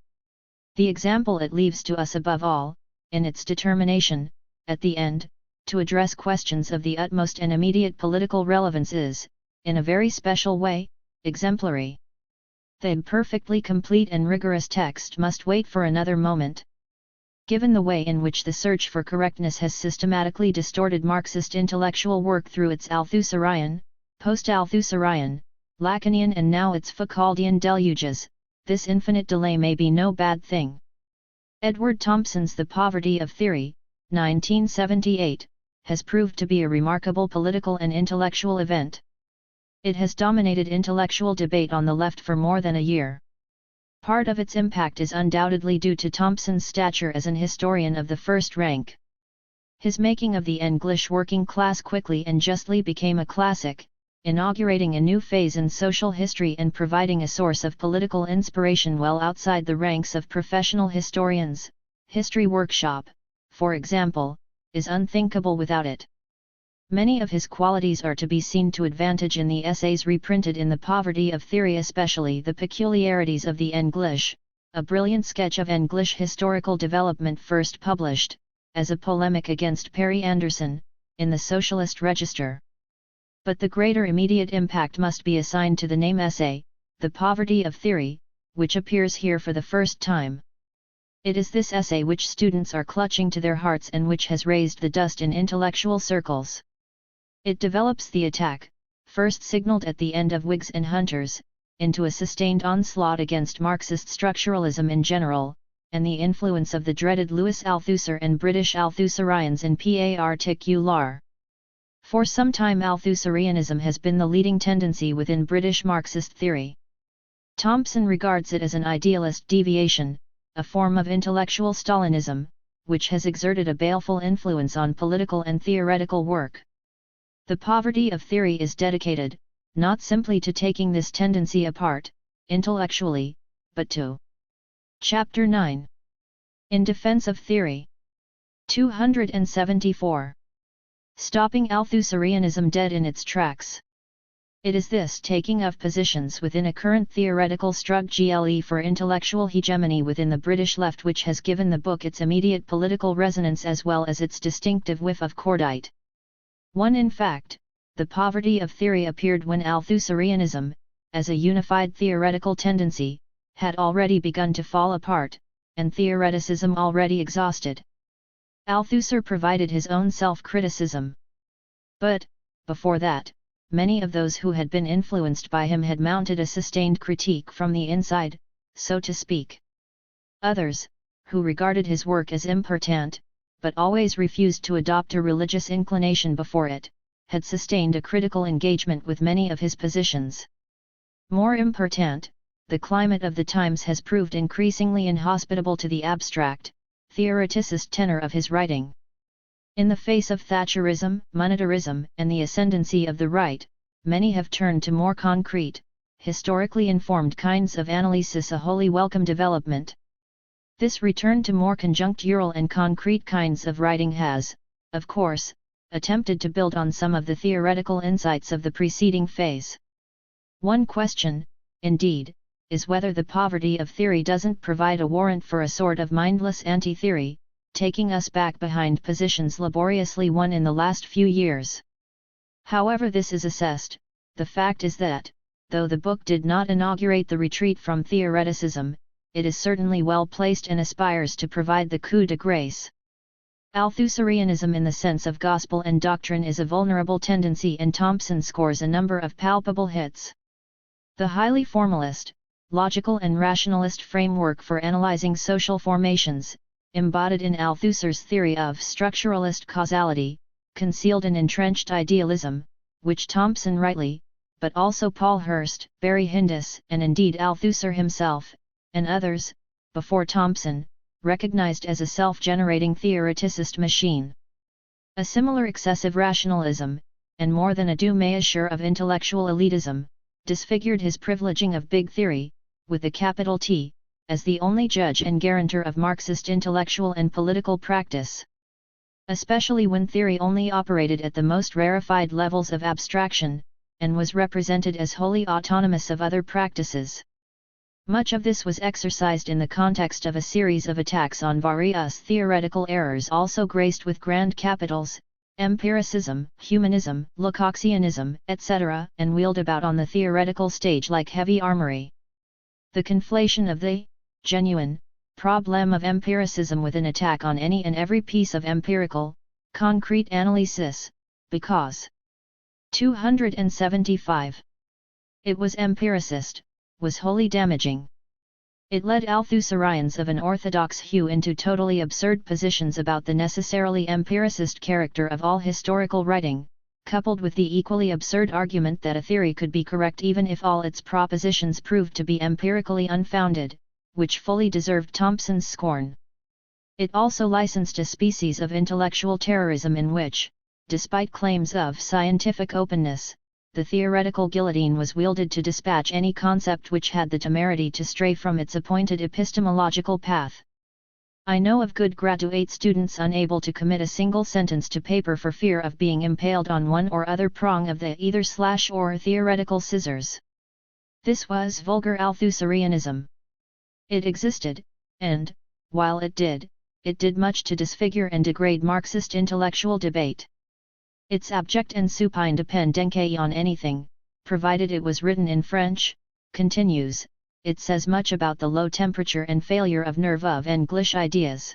The example it leaves to us above all, in its determination, at the end, to address questions of the utmost and immediate political relevance is, in a very special way, exemplary. The imperfectly complete and rigorous text must wait for another moment. Given the way in which the search for correctness has systematically distorted Marxist intellectual work through its Althusserian, post-Althusserian, Lacanian and now its Foucauldian deluges, this infinite delay may be no bad thing. Edward Thompson's The Poverty of Theory, 1978, has proved to be a remarkable political and intellectual event. It has dominated intellectual debate on the left for more than a year. Part of its impact is undoubtedly due to Thompson's stature as an historian of the first rank. His making of the English working class quickly and justly became a classic, inaugurating a new phase in social history and providing a source of political inspiration well outside the ranks of professional historians. History Workshop, for example, is unthinkable without it. Many of his qualities are to be seen to advantage in the essays reprinted in The Poverty of Theory, especially The Peculiarities of the English, a brilliant sketch of English historical development first published, as a polemic against Perry Anderson, in the Socialist Register. But the greater immediate impact must be assigned to the name essay, The Poverty of Theory, which appears here for the first time. It is this essay which students are clutching to their hearts and which has raised the dust in intellectual circles. It develops the attack, first signaled at the end of Whigs and Hunters, into a sustained onslaught against Marxist structuralism in general, and the influence of the dreaded Louis Althusser and British Althusserians in particular. For some time Althusserianism has been the leading tendency within British Marxist theory. Thompson regards it as an idealist deviation, a form of intellectual Stalinism, which has exerted a baleful influence on political and theoretical work. The Poverty of Theory is dedicated, not simply to taking this tendency apart, intellectually, but to Chapter 9. In Defense of Theory. 274. Stopping Althusserianism dead in its tracks. It is this taking of positions within a current theoretical struggle for intellectual hegemony within the British left which has given the book its immediate political resonance as well as its distinctive whiff of cordite. In fact, The Poverty of Theory appeared when Althusserianism, as a unified theoretical tendency, had already begun to fall apart, and theoreticism already exhausted. Althusser provided his own self-criticism. But, before that, many of those who had been influenced by him had mounted a sustained critique from the inside, so to speak. Others, who regarded his work as important, but always refused to adopt a religious inclination before it, had sustained a critical engagement with many of his positions. More important, the climate of the times has proved increasingly inhospitable to the abstract, theoreticist tenor of his writing. In the face of Thatcherism, monetarism, and the ascendancy of the right, many have turned to more concrete, historically informed kinds of analysis, a wholly welcome development. This return to more conjunctural and concrete kinds of writing has, of course, attempted to build on some of the theoretical insights of the preceding phase. One question, indeed, is whether The Poverty of Theory doesn't provide a warrant for a sort of mindless anti-theory, taking us back behind positions laboriously won in the last few years. However this is assessed, the fact is that, though the book did not inaugurate the retreat from theoreticism, it is certainly well placed and aspires to provide the coup de grace. Althusserianism in the sense of gospel and doctrine is a vulnerable tendency, and Thompson scores a number of palpable hits. The highly formalist, logical and rationalist framework for analyzing social formations, embodied in Althusser's theory of structuralist causality, concealed an entrenched idealism, which Thompson rightly, but also Paul Hirst, Barry Hindus, and indeed Althusser himself, and others, before Thompson, recognized as a self-generating theoreticist machine. A similar excessive rationalism, and more than a doux-measure of intellectual elitism, disfigured his privileging of big theory, with a capital T, as the only judge and guarantor of Marxist intellectual and political practice. Especially when theory only operated at the most rarefied levels of abstraction, and was represented as wholly autonomous of other practices. Much of this was exercised in the context of a series of attacks on various theoretical errors also graced with grand capitals, empiricism, humanism, Lecoqianism, etc., and wheeled about on the theoretical stage like heavy armory. The conflation of the genuine problem of empiricism with an attack on any and every piece of empirical, concrete analysis, because 275. It was empiricist, was wholly damaging. It led Althusserians of an orthodox hue into totally absurd positions about the necessarily empiricist character of all historical writing, coupled with the equally absurd argument that a theory could be correct even if all its propositions proved to be empirically unfounded, which fully deserved Thompson's scorn. It also licensed a species of intellectual terrorism in which, despite claims of scientific openness, the theoretical guillotine was wielded to dispatch any concept which had the temerity to stray from its appointed epistemological path. I know of good graduate students unable to commit a single sentence to paper for fear of being impaled on one or other prong of the either slash or theoretical scissors. This was vulgar Althusserianism. It existed, and, while it did much to disfigure and degrade Marxist intellectual debate. Its abject and supine dependence on anything, provided it was written in French, continues, it says much about the low temperature and failure of nerve of English ideas.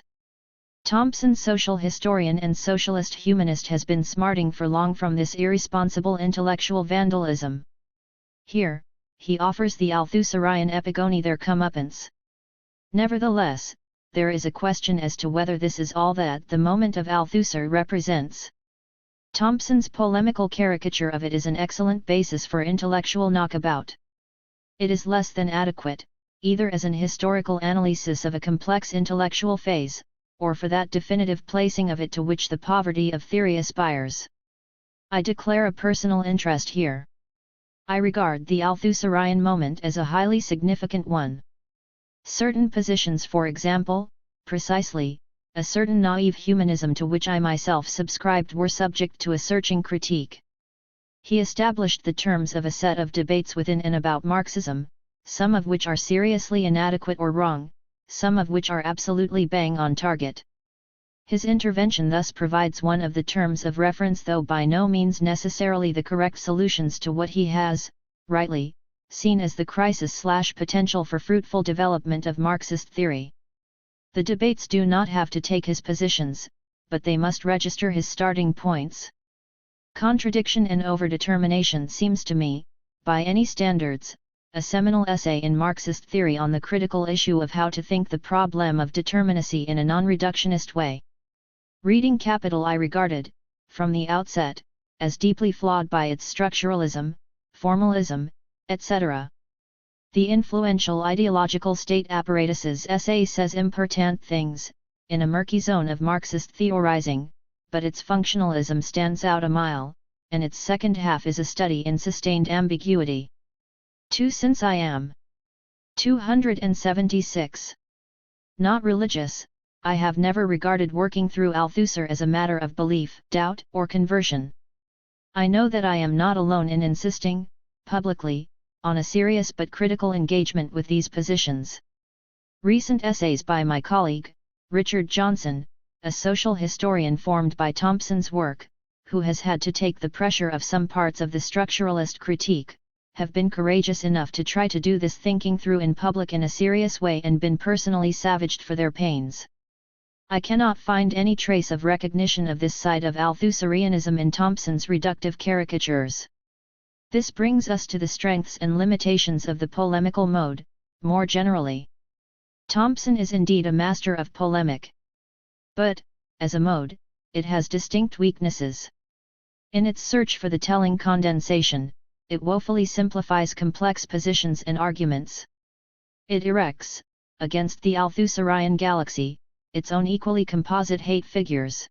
Thompson, social historian and socialist humanist, has been smarting for long from this irresponsible intellectual vandalism. Here, he offers the Althusserian epigony their comeuppance. Nevertheless, there is a question as to whether this is all that the moment of Althusser represents. Thompson's polemical caricature of it is an excellent basis for intellectual knockabout. It is less than adequate, either as an historical analysis of a complex intellectual phase, or for that definitive placing of it to which the poverty of theory aspires. I declare a personal interest here. I regard the Althusserian moment as a highly significant one. Certain positions, for example, precisely, a certain naive humanism to which I myself subscribed, were subject to a searching critique. He established the terms of a set of debates within and about Marxism, some of which are seriously inadequate or wrong, some of which are absolutely bang on target. His intervention thus provides one of the terms of reference, though by no means necessarily the correct solutions to what he has, rightly, seen as the crisis/potential for fruitful development of Marxist theory. The debates do not have to take his positions, but they must register his starting points. Contradiction and Overdetermination seems to me, by any standards, a seminal essay in Marxist theory on the critical issue of how to think the problem of determinacy in a non-reductionist way. Reading Capital I regarded, from the outset, as deeply flawed by its structuralism, formalism, etc. The influential ideological state apparatus's essay says important things, in a murky zone of Marxist theorizing, but its functionalism stands out a mile, and its second half is a study in sustained ambiguity. 2. Since I am 276. Not religious, I have never regarded working through Althusser as a matter of belief, doubt, or conversion. I know that I am not alone in insisting, publicly, on a serious but critical engagement with these positions. Recent essays by my colleague, Richard Johnson, a social historian formed by Thompson's work, who has had to take the pressure of some parts of the structuralist critique, have been courageous enough to try to do this thinking through in public in a serious way and been personally savaged for their pains. I cannot find any trace of recognition of this side of Althusserianism in Thompson's reductive caricatures. This brings us to the strengths and limitations of the polemical mode, more generally. Thompson is indeed a master of polemic. But, as a mode, it has distinct weaknesses. In its search for the telling condensation, it woefully simplifies complex positions and arguments. It erects, against the Althusserian galaxy, its own equally composite hate figures.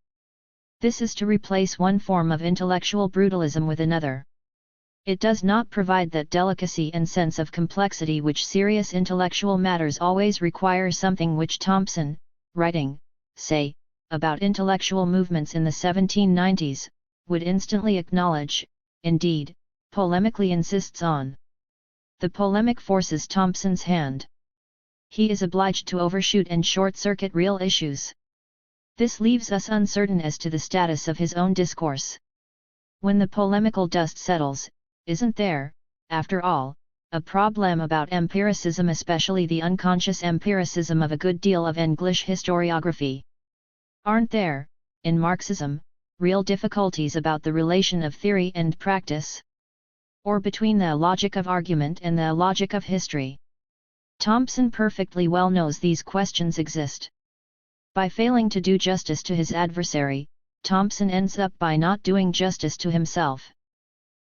This is to replace one form of intellectual brutalism with another. It does not provide that delicacy and sense of complexity which serious intellectual matters always require, something which Thompson, writing, say, about intellectual movements in the 1790s, would instantly acknowledge, indeed, polemically insists on. The polemic forces Thompson's hand. He is obliged to overshoot and short-circuit real issues. This leaves us uncertain as to the status of his own discourse. When the polemical dust settles, isn't there, after all, a problem about empiricism, especially the unconscious empiricism of a good deal of English historiography. Aren't there, in Marxism, real difficulties about the relation of theory and practice? Or between the logic of argument and the logic of history? Thompson perfectly well knows these questions exist. By failing to do justice to his adversary, Thompson ends up by not doing justice to himself.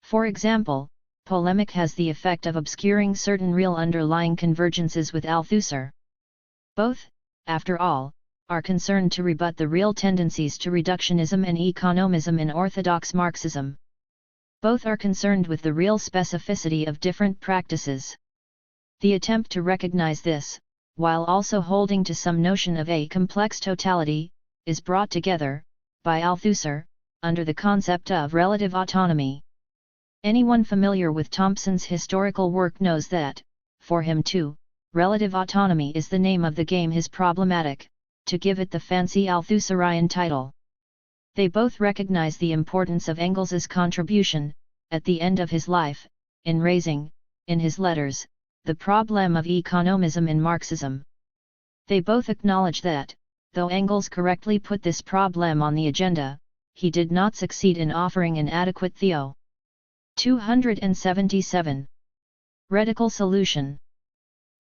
For example, polemic has the effect of obscuring certain real underlying convergences with Althusser. Both, after all, are concerned to rebut the real tendencies to reductionism and economism in orthodox Marxism. Both are concerned with the real specificity of different practices. The attempt to recognize this, while also holding to some notion of a complex totality, is brought together, by Althusser, under the concept of relative autonomy. Anyone familiar with Thompson's historical work knows that, for him too, relative autonomy is the name of the game. His problematic, to give it the fancy Althusserian title. They both recognize the importance of Engels's contribution, at the end of his life, in raising, in his letters, the problem of economism in Marxism. They both acknowledge that, though Engels correctly put this problem on the agenda, he did not succeed in offering an adequate 277 radical solution.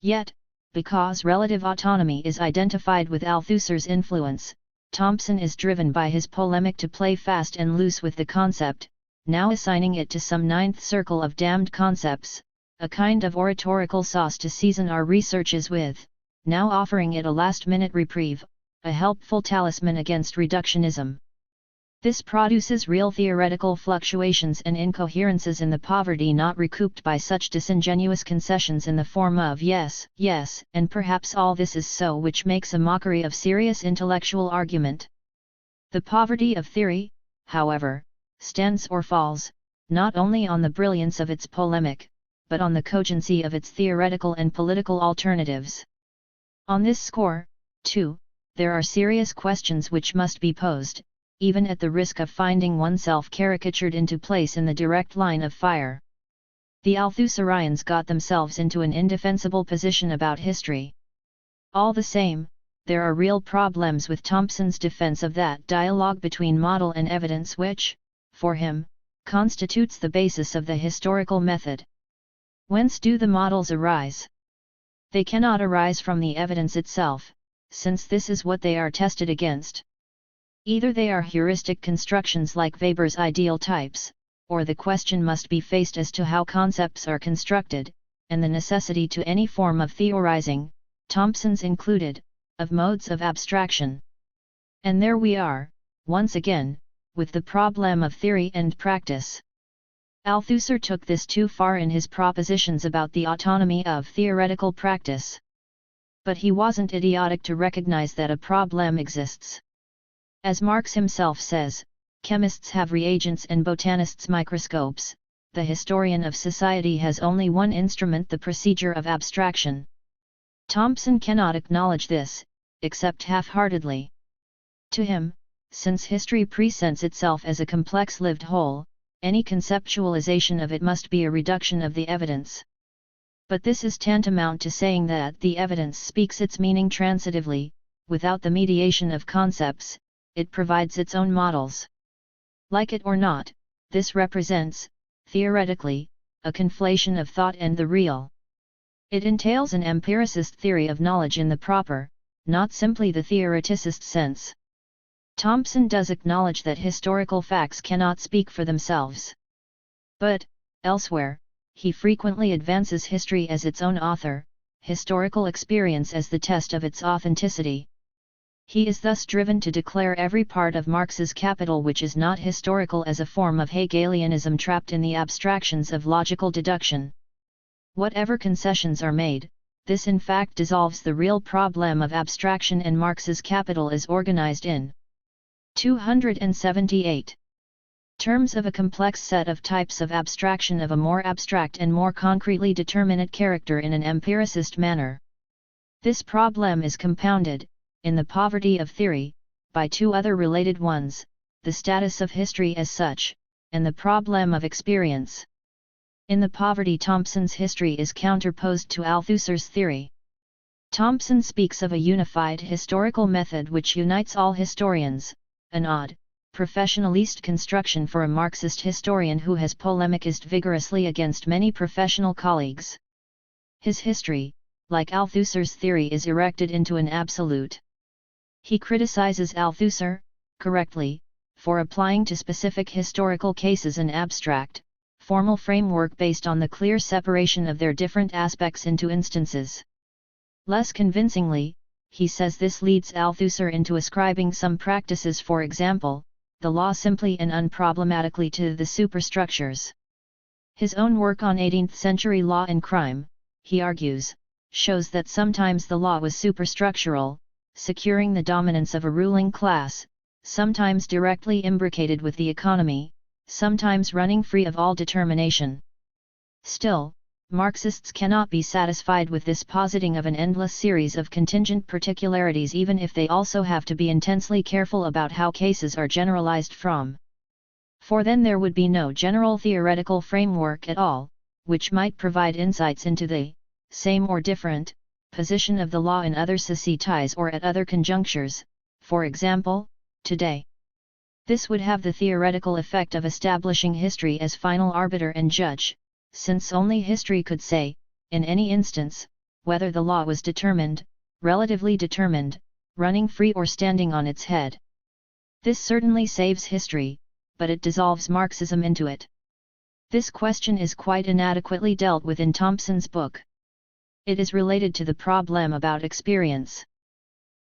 Yet, because relative autonomy is identified with Althusser's influence, Thompson is driven by his polemic to play fast and loose with the concept, now assigning it to some ninth circle of damned concepts, a kind of oratorical sauce to season our researches with, now offering it a last-minute reprieve, a helpful talisman against reductionism. This produces real theoretical fluctuations and incoherences in the poverty not recouped by such disingenuous concessions in the form of yes, yes, and perhaps all this is so, which makes a mockery of serious intellectual argument. The poverty of theory, however, stands or falls, not only on the brilliance of its polemic, but on the cogency of its theoretical and political alternatives. On this score, too, there are serious questions which must be posed, even at the risk of finding oneself caricatured into place in the direct line of fire. The Althusserians got themselves into an indefensible position about history. All the same, there are real problems with Thompson's defense of that dialogue between model and evidence which, for him, constitutes the basis of the historical method. Whence do the models arise? They cannot arise from the evidence itself, since this is what they are tested against. Either they are heuristic constructions like Weber's ideal types, or the question must be faced as to how concepts are constructed, and the necessity to any form of theorizing, Thompson's included, of modes of abstraction. And there we are, once again, with the problem of theory and practice. Althusser took this too far in his propositions about the autonomy of theoretical practice. But he wasn't idiotic to recognize that a problem exists. As Marx himself says, chemists have reagents and botanists microscopes, the historian of society has only one instrument, the procedure of abstraction. Thompson cannot acknowledge this, except half-heartedly. To him, since history presents itself as a complex lived whole, any conceptualization of it must be a reduction of the evidence. But this is tantamount to saying that the evidence speaks its meaning transitively, without the mediation of concepts, it provides its own models. Like it or not, this represents, theoretically, a conflation of thought and the real. It entails an empiricist theory of knowledge in the proper, not simply the theoreticist sense. Thompson does acknowledge that historical facts cannot speak for themselves. But, elsewhere, he frequently advances history as its own author, historical experience as the test of its authenticity. He is thus driven to declare every part of Marx's Capital which is not historical as a form of Hegelianism trapped in the abstractions of logical deduction. Whatever concessions are made, this in fact dissolves the real problem of abstraction, and Marx's Capital is organized in 278 terms of a complex set of types of abstraction of a more abstract and more concretely determinate character in an empiricist manner. This problem is compounded, in the poverty of theory, by two other related ones, the status of history as such, and the problem of experience. In the poverty, Thompson's history is counterposed to Althusser's theory. Thompson speaks of a unified historical method which unites all historians, an odd, professionalist construction for a Marxist historian who has polemicized vigorously against many professional colleagues. His history, like Althusser's theory, is erected into an absolute. He criticizes Althusser, correctly, for applying to specific historical cases an abstract, formal framework based on the clear separation of their different aspects into instances. Less convincingly, he says this leads Althusser into ascribing some practices, for example, the law, simply and unproblematically to the superstructures. His own work on 18th-century law and crime, he argues, shows that sometimes the law was superstructural, securing the dominance of a ruling class, sometimes directly imbricated with the economy, sometimes running free of all determination. Still, Marxists cannot be satisfied with this positing of an endless series of contingent particularities, even if they also have to be intensely careful about how cases are generalized from. For then there would be no general theoretical framework at all, which might provide insights into the same or different position of the law in other societies or at other conjunctures, for example, today. This would have the theoretical effect of establishing history as final arbiter and judge, since only history could say, in any instance, whether the law was determined, relatively determined, running free or standing on its head. This certainly saves history, but it dissolves Marxism into it. This question is quite inadequately dealt with in Thompson's book. It is related to the problem about experience.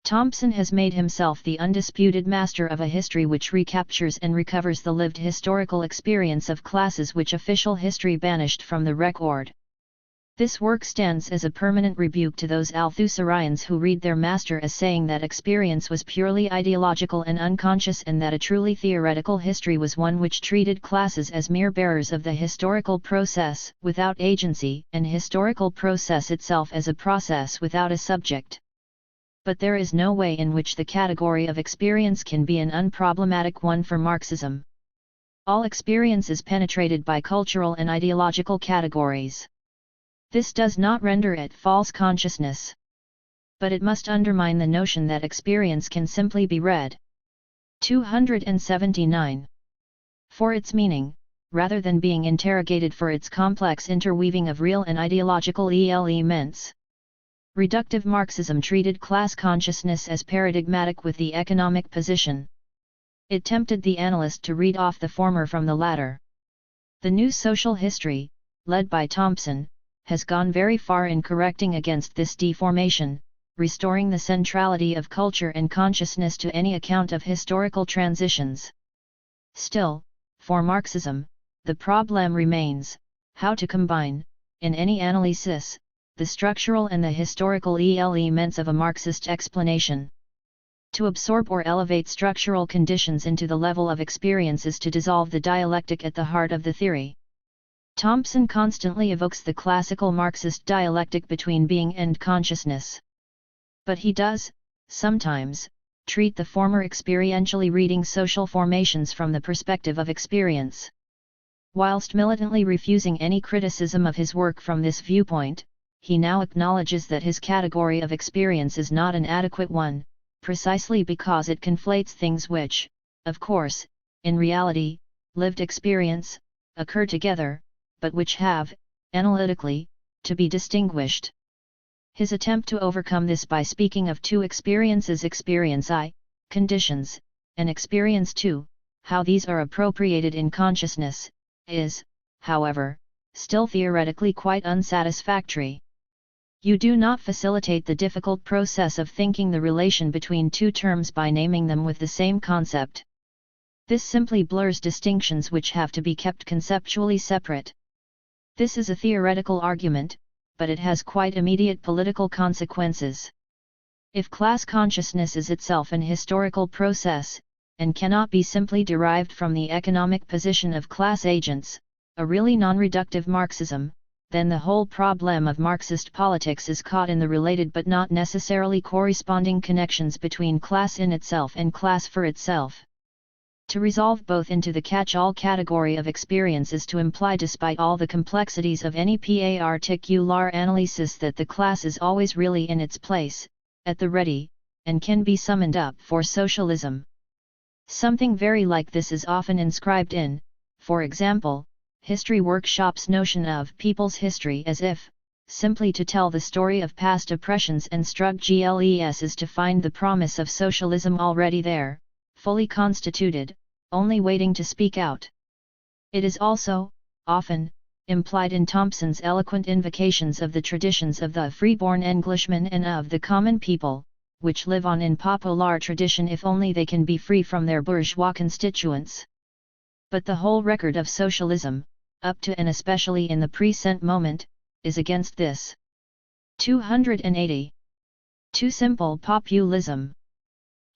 Thompson has made himself the undisputed master of a history which recaptures and recovers the lived historical experience of classes which official history banished from the record. This work stands as a permanent rebuke to those Althusserians who read their master as saying that experience was purely ideological and unconscious, and that a truly theoretical history was one which treated classes as mere bearers of the historical process, without agency, and historical process itself as a process without a subject. But there is no way in which the category of experience can be an unproblematic one for Marxism. All experience is penetrated by cultural and ideological categories. This does not render it false consciousness. But it must undermine the notion that experience can simply be read. 279. For its meaning, rather than being interrogated for its complex interweaving of real and ideological elements. Reductive Marxism treated class consciousness as paradigmatic with the economic position. It tempted the analyst to read off the former from the latter. The new social history, led by Thompson, has gone very far in correcting against this deformation, restoring the centrality of culture and consciousness to any account of historical transitions. Still, for Marxism, the problem remains, how to combine, in any analysis, the structural and the historical elements of a Marxist explanation. To absorb or elevate structural conditions into the level of experience is to dissolve the dialectic at the heart of the theory. Thompson constantly evokes the classical Marxist dialectic between being and consciousness. But he does, sometimes, treat the former experientially, reading social formations from the perspective of experience. Whilst militantly refusing any criticism of his work from this viewpoint, he now acknowledges that his category of experience is not an adequate one, precisely because it conflates things which, of course, in reality, lived experience, occur together, but which have, analytically, to be distinguished. His attempt to overcome this by speaking of two experiences, experience I, conditions, and experience II, how these are appropriated in consciousness, is, however, still theoretically quite unsatisfactory. You do not facilitate the difficult process of thinking the relation between two terms by naming them with the same concept. This simply blurs distinctions which have to be kept conceptually separate. This is a theoretical argument, but it has quite immediate political consequences. If class consciousness is itself an historical process, and cannot be simply derived from the economic position of class agents, a really non-reductive Marxism, then the whole problem of Marxist politics is caught in the related but not necessarily corresponding connections between class in itself and class for itself. To resolve both into the catch-all category of experience is to imply, despite all the complexities of any particular analysis, that the class is always really in its place, at the ready, and can be summoned up for socialism. Something very like this is often inscribed in, for example, history workshops' notion of people's history, as if, simply to tell the story of past oppressions and struggles is to find the promise of socialism already there, fully constituted, only waiting to speak out. It is also, often, implied in Thompson's eloquent invocations of the traditions of the free-born Englishman and of the common people, which live on in popular tradition if only they can be free from their bourgeois constituents. But the whole record of socialism, up to and especially in the present moment, is against this. 280. Too simple populism.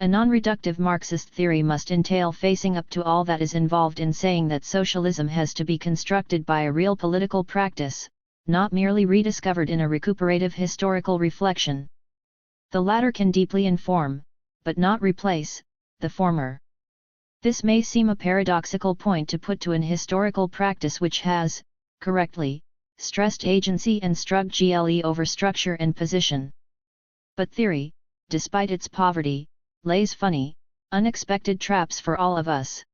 A non-reductive Marxist theory must entail facing up to all that is involved in saying that socialism has to be constructed by a real political practice, not merely rediscovered in a recuperative historical reflection. The latter can deeply inform, but not replace, the former. This may seem a paradoxical point to put to an historical practice which has, correctly, stressed agency and struggle over structure and position. But theory, despite its poverty, lays funny, unexpected traps for all of us.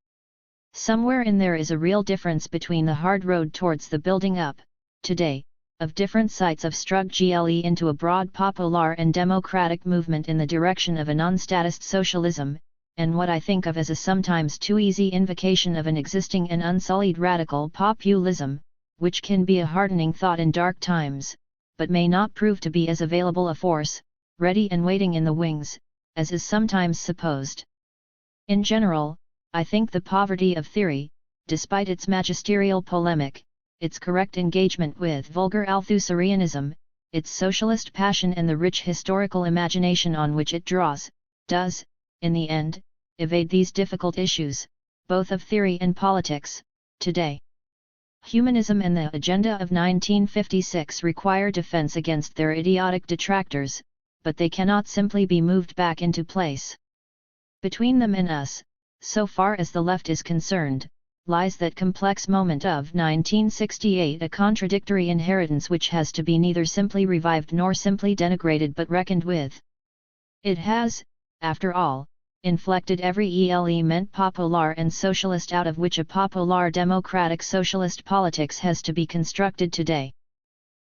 Somewhere in there is a real difference between the hard road towards the building up, today, of different sites of struggle into a broad popular and democratic movement in the direction of a non-statist socialism, and what I think of as a sometimes too easy invocation of an existing and unsullied radical populism, which can be a hardening thought in dark times, but may not prove to be as available a force, ready and waiting in the wings, as is sometimes supposed. In general, I think the poverty of theory, despite its magisterial polemic, its correct engagement with vulgar Althusserianism, its socialist passion and the rich historical imagination on which it draws, does, in the end, evade these difficult issues, both of theory and politics, today. Humanism and the Agenda of 1956 require defense against their idiotic detractors, but they cannot simply be moved back into place. Between them and us, so far as the left is concerned, lies that complex moment of 1968, a contradictory inheritance which has to be neither simply revived nor simply denigrated but reckoned with. It has, after all, inflected every element popular and socialist out of which a popular democratic socialist politics has to be constructed today.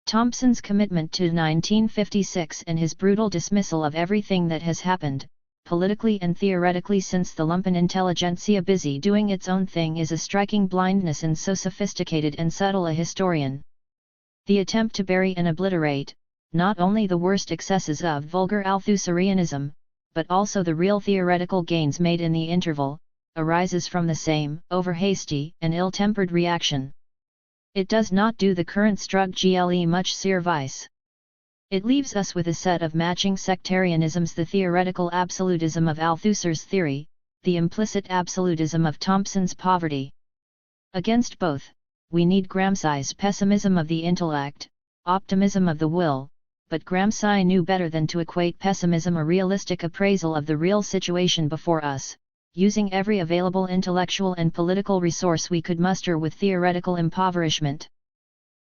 Thompson's commitment to 1956 and his brutal dismissal of everything that has happened, politically and theoretically, since the lumpen intelligentsia busy doing its own thing, is a striking blindness in so sophisticated and subtle a historian. The attempt to bury and obliterate, not only the worst excesses of vulgar Althusserianism, but also the real theoretical gains made in the interval, arises from the same over-hasty and ill-tempered reaction. It does not do the current struggle much service. It leaves us with a set of matching sectarianisms: the theoretical absolutism of Althusser's theory, the implicit absolutism of Thompson's poverty. Against both, we need Gramsci's pessimism of the intellect, optimism of the will, but Gramsci knew better than to equate pessimism, a realistic appraisal of the real situation before us, using every available intellectual and political resource we could muster, with theoretical impoverishment.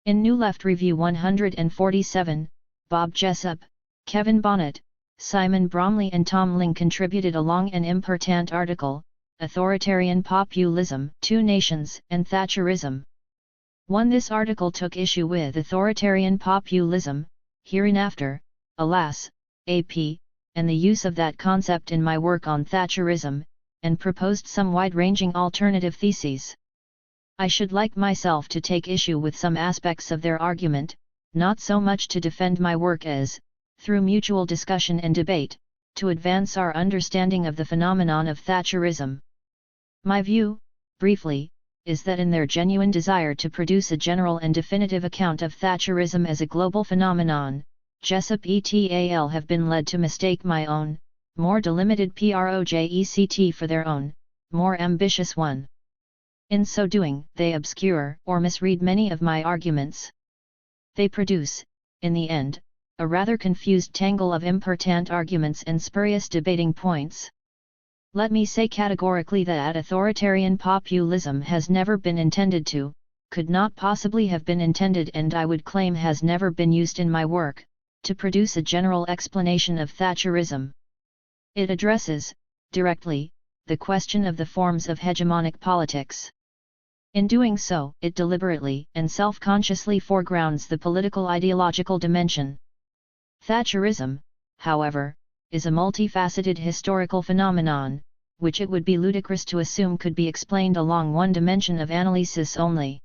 In New Left Review 147, Bob Jessup, Kevin Bonnet, Simon Bromley and Tom Ling contributed a long and important article, Authoritarian Populism, Two Nations and Thatcherism. 1. This article took issue with authoritarian populism, hereinafter, alas, AP, and the use of that concept in my work on Thatcherism, and proposed some wide-ranging alternative theses. I should like myself to take issue with some aspects of their argument, not so much to defend my work as, through mutual discussion and debate, to advance our understanding of the phenomenon of Thatcherism. My view, briefly, is that in their genuine desire to produce a general and definitive account of Thatcherism as a global phenomenon, Jessup et al. Have been led to mistake my own, more delimited project for their own, more ambitious one. In so doing, they obscure or misread many of my arguments. They produce, in the end, a rather confused tangle of impertinent arguments and spurious debating points. Let me say categorically that authoritarian populism has never been intended to, could not possibly have been intended, and I would claim has never been used in my work, to produce a general explanation of Thatcherism. It addresses, directly, the question of the forms of hegemonic politics. In doing so, it deliberately and self-consciously foregrounds the political ideological dimension. Thatcherism, however, is a multifaceted historical phenomenon, which it would be ludicrous to assume could be explained along one dimension of analysis only.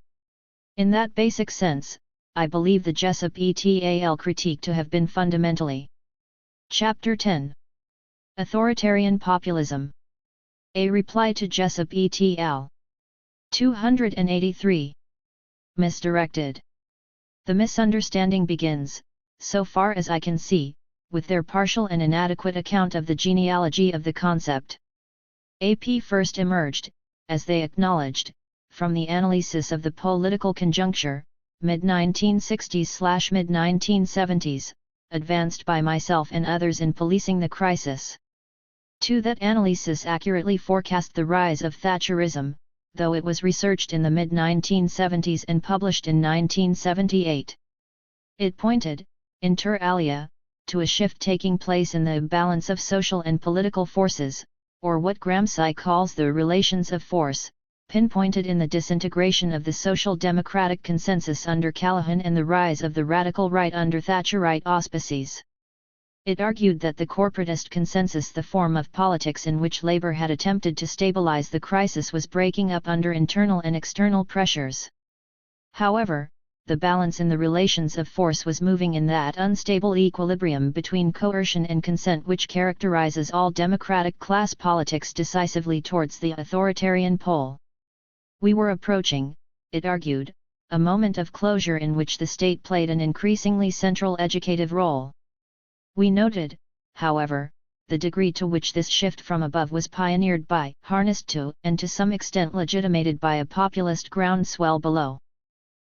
In that basic sense, I believe the Jessup et al. Critique to have been fundamentally. Chapter 10. Authoritarian Populism. A reply to Jessup et al. 283. Misdirected. The misunderstanding begins, so far as I can see, with their partial and inadequate account of the genealogy of the concept. AP first emerged, as they acknowledged, from the analysis of the political conjuncture, mid-1960s/mid-1970s, advanced by myself and others in Policing the Crisis. 2. That analysis accurately forecast the rise of Thatcherism, though it was researched in the mid-1970s and published in 1978. It pointed, inter alia, to a shift taking place in the balance of social and political forces, or what Gramsci calls the relations of force, pinpointed in the disintegration of the social democratic consensus under Callaghan and the rise of the radical right under Thatcherite auspices. It argued that the corporatist consensus, the form of politics in which Labour had attempted to stabilise the crisis, was breaking up under internal and external pressures. However, the balance in the relations of force was moving in that unstable equilibrium between coercion and consent which characterises all democratic class politics decisively towards the authoritarian pole. We were approaching, it argued, a moment of closure in which the state played an increasingly central educative role. We noted, however, the degree to which this shift from above was pioneered by, harnessed to, and to some extent legitimated by a populist groundswell below.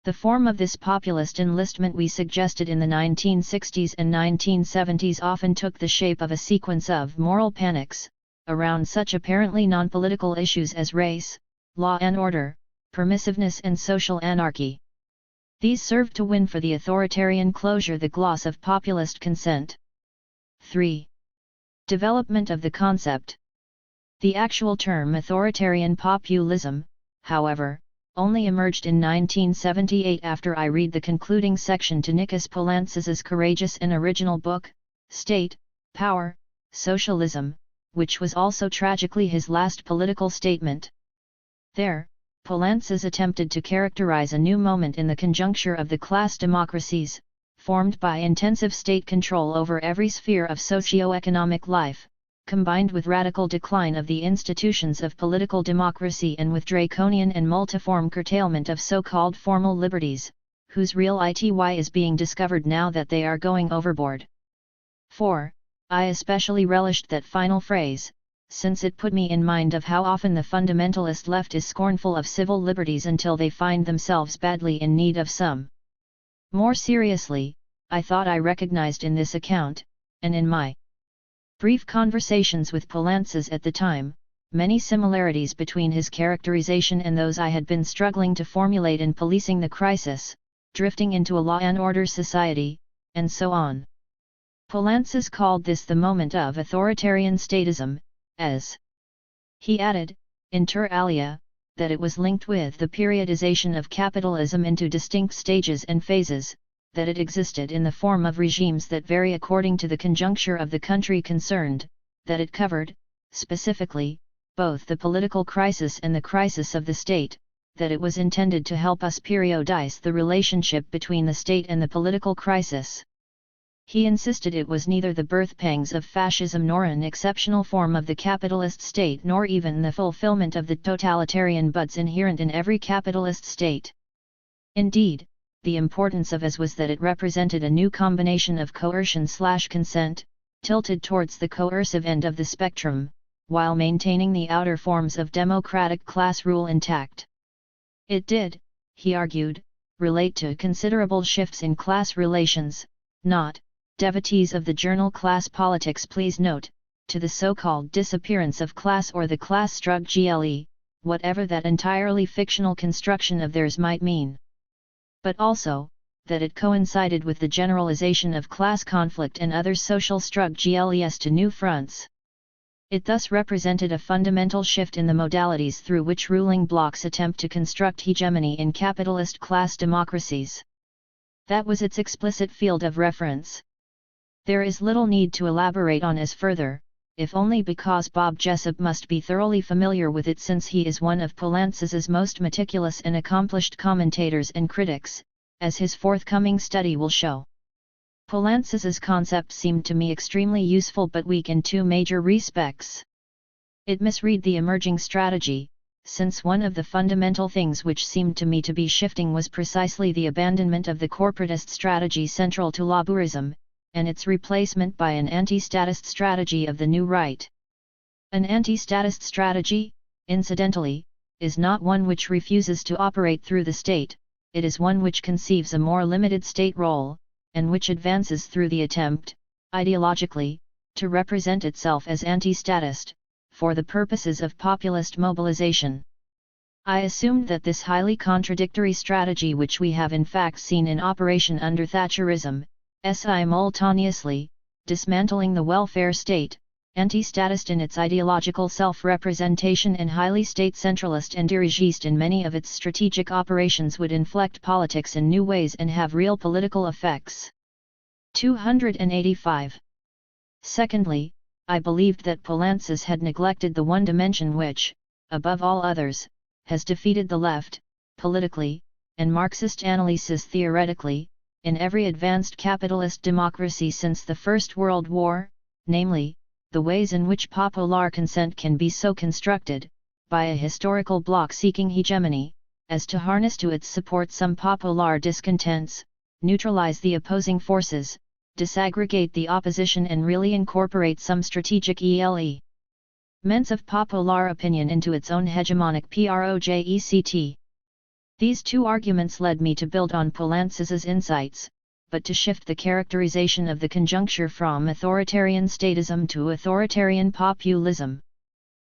The form of this populist enlistment we suggested in the 1960s and 1970s often took the shape of a sequence of moral panics, around such apparently non-political issues as race, law and order, permissiveness and social anarchy. These served to win for the authoritarian closure the gloss of populist consent. 3. Development of the concept. The actual term authoritarian populism, however, only emerged in 1978 after I read the concluding section to Nikos Poulantzas's courageous and original book, State, Power, Socialism, which was also tragically his last political statement. There, Poulantzas attempted to characterize a new moment in the conjuncture of the class democracies, formed by intensive state control over every sphere of socio-economic life, combined with radical decline of the institutions of political democracy and with draconian and multiform curtailment of so-called formal liberties, whose real ity is being discovered now that they are going overboard. 4. I especially relished that final phrase, since it put me in mind of how often the fundamentalist left is scornful of civil liberties until they find themselves badly in need of some. More seriously, I thought I recognized in this account, and in my brief conversations with Poulantzas at the time, many similarities between his characterization and those I had been struggling to formulate in Policing the Crisis, drifting into a law and order society, and so on. Poulantzas called this the moment of authoritarian statism, as he added, inter alia, that it was linked with the periodization of capitalism into distinct stages and phases, that it existed in the form of regimes that vary according to the conjuncture of the country concerned, that it covered, specifically, both the political crisis and the crisis of the state, that it was intended to help us periodize the relationship between the state and the political crisis. He insisted it was neither the birth pangs of fascism nor an exceptional form of the capitalist state nor even the fulfillment of the totalitarian buds inherent in every capitalist state. Indeed, the importance of it was that it represented a new combination of coercion/consent, tilted towards the coercive end of the spectrum, while maintaining the outer forms of democratic class rule intact. It did, he argued, relate to considerable shifts in class relations, not, devotees of the journal Class Politics please note, to the so-called disappearance of class or the class struggle, whatever that entirely fictional construction of theirs might mean. But also, that it coincided with the generalization of class conflict and other social struggles to new fronts. It thus represented a fundamental shift in the modalities through which ruling blocs attempt to construct hegemony in capitalist class democracies. That was its explicit field of reference. There is little need to elaborate on as further, if only because Bob Jessup must be thoroughly familiar with it since he is one of Poulantzas's most meticulous and accomplished commentators and critics, as his forthcoming study will show. Poulantzas's concept seemed to me extremely useful but weak in two major respects. It misread the emerging strategy, since one of the fundamental things which seemed to me to be shifting was precisely the abandonment of the corporatist strategy central to labourism, and its replacement by an anti-statist strategy of the new right. An anti-statist strategy, incidentally, is not one which refuses to operate through the state, it is one which conceives a more limited state role, and which advances through the attempt, ideologically, to represent itself as anti-statist, for the purposes of populist mobilization. I assumed that this highly contradictory strategy which we have in fact seen in operation under Thatcherism, simultaneously, dismantling the welfare state, anti-statist in its ideological self-representation and highly state-centralist and dirigiste in many of its strategic operations would inflect politics in new ways and have real political effects. 285. Secondly, I believed that Poulantzas had neglected the one dimension which, above all others, has defeated the left, politically, and Marxist analysis theoretically, in every advanced capitalist democracy since the First World War, namely, the ways in which popular consent can be so constructed, by a historical bloc seeking hegemony, as to harness to its support some popular discontents, neutralize the opposing forces, disaggregate the opposition and really incorporate some strategic elements of popular opinion into its own hegemonic project. These two arguments led me to build on Poulantzas's insights, but to shift the characterization of the conjuncture from authoritarian statism to authoritarian populism.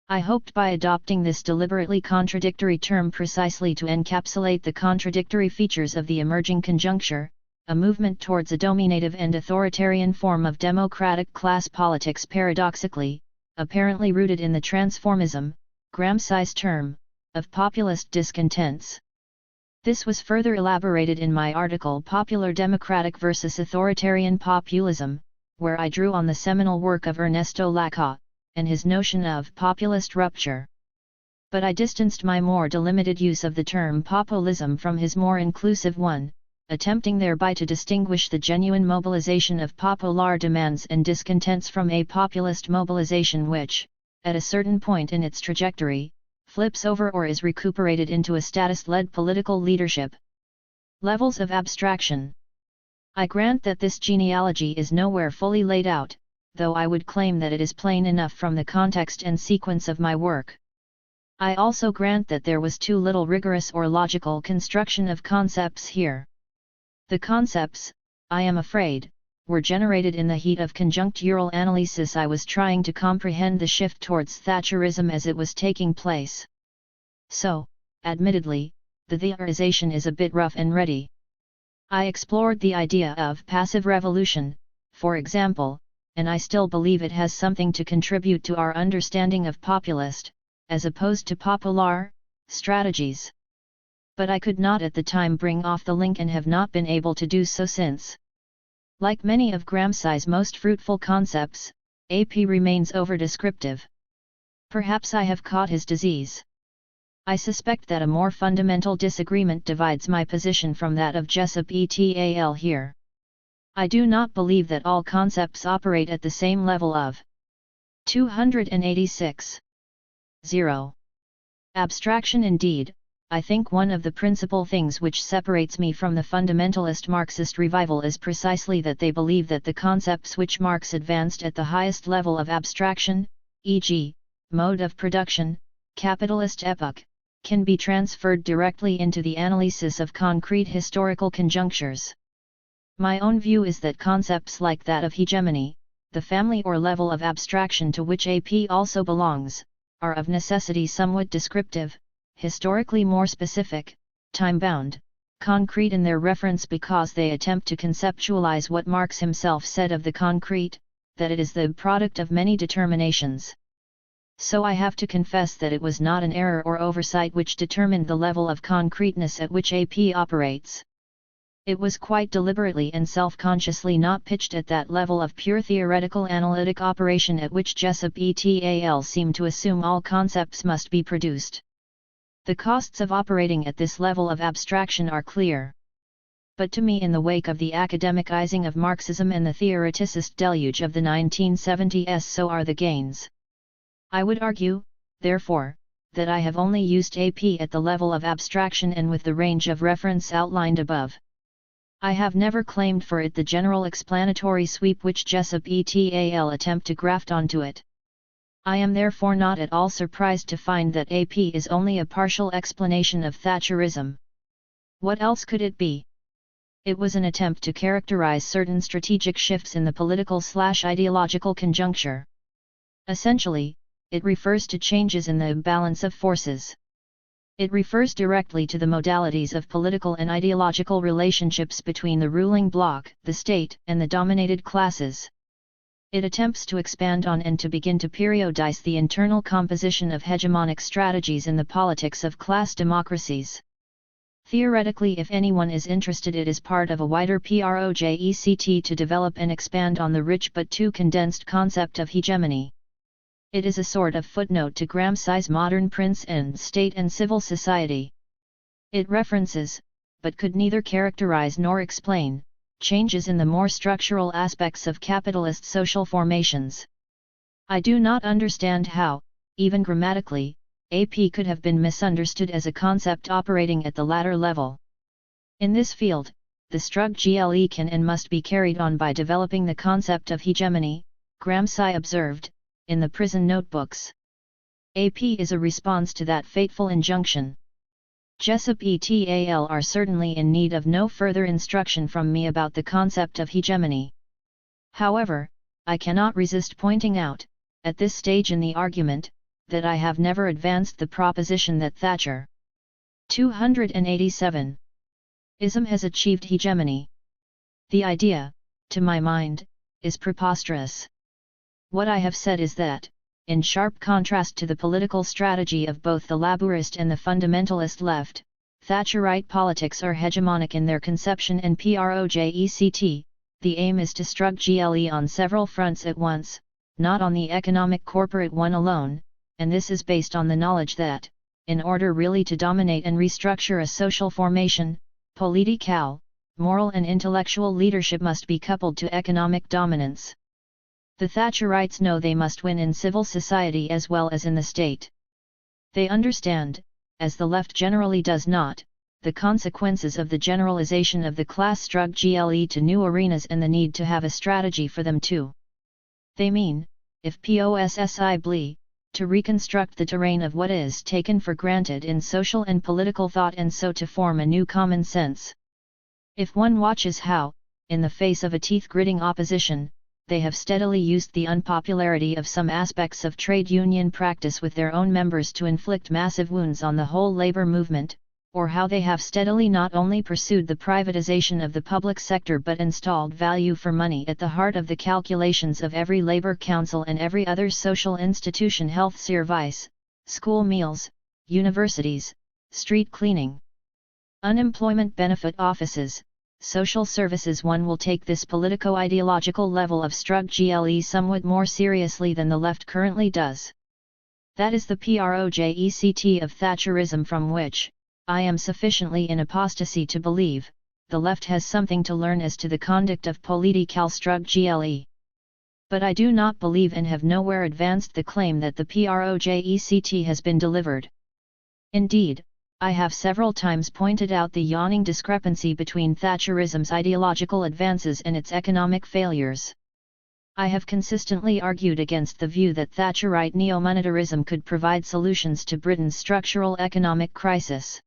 I hoped by adopting this deliberately contradictory term precisely to encapsulate the contradictory features of the emerging conjuncture, a movement towards a dominative and authoritarian form of democratic class politics paradoxically, apparently rooted in the transformism, Gramsci's term, of populist discontents. This was further elaborated in my article Popular Democratic versus Authoritarian Populism, where I drew on the seminal work of Ernesto Laca, and his notion of populist rupture. But I distanced my more delimited use of the term populism from his more inclusive one, attempting thereby to distinguish the genuine mobilization of popular demands and discontents from a populist mobilization which, at a certain point in its trajectory, flips over or is recuperated into a statist-led political leadership. Levels of abstraction. I grant that this genealogy is nowhere fully laid out, though I would claim that it is plain enough from the context and sequence of my work. I also grant that there was too little rigorous or logical construction of concepts here. The concepts, I am afraid, were generated in the heat of conjunctural analysis. I was trying to comprehend the shift towards Thatcherism as it was taking place. So, admittedly, the theorization is a bit rough and ready. I explored the idea of passive revolution, for example, and I still believe it has something to contribute to our understanding of populist, as opposed to popular, strategies. But I could not at the time bring off the link and have not been able to do so since. Like many of Gramsci's most fruitful concepts, AP remains over-descriptive. Perhaps I have caught his disease. I suspect that a more fundamental disagreement divides my position from that of Jessup et al. Here. I do not believe that all concepts operate at the same level of 286. 0. Abstraction. Indeed, I think one of the principal things which separates me from the fundamentalist Marxist revival is precisely that they believe that the concepts which Marx advanced at the highest level of abstraction, e.g., mode of production, capitalist epoch, can be transferred directly into the analysis of concrete historical conjunctures. My own view is that concepts like that of hegemony, the family or level of abstraction to which AP also belongs, are of necessity somewhat descriptive, historically more specific, time-bound, concrete in their reference because they attempt to conceptualize what Marx himself said of the concrete, that it is the product of many determinations. So I have to confess that it was not an error or oversight which determined the level of concreteness at which AP operates. It was quite deliberately and self-consciously not pitched at that level of pure theoretical analytic operation at which Jessup et al. Seemed to assume all concepts must be produced. The costs of operating at this level of abstraction are clear. But to me, in the wake of the academicizing of Marxism and the theoreticist deluge of the 1970s, so are the gains. I would argue, therefore, that I have only used AP at the level of abstraction and with the range of reference outlined above. I have never claimed for it the general explanatory sweep which Jessup et al. Attempt to graft onto it. I am therefore not at all surprised to find that AP is only a partial explanation of Thatcherism. What else could it be? It was an attempt to characterize certain strategic shifts in the political/ideological conjuncture. Essentially, it refers to changes in the balance of forces. It refers directly to the modalities of political and ideological relationships between the ruling bloc, the state, and the dominated classes. It attempts to expand on and to begin to periodize the internal composition of hegemonic strategies in the politics of class democracies. Theoretically, if anyone is interested, it is part of a wider project to develop and expand on the rich but too condensed concept of hegemony. It is a sort of footnote to Gramsci's modern Prince and State and Civil Society. It references, but could neither characterize nor explain, changes in the more structural aspects of capitalist social formations. I do not understand how, even grammatically, AP could have been misunderstood as a concept operating at the latter level. In this field, the struggle can and must be carried on by developing the concept of hegemony, Gramsci observed, in the prison notebooks. AP is a response to that fateful injunction. Jessup et al. Are certainly in need of no further instruction from me about the concept of hegemony. However, I cannot resist pointing out, at this stage in the argument, that I have never advanced the proposition that Thatcher 287 ism has achieved hegemony. The idea, to my mind, is preposterous. What I have said is that, in sharp contrast to the political strategy of both the Labourist and the fundamentalist left, Thatcherite politics are hegemonic in their conception and project. The aim is to struggle on several fronts at once, not on the economic corporate one alone, and this is based on the knowledge that, in order really to dominate and restructure a social formation, political, moral and intellectual leadership must be coupled to economic dominance. The Thatcherites know they must win in civil society as well as in the state. They understand, as the left generally does not, the consequences of the generalization of the class struggle to new arenas and the need to have a strategy for them too. They mean, if possibly, to reconstruct the terrain of what is taken for granted in social and political thought and so to form a new common sense. If one watches how, in the face of a teeth-gritting opposition, they have steadily used the unpopularity of some aspects of trade union practice with their own members to inflict massive wounds on the whole labor movement, or how they have steadily not only pursued the privatization of the public sector but installed value for money at the heart of the calculations of every labor council and every other social institution, health service, school meals, universities, street cleaning, unemployment benefit offices, social services. One will take this politico-ideological level of struggle somewhat more seriously than the left currently does. That is the project of Thatcherism, from which, I am sufficiently in apostasy to believe, the left has something to learn as to the conduct of political struggle. But I do not believe and have nowhere advanced the claim that the project has been delivered. Indeed, I have several times pointed out the yawning discrepancy between Thatcherism's ideological advances and its economic failures. I have consistently argued against the view that Thatcherite neo-monetarism could provide solutions to Britain's structural economic crisis.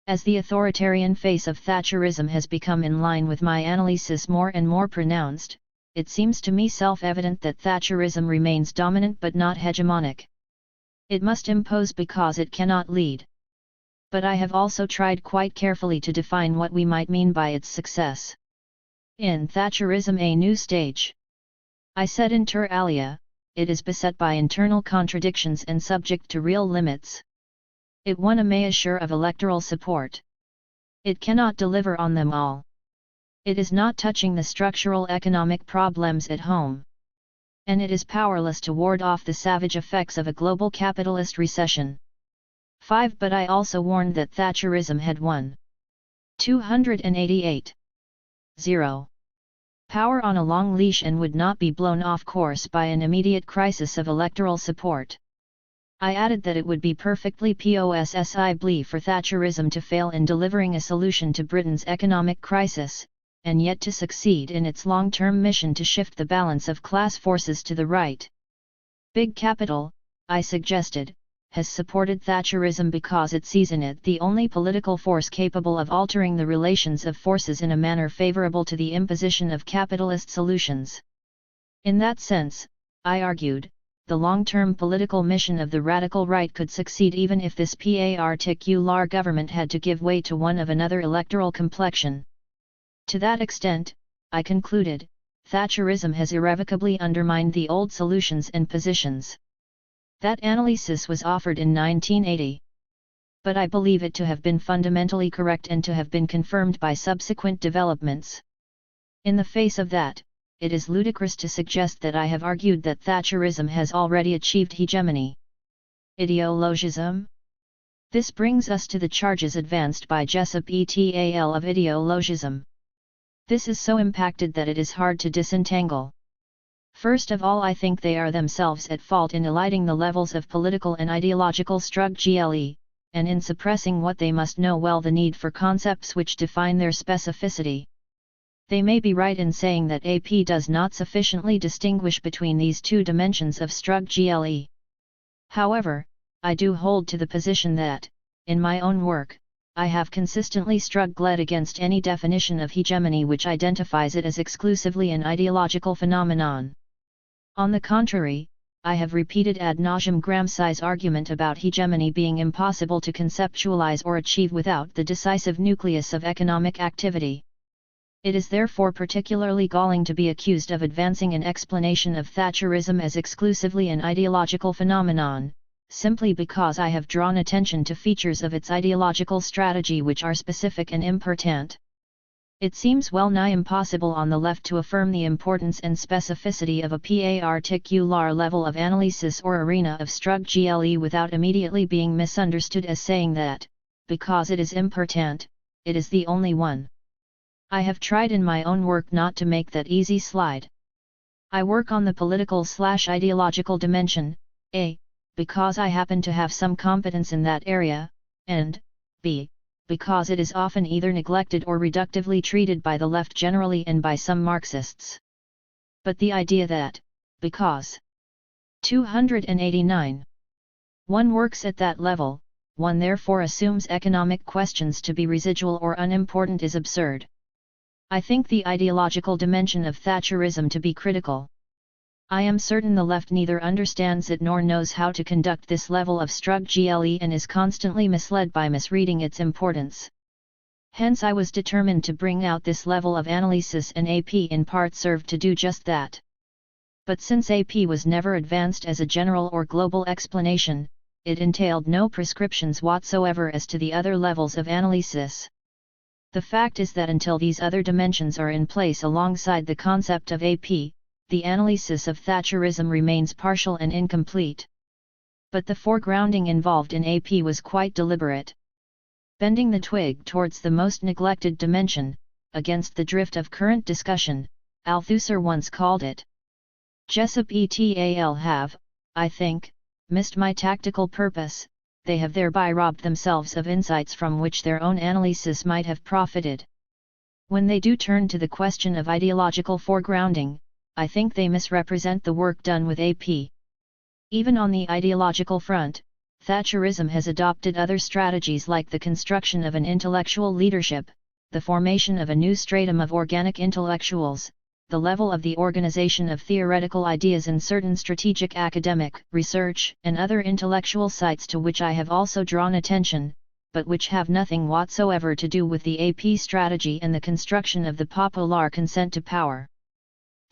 As the authoritarian face of Thatcherism has become in line with my analysis more and more pronounced, it seems to me self-evident that Thatcherism remains dominant but not hegemonic. It must impose because it cannot lead. But I have also tried quite carefully to define what we might mean by its success. In Thatcherism, a new stage. I said inter alia, it is beset by internal contradictions and subject to real limits. It won a measure of electoral support. It cannot deliver on them all. It is not touching the structural economic problems at home. And it is powerless to ward off the savage effects of a global capitalist recession. 5. But I also warned that Thatcherism had won 288. 0. Power on a long leash and would not be blown off course by an immediate crisis of electoral support. I added that it would be perfectly possible for Thatcherism to fail in delivering a solution to Britain's economic crisis, and yet to succeed in its long-term mission to shift the balance of class forces to the right. Big Capital, I suggested, has supported Thatcherism because it sees in it the only political force capable of altering the relations of forces in a manner favourable to the imposition of capitalist solutions. In that sense, I argued, the long-term political mission of the radical right could succeed even if this particular government had to give way to one of another electoral complexion. To that extent, I concluded, Thatcherism has irrevocably undermined the old solutions and positions. That analysis was offered in 1980. But I believe it to have been fundamentally correct and to have been confirmed by subsequent developments. In the face of that, it is ludicrous to suggest that I have argued that Thatcherism has already achieved hegemony. Ideologism? This brings us to the charges advanced by Jessup et al. Of ideologism. This is so impacted that it is hard to disentangle. First of all, I think they are themselves at fault in eliding the levels of political and ideological struggle, and in suppressing what they must know well, the need for concepts which define their specificity. They may be right in saying that AP does not sufficiently distinguish between these two dimensions of struggle. However, I do hold to the position that, in my own work, I have consistently struggled against any definition of hegemony which identifies it as exclusively an ideological phenomenon. On the contrary, I have repeated ad nauseam Gramsci's argument about hegemony being impossible to conceptualize or achieve without the decisive nucleus of economic activity. It is therefore particularly galling to be accused of advancing an explanation of Thatcherism as exclusively an ideological phenomenon, simply because I have drawn attention to features of its ideological strategy which are specific and important. It seems well nigh impossible on the left to affirm the importance and specificity of a particular level of analysis or arena of struggle without immediately being misunderstood as saying that, because it is important, it is the only one. I have tried in my own work not to make that easy slide. I work on the political/ideological dimension, A, because I happen to have some competence in that area, and B, because it is often either neglected or reductively treated by the left generally and by some Marxists. But the idea that, because 289. One works at that level, one therefore assumes economic questions to be residual or unimportant is absurd. I think the ideological dimension of Thatcherism to be critical. I am certain the left neither understands it nor knows how to conduct this level of struggle and is constantly misled by misreading its importance. Hence I was determined to bring out this level of analysis, and AP in part served to do just that. But since AP was never advanced as a general or global explanation, it entailed no prescriptions whatsoever as to the other levels of analysis. The fact is that until these other dimensions are in place alongside the concept of AP, the analysis of Thatcherism remains partial and incomplete. But the foregrounding involved in AP was quite deliberate. Bending the twig towards the most neglected dimension, against the drift of current discussion, Althusser once called it. Jessup et al. Have, I think, missed my tactical purpose. They have thereby robbed themselves of insights from which their own analysis might have profited. When they do turn to the question of ideological foregrounding, I think they misrepresent the work done with AP. Even on the ideological front, Thatcherism has adopted other strategies like the construction of an intellectual leadership, the formation of a new stratum of organic intellectuals, the level of the organization of theoretical ideas in certain strategic academic, research, and other intellectual sites to which I have also drawn attention, but which have nothing whatsoever to do with the AP strategy and the construction of the popular consent to power.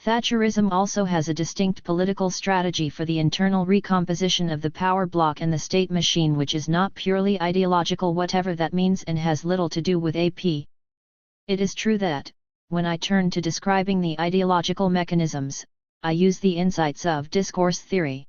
Thatcherism also has a distinct political strategy for the internal recomposition of the power block and the state machine, which is not purely ideological, whatever that means, and has little to do with AP. It is true that, when I turn to describing the ideological mechanisms, I use the insights of discourse theory.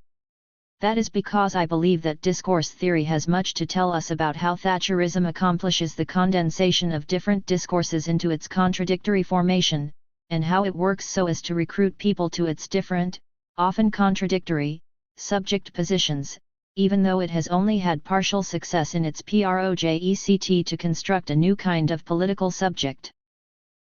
That is because I believe that discourse theory has much to tell us about how Thatcherism accomplishes the condensation of different discourses into its contradictory formation, and how it works so as to recruit people to its different, often contradictory, subject positions, even though it has only had partial success in its project to construct a new kind of political subject.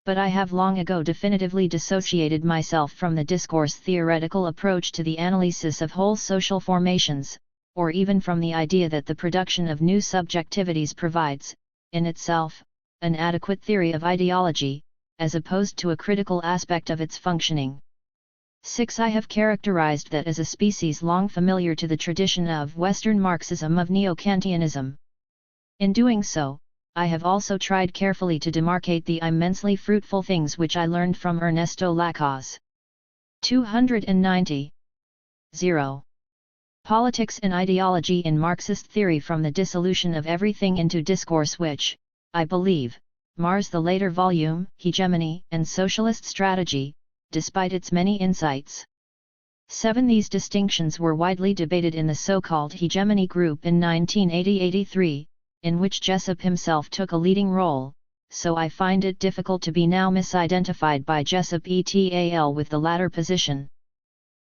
But I have long ago definitively dissociated myself from the discourse theoretical approach to the analysis of whole social formations, or even from the idea that the production of new subjectivities provides, in itself, an adequate theory of ideology, as opposed to a critical aspect of its functioning. 6. I have characterized that as a species long familiar to the tradition of Western Marxism of Neo-Kantianism. In doing so, I have also tried carefully to demarcate the immensely fruitful things which I learned from Ernesto Lacaze. 290. 0. Politics and ideology in Marxist theory from the dissolution of everything into discourse, which, I believe, mars the later volume, Hegemony and Socialist Strategy, despite its many insights. 7. These distinctions were widely debated in the so-called Hegemony group in 1980-83, in which Jessup himself took a leading role, so I find it difficult to be now misidentified by Jessup et al. With the latter position.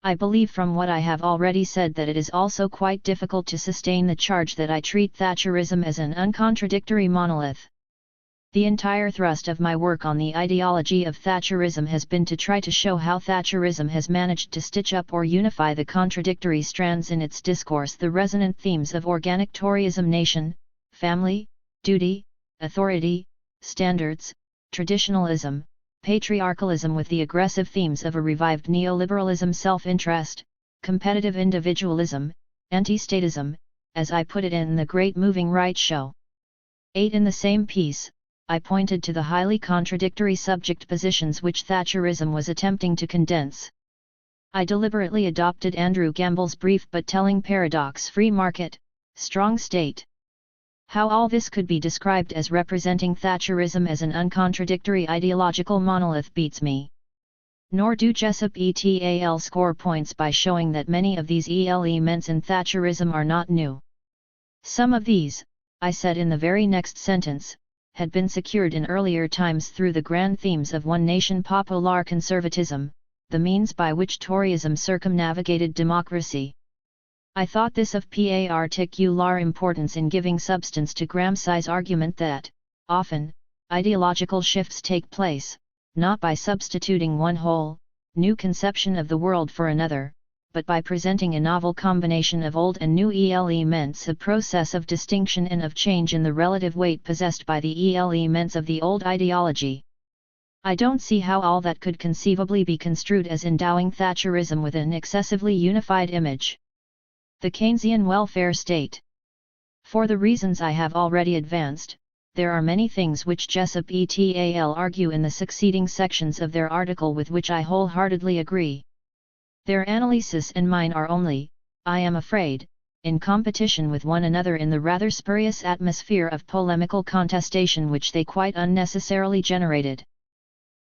I believe from what I have already said that it is also quite difficult to sustain the charge that I treat Thatcherism as an uncontradictory monolith. The entire thrust of my work on the ideology of Thatcherism has been to try to show how Thatcherism has managed to stitch up or unify the contradictory strands in its discourse, the resonant themes of organic Toryism, nation, family, duty, authority, standards, traditionalism, patriarchalism, with the aggressive themes of a revived neoliberalism, self-interest, competitive individualism, anti-statism, as I put it in the Great Moving Right Show. 8. In the same piece, I pointed to the highly contradictory subject positions which Thatcherism was attempting to condense. I deliberately adopted Andrew Gamble's brief but telling paradox: free market, strong state. How all this could be described as representing Thatcherism as an uncontradictory ideological monolith beats me. Nor do Jessup et al. Score points by showing that many of these elements in Thatcherism are not new. Some of these, I said in the very next sentence, had been secured in earlier times through the grand themes of one nation popular conservatism, the means by which Toryism circumnavigated democracy. I thought this of particular importance in giving substance to Gramsci's argument that, often, ideological shifts take place, not by substituting one whole, new conception of the world for another, but by presenting a novel combination of old and new elements, a process of distinction and of change in the relative weight possessed by the elements of the old ideology. I don't see how all that could conceivably be construed as endowing Thatcherism with an excessively unified image. The Keynesian welfare state. For the reasons I have already advanced, there are many things which Jessup et al. Argue in the succeeding sections of their article with which I wholeheartedly agree. Their analysis and mine are only, I am afraid, in competition with one another in the rather spurious atmosphere of polemical contestation which they quite unnecessarily generated.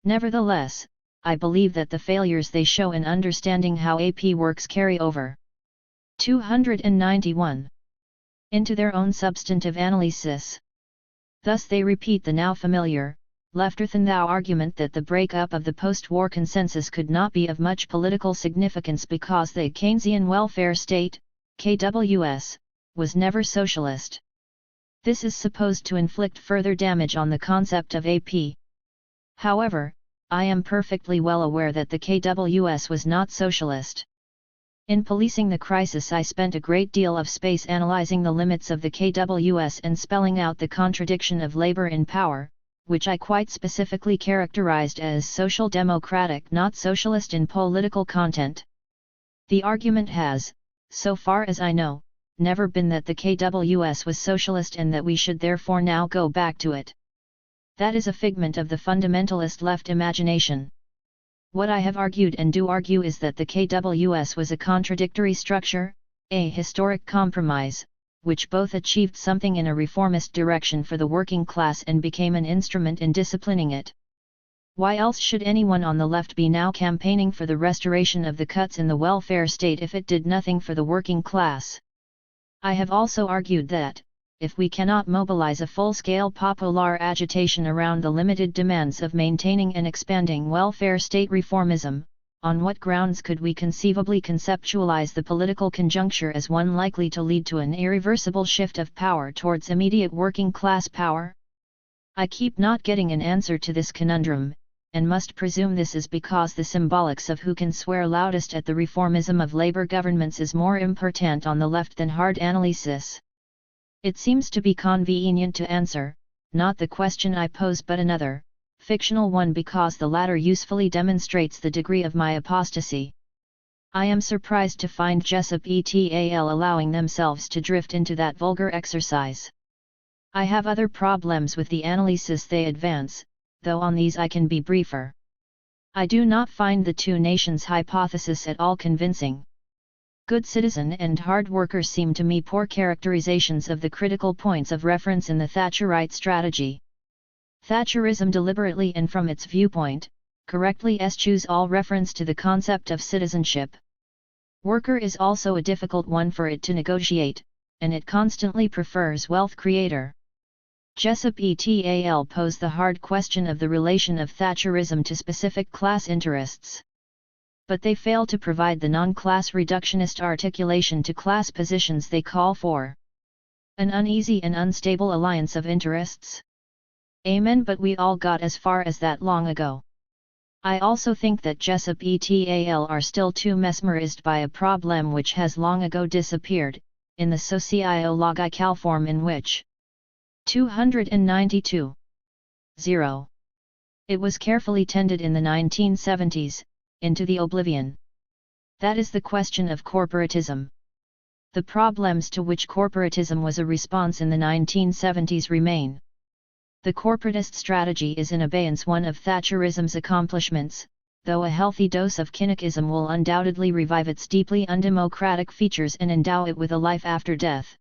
Nevertheless, I believe that the failures they show in understanding how AP works carry over. 291. Into their own substantive analysis. Thus they repeat the now familiar, left-earthen-thou argument that the break-up of the post-war consensus could not be of much political significance because the Keynesian welfare state, KWS, was never socialist. This is supposed to inflict further damage on the concept of AP. However, I am perfectly well aware that the KWS was not socialist. In policing the crisis, I spent a great deal of space analyzing the limits of the KWS and spelling out the contradiction of labor in power, which I quite specifically characterized as social democratic, not socialist in political content. The argument has, so far as I know, never been that the KWS was socialist and that we should therefore now go back to it. That is a figment of the fundamentalist left imagination. What I have argued and do argue is that the KWS was a contradictory structure, a historic compromise, which both achieved something in a reformist direction for the working class and became an instrument in disciplining it. Why else should anyone on the left be now campaigning for the restoration of the cuts in the welfare state if it did nothing for the working class? I have also argued that, if we cannot mobilize a full-scale popular agitation around the limited demands of maintaining and expanding welfare state reformism, on what grounds could we conceivably conceptualize the political conjuncture as one likely to lead to an irreversible shift of power towards immediate working class power? I keep not getting an answer to this conundrum, and must presume this is because the symbolics of who can swear loudest at the reformism of labor governments is more important on the left than hard analysis. It seems to be convenient to answer, not the question I pose but another, fictional one, because the latter usefully demonstrates the degree of my apostasy. I am surprised to find Jessup et al. Allowing themselves to drift into that vulgar exercise. I have other problems with the analysis they advance, though on these I can be briefer. I do not find the two nations hypothesis at all convincing. Good citizen and hard worker seem to me poor characterizations of the critical points of reference in the Thatcherite strategy. Thatcherism deliberately and from its viewpoint, correctly eschews all reference to the concept of citizenship. Worker is also a difficult one for it to negotiate, and it constantly prefers wealth creator. Jessup et al. Pose the hard question of the relation of Thatcherism to specific class interests. But they fail to provide the non-class reductionist articulation to class positions they call for. An uneasy and unstable alliance of interests? Amen, but we all got as far as that long ago. I also think that Jessup et al. Are still too mesmerized by a problem which has long ago disappeared, in the sociological form in which 292. 0. It was carefully tended in the 1970s, into the oblivion. That is the question of corporatism. The problems to which corporatism was a response in the 1970s remain. The corporatist strategy is in abeyance one of Thatcherism's accomplishments, though a healthy dose of kinnockism will undoubtedly revive its deeply undemocratic features and endow it with a life after death.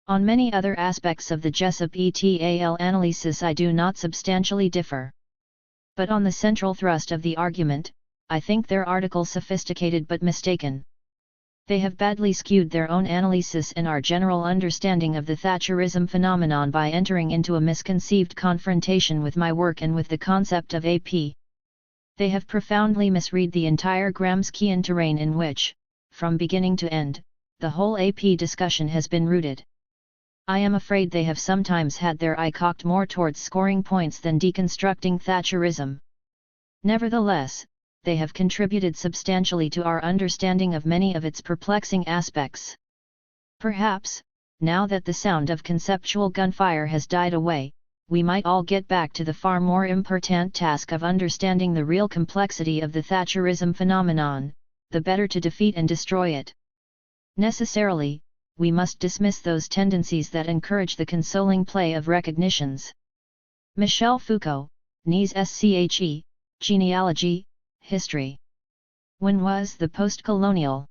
On many other aspects of the Jessup et al. Analysis I do not substantially differ. But on the central thrust of the argument, I think their article sophisticated but mistaken. They have badly skewed their own analysis and our general understanding of the Thatcherism phenomenon by entering into a misconceived confrontation with my work and with the concept of AP. They have profoundly misread the entire Gramscian terrain in which, from beginning to end, the whole AP discussion has been rooted. I am afraid they have sometimes had their eye cocked more towards scoring points than deconstructing Thatcherism. Nevertheless, they have contributed substantially to our understanding of many of its perplexing aspects. Perhaps, now that the sound of conceptual gunfire has died away, we might all get back to the far more important task of understanding the real complexity of the Thatcherism phenomenon, the better to defeat and destroy it. Necessarily, we must dismiss those tendencies that encourage the consoling play of recognitions. Michel Foucault, Nies Sche, Genealogy, History. When was the post-colonial?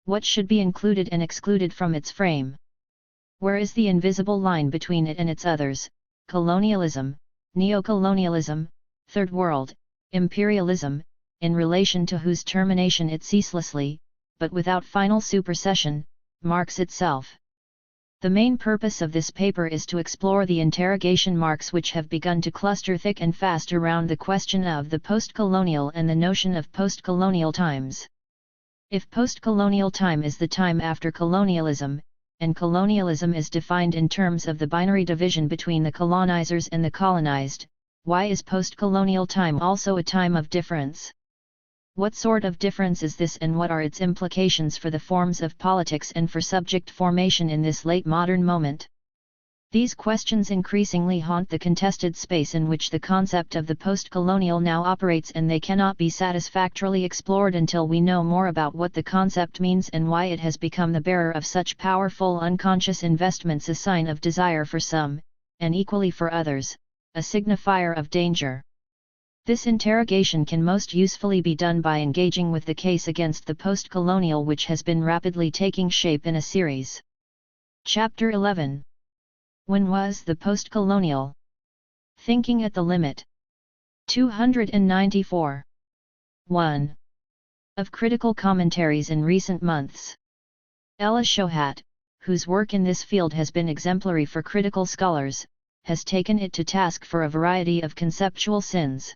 What should be included and excluded from its frame? Where is the invisible line between it and its others, colonialism, neocolonialism, Third World, imperialism, in relation to whose termination it ceaselessly, but without final supersession, marks itself? The main purpose of this paper is to explore the interrogation marks which have begun to cluster thick and fast around the question of the post-colonial and the notion of post-colonial times. If post-colonial time is the time after colonialism, and colonialism is defined in terms of the binary division between the colonizers and the colonized, why is post-colonial time also a time of difference? What sort of difference is this, and what are its implications for the forms of politics and for subject formation in this late modern moment? These questions increasingly haunt the contested space in which the concept of the post-colonial now operates, and they cannot be satisfactorily explored until we know more about what the concept means and why it has become the bearer of such powerful unconscious investments, a sign of desire for some, and equally for others, a signifier of danger. This interrogation can most usefully be done by engaging with the case against the post-colonial, which has been rapidly taking shape in a series. Chapter 11. When was the post-colonial? Thinking at the limit. 294. 1. Of critical commentaries in recent months. Ella Shohat, whose work in this field has been exemplary for critical scholars, has taken it to task for a variety of conceptual sins.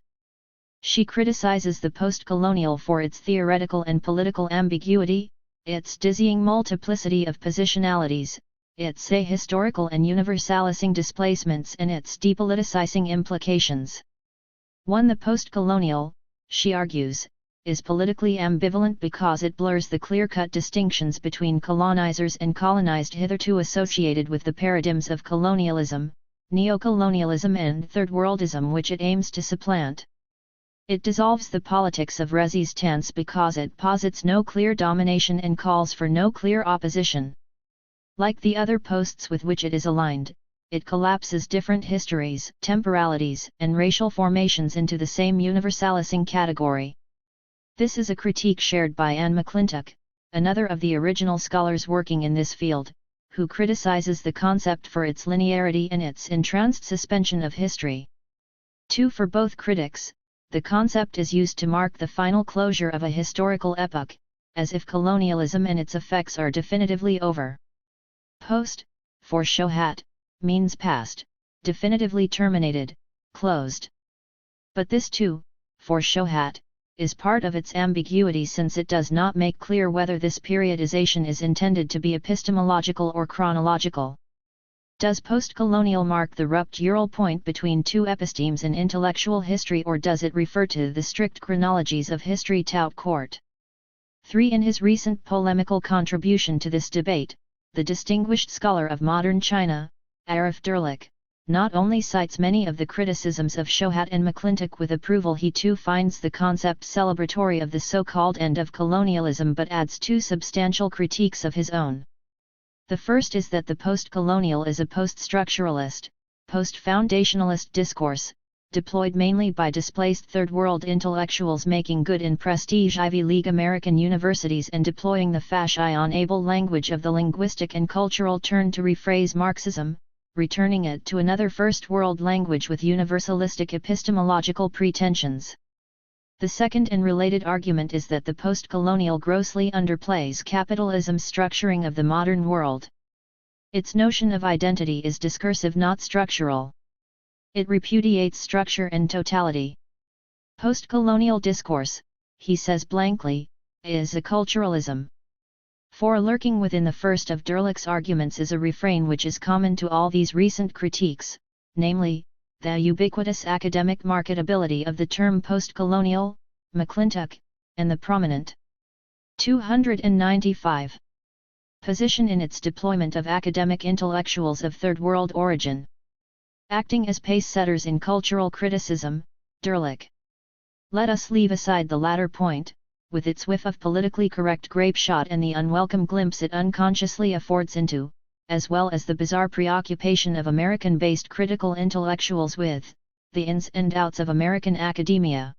She criticizes the post-colonial for its theoretical and political ambiguity, its dizzying multiplicity of positionalities, its ahistorical and universalizing displacements, and its depoliticizing implications. 1. The post-colonial, she argues, is politically ambivalent because it blurs the clear-cut distinctions between colonizers and colonized, hitherto associated with the paradigms of colonialism, neocolonialism and third worldism, which it aims to supplant. It dissolves the politics of resistance because it posits no clear domination and calls for no clear opposition. Like the other posts with which it is aligned, it collapses different histories, temporalities, and racial formations into the same universalizing category. This is a critique shared by Anne McClintock, another of the original scholars working in this field, who criticizes the concept for its linearity and its entranced suspension of history. 2. For both critics, the concept is used to mark the final closure of a historical epoch, as if colonialism and its effects are definitively over. Post, for Shohat, means past, definitively terminated, closed. But this too, for Shohat, is part of its ambiguity, since it does not make clear whether this periodization is intended to be epistemological or chronological. Does post-colonial mark the ruptural point between two epistemes in intellectual history, or does it refer to the strict chronologies of history tout court? 3. In his recent polemical contribution to this debate, the distinguished scholar of modern China, Arif Derlich, not only cites many of the criticisms of Shohat and McClintock with approval, he too finds the concept celebratory of the so-called end of colonialism, but adds two substantial critiques of his own. The first is that the post-colonial is a post-structuralist, post-foundationalist discourse, deployed mainly by displaced Third World intellectuals making good in prestige Ivy League American universities and deploying the fashion-able language of the linguistic and cultural turn to rephrase Marxism, returning it to another First World language with universalistic epistemological pretensions. The second and related argument is that the post-colonial grossly underplays capitalism's structuring of the modern world. Its notion of identity is discursive, not structural. It repudiates structure and totality. Post-colonial discourse, he says blankly, is a culturalism. For lurking within the first of Derlich's arguments is a refrain which is common to all these recent critiques, namely, the ubiquitous academic marketability of the term post-colonial, McClintock, and the prominent 295 position in its deployment of academic intellectuals of Third World origin. Acting as pace-setters in cultural criticism, Derlich. Let us leave aside the latter point, with its whiff of politically correct grapeshot and the unwelcome glimpse it unconsciously affords into, as well as the bizarre preoccupation of American-based critical intellectuals with the ins and outs of American academia.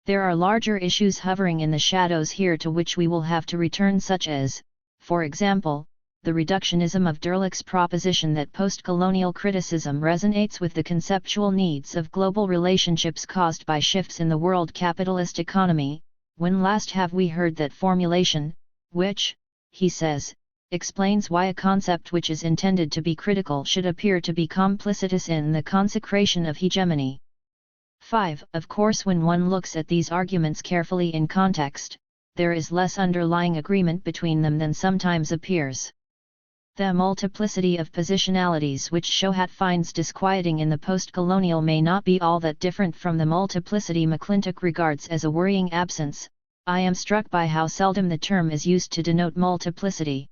There are larger issues hovering in the shadows here to which we will have to return, such as, for example, the reductionism of Derlich's proposition that post-colonial criticism resonates with the conceptual needs of global relationships caused by shifts in the world capitalist economy. When last have we heard that formulation, which, he says, explains why a concept which is intended to be critical should appear to be complicitous in the consecration of hegemony? 5. Of course, when one looks at these arguments carefully in context, there is less underlying agreement between them than sometimes appears. The multiplicity of positionalities which Shohat finds disquieting in the post-colonial may not be all that different from the multiplicity McClintock regards as a worrying absence. I am struck by how seldom the term is used to denote multiplicity.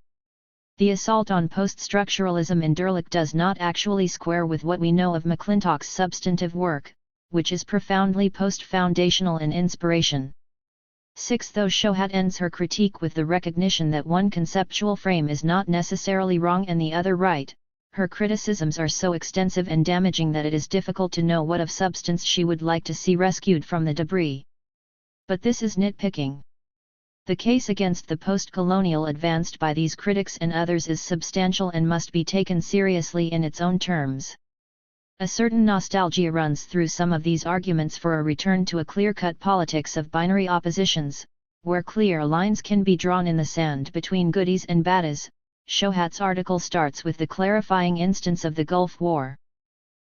The assault on post-structuralism in Derlich does not actually square with what we know of McClintock's substantive work, which is profoundly post-foundational in inspiration. 6. Though Shohat ends her critique with the recognition that one conceptual frame is not necessarily wrong and the other right, her criticisms are so extensive and damaging that it is difficult to know what of substance she would like to see rescued from the debris. But this is nitpicking. The case against the post-colonial advanced by these critics and others is substantial and must be taken seriously in its own terms. A certain nostalgia runs through some of these arguments for a return to a clear-cut politics of binary oppositions, where clear lines can be drawn in the sand between goodies and baddies. Shohat's article starts with the clarifying instance of the Gulf War.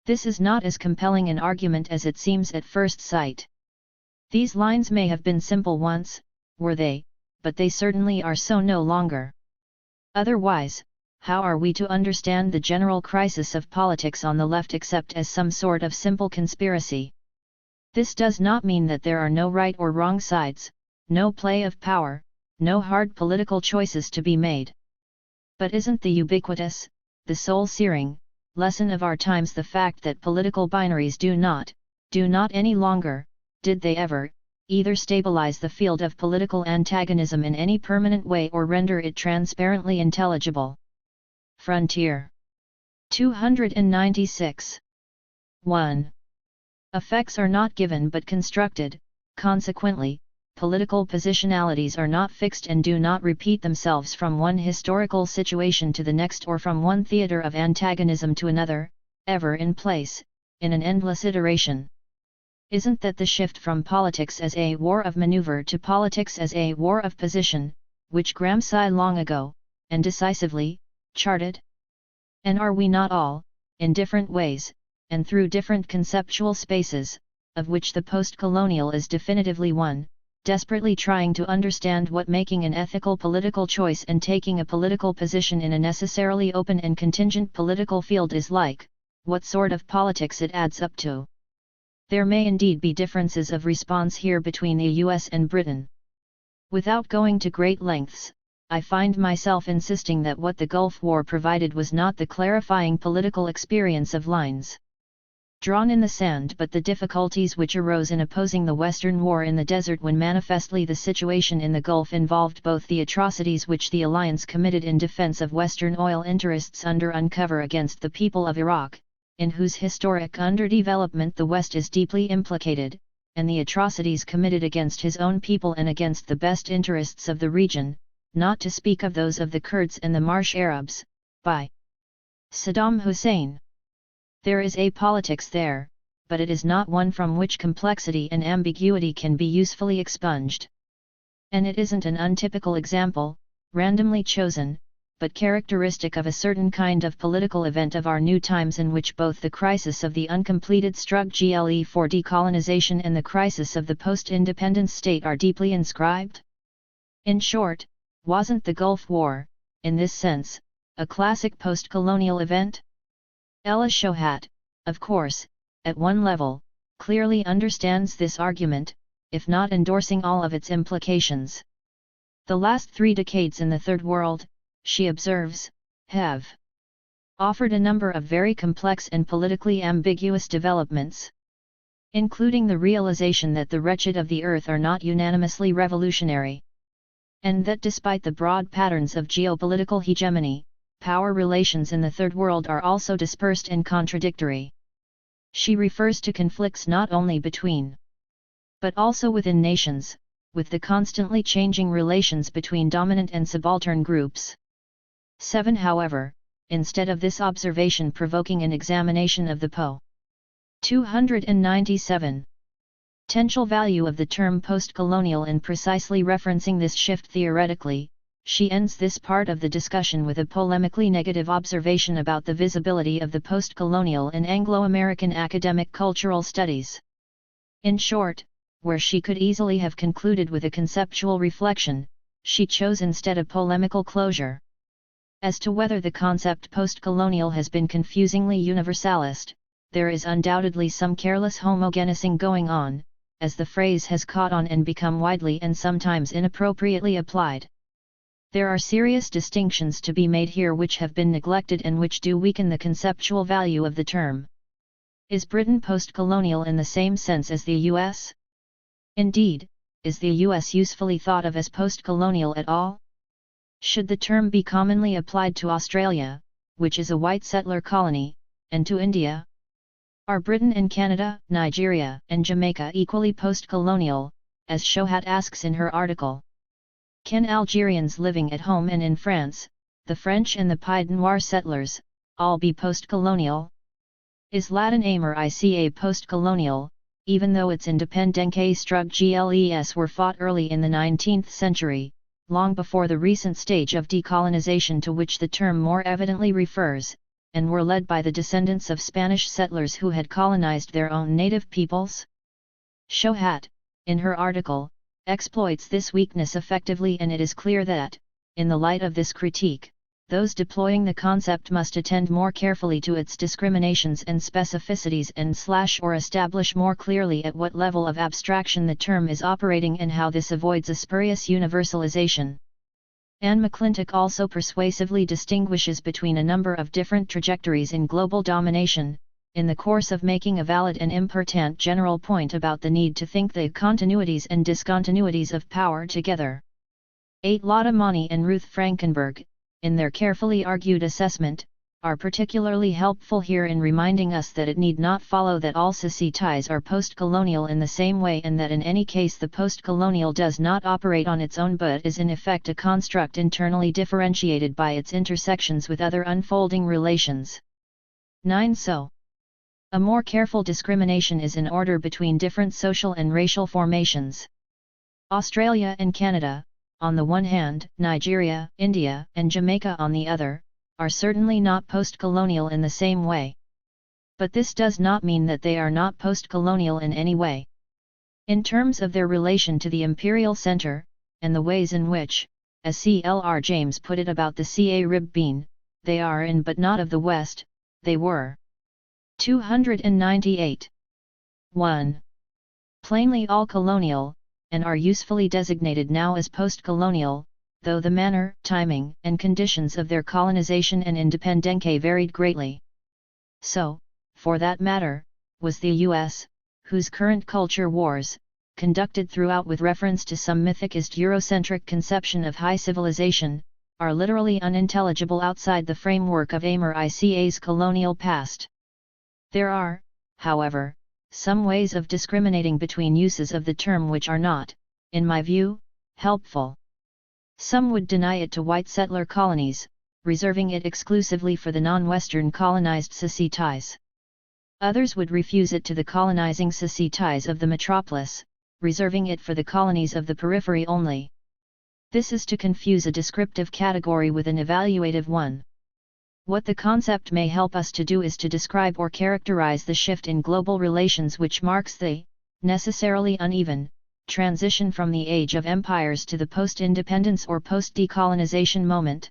This is not as compelling an argument as it seems at first sight. These lines may have been simple once, were they, but they certainly are so no longer. Otherwise, how are we to understand the general crisis of politics on the left except as some sort of simple conspiracy? This does not mean that there are no right or wrong sides, no play of power, no hard political choices to be made. But isn't the ubiquitous, the soul-searing, lesson of our times the fact that political binaries do not any longer, did they ever, either stabilize the field of political antagonism in any permanent way or render it transparently intelligible? Frontier 296. 1. Effects are not given but constructed, consequently, political positionalities are not fixed and do not repeat themselves from one historical situation to the next or from one theater of antagonism to another, ever in place, in an endless iteration. Isn't that the shift from politics as a war of maneuver to politics as a war of position, which Gramsci long ago, and decisively, charted? And are we not all, in different ways, and through different conceptual spaces, of which the post-colonial is definitively one, desperately trying to understand what making an ethical political choice and taking a political position in a necessarily open and contingent political field is like, what sort of politics it adds up to? There may indeed be differences of response here between the US and Britain. Without going to great lengths, I find myself insisting that what the Gulf War provided was not the clarifying political experience of lines drawn in the sand but the difficulties which arose in opposing the Western war in the desert when manifestly the situation in the Gulf involved both the atrocities which the alliance committed in defense of Western oil interests under uncover against the people of Iraq, in whose historic underdevelopment the West is deeply implicated, and the atrocities committed against his own people and against the best interests of the region, not to speak of those of the Kurds and the Marsh Arabs, by Saddam Hussein. There is a politics there, but it is not one from which complexity and ambiguity can be usefully expunged. And it isn't an untypical example, randomly chosen, but characteristic of a certain kind of political event of our new times in which both the crisis of the uncompleted struggle for decolonization and the crisis of the post-independence state are deeply inscribed. In short, wasn't the Gulf War, in this sense, a classic post-colonial event? Ella Shohat, of course, at one level, clearly understands this argument, if not endorsing all of its implications. The last 3 decades in the Third World, she observes, have offered a number of very complex and politically ambiguous developments, including the realization that the wretched of the earth are not unanimously revolutionary, and that despite the broad patterns of geopolitical hegemony, power relations in the Third World are also dispersed and contradictory. She refers to conflicts not only between, but also within nations, with the constantly changing relations between dominant and subaltern groups. 7. However, instead of this observation provoking an examination of the Po. 297. Potential value of the term post-colonial in precisely referencing this shift theoretically, she ends this part of the discussion with a polemically negative observation about the visibility of the post-colonial in Anglo-American academic cultural studies. In short, where she could easily have concluded with a conceptual reflection, she chose instead a polemical closure. As to whether the concept post-colonial has been confusingly universalist, there is undoubtedly some careless homogenizing going on, as the phrase has caught on and become widely and sometimes inappropriately applied. There are serious distinctions to be made here which have been neglected and which do weaken the conceptual value of the term. Is Britain post-colonial in the same sense as the US? Indeed, is the US usefully thought of as post-colonial at all? Should the term be commonly applied to Australia, which is a white settler colony, and to India? Are Britain and Canada, Nigeria, and Jamaica equally post-colonial, as Shohat asks in her article? Can Algerians living at home and in France, the French and the Pied Noir settlers, all be post-colonial? Is Latin America post-colonial, even though its independence struggles were fought early in the 19th century, long before the recent stage of decolonization to which the term more evidently refers, and were led by the descendants of Spanish settlers who had colonized their own native peoples? Shohat, in her article, exploits this weakness effectively, and it is clear that, in the light of this critique, those deploying the concept must attend more carefully to its discriminations and specificities and or establish more clearly at what level of abstraction the term is operating and how this avoids a spurious universalization. Anne McClintock also persuasively distinguishes between a number of different trajectories in global domination, in the course of making a valid and important general point about the need to think the continuities and discontinuities of power together. 8. Lotte Mani and Ruth Frankenberg, in their carefully argued assessment, are particularly helpful here in reminding us that it need not follow that all societies are post-colonial in the same way, and that in any case the post-colonial does not operate on its own but is in effect a construct internally differentiated by its intersections with other unfolding relations. 9. So, a more careful discrimination is in order between different social and racial formations. Australia and Canada, on the one hand, Nigeria, India, and Jamaica on the other, are certainly not post-colonial in the same way. But this does not mean that they are not post-colonial in any way. In terms of their relation to the imperial center, and the ways in which, as C.L.R. James put it about the Carib bean, they are in but not of the West, they were. 298. 1. Plainly all colonial, and are usefully designated now as post-colonial, though the manner, timing, and conditions of their colonization and independence varied greatly. So, for that matter, was the U.S., whose current culture wars, conducted throughout with reference to some mythicist Eurocentric conception of high civilization, are literally unintelligible outside the framework of America's colonial past. There are, however, some ways of discriminating between uses of the term which are not, in my view, helpful. Some would deny it to white settler colonies, reserving it exclusively for the non-Western colonized societies. Others would refuse it to the colonizing societies of the metropolis, reserving it for the colonies of the periphery only. This is to confuse a descriptive category with an evaluative one. What the concept may help us to do is to describe or characterize the shift in global relations which marks the, necessarily uneven, transition from the age of empires to the post-independence or post-decolonization moment.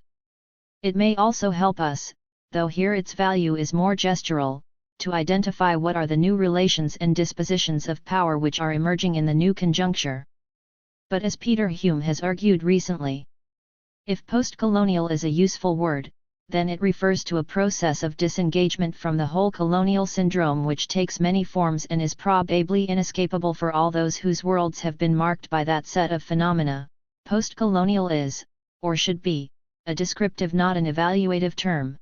It may also help us, though here its value is more gestural, to identify what are the new relations and dispositions of power which are emerging in the new conjuncture. But as Peter Hume has argued recently, if post-colonial is a useful word, then it refers to a process of disengagement from the whole colonial syndrome which takes many forms and is probably inescapable for all those whose worlds have been marked by that set of phenomena. Post-colonial is, or should be, a descriptive not an evaluative term.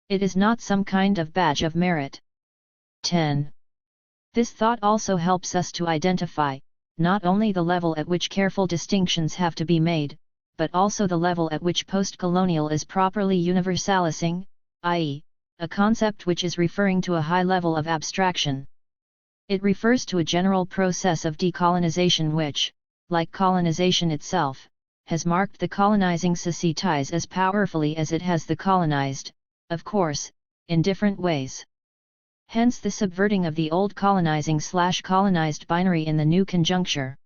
It is not some kind of badge of merit. 10. This thought also helps us to identify, not only the level at which careful distinctions have to be made, but also the level at which post-colonial is properly universalizing, i.e., a concept which is referring to a high level of abstraction. It refers to a general process of decolonization which, like colonization itself, has marked the colonizing societies as powerfully as it has the colonized, of course, in different ways. Hence the subverting of the old colonizing/colonized binary in the new conjuncture.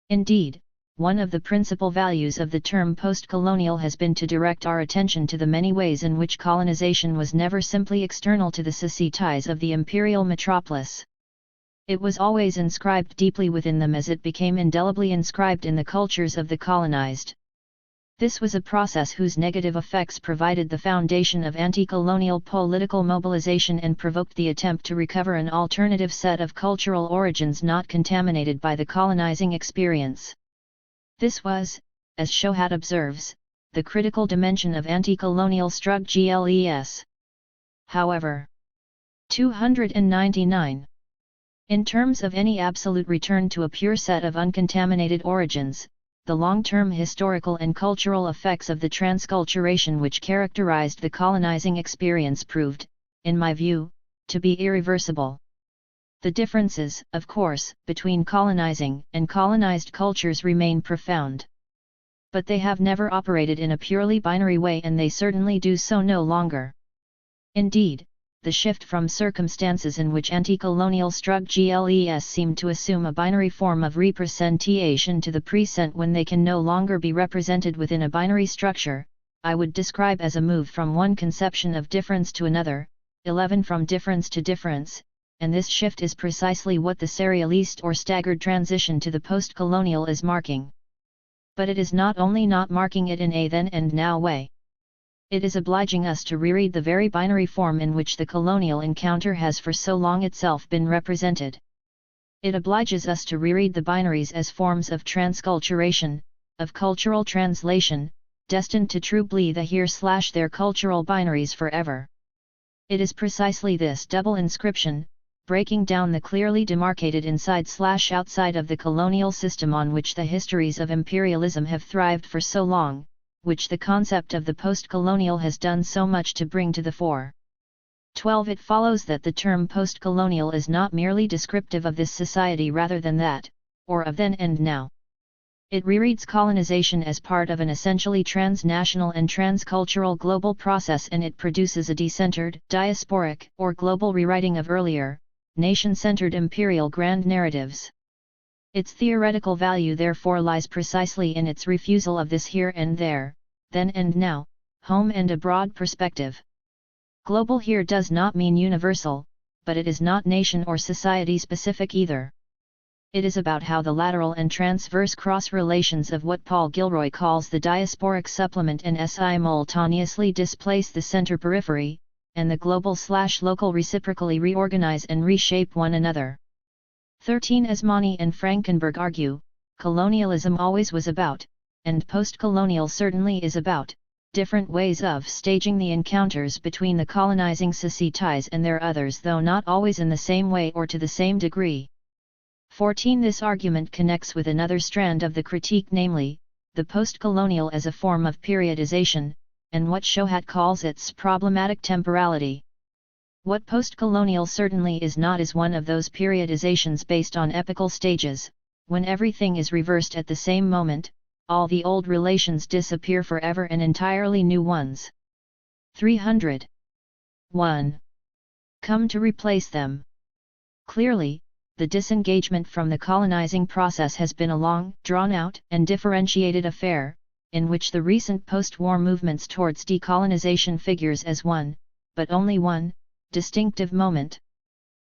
Indeed, one of the principal values of the term post-colonial has been to direct our attention to the many ways in which colonization was never simply external to the societies of the imperial metropolis. It was always inscribed deeply within them as it became indelibly inscribed in the cultures of the colonized. This was a process whose negative effects provided the foundation of anti-colonial political mobilization and provoked the attempt to recover an alternative set of cultural origins not contaminated by the colonizing experience. This was, as Shohat observes, the critical dimension of anti-colonial struggles. However, 299. In terms of any absolute return to a pure set of uncontaminated origins, the long-term historical and cultural effects of the transculturation which characterized the colonizing experience proved, in my view, to be irreversible. The differences, of course, between colonizing and colonized cultures remain profound. But they have never operated in a purely binary way, and they certainly do so no longer. Indeed, the shift from circumstances in which anti-colonial struggles seem to assume a binary form of representation to the present when they can no longer be represented within a binary structure, I would describe as a move from one conception of difference to another, 11 from difference to difference, and this shift is precisely what the serialist or staggered transition to the post-colonial is marking. But it is not only not marking it in a then and now way. It is obliging us to reread the very binary form in which the colonial encounter has for so long itself been represented. It obliges us to reread the binaries as forms of transculturation, of cultural translation, destined to troubler the here/their cultural binaries forever. It is precisely this double inscription, breaking down the clearly demarcated inside/outside of the colonial system on which the histories of imperialism have thrived for so long, which the concept of the post-colonial has done so much to bring to the fore. 12. It follows that the term post-colonial is not merely descriptive of this society rather than that, or of then and now. It rereads colonization as part of an essentially transnational and transcultural global process, and it produces a decentered, diasporic, or global rewriting of earlier, nation-centered imperial grand narratives. Its theoretical value therefore lies precisely in its refusal of this here and there, then and now, home and abroad perspective. Global here does not mean universal, but it is not nation or society specific either. It is about how the lateral and transverse cross-relations of what Paul Gilroy calls the diasporic supplement and simultaneously displace the center periphery, and the global/local reciprocally reorganize and reshape one another. 13. As Mani and Frankenberg argue, colonialism always was about, and post-colonial certainly is about, different ways of staging the encounters between the colonizing societies and their others, though not always in the same way or to the same degree. 14. This argument connects with another strand of the critique, namely, the post-colonial as a form of periodization, and what Shohat calls its problematic temporality. What post-colonial certainly is not is one of those periodizations based on epochal stages, when everything is reversed at the same moment, all the old relations disappear forever and entirely new ones. 300. 1. Come to replace them. Clearly, the disengagement from the colonizing process has been a long, drawn-out, and differentiated affair, in which the recent post-war movements towards decolonization figures as one, but only one, distinctive moment.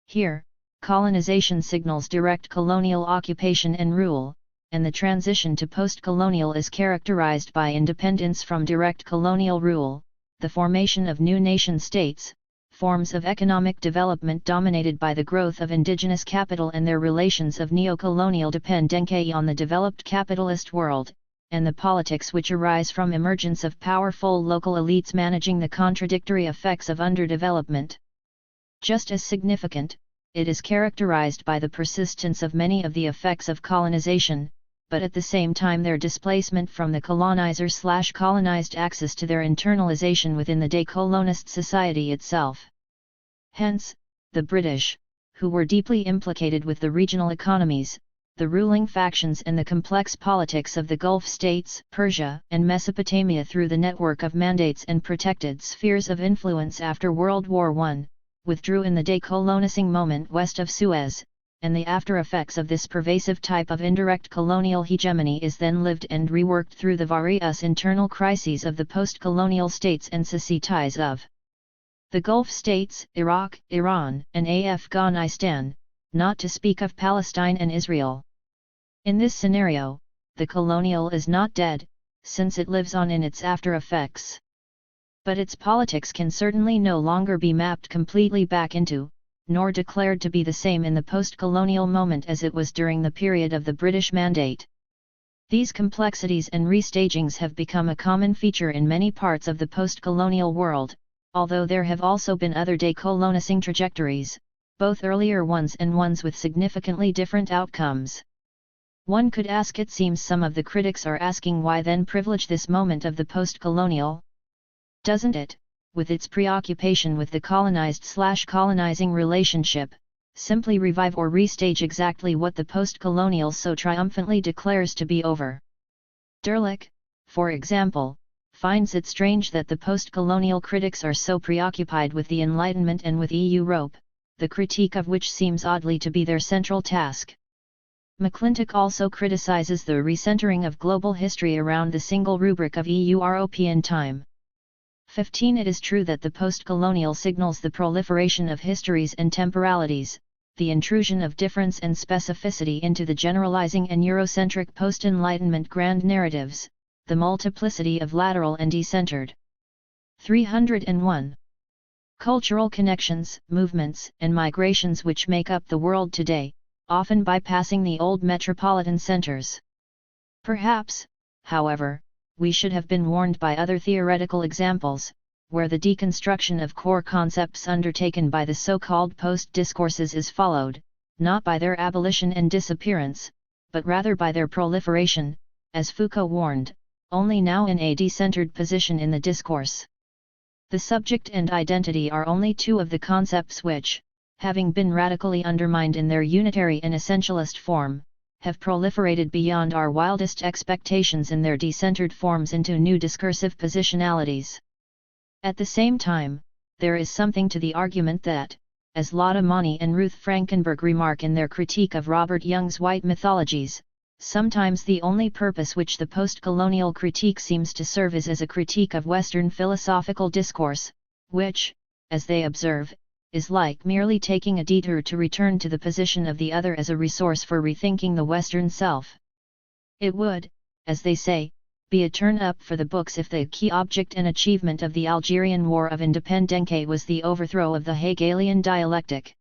Here, colonization signals direct colonial occupation and rule, and the transition to post-colonial is characterized by independence from direct colonial rule, the formation of new nation-states, forms of economic development dominated by the growth of indigenous capital and their relations of neo-colonial dependence on the developed capitalist world, and the politics which arise from emergence of powerful local elites managing the contradictory effects of underdevelopment. Just as significant, it is characterized by the persistence of many of the effects of colonization, but at the same time their displacement from the colonizer/colonized axis to their internalization within the decolonist society itself. Hence, the British, who were deeply implicated with the regional economies, the ruling factions and the complex politics of the Gulf states, Persia, and Mesopotamia through the network of mandates and protected spheres of influence after World War I, withdrew in the decolonizing moment west of Suez, and the after-effects of this pervasive type of indirect colonial hegemony is then lived and reworked through the various internal crises of the post-colonial states and societies of the Gulf states, Iraq, Iran, and Afghanistan, not to speak of Palestine and Israel. In this scenario, the colonial is not dead, since it lives on in its after effects. But its politics can certainly no longer be mapped completely back into, nor declared to be the same in the post-colonial moment as it was during the period of the British Mandate. These complexities and restagings have become a common feature in many parts of the post-colonial world, although there have also been other decolonizing trajectories, both earlier ones and ones with significantly different outcomes. One could ask, it seems some of the critics are asking, why then privilege this moment of the post-colonial? Doesn't it, with its preoccupation with the colonized/colonizing relationship, simply revive or restage exactly what the post-colonial so triumphantly declares to be over? Derlich, for example, finds it strange that the post-colonial critics are so preoccupied with the Enlightenment and with Europe, the critique of which seems oddly to be their central task. McClintock also criticizes the recentering of global history around the single rubric of European time. 15. It is true that the post-colonial signals the proliferation of histories and temporalities, the intrusion of difference and specificity into the generalizing and Eurocentric post-Enlightenment grand narratives, the multiplicity of lateral and decentered. 301. Cultural connections, movements, and migrations which make up the world today, often bypassing the old metropolitan centers. Perhaps, however, we should have been warned by other theoretical examples, where the deconstruction of core concepts undertaken by the so-called post-discourses is followed, not by their abolition and disappearance, but rather by their proliferation, as Foucault warned, only now in a decentered position in the discourse. The subject and identity are only two of the concepts which, having been radically undermined in their unitary and essentialist form, have proliferated beyond our wildest expectations in their decentered forms into new discursive positionalities. At the same time, there is something to the argument that, as Lotte Mani and Ruth Frankenberg remark in their critique of Robert Young's white mythologies, sometimes the only purpose which the post-colonial critique seems to serve is as a critique of Western philosophical discourse, which, as they observe, is like merely taking a detour to return to the position of the other as a resource for rethinking the Western self. It would, as they say, be a turn-up for the books if the key object and achievement of the Algerian War of Independence was the overthrow of the Hegelian dialectic.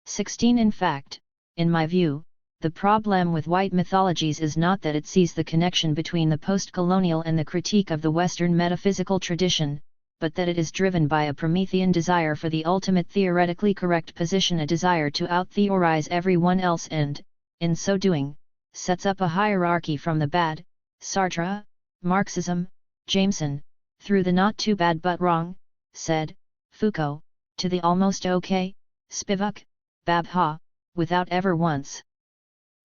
16. In fact, in my view, the problem with white mythologies is not that it sees the connection between the post-colonial and the critique of the Western metaphysical tradition, but that it is driven by a Promethean desire for the ultimate theoretically correct position, a desire to out-theorize everyone else and, in so doing, sets up a hierarchy from the bad, Sartre, Marxism, Jameson, through the not too bad but wrong, said, Foucault, to the almost okay, Spivak, Babha, without ever once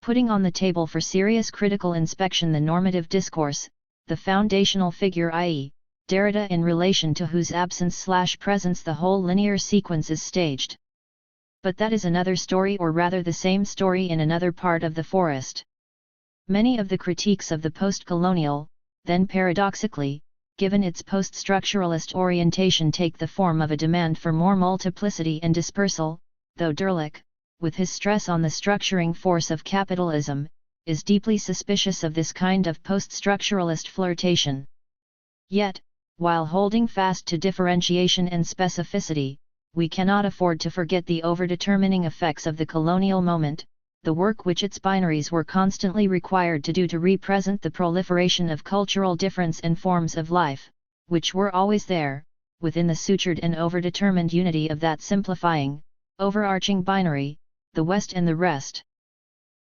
putting on the table for serious critical inspection the normative discourse, the foundational figure, i.e., Derrida, in relation to whose absence/presence the whole linear sequence is staged. But that is another story, or rather the same story in another part of the forest. Many of the critiques of the post-colonial, then paradoxically, given its post-structuralist orientation, take the form of a demand for more multiplicity and dispersal, though Derlich, with his stress on the structuring force of capitalism, is deeply suspicious of this kind of post-structuralist flirtation. Yet, while holding fast to differentiation and specificity, we cannot afford to forget the overdetermining effects of the colonial moment, the work which its binaries were constantly required to do to represent the proliferation of cultural difference and forms of life, which were always there, within the sutured and overdetermined unity of that simplifying, overarching binary, the West and the rest.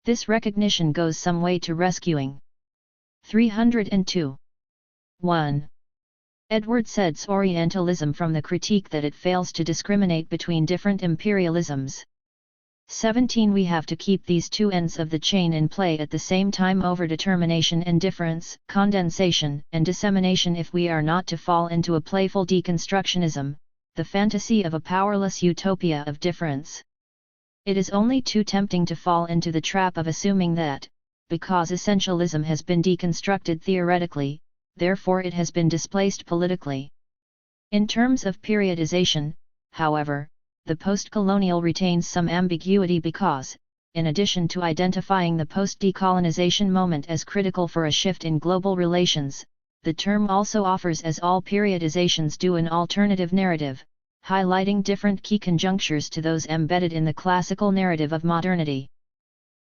This recognition goes some way to rescuing. 302. 1. Edward Said's Orientalism from the critique that it fails to discriminate between different imperialisms. 17. We have to keep these two ends of the chain in play at the same time, overdetermination and difference, condensation and dissemination, if we are not to fall into a playful deconstructionism, the fantasy of a powerless utopia of difference. It is only too tempting to fall into the trap of assuming that, because essentialism has been deconstructed theoretically, therefore it has been displaced politically. In terms of periodization, however, the post-colonial retains some ambiguity because, in addition to identifying the post-decolonization moment as critical for a shift in global relations, the term also offers, as all periodizations do, an alternative narrative, highlighting different key conjunctures to those embedded in the classical narrative of modernity.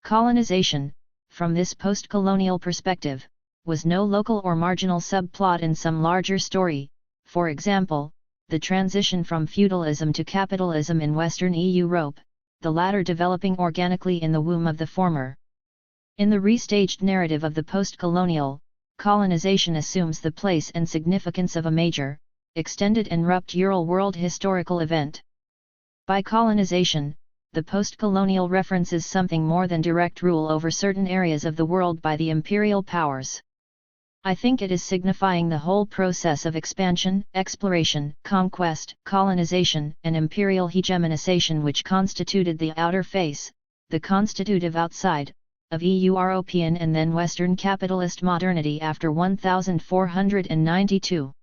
Colonization, from this post-colonial perspective, was no local or marginal subplot in some larger story, for example, the transition from feudalism to capitalism in Western Europe, the latter developing organically in the womb of the former. In the restaged narrative of the post-colonial, colonization assumes the place and significance of a major, extended and ruptural world historical event. By colonization, the post-colonial references something more than direct rule over certain areas of the world by the imperial powers. I think it is signifying the whole process of expansion, exploration, conquest, colonization, and imperial hegemonization which constituted the outer face, the constitutive outside, of European and then Western capitalist modernity after 1492.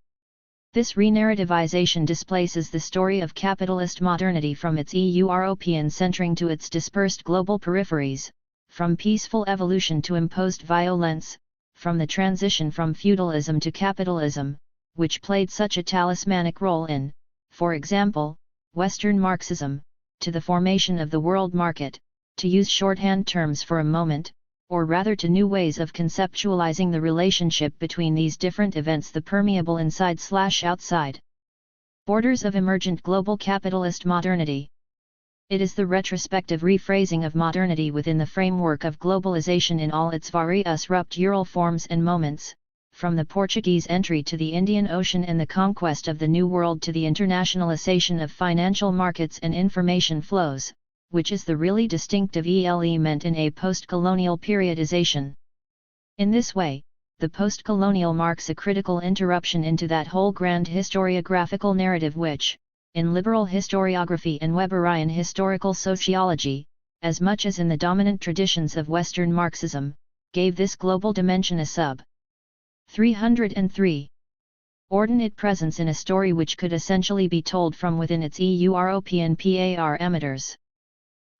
This re-narrativization displaces the story of capitalist modernity from its European centering to its dispersed global peripheries, from peaceful evolution to imposed violence, from the transition from feudalism to capitalism, which played such a talismanic role in, for example, Western Marxism, to the formation of the world market, to use shorthand terms for a moment, or rather to new ways of conceptualizing the relationship between these different events, the permeable inside/outside borders of emergent global capitalist modernity. It is the retrospective rephrasing of modernity within the framework of globalization in all its various ruptural forms and moments, from the Portuguese entry to the Indian Ocean and the conquest of the New World to the internationalization of financial markets and information flows, which is the really distinctive element in a post-colonial periodization. In this way, the post-colonial marks a critical interruption into that whole grand historiographical narrative which, in liberal historiography and Weberian historical sociology, as much as in the dominant traditions of Western Marxism, gave this global dimension a sub. 303. Ordinate presence in a story which could essentially be told from within its European parameters.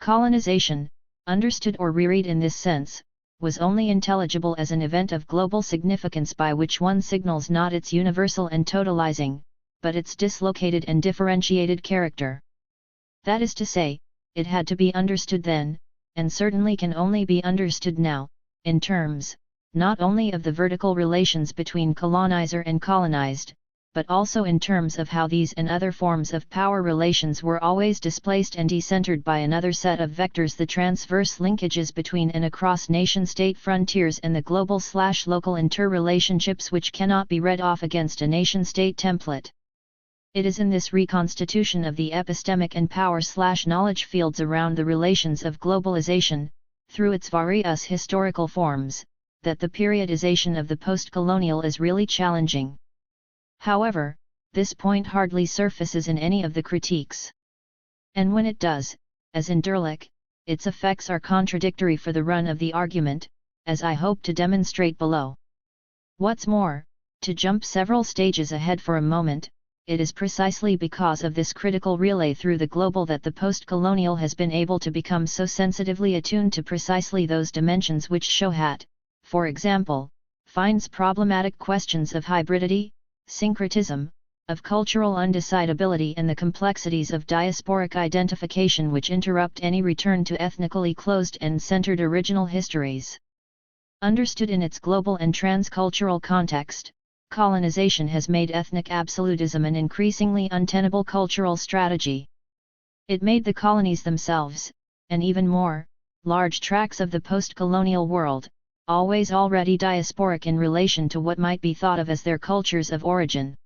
Colonization, understood or reread in this sense, was only intelligible as an event of global significance by which one signals not its universal and totalizing, but its dislocated and differentiated character. That is to say, it had to be understood then, and certainly can only be understood now, in terms, not only of the vertical relations between colonizer and colonized, but also in terms of how these and other forms of power relations were always displaced and decentered by another set of vectors, the transverse linkages between and across nation-state frontiers and the global/local interrelationships which cannot be read off against a nation-state template. It is in this reconstitution of the epistemic and power/knowledge fields around the relations of globalization, through its various historical forms, that the periodization of the post-colonial is really challenging. However, this point hardly surfaces in any of the critiques. And when it does, as in Derlich, its effects are contradictory for the run of the argument, as I hope to demonstrate below. What's more, to jump several stages ahead for a moment, it is precisely because of this critical relay through the global that the post-colonial has been able to become so sensitively attuned to precisely those dimensions which Shohat, for example, finds problematic questions of hybridity, syncretism, of cultural undecidability and the complexities of diasporic identification which interrupt any return to ethnically closed and centered original histories. Understood in its global and transcultural context, colonization has made ethnic absolutism an increasingly untenable cultural strategy. It made the colonies themselves, and even more, large tracts of the post-colonial world, always already diasporic in relation to what might be thought of as their cultures of origin.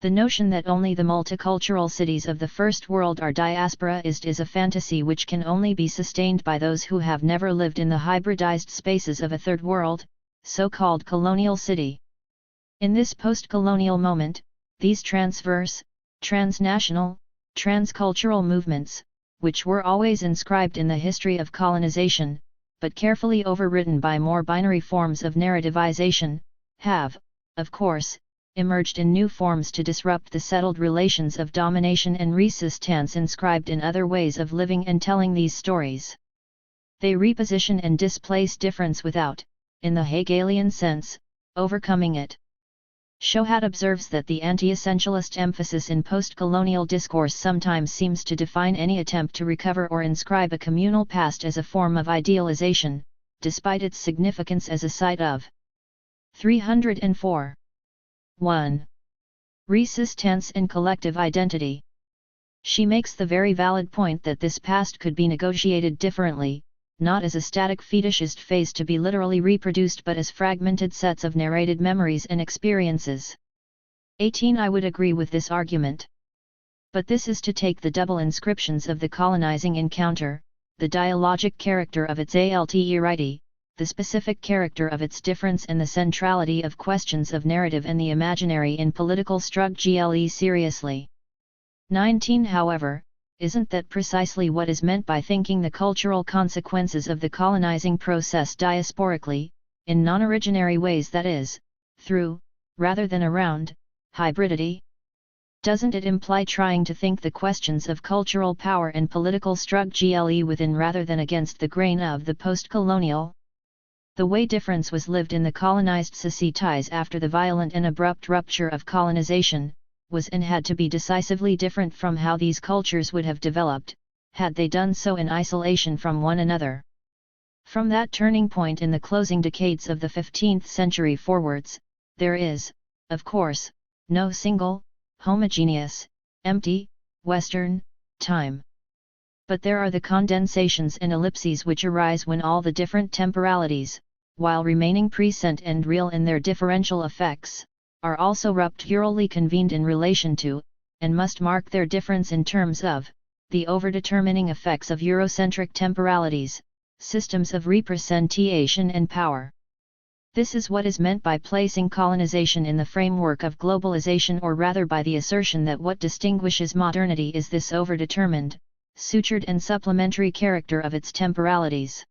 The notion that only the multicultural cities of the First World are diasporized is a fantasy which can only be sustained by those who have never lived in the hybridized spaces of a Third World, so-called colonial city. In this post-colonial moment, these transverse, transnational, transcultural movements, which were always inscribed in the history of colonization, but carefully overwritten by more binary forms of narrativization, have, of course, emerged in new forms to disrupt the settled relations of domination and resistance inscribed in other ways of living and telling these stories. They reposition and displace difference without, in the Hegelian sense, overcoming it. Shohat observes that the anti-essentialist emphasis in post-colonial discourse sometimes seems to define any attempt to recover or inscribe a communal past as a form of idealization, despite its significance as a site of 304. 1. Resistance and collective identity. She makes the very valid point that this past could be negotiated differently, not as a static fetishist phase to be literally reproduced but as fragmented sets of narrated memories and experiences. 18. I would agree with this argument. But this is to take the double inscriptions of the colonizing encounter, the dialogic character of its alteriety, the specific character of its difference and the centrality of questions of narrative and the imaginary in political struggle seriously. 19. However, isn't that precisely what is meant by thinking the cultural consequences of the colonizing process diasporically, in non-originary ways, that is, through, rather than around, hybridity? Doesn't it imply trying to think the questions of cultural power and political struggle within rather than against the grain of the post-colonial? The way difference was lived in the colonized societies after the violent and abrupt rupture of colonization, was and had to be decisively different from how these cultures would have developed, had they done so in isolation from one another. From that turning point in the closing decades of the 15th century forwards, there is, of course, no single, homogeneous, empty, Western, time. But there are the condensations and ellipses which arise when all the different temporalities, while remaining present and real in their differential effects, are also rupturally convened in relation to, and must mark their difference in terms of, the overdetermining effects of Eurocentric temporalities, systems of representation and power. This is what is meant by placing colonization in the framework of globalization, or rather by the assertion that what distinguishes modernity is this overdetermined, sutured and supplementary character of its temporalities.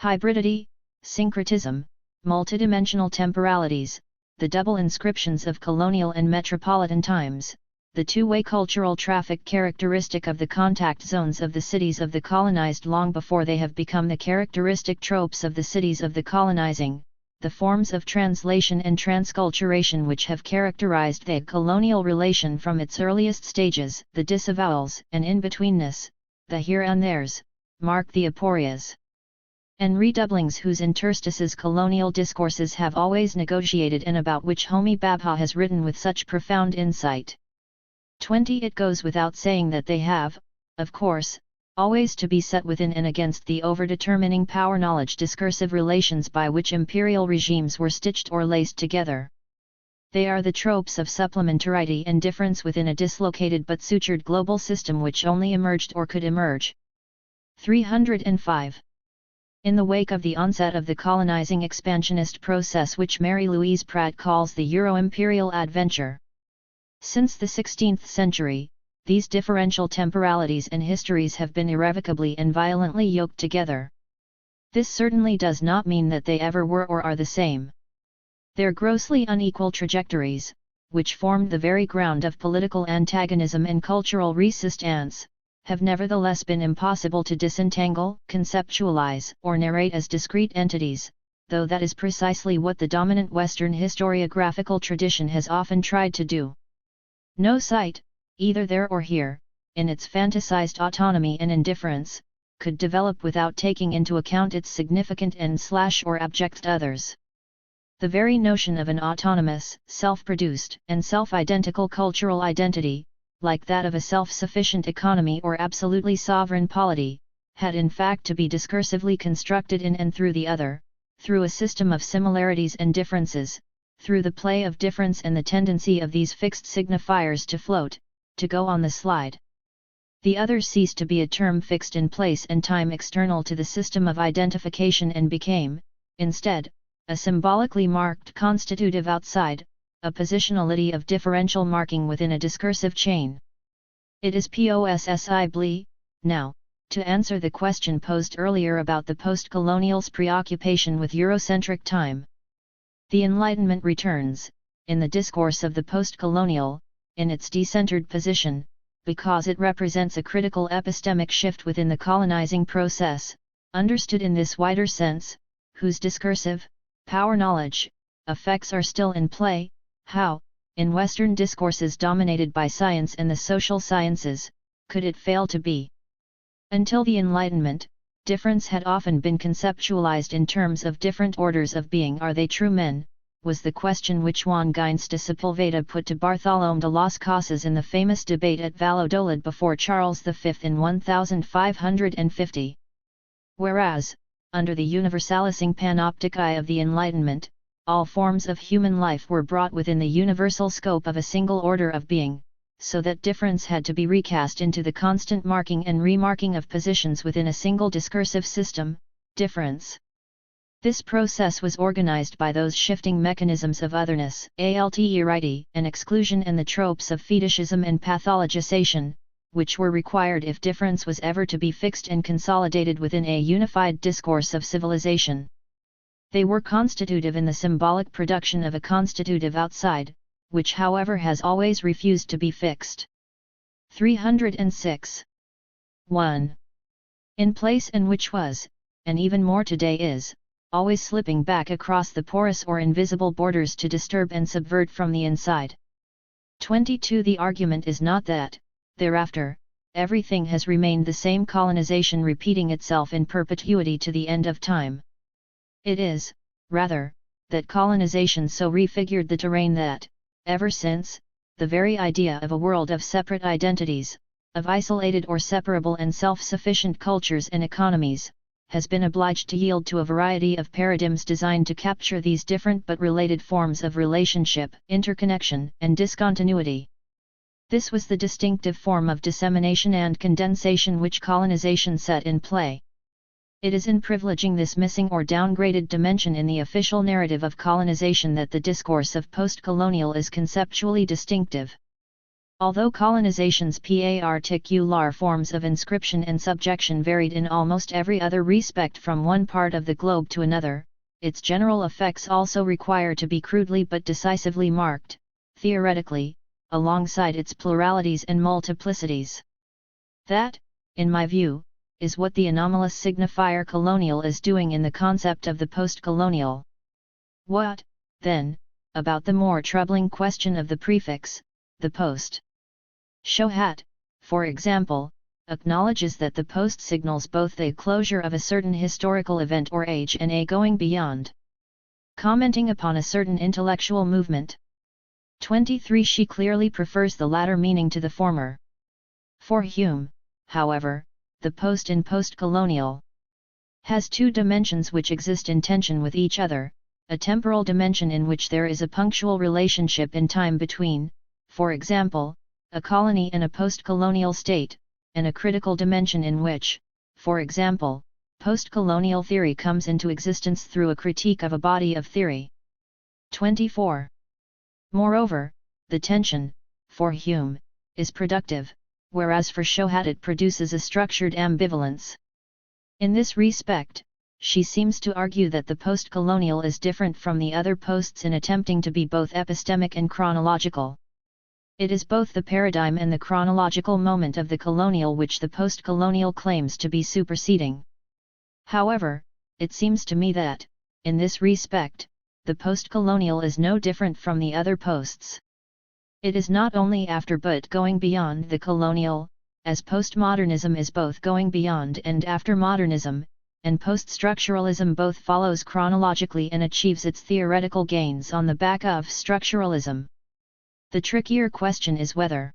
Hybridity, syncretism, multidimensional temporalities, the double inscriptions of colonial and metropolitan times, the two-way cultural traffic characteristic of the contact zones of the cities of the colonized long before they have become the characteristic tropes of the cities of the colonizing, the forms of translation and transculturation which have characterized the colonial relation from its earliest stages, the disavowals and in-betweenness, the here and there's, mark the aporias and redoublings whose interstices colonial discourses have always negotiated and about which Homi Bhabha has written with such profound insight. 20. It goes without saying that they have, of course, always to be set within and against the overdetermining power-knowledge discursive relations by which imperial regimes were stitched or laced together. They are the tropes of supplementarity and difference within a dislocated but sutured global system which only emerged or could emerge. 305. In the wake of the onset of the colonizing expansionist process which Mary-Louise Pratt calls the Euro-imperial adventure. Since the 16th century, these differential temporalities and histories have been irrevocably and violently yoked together. This certainly does not mean that they ever were or are the same. Their grossly unequal trajectories, which formed the very ground of political antagonism and cultural resistance, have nevertheless been impossible to disentangle, conceptualize, or narrate as discrete entities, though that is precisely what the dominant Western historiographical tradition has often tried to do. No site, either there or here, in its fantasized autonomy and indifference, could develop without taking into account its significant and/or abject others. The very notion of an autonomous, self-produced, and self-identical cultural identity, like that of a self-sufficient economy or absolutely sovereign polity, had in fact to be discursively constructed in and through the other, through a system of similarities and differences, through the play of difference and the tendency of these fixed signifiers to float, to go on the slide. The other ceased to be a term fixed in place and time external to the system of identification and became, instead, a symbolically marked constitutive outside, a positionality of differential marking within a discursive chain. It is possibly, now, to answer the question posed earlier about the post-colonial's preoccupation with Eurocentric time. The Enlightenment returns, in the discourse of the post-colonial, in its decentered position, because it represents a critical epistemic shift within the colonizing process, understood in this wider sense, whose discursive, power-knowledge, effects are still in play, How, in Western discourses dominated by science and the social sciences, could it fail to be? Until the Enlightenment, difference had often been conceptualized in terms of different orders of being. Are they true men? Was the question which Juan Gines de Sepulveda put to Bartolomé de las Casas in the famous debate at Valladolid before Charles V in 1550. Whereas, under the universalising panopticai of the Enlightenment, all forms of human life were brought within the universal scope of a single order of being, so that difference had to be recast into the constant marking and remarking of positions within a single discursive system, difference. This process was organized by those shifting mechanisms of otherness, alterity and exclusion, and the tropes of fetishism and pathologization, which were required if difference was ever to be fixed and consolidated within a unified discourse of civilization. They were constitutive in the symbolic production of a constitutive outside, which however has always refused to be fixed. 306. 1. In place, and which was, and even more today is, always slipping back across the porous or invisible borders to disturb and subvert from the inside. 22. The argument is not that, thereafter, everything has remained the same, colonization repeating itself in perpetuity to the end of time. It is, rather, that colonization so refigured the terrain that, ever since, the very idea of a world of separate identities, of isolated or separable and self-sufficient cultures and economies, has been obliged to yield to a variety of paradigms designed to capture these different but related forms of relationship, interconnection, and discontinuity. This was the distinctive form of dissemination and condensation which colonization set in play. It is in privileging this missing or downgraded dimension in the official narrative of colonization that the discourse of post-colonial is conceptually distinctive. Although colonization's particular forms of inscription and subjection varied in almost every other respect from one part of the globe to another, its general effects also require to be crudely but decisively marked, theoretically, alongside its pluralities and multiplicities. That, in my view, is what the anomalous signifier colonial is doing in the concept of the post-colonial. What, then, about the more troubling question of the prefix, the post? Shohat, for example, acknowledges that the post signals both the closure of a certain historical event or age and a going beyond. Commenting upon a certain intellectual movement. 23. She clearly prefers the latter meaning to the former. For Hume, however, the post in post-colonial has two dimensions which exist in tension with each other, a temporal dimension in which there is a punctual relationship in time between, for example, a colony and a post-colonial state, and a critical dimension in which, for example, post-colonial theory comes into existence through a critique of a body of theory. 24. Moreover, the tension, for Hume, is productive, whereas for Shohat it produces a structured ambivalence. In this respect, she seems to argue that the post-colonial is different from the other posts in attempting to be both epistemic and chronological. It is both the paradigm and the chronological moment of the colonial which the post-colonial claims to be superseding. However, it seems to me that, in this respect, the post-colonial is no different from the other posts. It is not only after but going beyond the colonial, as postmodernism is both going beyond and after modernism, and post-structuralism both follows chronologically and achieves its theoretical gains on the back of structuralism. The trickier question is whether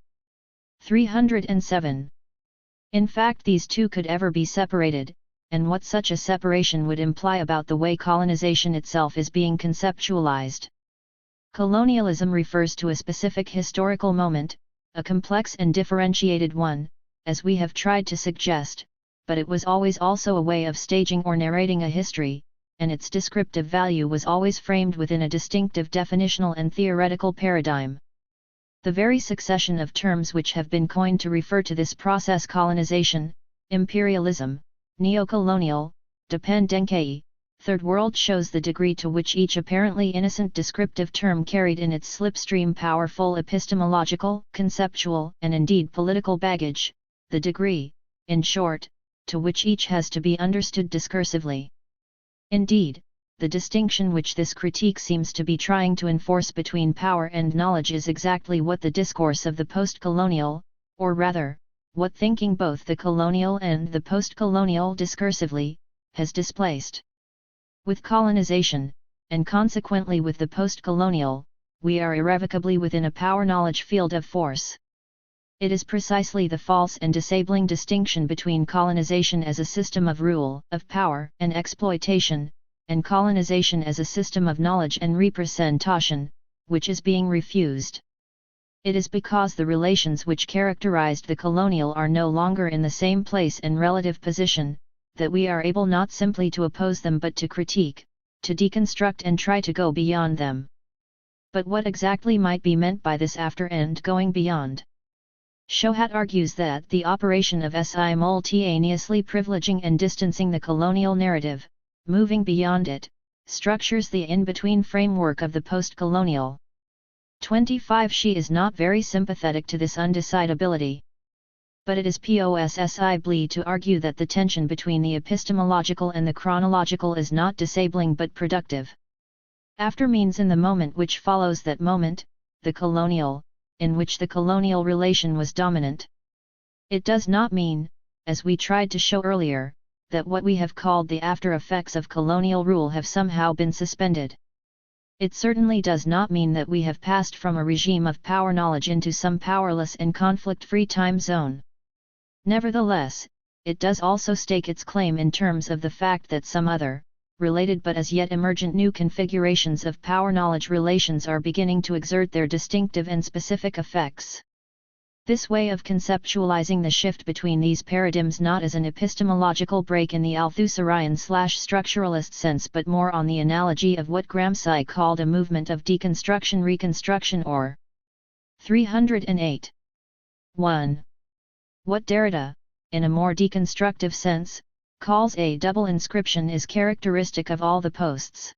307. In fact these two could ever be separated, and what such a separation would imply about the way colonization itself is being conceptualized. Colonialism refers to a specific historical moment, a complex and differentiated one, as we have tried to suggest, but it was always also a way of staging or narrating a history, and its descriptive value was always framed within a distinctive definitional and theoretical paradigm. The very succession of terms which have been coined to refer to this process, colonization, imperialism, neocolonial, dependencia, third world, shows the degree to which each apparently innocent descriptive term carried in its slipstream powerful epistemological, conceptual, and indeed political baggage, the degree, in short, to which each has to be understood discursively. Indeed, the distinction which this critique seems to be trying to enforce between power and knowledge is exactly what the discourse of the post-colonial, or rather, what thinking both the colonial and the post-colonial discursively, has displaced. With colonization, and consequently with the post-colonial, we are irrevocably within a power-knowledge field of force. It is precisely the false and disabling distinction between colonization as a system of rule, of power and exploitation, and colonization as a system of knowledge and representation, which is being refused. It is because the relations which characterized the colonial are no longer in the same place and relative position, that we are able not simply to oppose them but to critique, to deconstruct and try to go beyond them. But what exactly might be meant by this after and going beyond? Shohat argues that the operation of simultaneously privileging and distancing the colonial narrative, moving beyond it, structures the in-between framework of the post-colonial. 25 She is not very sympathetic to this undecidability. But it is possibly to argue that the tension between the epistemological and the chronological is not disabling but productive. After means in the moment which follows that moment, the colonial, in which the colonial relation was dominant. It does not mean, as we tried to show earlier, that what we have called the after effects of colonial rule have somehow been suspended. It certainly does not mean that we have passed from a regime of power knowledge into some powerless and conflict-free time zone. Nevertheless, it does also stake its claim in terms of the fact that some other, related but as yet emergent new configurations of power-knowledge relations are beginning to exert their distinctive and specific effects. This way of conceptualizing the shift between these paradigms not as an epistemological break in the Althusserian/structuralist sense but more on the analogy of what Gramsci called a movement of deconstruction-reconstruction or 308. 1. What Derrida, in a more deconstructive sense, calls a double inscription is characteristic of all the posts.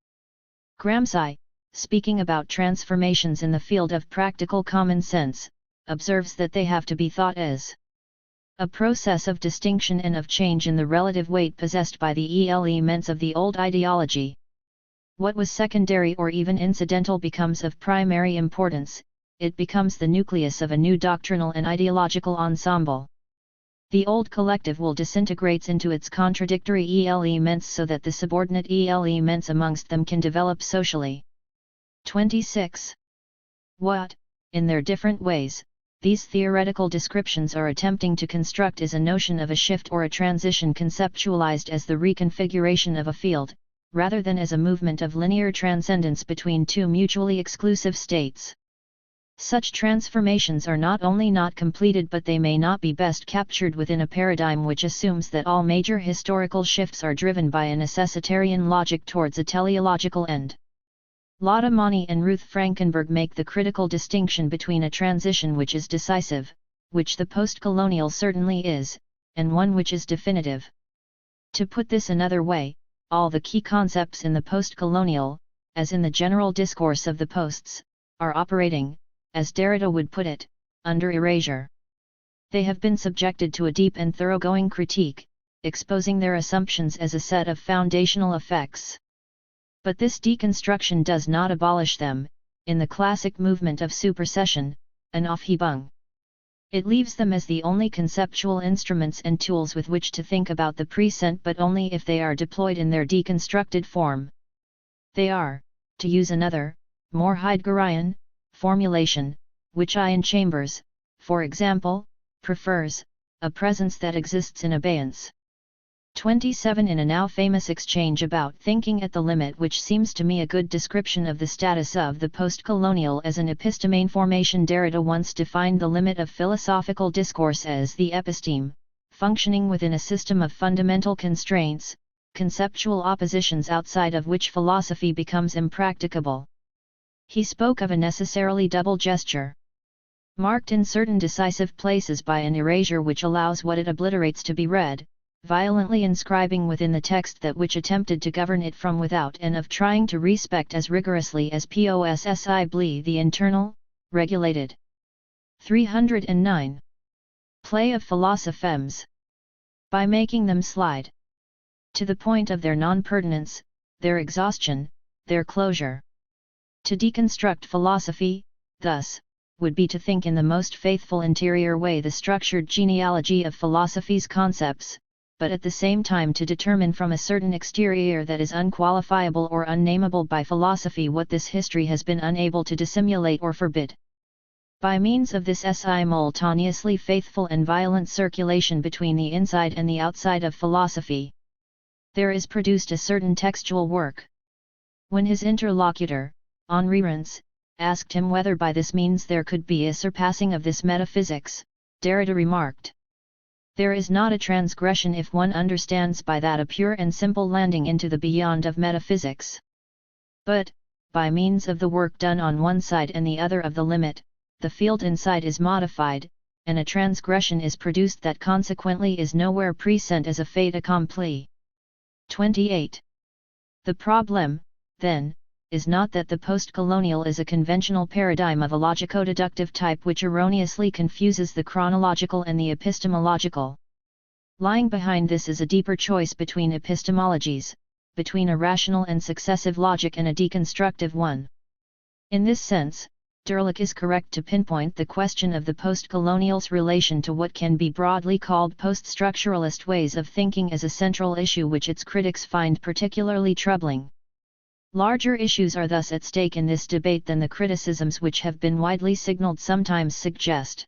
Gramsci, speaking about transformations in the field of practical common sense, observes that they have to be thought as a process of distinction and of change in the relative weight possessed by the elements of the old ideology. What was secondary or even incidental becomes of primary importance, it becomes the nucleus of a new doctrinal and ideological ensemble. The old collective will disintegrate into its contradictory elements so that the subordinate elements amongst them can develop socially. 26. What, in their different ways, these theoretical descriptions are attempting to construct is a notion of a shift or a transition conceptualized as the reconfiguration of a field, rather than as a movement of linear transcendence between two mutually exclusive states. Such transformations are not only not completed but they may not be best captured within a paradigm which assumes that all major historical shifts are driven by a necessitarian logic towards a teleological end. Lotte Mani and Ruth Frankenberg make the critical distinction between a transition which is decisive, which the post-colonial certainly is, and one which is definitive. To put this another way, all the key concepts in the post-colonial, as in the general discourse of the posts, are operating, as Derrida would put it, under erasure. They have been subjected to a deep and thoroughgoing critique, exposing their assumptions as a set of foundational effects. But this deconstruction does not abolish them, in the classic movement of supersession, an Aufhebung. It leaves them as the only conceptual instruments and tools with which to think about the present but only if they are deployed in their deconstructed form. They are, to use another, more Heideggerian, formulation, which Ian Chambers, for example, prefers, a presence that exists in abeyance. 27 In a now famous exchange about thinking at the limit which seems to me a good description of the status of the post-colonial as an epistemene formation, Derrida once defined the limit of philosophical discourse as the episteme, functioning within a system of fundamental constraints, conceptual oppositions outside of which philosophy becomes impracticable. He spoke of a necessarily double gesture, marked in certain decisive places by an erasure which allows what it obliterates to be read, violently inscribing within the text that which attempted to govern it from without and of trying to respect as rigorously as possibly the internal, regulated. 309. Play of philosophemes. By making them slide to the point of their non-pertinence, their exhaustion, their closure. To deconstruct philosophy, thus, would be to think in the most faithful interior way the structured genealogy of philosophy's concepts, but at the same time to determine from a certain exterior that is unqualifiable or unnameable by philosophy what this history has been unable to dissimulate or forbid. By means of this simultaneously faithful and violent circulation between the inside and the outside of philosophy, there is produced a certain textual work. When his interlocutor, Henri Rance, asked him whether by this means there could be a surpassing of this metaphysics, Derrida remarked, "There is not a transgression if one understands by that a pure and simple landing into the beyond of metaphysics. But, by means of the work done on one side and the other of the limit, the field inside is modified, and a transgression is produced that consequently is nowhere present as a fait accompli." 28. The problem, then, is not that the post-colonial is a conventional paradigm of a logico-deductive type which erroneously confuses the chronological and the epistemological. Lying behind this is a deeper choice between epistemologies, between a rational and successive logic and a deconstructive one. In this sense, Derlich is correct to pinpoint the question of the post-colonial's relation to what can be broadly called post-structuralist ways of thinking as a central issue which its critics find particularly troubling. Larger issues are thus at stake in this debate than the criticisms which have been widely signaled sometimes suggest.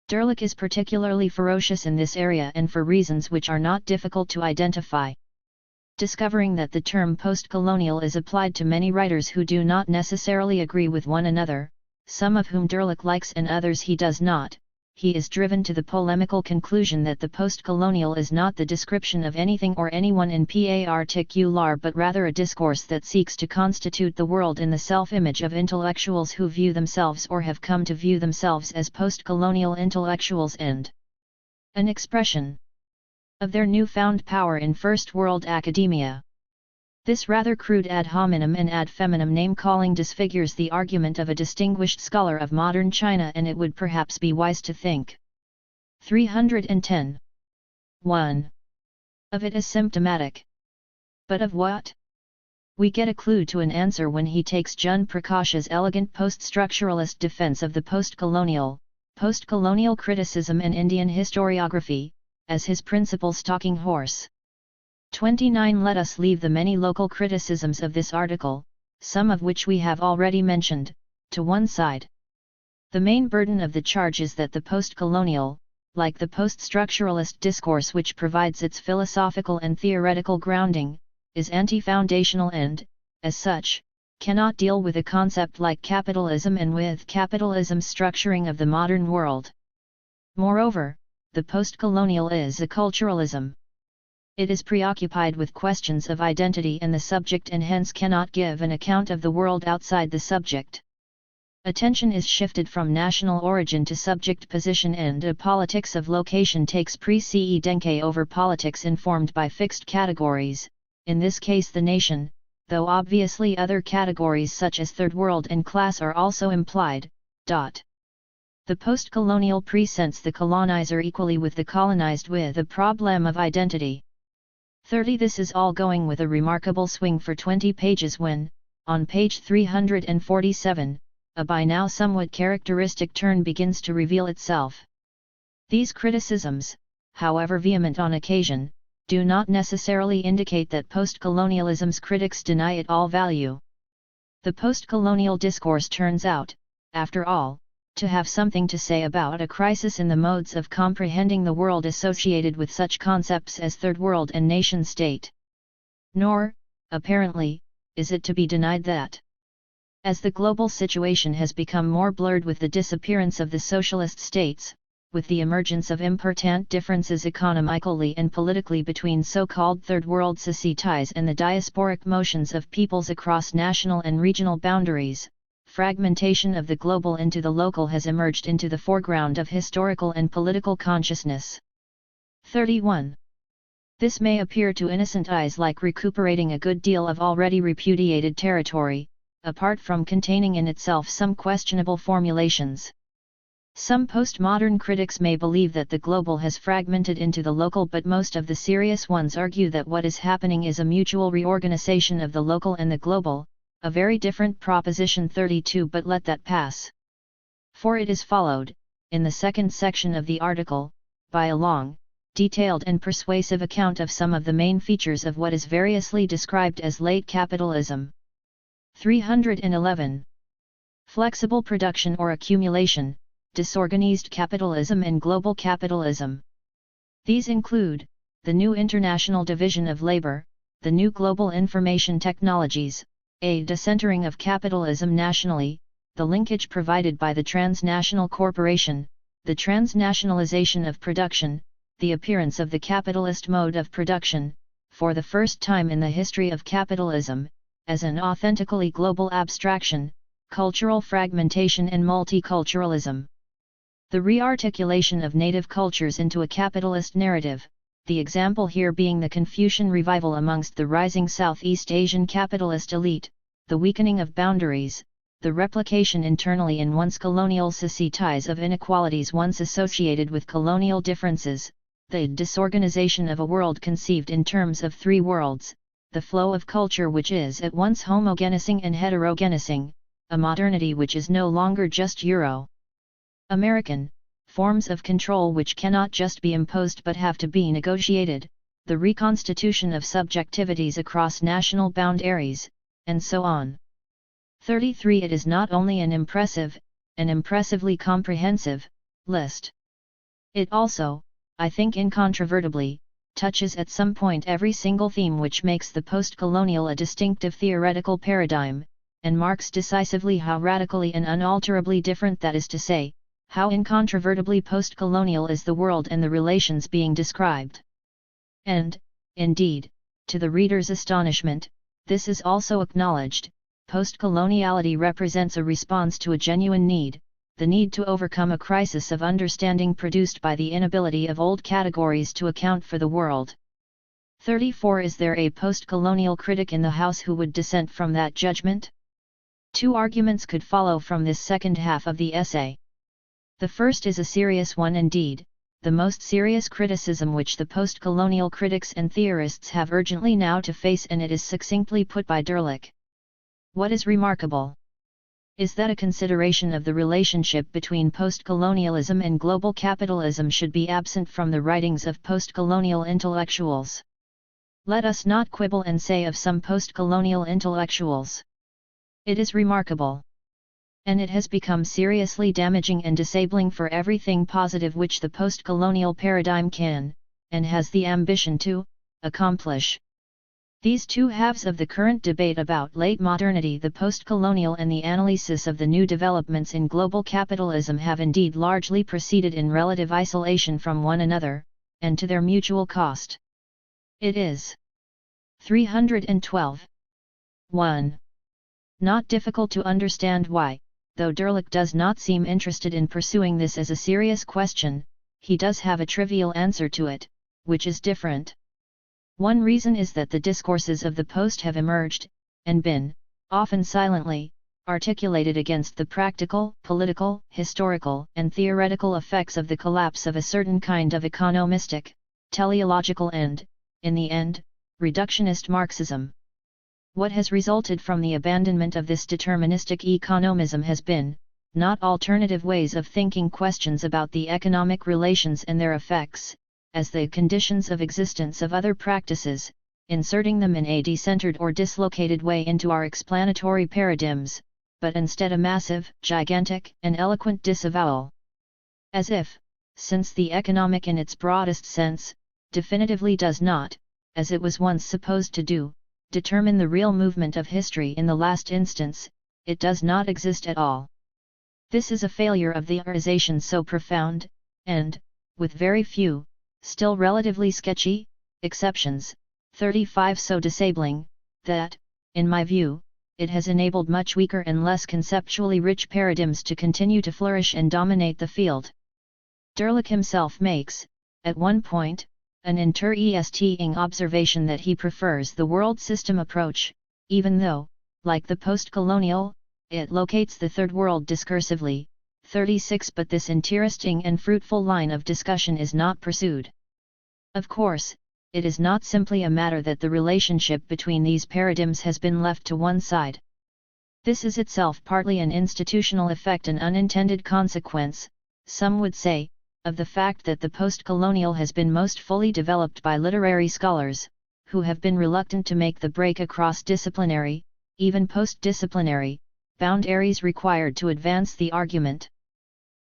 Derlich is particularly ferocious in this area and for reasons which are not difficult to identify. Discovering that the term post-colonial is applied to many writers who do not necessarily agree with one another, some of whom Derlich likes and others he does not, he is driven to the polemical conclusion that the post-colonial is not the description of anything or anyone in particular but rather a discourse that seeks to constitute the world in the self-image of intellectuals who view themselves or have come to view themselves as post-colonial intellectuals and an expression of their newfound power in First World academia. This rather crude ad hominem and ad femininem name-calling disfigures the argument of a distinguished scholar of modern China, and it would perhaps be wise to think 310. 1. Of it as symptomatic. But of what? We get a clue to an answer when he takes Jun Prakash's elegant post-structuralist defense of the post-colonial criticism and Indian historiography, as his principal stalking horse. 29. Let us leave the many local criticisms of this article, some of which we have already mentioned, to one side. The main burden of the charge is that the post-colonial, like the post-structuralist discourse which provides its philosophical and theoretical grounding, is anti-foundational and, as such, cannot deal with a concept like capitalism and with capitalism's structuring of the modern world. Moreover, the post-colonial is a culturalism. It is preoccupied with questions of identity and the subject and hence cannot give an account of the world outside the subject. Attention is shifted from national origin to subject position and a politics of location takes precedence over politics informed by fixed categories, in this case the nation, though obviously other categories such as third world and class are also implied. The post-colonial presents the colonizer equally with the colonized with a problem of identity. 30. This is all going with a remarkable swing for 20 pages when, on page 347, a by now somewhat characteristic turn begins to reveal itself. These criticisms, however vehement on occasion, do not necessarily indicate that post-colonialism's critics deny it all value. The post-colonial discourse turns out, after all, to have something to say about a crisis in the modes of comprehending the world associated with such concepts as third world and nation state. Nor, apparently, is it to be denied that, as the global situation has become more blurred with the disappearance of the socialist states, with the emergence of important differences economically and politically between so-called third world societies and the diasporic motions of peoples across national and regional boundaries, fragmentation of the global into the local has emerged into the foreground of historical and political consciousness. 31. This may appear to innocent eyes like recuperating a good deal of already repudiated territory, apart from containing in itself some questionable formulations. Some postmodern critics may believe that the global has fragmented into the local, but most of the serious ones argue that what is happening is a mutual reorganization of the local and the global, a very different proposition 32, but let that pass. For it is followed, in the second section of the article, by a long, detailed and persuasive account of some of the main features of what is variously described as late capitalism. 311. Flexible production or accumulation, disorganized capitalism and global capitalism. These include the new international division of labor, the new global information technologies, a decentering of capitalism nationally, the linkage provided by the transnational corporation, the transnationalization of production, the appearance of the capitalist mode of production, for the first time in the history of capitalism, as an authentically global abstraction, cultural fragmentation and multiculturalism. The rearticulation of native cultures into a capitalist narrative, the example here being the Confucian revival amongst the rising Southeast Asian capitalist elite, the weakening of boundaries, the replication internally in one's colonial societies of inequalities once associated with colonial differences, the disorganization of a world conceived in terms of three worlds, the flow of culture which is at once homogenizing and heterogenizing, a modernity which is no longer just Euro-American, forms of control which cannot just be imposed but have to be negotiated, the reconstitution of subjectivities across national boundaries, and so on. 33. It is not only an impressively comprehensive, list. It also, I think incontrovertibly, touches at some point every single theme which makes the post-colonial a distinctive theoretical paradigm, and marks decisively how radically and unalterably different, that is to say, how incontrovertibly post-colonial is the world and the relations being described. And, indeed, to the reader's astonishment, this is also acknowledged. Post-coloniality represents a response to a genuine need, the need to overcome a crisis of understanding produced by the inability of old categories to account for the world. 34. Is there a post-colonial critic in the House who would dissent from that judgment? Two arguments could follow from this second half of the essay. The first is a serious one indeed, the most serious criticism which the post-colonial critics and theorists have urgently now to face, and it is succinctly put by Derlich. What is remarkable is that a consideration of the relationship between post-colonialism and global capitalism should be absent from the writings of post-colonial intellectuals. Let us not quibble and say of some post-colonial intellectuals. It is remarkable. And it has become seriously damaging and disabling for everything positive which the post-colonial paradigm can, and has the ambition to, accomplish. These two halves of the current debate about late modernity, the post-colonial and the analysis of the new developments in global capitalism, have indeed largely proceeded in relative isolation from one another, and to their mutual cost. It is 312. 1. Not difficult to understand why, though Derlich does not seem interested in pursuing this as a serious question, he does have a trivial answer to it, which is different. One reason is that the discourses of the post have emerged, and been, often silently, articulated against the practical, political, historical, and theoretical effects of the collapse of a certain kind of economistic, teleological and, in the end, reductionist Marxism. What has resulted from the abandonment of this deterministic economism has been, not alternative ways of thinking questions about the economic relations and their effects, as the conditions of existence of other practices, inserting them in a decentered or dislocated way into our explanatory paradigms, but instead a massive, gigantic, and eloquent disavowal. As if, since the economic in its broadest sense, definitively does not, as it was once supposed to do, determine the real movement of history in the last instance, it does not exist at all. This is a failure of theorization so profound, and, with very few, still relatively sketchy, exceptions, 35 so disabling, that, in my view, it has enabled much weaker and less conceptually rich paradigms to continue to flourish and dominate the field. Derlich himself makes, at one point, an interesting observation that he prefers the world system approach, even though, like the post-colonial, it locates the third world discursively, 36. But this interesting and fruitful line of discussion is not pursued. Of course, it is not simply a matter that the relationship between these paradigms has been left to one side. This is itself partly an institutional effect and unintended consequence, some would say, of the fact that the post-colonial has been most fully developed by literary scholars, who have been reluctant to make the break across disciplinary, even post-disciplinary, boundaries required to advance the argument.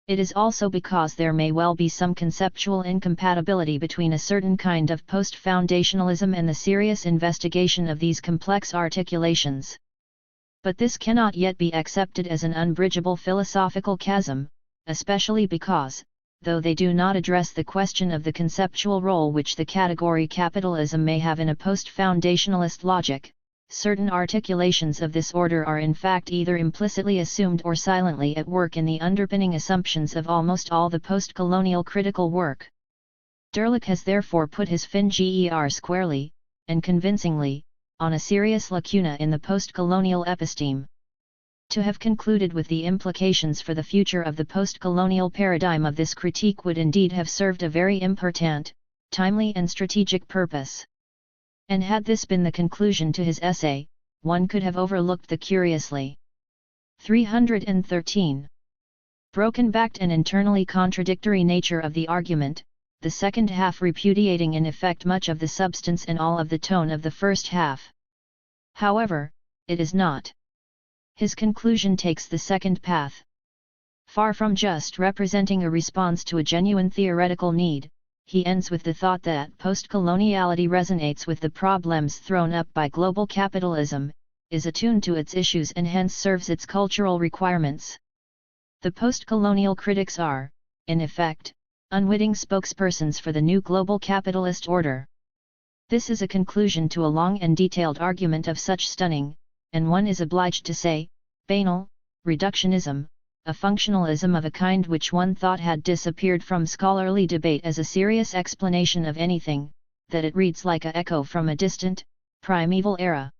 It is also because there may well be some conceptual incompatibility between a certain kind of post-foundationalism and the serious investigation of these complex articulations. But this cannot yet be accepted as an unbridgeable philosophical chasm, especially because, though they do not address the question of the conceptual role which the category capitalism may have in a post-foundationalist logic, certain articulations of this order are in fact either implicitly assumed or silently at work in the underpinning assumptions of almost all the post-colonial critical work. Derlich has therefore put his finger squarely, and convincingly, on a serious lacuna in the post-colonial episteme. To have concluded with the implications for the future of the post-colonial paradigm of this critique would indeed have served a very important, timely and strategic purpose. And had this been the conclusion to his essay, one could have overlooked the curiously 313 broken-backed and internally contradictory nature of the argument, the second half repudiating in effect much of the substance and all of the tone of the first half. However, it is not. His conclusion takes the second path. Far from just representing a response to a genuine theoretical need, he ends with the thought that post-coloniality resonates with the problems thrown up by global capitalism, is attuned to its issues and hence serves its cultural requirements. The post-colonial critics are, in effect, unwitting spokespersons for the new global capitalist order. This is a conclusion to a long and detailed argument of such stunning, and one is obliged to say, banal, reductionism, a functionalism of a kind which one thought had disappeared from scholarly debate as a serious explanation of anything, that it reads like an echo from a distant, primeval era.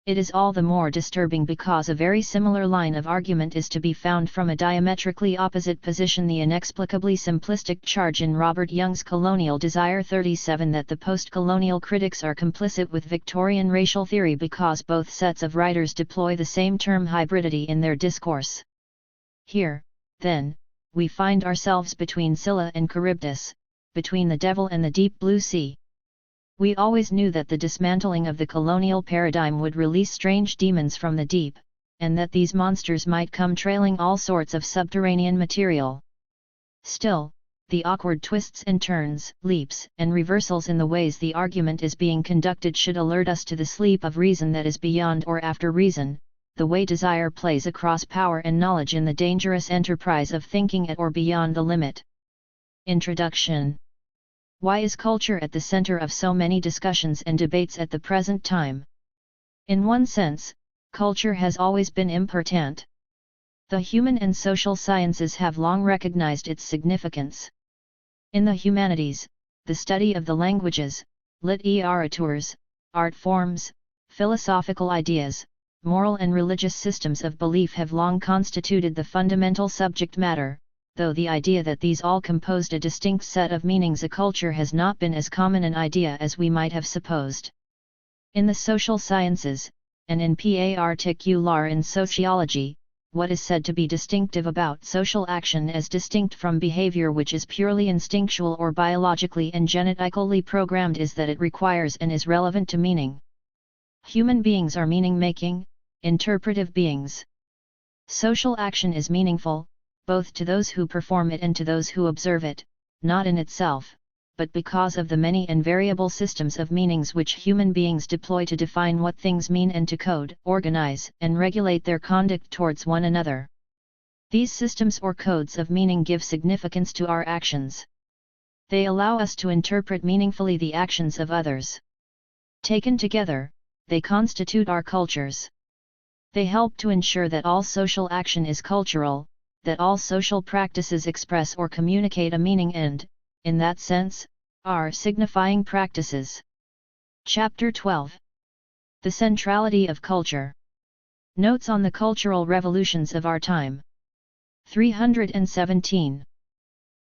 It is all the more disturbing because a very similar line of argument is to be found from a diametrically opposite position, the inexplicably simplistic charge in Robert Young's Colonial Desire 37 that the post-colonial critics are complicit with Victorian racial theory because both sets of writers deploy the same term hybridity in their discourse. Here, then, we find ourselves between Scylla and Charybdis, between the devil and the deep blue sea. We always knew that the dismantling of the colonial paradigm would release strange demons from the deep, and that these monsters might come trailing all sorts of subterranean material. Still, the awkward twists and turns, leaps and reversals in the ways the argument is being conducted should alert us to the sleep of reason that is beyond or after reason, the way desire plays across power and knowledge in the dangerous enterprise of thinking at or beyond the limit. Introduction. Why is culture at the center of so many discussions and debates at the present time? In one sense, culture has always been important. The human and social sciences have long recognized its significance. In the humanities, the study of the languages, literatures, art forms, philosophical ideas, moral and religious systems of belief have long constituted the fundamental subject matter, though the idea that these all composed a distinct set of meanings a culture has not been as common an idea as we might have supposed. In the social sciences, and in particular in sociology, what is said to be distinctive about social action as distinct from behavior which is purely instinctual or biologically and genetically programmed is that it requires and is relevant to meaning. Human beings are meaning-making, interpretive beings. Social action is meaningful, both to those who perform it and to those who observe it, not in itself, but because of the many and variable systems of meanings which human beings deploy to define what things mean and to code, organize, and regulate their conduct towards one another. These systems or codes of meaning give significance to our actions. They allow us to interpret meaningfully the actions of others. Taken together, they constitute our cultures. They help to ensure that all social action is cultural, that all social practices express or communicate a meaning and, in that sense, are signifying practices. Chapter 12. The Centrality of Culture. Notes on the Cultural Revolutions of Our Time. 317.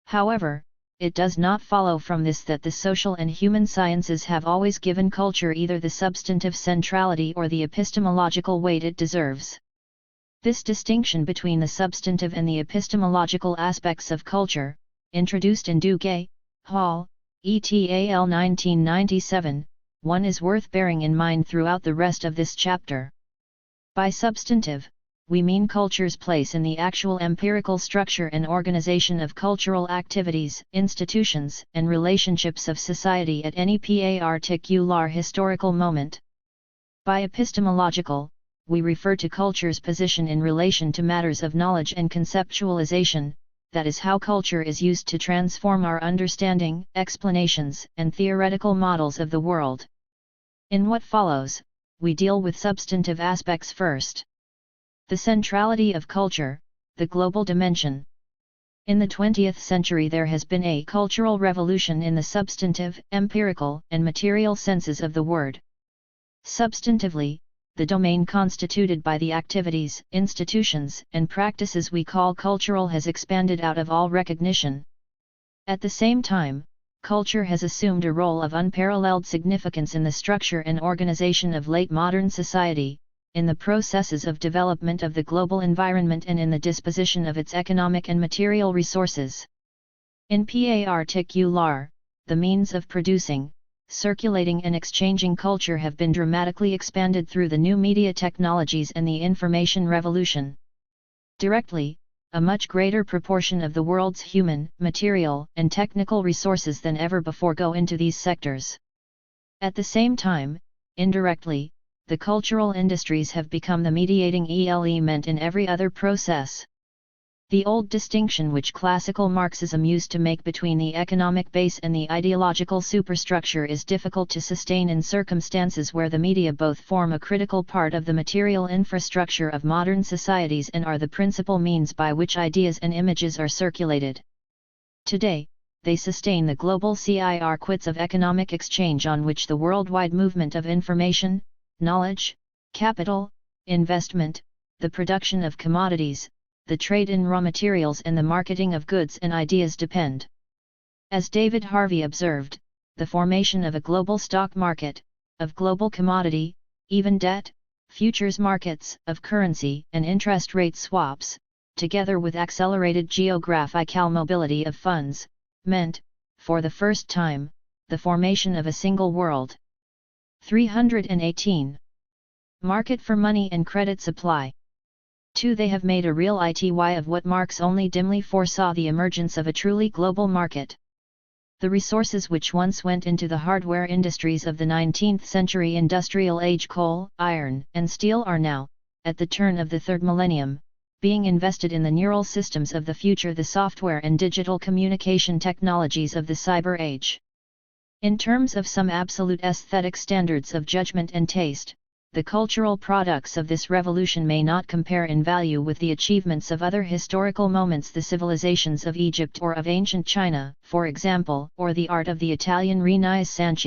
However, it does not follow from this that the social and human sciences have always given culture either the substantive centrality or the epistemological weight it deserves. This distinction between the substantive and the epistemological aspects of culture, introduced in Duguay, Hall, et al. 1997, one is worth bearing in mind throughout the rest of this chapter. By substantive, we mean culture's place in the actual empirical structure and organization of cultural activities, institutions, and relationships of society at any particular historical moment. By epistemological, we refer to culture's position in relation to matters of knowledge and conceptualization, that is how culture is used to transform our understanding, explanations, and theoretical models of the world. In what follows, we deal with substantive aspects first. The centrality of culture, the global dimension. In the 20th century there has been a cultural revolution in the substantive, empirical, and material senses of the word. Substantively, the domain constituted by the activities, institutions, and practices we call cultural has expanded out of all recognition. At the same time, culture has assumed a role of unparalleled significance in the structure and organization of late modern society, in the processes of development of the global environment and in the disposition of its economic and material resources. In particular, the means of producing, circulating and exchanging culture have been dramatically expanded through the new media technologies and the information revolution. Directly, a much greater proportion of the world's human, material, and technical resources than ever before go into these sectors. At the same time, indirectly, the cultural industries have become the mediating element in every other process. The old distinction which classical Marxism used to make between the economic base and the ideological superstructure is difficult to sustain in circumstances where the media both form a critical part of the material infrastructure of modern societies and are the principal means by which ideas and images are circulated. Today, they sustain the global circuits of economic exchange on which the worldwide movement of information, knowledge, capital, investment, the production of commodities, the trade in raw materials and the marketing of goods and ideas depend. As David Harvey observed, the formation of a global stock market, of global commodity, even debt, futures markets, of currency and interest rate swaps, together with accelerated geographical mobility of funds, meant, for the first time, the formation of a single world. 318. Market for money and credit supply. 2. They have made a real ity of what Marx only dimly foresaw, the emergence of a truly global market. The resources which once went into the hardware industries of the 19th century industrial age, coal, iron, and steel, are now, at the turn of the third millennium, being invested in the neural systems of the future, the software and digital communication technologies of the cyber age. In terms of some absolute aesthetic standards of judgment and taste, the cultural products of this revolution may not compare in value with the achievements of other historical moments, the civilizations of Egypt or of ancient China, for example, or the art of the Italian Renaissance.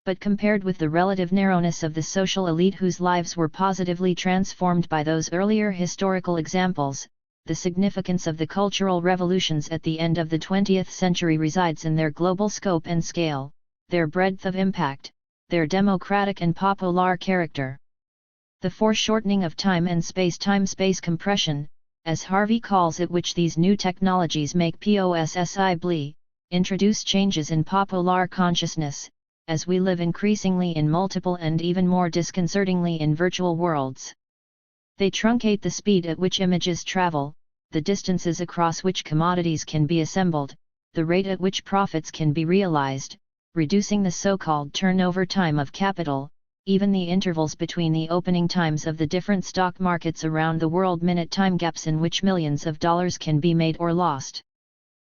But compared with the relative narrowness of the social elite whose lives were positively transformed by those earlier historical examples, the significance of the cultural revolutions at the end of the 20th century resides in their global scope and scale, their breadth of impact, their democratic and popular character. The foreshortening of time and space compression, as Harvey calls it, which these new technologies make possibly, introduce changes in popular consciousness, as we live increasingly in multiple and even more disconcertingly in virtual worlds. They truncate the speed at which images travel, the distances across which commodities can be assembled, the rate at which profits can be realized, reducing the so-called turnover time of capital, even the intervals between the opening times of the different stock markets around the world, minute time gaps in which millions of dollars can be made or lost.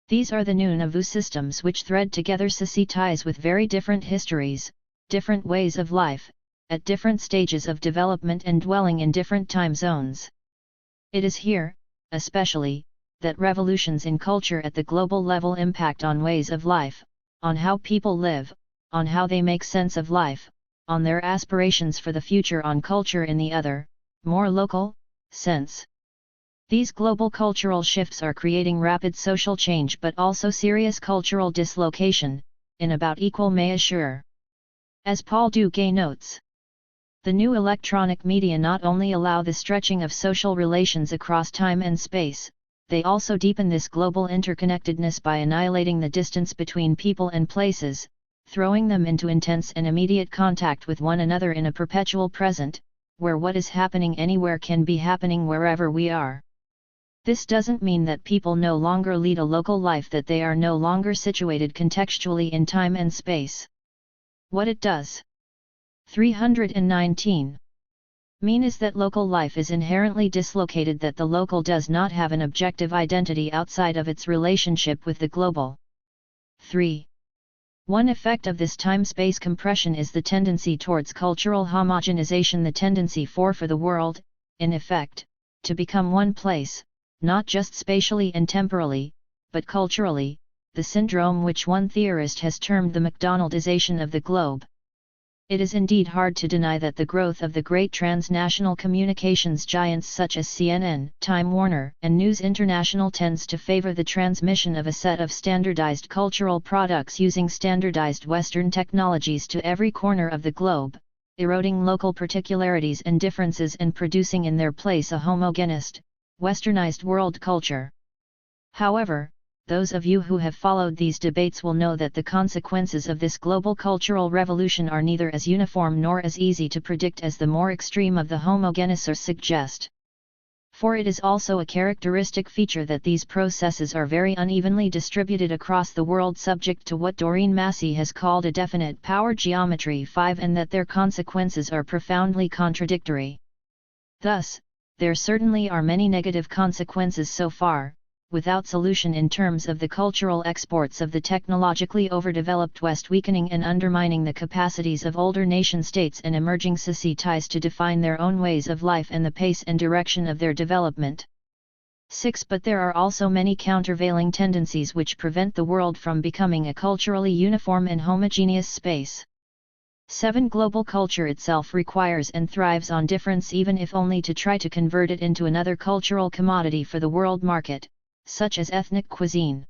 These are the nouveau systems which thread together societies with very different histories, different ways of life, at different stages of development and dwelling in different time zones. It is here, especially, that revolutions in culture at the global level impact on ways of life, on how people live, on how they make sense of life, on their aspirations for the future, on culture in the other, more local, sense. These global cultural shifts are creating rapid social change but also serious cultural dislocation, in about equal measure. As Paul Duguay notes, the new electronic media not only allow the stretching of social relations across time and space, they also deepen this global interconnectedness by annihilating the distance between people and places, throwing them into intense and immediate contact with one another in a perpetual present, where what is happening anywhere can be happening wherever we are. This doesn't mean that people no longer lead a local life, that they are no longer situated contextually in time and space. What it does 319 mean is that local life is inherently dislocated, that the local does not have an objective identity outside of its relationship with the global. 3. One effect of this time-space compression is the tendency towards cultural homogenization, the tendency for the world, in effect, to become one place, not just spatially and temporally, but culturally, the syndrome which one theorist has termed the McDonaldization of the globe. It is indeed hard to deny that the growth of the great transnational communications giants such as CNN, Time Warner, and News International tends to favor the transmission of a set of standardized cultural products using standardized Western technologies to every corner of the globe, eroding local particularities and differences and producing in their place a homogenized, westernized world culture. However, those of you who have followed these debates will know that the consequences of this global cultural revolution are neither as uniform nor as easy to predict as the more extreme of the homogenizers suggest. For it is also a characteristic feature that these processes are very unevenly distributed across the world, subject to what Doreen Massey has called a definite power geometry 5, and that their consequences are profoundly contradictory. Thus, there certainly are many negative consequences so far, without solution in terms of the cultural exports of the technologically overdeveloped West, weakening and undermining the capacities of older nation-states and emerging societies to define their own ways of life and the pace and direction of their development. 6. But there are also many countervailing tendencies which prevent the world from becoming a culturally uniform and homogeneous space. 7. Global culture itself requires and thrives on difference, even if only to try to convert it into another cultural commodity for the world market, such as ethnic cuisine.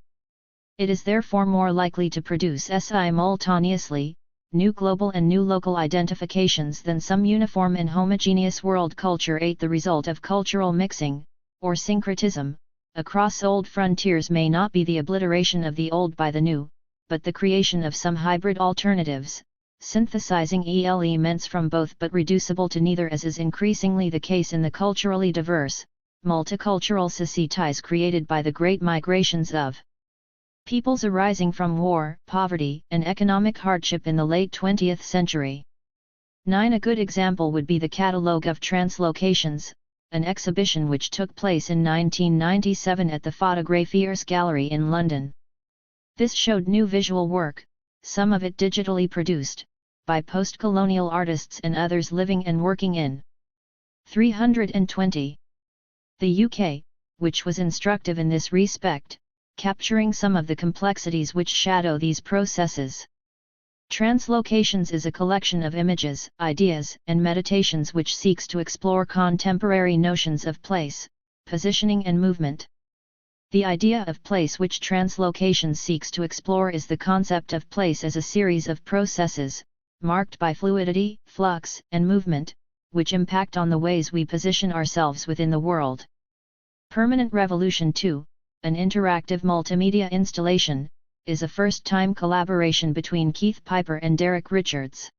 It is therefore more likely to produce simultaneously new global and new local identifications than some uniform and homogeneous world culture. 8. The result of cultural mixing, or syncretism, across old frontiers may not be the obliteration of the old by the new, but the creation of some hybrid alternatives, synthesizing elements from both but reducible to neither, as is increasingly the case in the culturally diverse, multicultural societies created by the great migrations of peoples arising from war, poverty, and economic hardship in the late 20th century. 9. A good example would be the Catalogue of Translocations, an exhibition which took place in 1997 at the Photographiers Gallery in London. This showed new visual work, some of it digitally produced, by post-colonial artists and others living and working in 320. The UK, which was instructive in this respect, capturing some of the complexities which shadow these processes. Translocations is a collection of images, ideas, and meditations which seeks to explore contemporary notions of place, positioning and movement. The idea of place which translocation seeks to explore is the concept of place as a series of processes, marked by fluidity, flux, and movement, which impact on the ways we position ourselves within the world. Permanent Revolution 2, an interactive multimedia installation, is a first-time collaboration between Keith Piper and Derek Richards.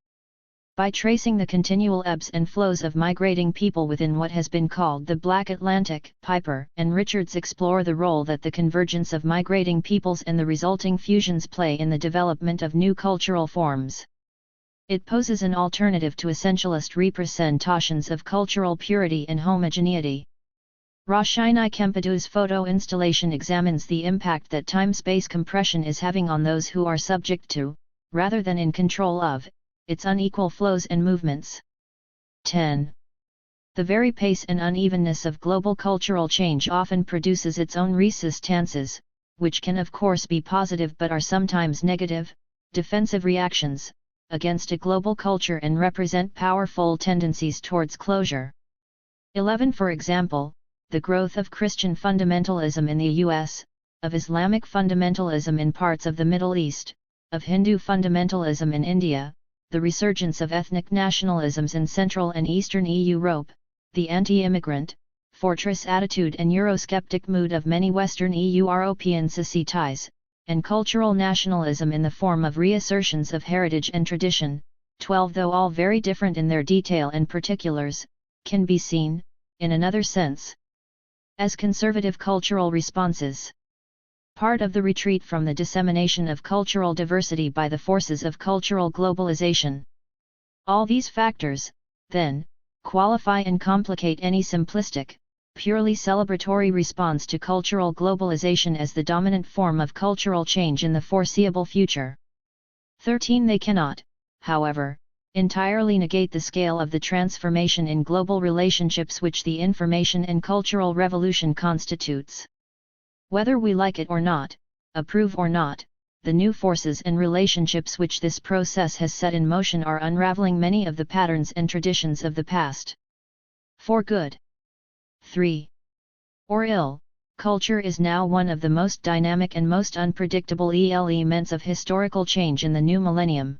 By tracing the continual ebbs and flows of migrating people within what has been called the Black Atlantic, Piper and Richards explore the role that the convergence of migrating peoples and the resulting fusions play in the development of new cultural forms. It poses an alternative to essentialist representations of cultural purity and homogeneity. Roshini Kempedu's photo installation examines the impact that time-space compression is having on those who are subject to, rather than in control of, its unequal flows and movements. 10. The very pace and unevenness of global cultural change often produces its own resistances, which can of course be positive but are sometimes negative, defensive reactions against a global culture and represent powerful tendencies towards closure. 11. For example, the growth of Christian fundamentalism in the US, of Islamic fundamentalism in parts of the Middle East, of Hindu fundamentalism in India, the resurgence of ethnic nationalisms in Central and Eastern Europe, the anti-immigrant, fortress attitude and Eurosceptic mood of many Western European societies, and cultural nationalism in the form of reassertions of heritage and tradition, 12 though all very different in their detail and particulars, can be seen, in another sense, as conservative cultural responses. Part of the retreat from the dissemination of cultural diversity by the forces of cultural globalization. All these factors, then, qualify and complicate any simplistic, purely celebratory response to cultural globalization as the dominant form of cultural change in the foreseeable future. 13. They cannot, however, entirely negate the scale of the transformation in global relationships which the information and cultural revolution constitutes. Whether we like it or not, approve or not, the new forces and relationships which this process has set in motion are unraveling many of the patterns and traditions of the past. For good. 3. Or ill, culture is now one of the most dynamic and most unpredictable elements of historical change in the new millennium.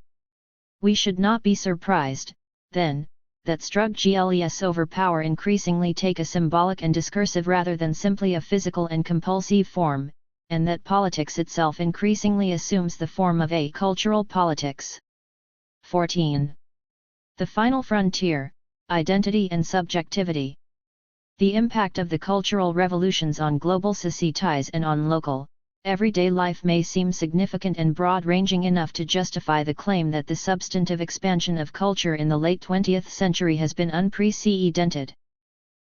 We should not be surprised, then, that struggles over power increasingly take a symbolic and discursive rather than simply a physical and compulsive form, and that politics itself increasingly assumes the form of a cultural politics. 14. The final frontier, identity and subjectivity. The impact of the cultural revolutions on global societies and on local, everyday life may seem significant and broad-ranging enough to justify the claim that the substantive expansion of culture in the late 20th century has been unprecedented.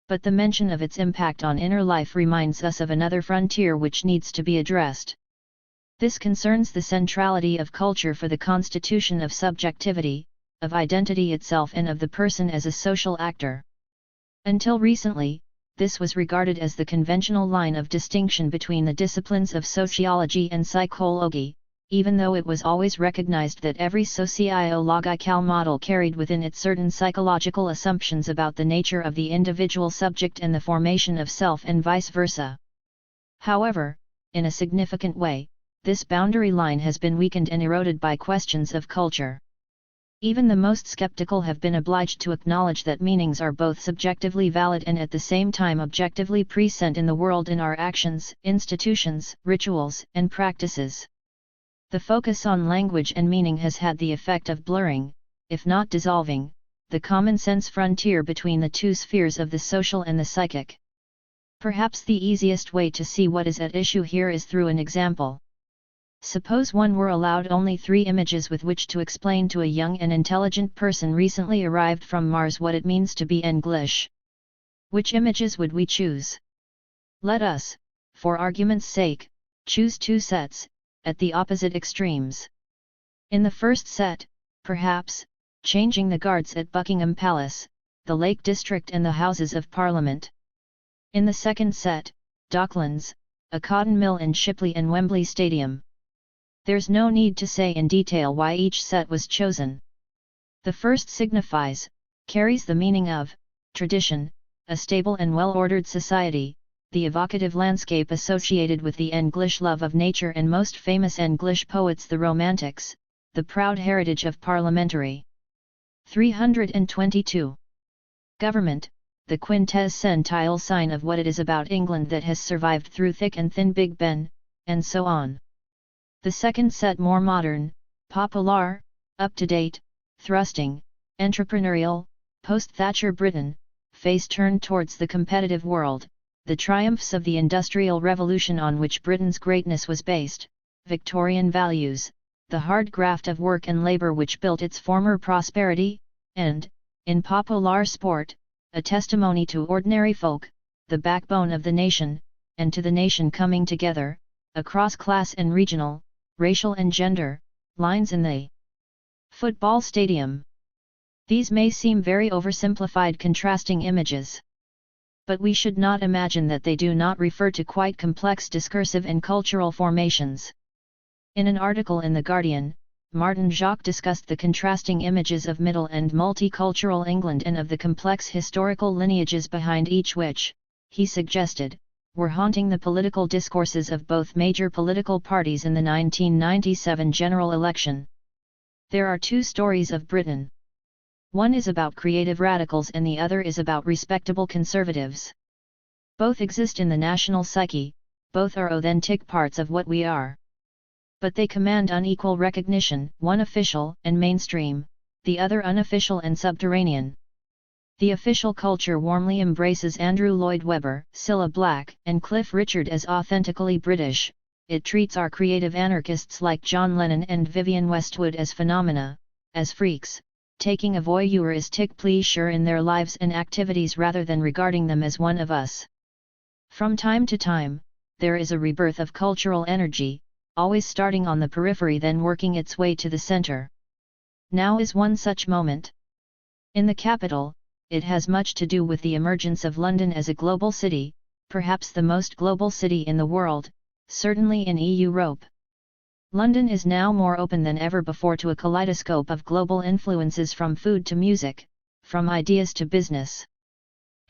But the mention of its impact on inner life reminds us of another frontier which needs to be addressed. This concerns the centrality of culture for the constitution of subjectivity, of identity itself and of the person as a social actor. Until recently, this was regarded as the conventional line of distinction between the disciplines of sociology and psychology, even though it was always recognized that every sociological model carried within it certain psychological assumptions about the nature of the individual subject and the formation of self and vice versa. However, in a significant way, this boundary line has been weakened and eroded by questions of culture. Even the most skeptical have been obliged to acknowledge that meanings are both subjectively valid and at the same time objectively present in the world in our actions, institutions, rituals, and practices. The focus on language and meaning has had the effect of blurring, if not dissolving, the common sense frontier between the two spheres of the social and the psychic. Perhaps the easiest way to see what is at issue here is through an example. Suppose one were allowed only 3 images with which to explain to a young and intelligent person recently arrived from Mars what it means to be English. Which images would we choose? Let us, for argument's sake, choose 2 sets, at the opposite extremes. In the first set, perhaps, changing the guards at Buckingham Palace, the Lake District and the Houses of Parliament. In the second set, Docklands, a cotton mill in Shipley and Wembley Stadium. There's no need to say in detail why each set was chosen. The first signifies, carries the meaning of, tradition, a stable and well-ordered society, the evocative landscape associated with the English love of nature and most famous English poets the Romantics, the proud heritage of parliamentary. 322. Government, the quintessential sign of what it is about England that has survived through thick and thin Big Ben, and so on. The second set more modern, popular, up-to-date, thrusting, entrepreneurial, post-Thatcher Britain, face turned towards the competitive world, the triumphs of the Industrial Revolution on which Britain's greatness was based, Victorian values, the hard graft of work and labour which built its former prosperity, and, in popular sport, a testimony to ordinary folk, the backbone of the nation, and to the nation coming together, across class and regional, racial and gender, lines in the football stadium. These may seem very oversimplified contrasting images. But we should not imagine that they do not refer to quite complex discursive and cultural formations. In an article in The Guardian, Martin Jacques discussed the contrasting images of middle and multicultural England and of the complex historical lineages behind each which, he suggested, were haunting the political discourses of both major political parties in the 1997 general election. There are two stories of Britain. One is about creative radicals and the other is about respectable conservatives. Both exist in the national psyche, both are authentic parts of what we are. But they command unequal recognition, one official and mainstream, the other unofficial and subterranean. The official culture warmly embraces Andrew Lloyd Webber, Cilla Black, and Cliff Richard as authentically British. It treats our creative anarchists like John Lennon and Vivienne Westwood as phenomena, as freaks, taking a voyeuristic pleasure in their lives and activities rather than regarding them as one of us. From time to time, there is a rebirth of cultural energy, always starting on the periphery then working its way to the center. Now is one such moment. In the capital, it has much to do with the emergence of London as a global city, perhaps the most global city in the world, certainly in Europe. London is now more open than ever before to a kaleidoscope of global influences from food to music, from ideas to business.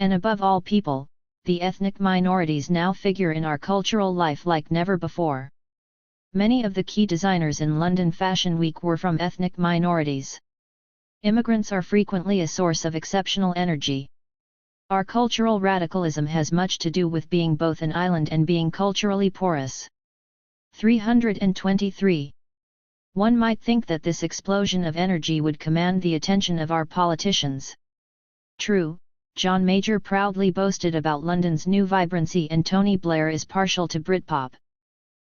And above all people, the ethnic minorities now figure in our cultural life like never before. Many of the key designers in London Fashion Week were from ethnic minorities. Immigrants are frequently a source of exceptional energy. Our cultural radicalism has much to do with being both an island and being culturally porous. 323. One might think that this explosion of energy would command the attention of our politicians. True, John Major proudly boasted about London's new vibrancy and Tony Blair is partial to Britpop.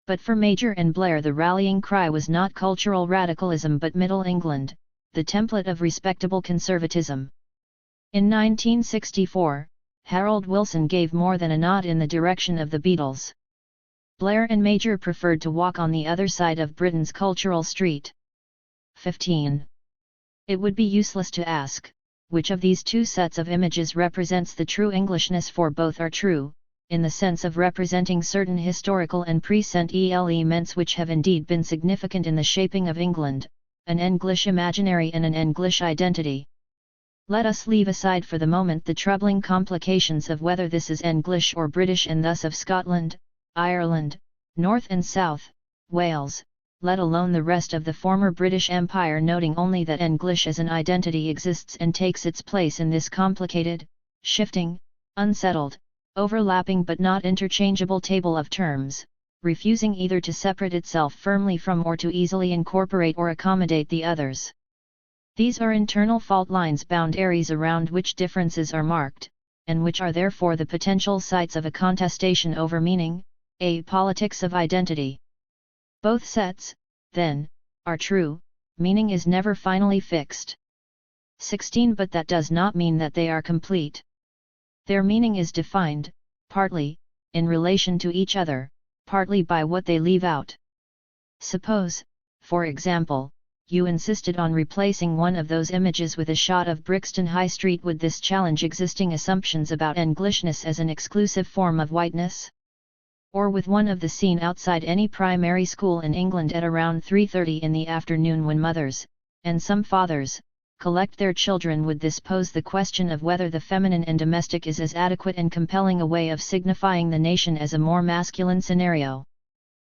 But for Major and Blair the rallying cry was not cultural radicalism but Middle England, the template of respectable conservatism. In 1964, Harold Wilson gave more than a nod in the direction of the Beatles. Blair and Major preferred to walk on the other side of Britain's cultural street. 15. It would be useless to ask, which of these two sets of images represents the true Englishness, for both are true, in the sense of representing certain historical and present elements which have indeed been significant in the shaping of England, an English imaginary and an English identity. Let us leave aside for the moment the troubling complications of whether this is English or British and thus of Scotland, Ireland, North and South, Wales, let alone the rest of the former British Empire, noting only that English as an identity exists and takes its place in this complicated, shifting, unsettled, overlapping but not interchangeable table of terms, refusing either to separate itself firmly from or to easily incorporate or accommodate the others. These are internal fault lines, bound areas around which differences are marked, and which are therefore the potential sites of a contestation over meaning, a politics of identity. Both sets, then, are true, meaning is never finally fixed. 16. But that does not mean that they are complete. Their meaning is defined, partly, in relation to each other, partly by what they leave out. Suppose, for example, you insisted on replacing one of those images with a shot of Brixton High Street. Would this challenge existing assumptions about Englishness as an exclusive form of whiteness? Or with one of the scene outside any primary school in England at around 3:30 in the afternoon when mothers, and some fathers, collect their children? Would this pose the question of whether the feminine and domestic is as adequate and compelling a way of signifying the nation as a more masculine scenario?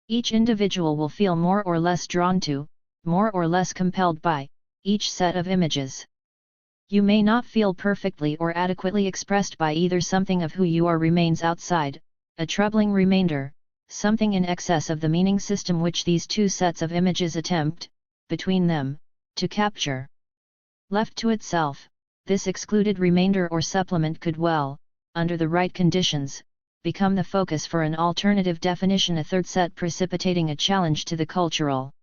Each individual will feel more or less drawn to, more or less compelled by, each set of images. You may not feel perfectly or adequately expressed by either. Something of who you are remains outside, a troubling remainder, something in excess of the meaning system which these two sets of images attempt, between them, to capture. Left to itself, this excluded remainder or supplement could well, under the right conditions, become the focus for an alternative definition, a third set precipitating a challenge to the cultural.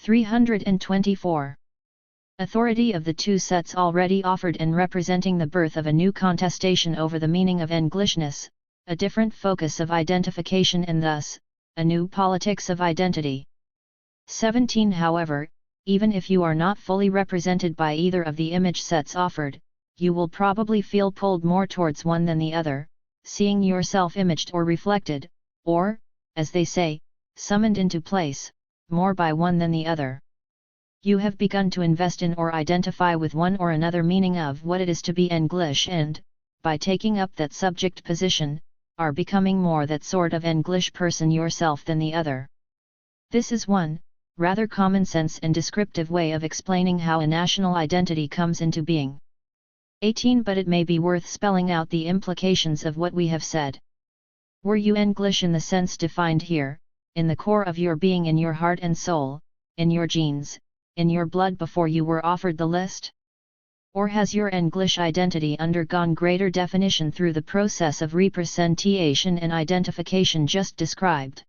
324. Authority of the two sets already offered and representing the birth of a new contestation over the meaning of Englishness, a different focus of identification and thus, a new politics of identity. 17. However, even if you are not fully represented by either of the image sets offered, you will probably feel pulled more towards one than the other, seeing yourself imaged or reflected, or, as they say, summoned into place, more by one than the other. You have begun to invest in or identify with one or another meaning of what it is to be English and, by taking up that subject position, are becoming more that sort of English person yourself than the other. This is one, rather common sense and descriptive way of explaining how a national identity comes into being. 18. But it may be worth spelling out the implications of what we have said. Were you English in the sense defined here, in the core of your being, in your heart and soul, in your genes, in your blood before you were offered the list? Or has your English identity undergone greater definition through the process of representation and identification just described?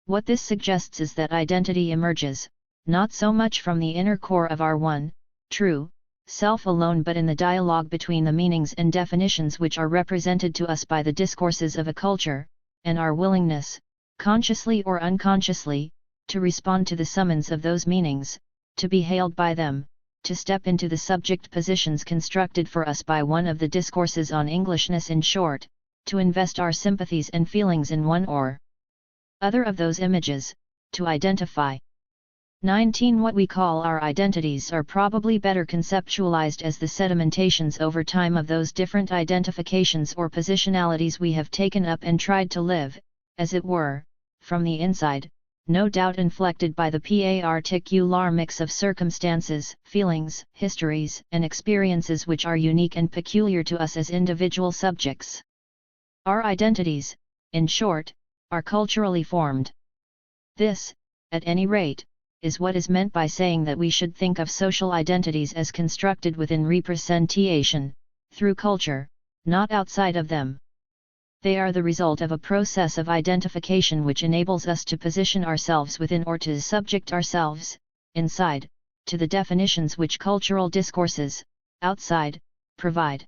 What this suggests is that identity emerges, not so much from the inner core of our one, true, self alone, but in the dialogue between the meanings and definitions which are represented to us by the discourses of a culture, and our willingness, consciously or unconsciously, to respond to the summons of those meanings, to be hailed by them, to step into the subject positions constructed for us by one of the discourses on Englishness, in short, to invest our sympathies and feelings in one or other of those images, to identify. 19. What we call our identities are probably better conceptualized as the sedimentations over time of those different identifications or positionalities we have taken up and tried to live, as it were, from the inside, no doubt inflected by the particular mix of circumstances, feelings, histories, and experiences which are unique and peculiar to us as individual subjects. Our identities, in short, are culturally formed. This, at any rate, is what is meant by saying that we should think of social identities as constructed within representation, through culture, not outside of them. They are the result of a process of identification which enables us to position ourselves within or to subject ourselves, inside, to the definitions which cultural discourses, outside, provide.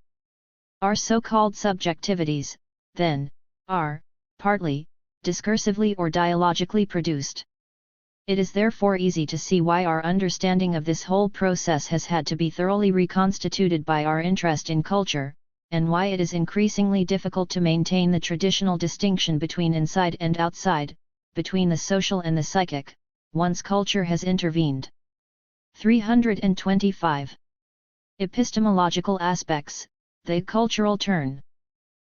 Our so-called subjectivities, then, are, partly, discursively or dialogically produced. It is therefore easy to see why our understanding of this whole process has had to be thoroughly reconstituted by our interest in culture, and why it is increasingly difficult to maintain the traditional distinction between inside and outside, between the social and the psychic, once culture has intervened. 325. Epistemological aspects, the cultural turn.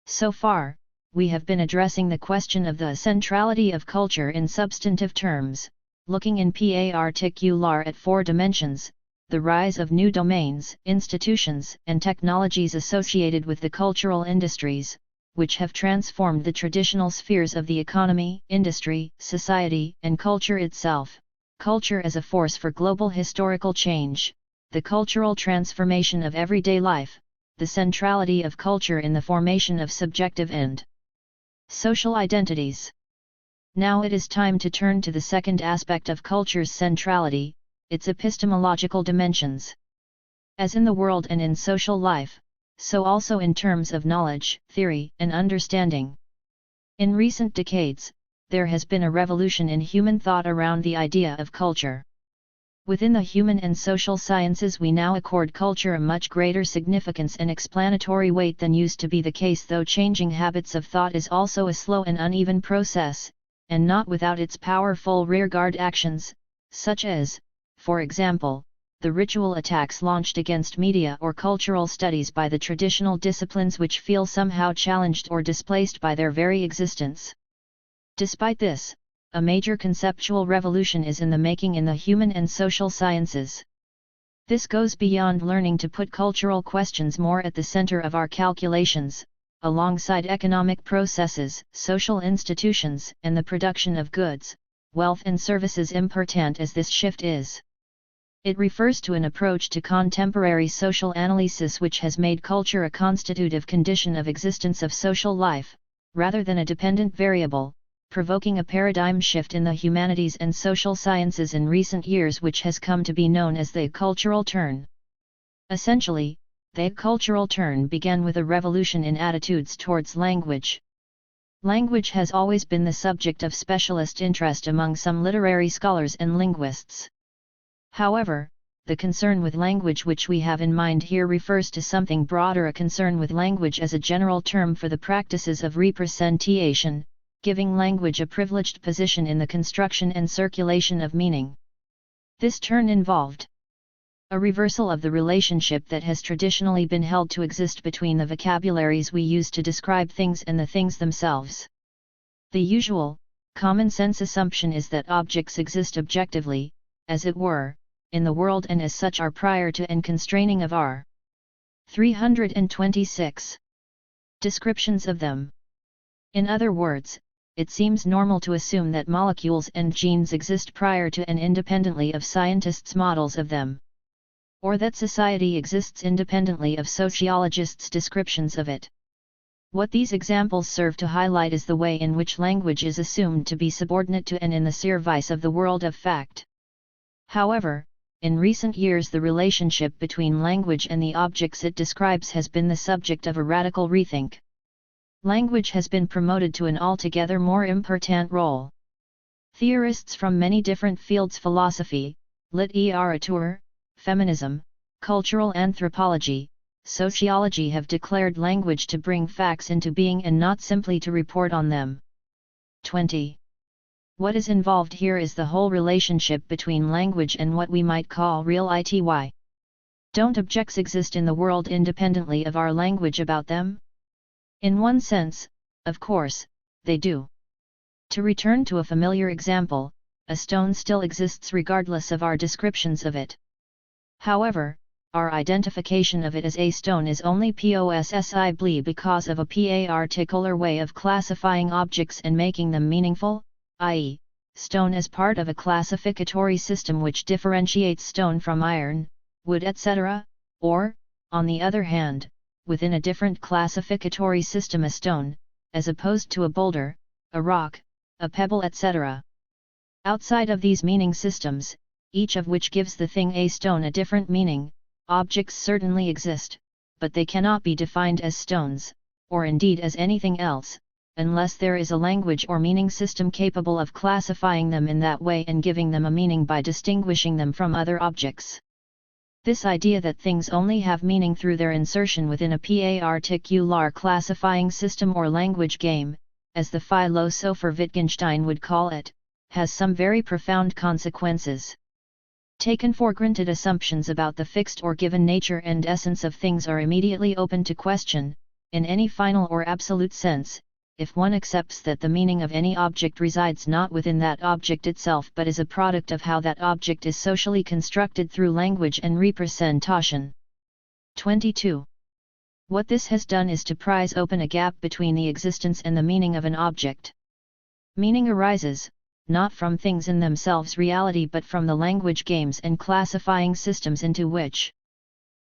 So far, we have been addressing the question of the centrality of culture in substantive terms, looking in particular at four dimensions: the rise of new domains, institutions, and technologies associated with the cultural industries, which have transformed the traditional spheres of the economy, industry, society, and culture itself; culture as a force for global historical change; the cultural transformation of everyday life; the centrality of culture in the formation of subjective and social identities. Now it is time to turn to the second aspect of culture's centrality, its epistemological dimensions. As in the world and in social life, so also in terms of knowledge, theory, and understanding. In recent decades, there has been a revolution in human thought around the idea of culture. Within the human and social sciences we now accord culture a much greater significance and explanatory weight than used to be the case, though changing habits of thought is also a slow and uneven process, and not without its powerful rearguard actions, such as, for example, the ritual attacks launched against media or cultural studies by the traditional disciplines which feel somehow challenged or displaced by their very existence. Despite this, a major conceptual revolution is in the making in the human and social sciences. This goes beyond learning to put cultural questions more at the center of our calculations, alongside economic processes, social institutions, and the production of goods, wealth and services, important as this shift is. It refers to an approach to contemporary social analysis which has made culture a constitutive condition of existence of social life, rather than a dependent variable, provoking a paradigm shift in the humanities and social sciences in recent years which has come to be known as the cultural turn. Essentially, the cultural turn began with a revolution in attitudes towards language. Language has always been the subject of specialist interest among some literary scholars and linguists. However, the concern with language which we have in mind here refers to something broader, a concern with language as a general term for the practices of representation, giving language a privileged position in the construction and circulation of meaning. This turn involved A reversal of the relationship that has traditionally been held to exist between the vocabularies we use to describe things and the things themselves. The usual, common sense assumption is that objects exist objectively, as it were, in the world and as such are prior to and constraining of our 326 descriptions of them. In other words, it seems normal to assume that molecules and genes exist prior to and independently of scientists' models of them. Or that society exists independently of sociologists' descriptions of it. What these examples serve to highlight is the way in which language is assumed to be subordinate to and in the service of the world of fact. However, in recent years the relationship between language and the objects it describes has been the subject of a radical rethink. Language has been promoted to an altogether more important role. Theorists from many different fields, philosophy, literature, feminism, cultural anthropology, sociology, have declared language to bring facts into being and not simply to report on them. 20. What is involved here is the whole relationship between language and what we might call real ity. Don't objects exist in the world independently of our language about them? In one sense, of course, they do. To return to a familiar example, a stone still exists regardless of our descriptions of it. However, our identification of it as a stone is only possible because of a particular way of classifying objects and making them meaningful, i.e., stone as part of a classificatory system which differentiates stone from iron, wood, etc., or, on the other hand, within a different classificatory system a stone, as opposed to a boulder, a rock, a pebble, etc. Outside of these meaning systems, each of which gives the thing a stone a different meaning, objects certainly exist, but they cannot be defined as stones, or indeed as anything else, unless there is a language or meaning system capable of classifying them in that way and giving them a meaning by distinguishing them from other objects. This idea that things only have meaning through their insertion within a particular classifying system or language game, as the philosopher Wittgenstein would call it, has some very profound consequences. Taken for granted assumptions about the fixed or given nature and essence of things are immediately open to question, in any final or absolute sense, if one accepts that the meaning of any object resides not within that object itself but is a product of how that object is socially constructed through language and representation. 22. What this has done is to prise open a gap between the existence and the meaning of an object. Meaning arises, not from things in themselves reality but from the language games and classifying systems into which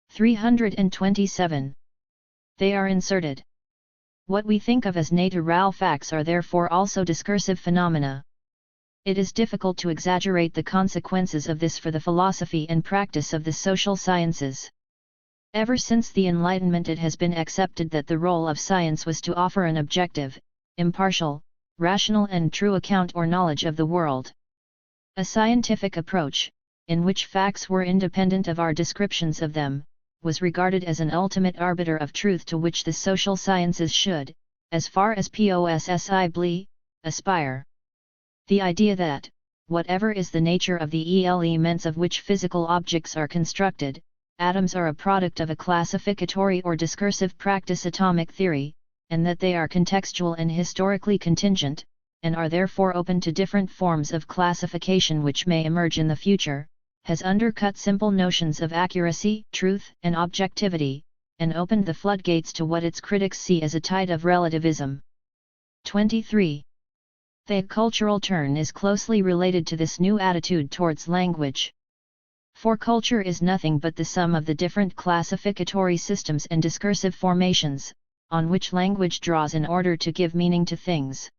327 they are inserted. What we think of as natural facts are therefore also discursive phenomena. It is difficult to exaggerate the consequences of this for the philosophy and practice of the social sciences. Ever since the Enlightenment it has been accepted that the role of science was to offer an objective, impartial, rational and true account or knowledge of the world. A scientific approach, in which facts were independent of our descriptions of them, was regarded as an ultimate arbiter of truth to which the social sciences should, as far as possible, aspire. The idea that, whatever is the nature of the elements of which physical objects are constructed, atoms are a product of a classificatory or discursive practice, atomic theory, and that they are contextual and historically contingent, and are therefore open to different forms of classification which may emerge in the future, has undercut simple notions of accuracy, truth, and objectivity, and opened the floodgates to what its critics see as a tide of relativism. 23. The cultural turn is closely related to this new attitude towards language. For culture is nothing but the sum of the different classificatory systems and discursive formations, on which language draws in order to give meaning to things.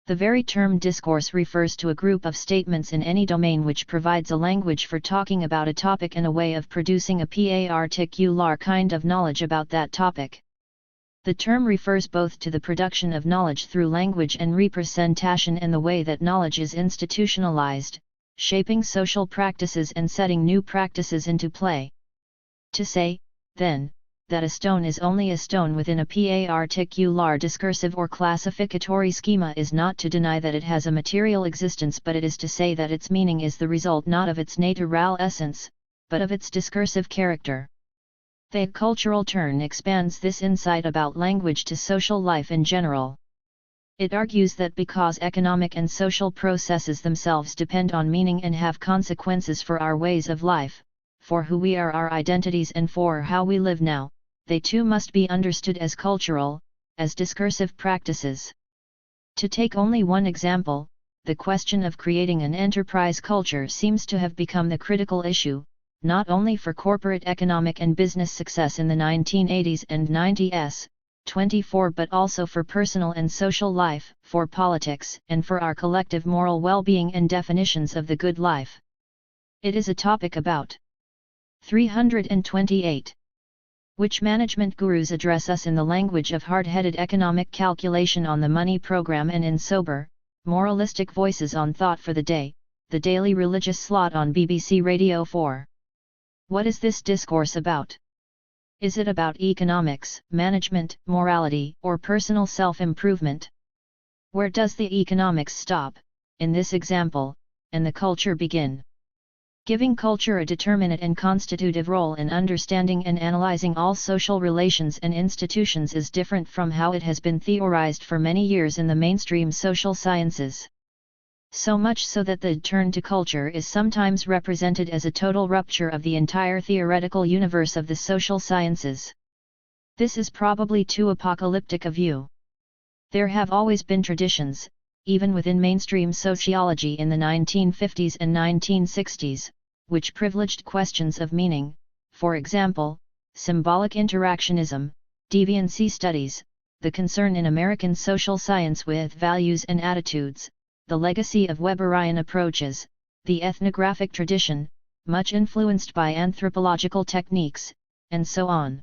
The very term discourse refers to a group of statements in any domain which provides a language for talking about a topic and a way of producing a particular kind of knowledge about that topic. The term refers both to the production of knowledge through language and representation and the way that knowledge is institutionalized, shaping social practices and setting new practices into play. To say, then, that a stone is only a stone within a particular discursive or classificatory schema is not to deny that it has a material existence, but it is to say that its meaning is the result not of its natural essence, but of its discursive character. The cultural turn expands this insight about language to social life in general. It argues that because economic and social processes themselves depend on meaning and have consequences for our ways of life, for who we are, our identities, and for how we live now, they too must be understood as cultural, as discursive practices. To take only one example, the question of creating an enterprise culture seems to have become the critical issue, not only for corporate economic and business success in the 1980s and 90s, 24, but also for personal and social life, for politics, and for our collective moral well-being and definitions of the good life. It is a topic about 328. Which management gurus address us in the language of hard-headed economic calculation on the money program and in sober, moralistic voices on Thought for the Day, the daily religious slot on BBC Radio 4. What is this discourse about? Is it about economics, management, morality, or personal self-improvement? Where does the economics stop, in this example, and the culture begin? Giving culture a determinate and constitutive role in understanding and analyzing all social relations and institutions is different from how it has been theorized for many years in the mainstream social sciences. So much so that the turn to culture is sometimes represented as a total rupture of the entire theoretical universe of the social sciences. This is probably too apocalyptic a view. There have always been traditions, even within mainstream sociology in the 1950s and 1960s, which privileged questions of meaning, for example, symbolic interactionism, deviancy studies, the concern in American social science with values and attitudes, the legacy of Weberian approaches, the ethnographic tradition, much influenced by anthropological techniques, and so on.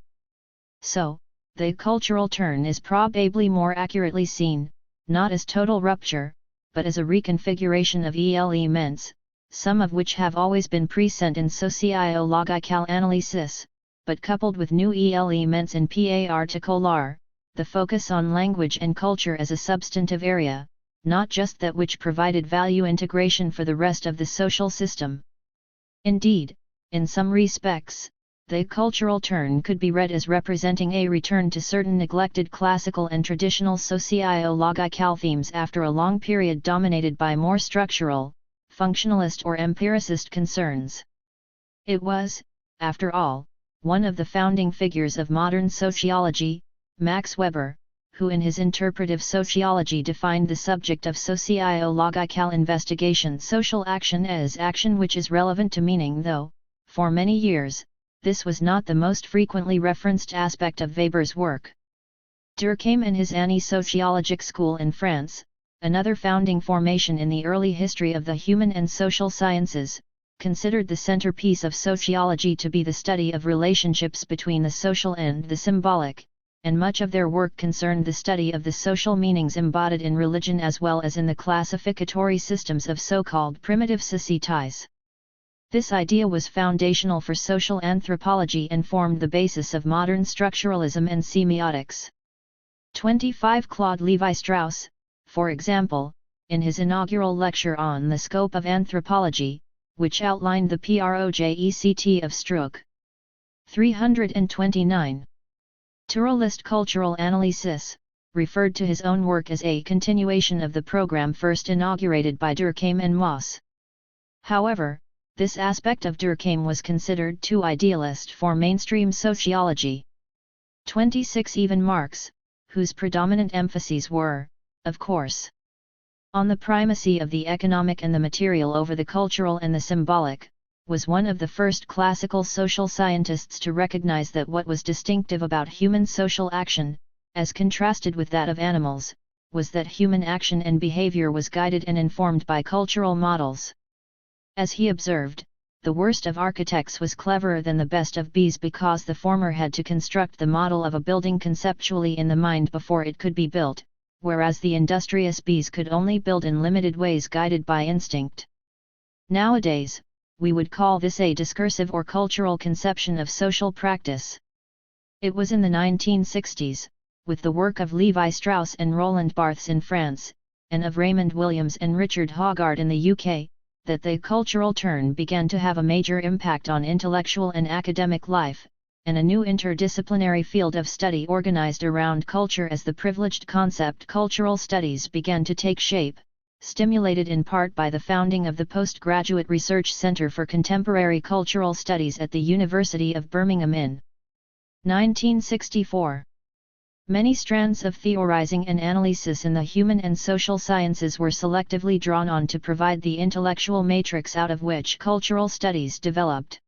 So, the cultural turn is probably more accurately seen, not as total rupture, but as a reconfiguration of elements, some of which have always been present in socio-logical analysis, but coupled with new elements in particular, the focus on language and culture as a substantive area, not just that which provided value integration for the rest of the social system. Indeed, in some respects, the cultural turn could be read as representing a return to certain neglected classical and traditional socio-logical themes after a long period dominated by more structural, functionalist or empiricist concerns. It was, after all, one of the founding figures of modern sociology, Max Weber, who in his interpretive sociology defined the subject of socio-logical investigation social action as action which is relevant to meaning, though, for many years, this was not the most frequently referenced aspect of Weber's work. Durkheim and his Anti-Sociologic School in France, another founding formation in the early history of the human and social sciences, considered the centerpiece of sociology to be the study of relationships between the social and the symbolic, and much of their work concerned the study of the social meanings embodied in religion as well as in the classificatory systems of so-called primitive societies. This idea was foundational for social anthropology and formed the basis of modern structuralism and semiotics. 25 Claude Lévi-Strauss, for example, in his inaugural lecture on the scope of anthropology, which outlined the project of Struck. 329. Pluralist cultural analysis, referred to his own work as a continuation of the program first inaugurated by Durkheim and Mauss. However, this aspect of Durkheim was considered too idealist for mainstream sociology. 26 Even Marx, whose predominant emphases were, of course, on the primacy of the economic and the material over the cultural and the symbolic, was one of the first classical social scientists to recognize that what was distinctive about human social action, as contrasted with that of animals, was that human action and behavior was guided and informed by cultural models. As he observed, the worst of architects was cleverer than the best of bees because the former had to construct the model of a building conceptually in the mind before it could be built, whereas the industrious bees could only build in limited ways guided by instinct. Nowadays, we would call this a discursive or cultural conception of social practice. It was in the 1960s, with the work of Lévi-Strauss and Roland Barthes in France, and of Raymond Williams and Richard Hoggart in the UK, that the cultural turn began to have a major impact on intellectual and academic life, and a new interdisciplinary field of study organized around culture as the privileged concept cultural studies began to take shape, stimulated in part by the founding of the Postgraduate Research Center for Contemporary Cultural Studies at the University of Birmingham in 1964. Many strands of theorizing and analysis in the human and social sciences were selectively drawn on to provide the intellectual matrix out of which cultural studies developed.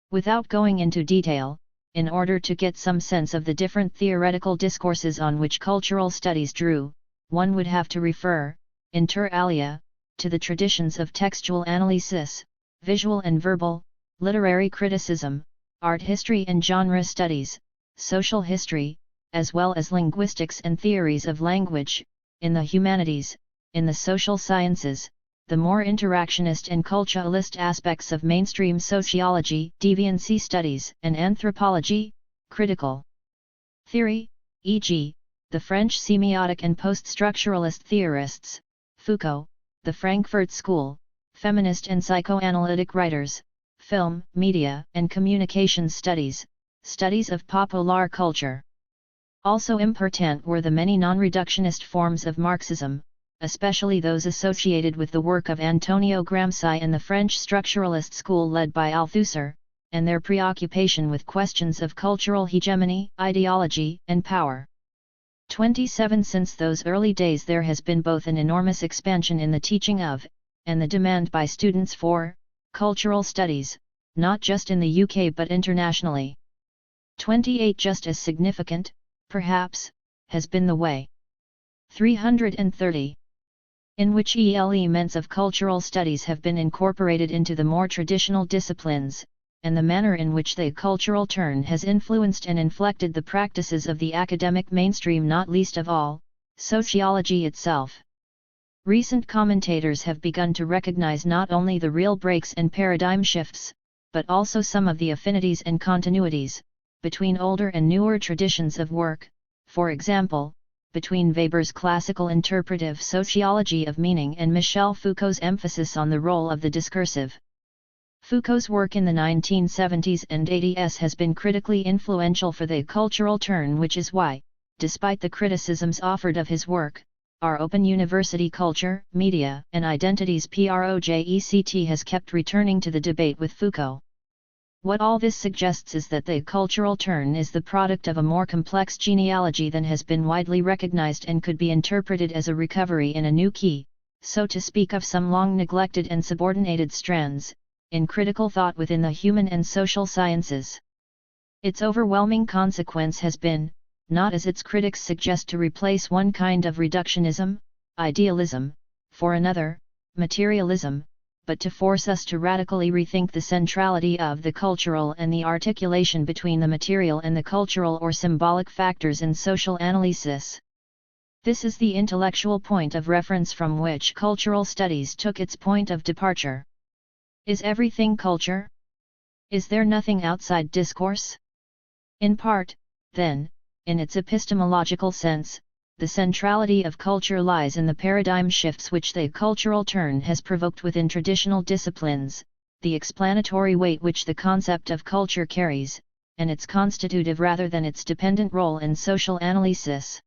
Without going into detail, in order to get some sense of the different theoretical discourses on which cultural studies drew, one would have to refer, inter alia, to the traditions of textual analysis, visual and verbal, literary criticism, art history and genre studies, social history, as well as linguistics and theories of language. In the humanities, in the social sciences, the more interactionist and culturalist aspects of mainstream sociology, deviancy studies, and anthropology, critical theory, e.g., the French semiotic and post-structuralist theorists, Foucault, the Frankfurt School, feminist and psychoanalytic writers, film, media, and communications studies, studies of popular culture. Also important were the many non-reductionist forms of Marxism, especially those associated with the work of Antonio Gramsci and the French structuralist school led by Althusser, and their preoccupation with questions of cultural hegemony, ideology, and power. 27 Since those early days there has been both an enormous expansion in the teaching of, and the demand by students for, cultural studies, not just in the UK but internationally. 28 Just as significant, perhaps, has been the way. 330. In which elements of cultural studies have been incorporated into the more traditional disciplines, and the manner in which the cultural turn has influenced and inflected the practices of the academic mainstream, not least of all, sociology itself. Recent commentators have begun to recognize not only the real breaks and paradigm shifts, but also some of the affinities and continuities between older and newer traditions of work, for example, between Weber's classical interpretive sociology of meaning and Michel Foucault's emphasis on the role of the discursive. Foucault's work in the 1970s and 80s has been critically influential for the cultural turn, which is why, despite the criticisms offered of his work, our open university culture, media, and identities project has kept returning to the debate with Foucault. What all this suggests is that the cultural turn is the product of a more complex genealogy than has been widely recognized and could be interpreted as a recovery in a new key, so to speak, of some long neglected and subordinated strands in critical thought within the human and social sciences. Its overwhelming consequence has been, not as its critics suggest to replace one kind of reductionism, idealism, for another, materialism, but to force us to radically rethink the centrality of the cultural and the articulation between the material and the cultural or symbolic factors in social analysis. This is the intellectual point of reference from which cultural studies took its point of departure. Is everything culture? Is there nothing outside discourse? In part, then, in its epistemological sense, the centrality of culture lies in the paradigm shifts which the cultural turn has provoked within traditional disciplines, the explanatory weight which the concept of culture carries, and its constitutive rather than its dependent role in social analysis.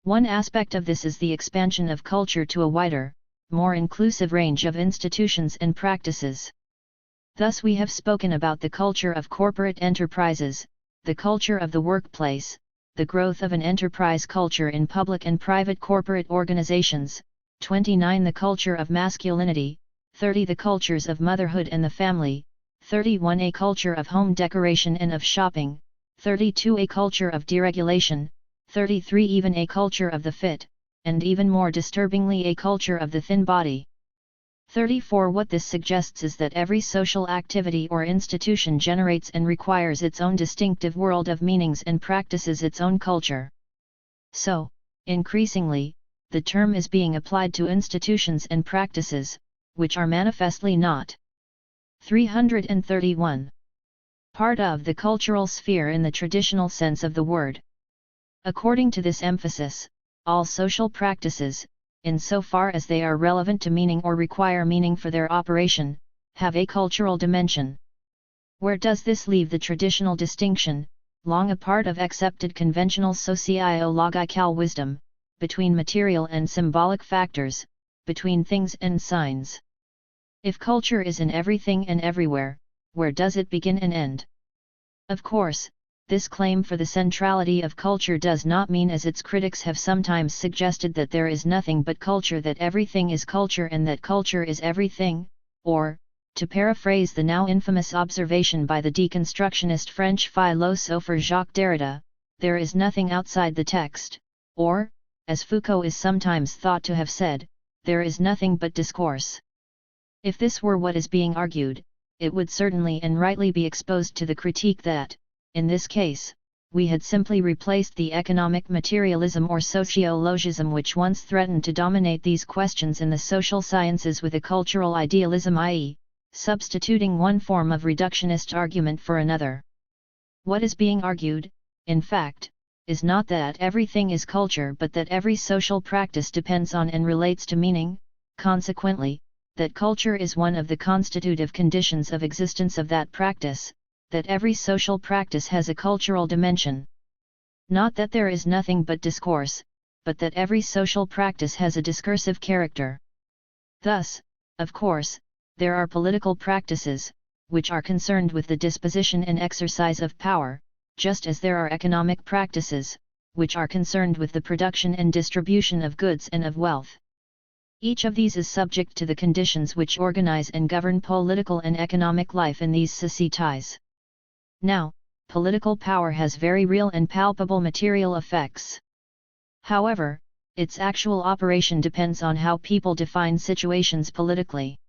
One aspect of this is the expansion of culture to a wider, more inclusive range of institutions and practices. Thus we have spoken about the culture of corporate enterprises, the culture of the workplace, the growth of an enterprise culture in public and private corporate organizations, 29 the culture of masculinity, 30 the cultures of motherhood and the family, 31 a culture of home decoration and of shopping, 32 a culture of deregulation, 33 even a culture of the fit, and even more disturbingly a culture of the thin body. 34 What this suggests is that every social activity or institution generates and requires its own distinctive world of meanings and practices its own culture. So, increasingly, the term is being applied to institutions and practices, which are manifestly not 331 part of the cultural sphere in the traditional sense of the word. According to this emphasis, all social practices, insofar as they are relevant to meaning or require meaning for their operation, have a cultural dimension. Where does this leave the traditional distinction, long a part of accepted conventional socio-logical wisdom, between material and symbolic factors, between things and signs? If culture is in everything and everywhere, where does it begin and end? Of course, this claim for the centrality of culture does not mean, as its critics have sometimes suggested, that there is nothing but culture, that everything is culture and that culture is everything, or, to paraphrase the now infamous observation by the deconstructionist French philosopher Jacques Derrida, there is nothing outside the text, or, as Foucault is sometimes thought to have said, there is nothing but discourse. If this were what is being argued, it would certainly and rightly be exposed to the critique that, in this case, we had simply replaced the economic materialism or sociologism which once threatened to dominate these questions in the social sciences with a cultural idealism, i.e., substituting one form of reductionist argument for another. What is being argued, in fact, is not that everything is culture, but that every social practice depends on and relates to meaning, consequently, that culture is one of the constitutive conditions of existence of that practice, that every social practice has a cultural dimension. Not that there is nothing but discourse, but that every social practice has a discursive character. Thus, of course, there are political practices, which are concerned with the disposition and exercise of power, just as there are economic practices, which are concerned with the production and distribution of goods and of wealth. Each of these is subject to the conditions which organize and govern political and economic life in these societies. Now, political power has very real and palpable material effects. However, its actual operation depends on how people define situations politically.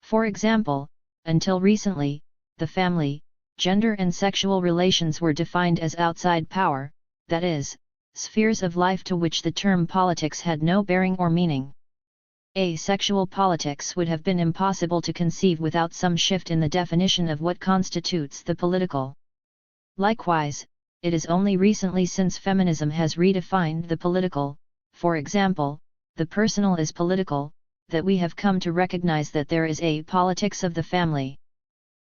For example, until recently, the family, gender and sexual relations were defined as outside power, that is, spheres of life to which the term politics had no bearing or meaning. Asexual politics would have been impossible to conceive without some shift in the definition of what constitutes the political. Likewise, it is only recently, since feminism has redefined the political, for example, the personal is political, that we have come to recognize that there is a politics of the family.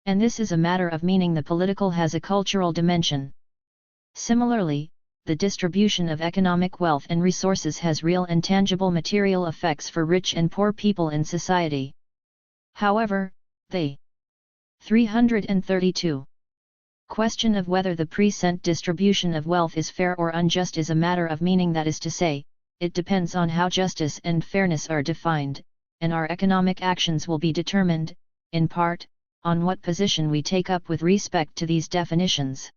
And this is a matter of meaning. The political has a cultural dimension. Similarly, the distribution of economic wealth and resources has real and tangible material effects for rich and poor people in society. However, the 332 question of whether the present distribution of wealth is fair or unjust is a matter of meaning, that is to say, it depends on how justice and fairness are defined, and our economic actions will be determined, in part, on what position we take up with respect to these definitions.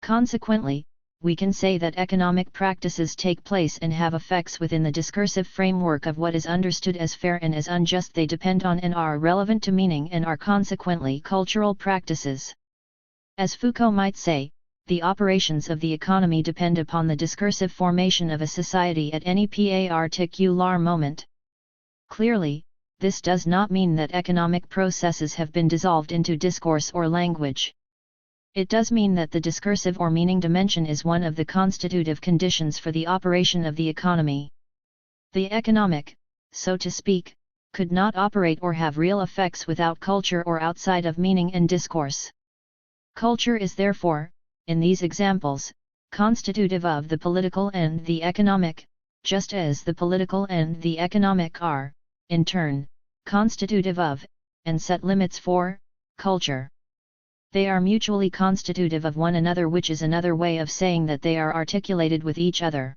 Consequently, we can say that economic practices take place and have effects within the discursive framework of what is understood as fair and as unjust. They depend on and are relevant to meaning and are consequently cultural practices. As Foucault might say, the operations of the economy depend upon the discursive formation of a society at any particular moment. Clearly, this does not mean that economic processes have been dissolved into discourse or language. It does mean that the discursive or meaning dimension is one of the constitutive conditions for the operation of the economy. The economic, so to speak, could not operate or have real effects without culture or outside of meaning and discourse. Culture is therefore, in these examples, constitutive of the political and the economic, just as the political and the economic are, in turn, constitutive of, and set limits for, culture. They are mutually constitutive of one another, which is another way of saying that they are articulated with each other.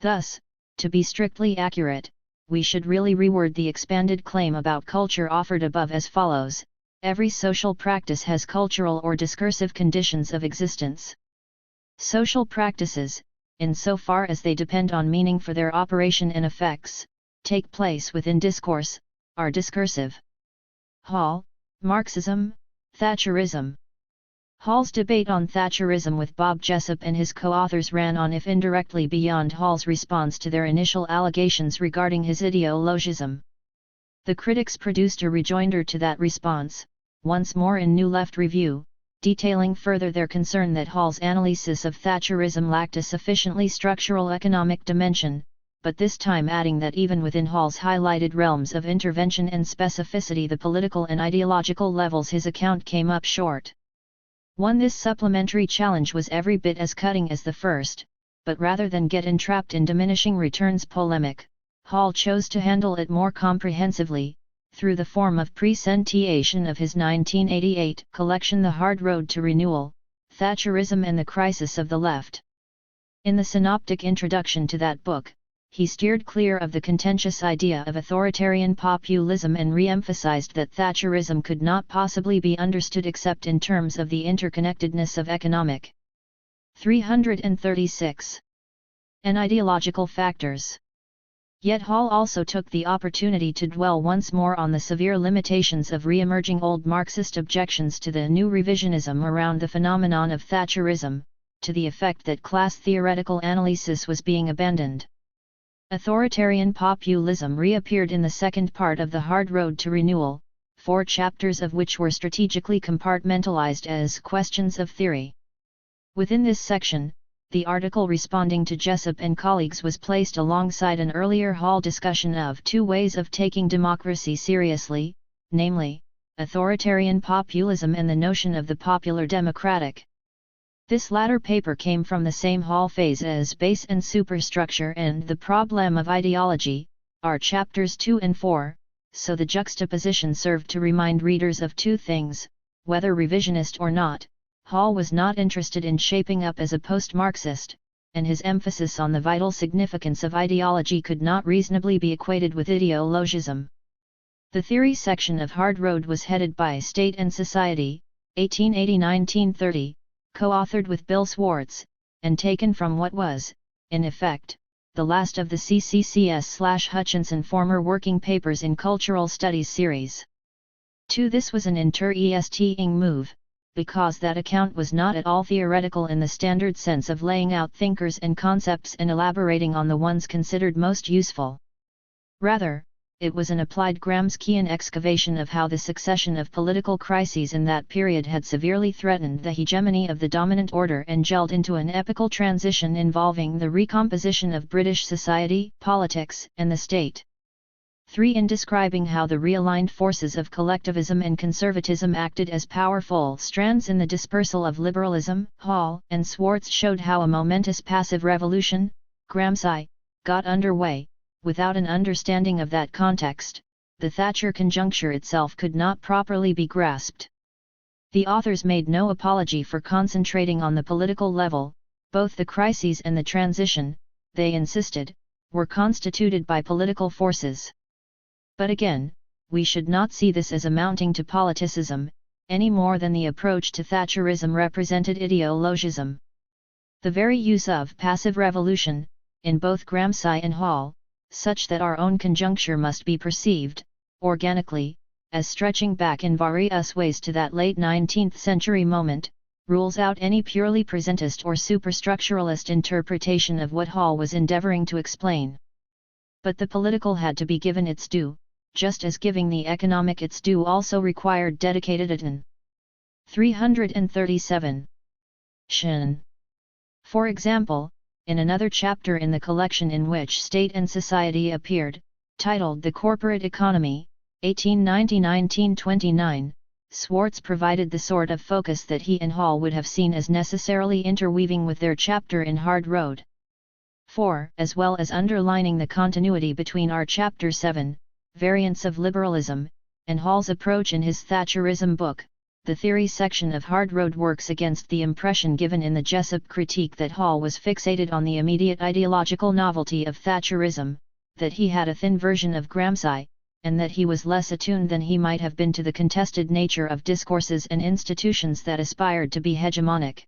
Thus, to be strictly accurate, we should really reword the expanded claim about culture offered above as follows: every social practice has cultural or discursive conditions of existence. Social practices, insofar as they depend on meaning for their operation and effects, take place within discourse, are discursive. Hall, Marxism, Thatcherism. Hall's debate on Thatcherism with Bob Jessup and his co-authors ran on, if indirectly, beyond Hall's response to their initial allegations regarding his ideologism. The critics produced a rejoinder to that response, once more in New Left Review, detailing further their concern that Hall's analysis of Thatcherism lacked a sufficiently structural economic dimension, but this time adding that even within Hall's highlighted realms of intervention and specificity, the political and ideological levels, his account came up short. This supplementary challenge was every bit as cutting as the first, but rather than get entrapped in diminishing returns polemic, Hall chose to handle it more comprehensively, through the form of presentation of his 1988 collection The Hard Road to Renewal, Thatcherism and the Crisis of the Left. In the synoptic introduction to that book, he steered clear of the contentious idea of authoritarian populism and re-emphasized that Thatcherism could not possibly be understood except in terms of the interconnectedness of economic 336 and ideological factors. Yet Hall also took the opportunity to dwell once more on the severe limitations of re-emerging old Marxist objections to the new revisionism around the phenomenon of Thatcherism, to the effect that class theoretical analysis was being abandoned. Authoritarian populism reappeared in the second part of The Hard Road to Renewal, 4 chapters of which were strategically compartmentalized as questions of theory. Within this section, the article responding to Jessup and colleagues was placed alongside an earlier Hall discussion of 2 ways of taking democracy seriously, namely, authoritarian populism and the notion of the popular democratic. This latter paper came from the same Hall phase as Base and Superstructure and the Problem of Ideology, are chapters 2 and 4, so the juxtaposition served to remind readers of 2 things: whether revisionist or not, Hall was not interested in shaping up as a post-Marxist, and his emphasis on the vital significance of ideology could not reasonably be equated with ideologism. The theory section of Hard Road was headed by State and Society, 1880–1930, co-authored with Bill Swartz, and taken from what was, in effect, the last of the CCCS/Hutchinson former working papers in Cultural Studies series. 2. This was an interesting move, because that account was not at all theoretical in the standard sense of laying out thinkers and concepts and elaborating on the ones considered most useful. Rather, it was an applied Gramscian excavation of how the succession of political crises in that period had severely threatened the hegemony of the dominant order and gelled into an epical transition involving the recomposition of British society, politics, and the state. 3. In describing how the realigned forces of collectivism and conservatism acted as powerful strands in the dispersal of liberalism, Hall and Swartz showed how a momentous passive revolution, Gramsci, got underway. Without an understanding of that context, the Thatcher conjuncture itself could not properly be grasped. The authors made no apology for concentrating on the political level. Both the crises and the transition, they insisted, were constituted by political forces. But again, we should not see this as amounting to politicism, any more than the approach to Thatcherism represented ideologism. The very use of passive revolution, in both Gramsci and Hall, such that our own conjuncture must be perceived, organically, as stretching back in various ways to that late 19th century moment, rules out any purely presentist or superstructuralist interpretation of what Hall was endeavoring to explain. But the political had to be given its due, just as giving the economic its due also required dedicated attention. 337. Shin. For example, in another chapter in the collection in which State and Society appeared, titled The Corporate Economy, 1890–1929, Swartz provided the sort of focus that he and Hall would have seen as necessarily interweaving with their chapter in Hard Road. 4. As well as underlining the continuity between our Chapter 7, Variants of Liberalism, and Hall's approach in his Thatcherism book, the theory section of Hard Road works against the impression given in the Jessup critique that Hall was fixated on the immediate ideological novelty of Thatcherism, that he had a thin version of Gramsci, and that he was less attuned than he might have been to the contested nature of discourses and institutions that aspired to be hegemonic.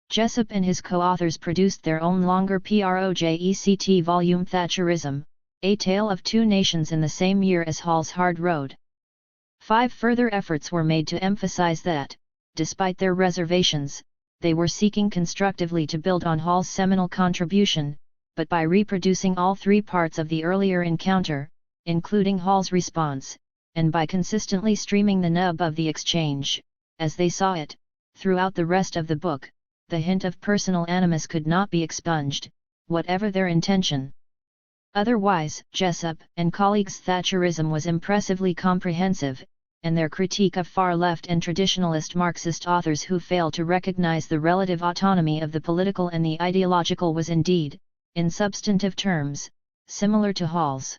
Jessup and his co-authors produced their own longer project volume Thatcherism, A Tale of Two Nations in the same year as Hall's Hard Road. 5. Further efforts were made to emphasize that, despite their reservations, they were seeking constructively to build on Hall's seminal contribution, but by reproducing all 3 parts of the earlier encounter, including Hall's response, and by consistently streaming the nub of the exchange, as they saw it, throughout the rest of the book, the hint of personal animus could not be expunged, whatever their intention. Otherwise, Jessup and colleagues' Thatcherism was impressively comprehensive, and their critique of far-left and traditionalist Marxist authors who fail to recognize the relative autonomy of the political and the ideological was indeed, in substantive terms, similar to Hall's.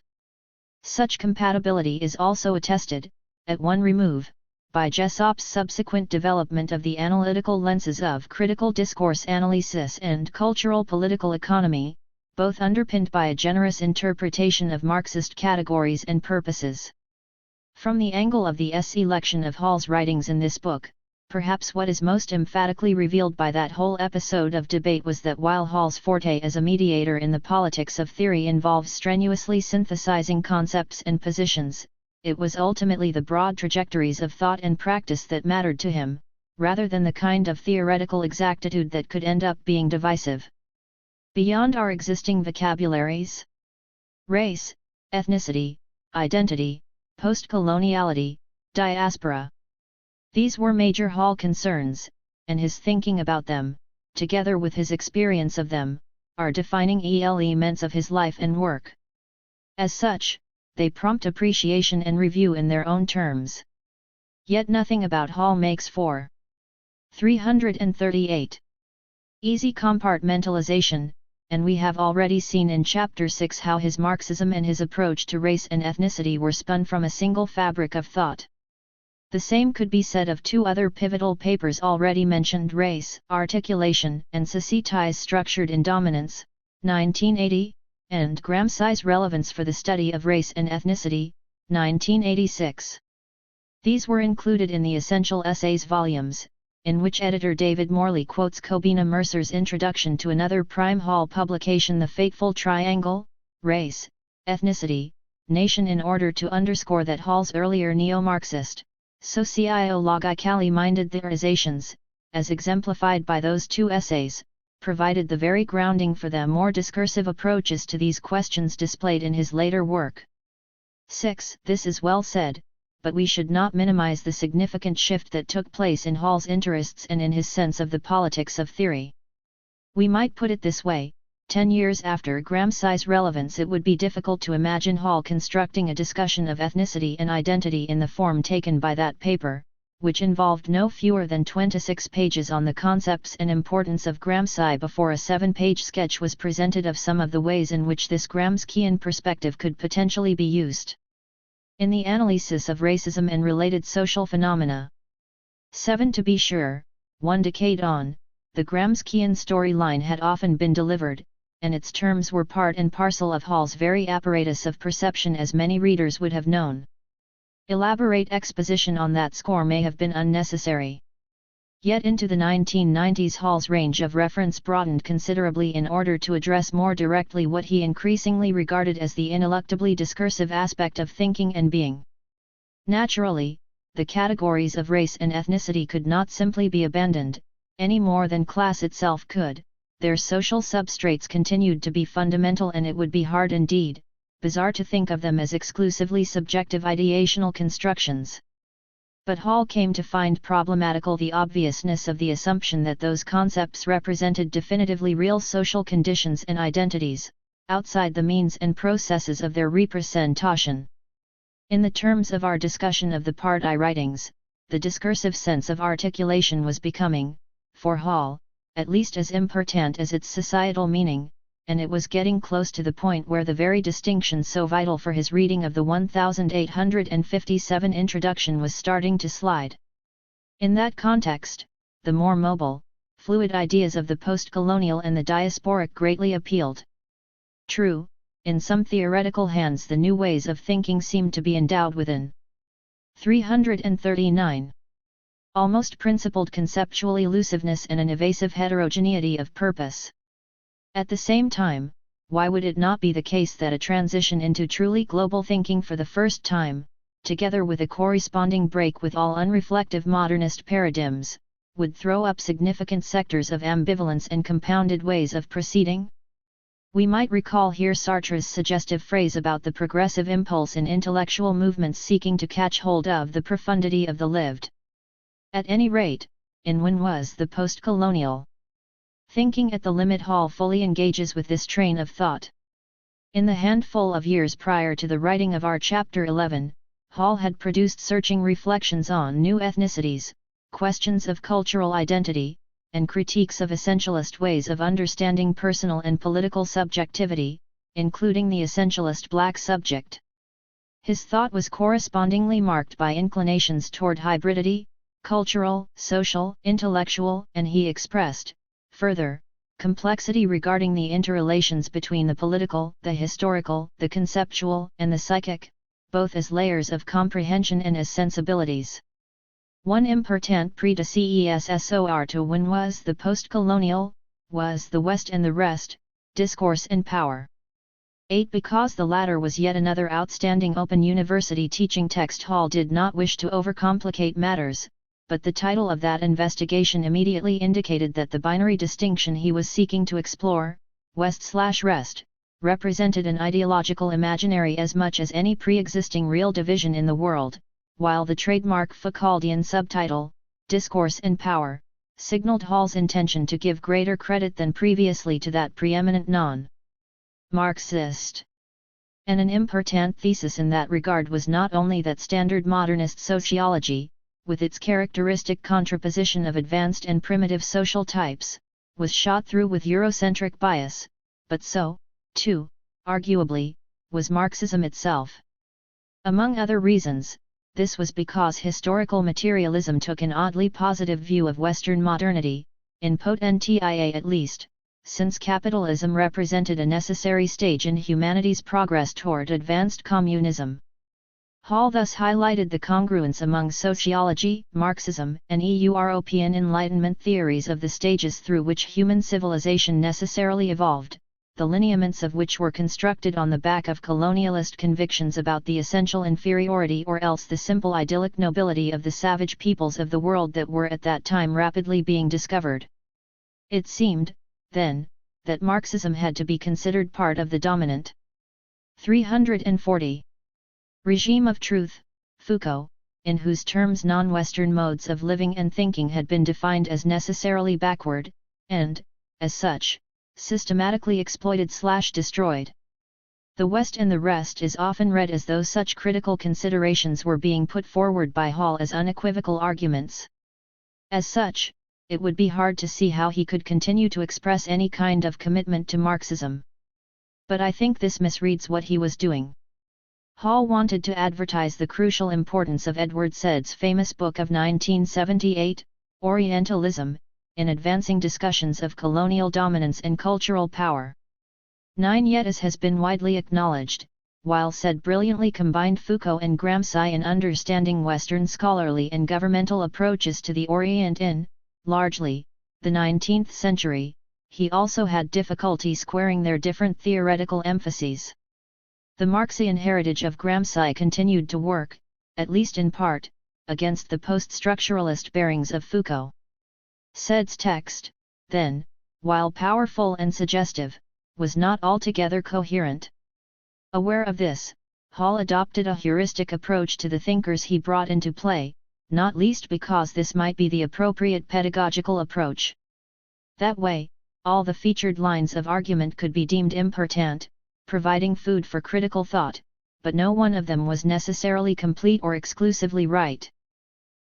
Such compatibility is also attested, at one remove, by Jessop's subsequent development of the analytical lenses of critical discourse analysis and cultural political economy, both underpinned by a generous interpretation of Marxist categories and purposes. From the angle of the selection of Hall's writings in this book, perhaps what is most emphatically revealed by that whole episode of debate was that while Hall's forte as a mediator in the politics of theory involves strenuously synthesizing concepts and positions, it was ultimately the broad trajectories of thought and practice that mattered to him, rather than the kind of theoretical exactitude that could end up being divisive. Beyond our existing vocabularies, race, ethnicity, identity, post-coloniality, diaspora. These were major Hall concerns, and his thinking about them, together with his experience of them, are defining elements of his life and work. As such, they prompt appreciation and review in their own terms. Yet nothing about Hall makes for 338. Easy compartmentalization, and we have already seen in Chapter 6 how his Marxism and his approach to race and ethnicity were spun from a single fabric of thought. The same could be said of two other pivotal papers already mentioned: Race, Articulation and Society's Structured in Dominance, 1980, and Gramsci's Relevance for the Study of Race and Ethnicity, 1986. These were included in the Essential Essays volumes, in which editor David Morley quotes Cobina Mercer's introduction to another prime Hall publication, The Fateful Triangle, Race, Ethnicity, Nation, in order to underscore that Hall's earlier neo-Marxist, sociologically-minded theorizations, as exemplified by those two essays, provided the very grounding for the more discursive approaches to these questions displayed in his later work. 6. This is well said, but we should not minimize the significant shift that took place in Hall's interests and in his sense of the politics of theory. We might put it this way: 10 years after Gramsci's Relevance, it would be difficult to imagine Hall constructing a discussion of ethnicity and identity in the form taken by that paper, which involved no fewer than 26 pages on the concepts and importance of Gramsci before a 7-page sketch was presented of some of the ways in which this Gramscian perspective could potentially be used in the analysis of racism and related social phenomena. 7. To be sure, 1 decade on, the Gramscian storyline had often been delivered, and its terms were part and parcel of Hall's very apparatus of perception, as many readers would have known. Elaborate exposition on that score may have been unnecessary. Yet into the 1990s Hall's range of reference broadened considerably in order to address more directly what he increasingly regarded as the ineluctably discursive aspect of thinking and being. Naturally, the categories of race and ethnicity could not simply be abandoned, any more than class itself could. Their social substrates continued to be fundamental, and it would be hard indeed, bizarre, to think of them as exclusively subjective ideational constructions. But Hall came to find problematical the obviousness of the assumption that those concepts represented definitively real social conditions and identities, outside the means and processes of their representation. In the terms of our discussion of the Part I writings, the discursive sense of articulation was becoming, for Hall, at least as important as its societal meaning, and it was getting close to the point where the very distinction so vital for his reading of the 1857 introduction was starting to slide. In that context, the more mobile, fluid ideas of the post-colonial and the diasporic greatly appealed. True, in some theoretical hands the new ways of thinking seemed to be endowed with an 339. Almost principled conceptual elusiveness and an evasive heterogeneity of purpose. At the same time, why would it not be the case that a transition into truly global thinking for the first time, together with a corresponding break with all unreflective modernist paradigms, would throw up significant sectors of ambivalence and compounded ways of proceeding? We might recall here Sartre's suggestive phrase about the progressive impulse in intellectual movements seeking to catch hold of the profundity of the lived. At any rate, in when was the post-colonial thinking at the limit, Hall fully engages with this train of thought. In the handful of years prior to the writing of our Chapter 11, Hall had produced searching reflections on new ethnicities, questions of cultural identity, and critiques of essentialist ways of understanding personal and political subjectivity, including the essentialist black subject. His thought was correspondingly marked by inclinations toward hybridity, cultural, social, intellectual, and he expressed, further, complexity regarding the interrelations between the political, the historical, the conceptual, and the psychic, both as layers of comprehension and as sensibilities. One important predecessor to when was the post-colonial, was The West and the Rest, Discourse and Power. 8. Because the latter was yet another outstanding Open University teaching text, Hall did not wish to overcomplicate matters, but the title of that investigation immediately indicated that the binary distinction he was seeking to explore, West/Rest, represented an ideological imaginary as much as any pre-existing real division in the world, while the trademark Foucauldian subtitle, Discourse and Power, signaled Hall's intention to give greater credit than previously to that preeminent non-Marxist. And an important thesis in that regard was not only that standard modernist sociology, with its characteristic contraposition of advanced and primitive social types, was shot through with Eurocentric bias, but so, too, arguably, was Marxism itself. Among other reasons, this was because historical materialism took an oddly positive view of Western modernity, in potentia at least, since capitalism represented a necessary stage in humanity's progress toward advanced communism. Hall thus highlighted the congruence among sociology, Marxism, and European Enlightenment theories of the stages through which human civilization necessarily evolved, the lineaments of which were constructed on the back of colonialist convictions about the essential inferiority or else the simple idyllic nobility of the savage peoples of the world that were at that time rapidly being discovered. It seemed, then, that Marxism had to be considered part of the dominant 340. Regime of truth, Foucault, in whose terms non-Western modes of living and thinking had been defined as necessarily backward, and, as such, systematically exploited/destroyed. The West and the Rest is often read as though such critical considerations were being put forward by Hall as unequivocal arguments. As such, it would be hard to see how he could continue to express any kind of commitment to Marxism. But I think this misreads what he was doing. Hall wanted to advertise the crucial importance of Edward Said's famous book of 1978, Orientalism, in advancing discussions of colonial dominance and cultural power. 9. Yet as has been widely acknowledged, while Said brilliantly combined Foucault and Gramsci in understanding Western scholarly and governmental approaches to the Orient in, largely, the 19th century, he also had difficulty squaring their different theoretical emphases. The Marxian heritage of Gramsci continued to work, at least in part, against the post-structuralist bearings of Foucault. Said's text, then, while powerful and suggestive, was not altogether coherent. Aware of this, Hall adopted a heuristic approach to the thinkers he brought into play, not least because this might be the appropriate pedagogical approach. That way, all the featured lines of argument could be deemed important, providing food for critical thought, but no one of them was necessarily complete or exclusively right.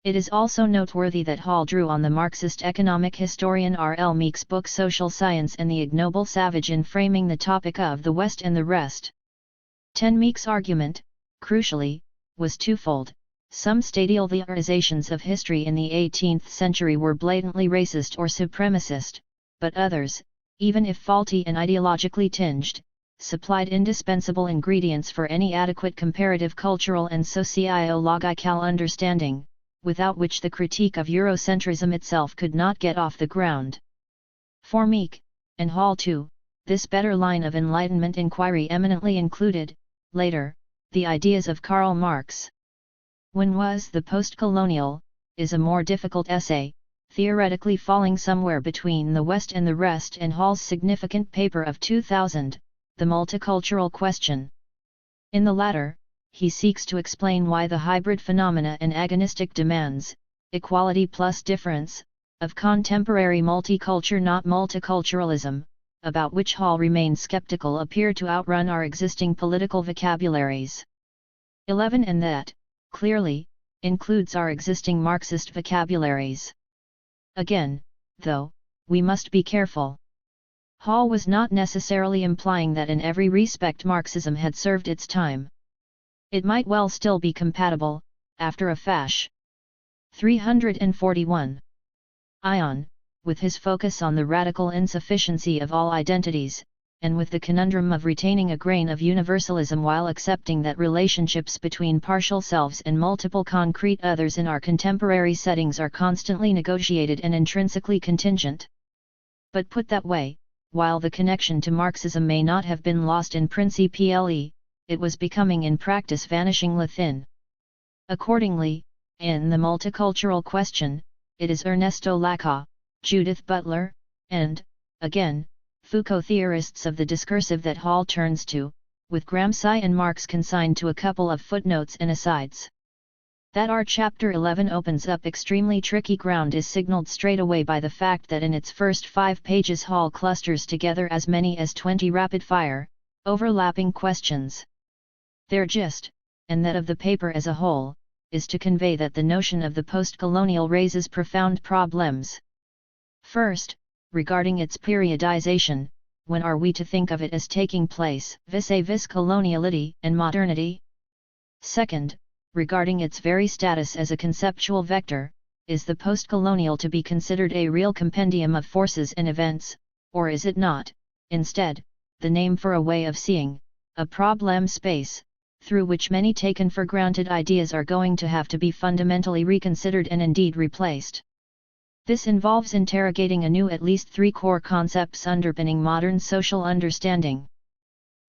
It is also noteworthy that Hall drew on the Marxist economic historian R. L. Meek's book Social Science and the Ignoble Savage in framing the topic of the West and the Rest. 10. Meek's argument, crucially, was twofold. Some stadializations of history in the 18th century were blatantly racist or supremacist, but others, even if faulty and ideologically tinged, supplied indispensable ingredients for any adequate comparative cultural and sociological understanding, without which the critique of Eurocentrism itself could not get off the ground. For Meek, and Hall too, this better line of Enlightenment inquiry eminently included, later, the ideas of Karl Marx. When Was the Post-Colonial, is a more difficult essay, theoretically falling somewhere between The West and the Rest and Hall's significant paper of 2000, The Multicultural Question. In the latter, he seeks to explain why the hybrid phenomena and agonistic demands, equality plus difference, of contemporary multicultural not multiculturalism, about which Hall remained skeptical, appear to outrun our existing political vocabularies. 11. And that, clearly, includes our existing Marxist vocabularies. Again, though, we must be careful. Hall was not necessarily implying that in every respect Marxism had served its time. It might well still be compatible, after a fashion. 341. Ion, with his focus on the radical insufficiency of all identities, and with the conundrum of retaining a grain of universalism while accepting that relationships between partial selves and multiple concrete others in our contemporary settings are constantly negotiated and intrinsically contingent. But put that way, while the connection to Marxism may not have been lost in principle, it was becoming in practice vanishingly thin. Accordingly, in the multicultural question, it is Ernesto Lacau, Judith Butler, and, again, Foucault theorists of the discursive that Hall turns to, with Gramsci and Marx consigned to a couple of footnotes and asides. That our chapter 11 opens up extremely tricky ground is signaled straight away by the fact that in its first 5 pages Hall clusters together as many as 20 rapid-fire, overlapping questions. Their gist, and that of the paper as a whole, is to convey that the notion of the post-colonial raises profound problems. First, regarding its periodization, when are we to think of it as taking place vis-a-vis coloniality and modernity? Second, regarding its very status as a conceptual vector, is the post-colonial to be considered a real compendium of forces and events, or is it not, instead, the name for a way of seeing, a problem space, through which many taken for granted ideas are going to have to be fundamentally reconsidered and indeed replaced? This involves interrogating anew at least 3 core concepts underpinning modern social understanding.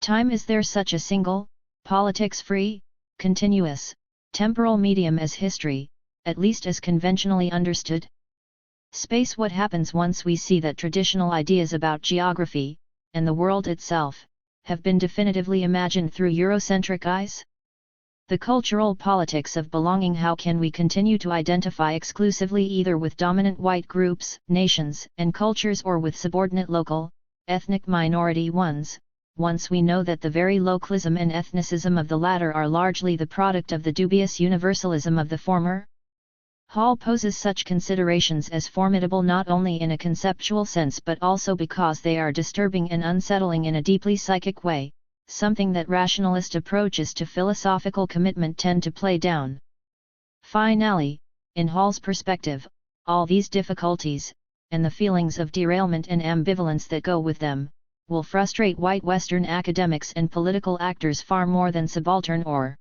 Time: is there such a single, politics-free, continuous, temporal medium as history, at least as conventionally understood? Space: what happens once we see that traditional ideas about geography, and the world itself, have been definitively imagined through Eurocentric eyes? The cultural politics of belonging: how can we continue to identify exclusively either with dominant white groups, nations, and cultures or with subordinate local, ethnic minority ones, once we know that the very localism and ethnicism of the latter are largely the product of the dubious universalism of the former? Hall poses such considerations as formidable not only in a conceptual sense but also because they are disturbing and unsettling in a deeply psychic way, something that rationalist approaches to philosophical commitment tend to play down. Finally, in Hall's perspective, all these difficulties, and the feelings of derailment and ambivalence that go with them, will frustrate white Western academics and political actors far more than subaltern or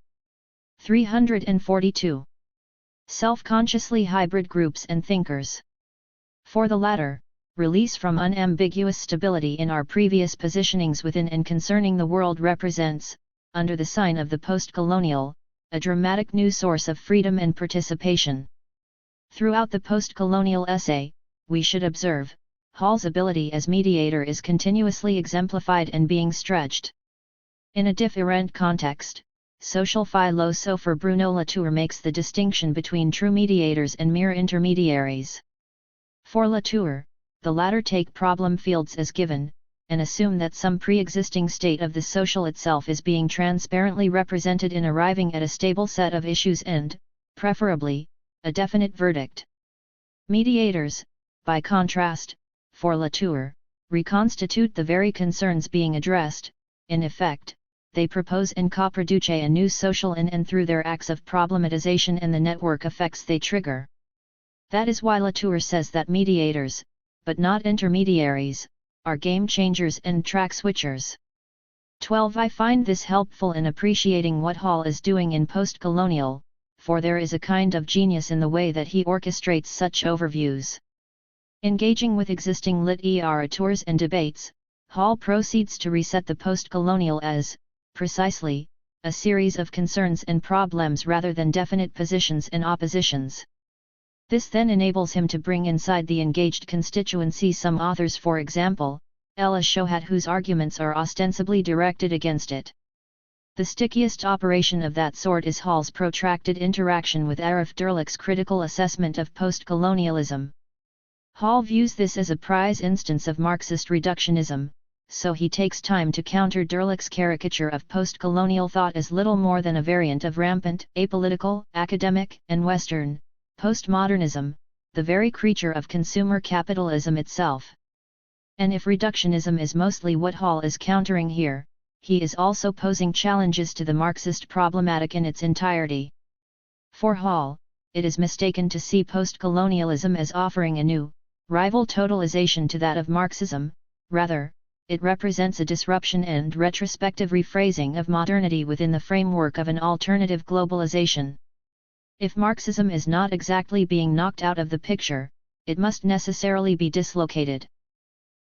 342. Self-consciously hybrid groups and thinkers. For the latter, release from unambiguous stability in our previous positionings within and concerning the world represents, under the sign of the post-colonial, a dramatic new source of freedom and participation. Throughout the post-colonial essay, we should observe, Hall's ability as mediator is continuously exemplified and being stretched. In a different context, social philosopher Bruno Latour makes the distinction between true mediators and mere intermediaries. For Latour, the latter take problem fields as given, and assume that some pre-existing state of the social itself is being transparently represented in arriving at a stable set of issues and, preferably, a definite verdict. Mediators, by contrast, for Latour, reconstitute the very concerns being addressed. In effect, they propose and co-produce a new social and through their acts of problematization and the network effects they trigger. That is why Latour says that mediators, but not intermediaries, are game changers and track switchers. 12. I find this helpful in appreciating what Hall is doing in post-colonial, for there is a kind of genius in the way that he orchestrates such overviews. Engaging with existing literatures and debates, Hall proceeds to reset the post-colonial as, precisely, a series of concerns and problems rather than definite positions and oppositions. This then enables him to bring inside the engaged constituency some authors, for example, Ella Shohat, whose arguments are ostensibly directed against it. The stickiest operation of that sort is Hall's protracted interaction with Arif Derlich's critical assessment of post-colonialism. Hall views this as a prize instance of Marxist reductionism, so he takes time to counter Derlich's caricature of post-colonial thought as little more than a variant of rampant, apolitical, academic, and Western postmodernism, the very creature of consumer capitalism itself. And if reductionism is mostly what Hall is countering here, he is also posing challenges to the Marxist problematic in its entirety. For Hall, it is mistaken to see post-colonialism as offering a new, rival totalization to that of Marxism. Rather, it represents a disruption and retrospective rephrasing of modernity within the framework of an alternative globalization. If Marxism is not exactly being knocked out of the picture, it must necessarily be dislocated.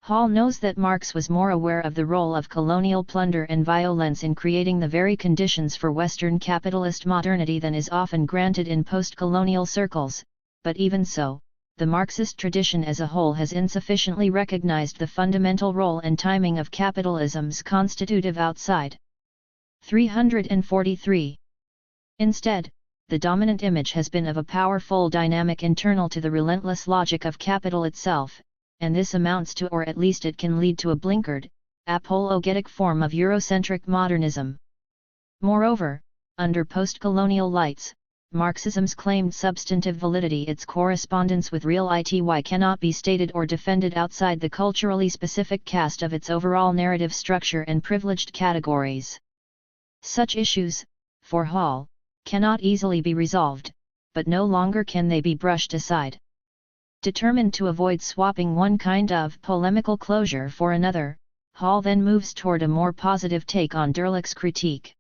Hall knows that Marx was more aware of the role of colonial plunder and violence in creating the very conditions for Western capitalist modernity than is often granted in post-colonial circles, but even so, the Marxist tradition as a whole has insufficiently recognized the fundamental role and timing of capitalism's constitutive outside. 343. Instead, the dominant image has been of a powerful dynamic internal to the relentless logic of capital itself, and this amounts to, or at least it can lead to, a blinkered, apologetic form of Eurocentric modernism. Moreover, under post-colonial lights, Marxism's claimed substantive validity, its correspondence with real ity, cannot be stated or defended outside the culturally specific cast of its overall narrative structure and privileged categories. Such issues, for Hall, cannot easily be resolved, but no longer can they be brushed aside. Determined to avoid swapping one kind of polemical closure for another, Hall then moves toward a more positive take on Derlich's critique.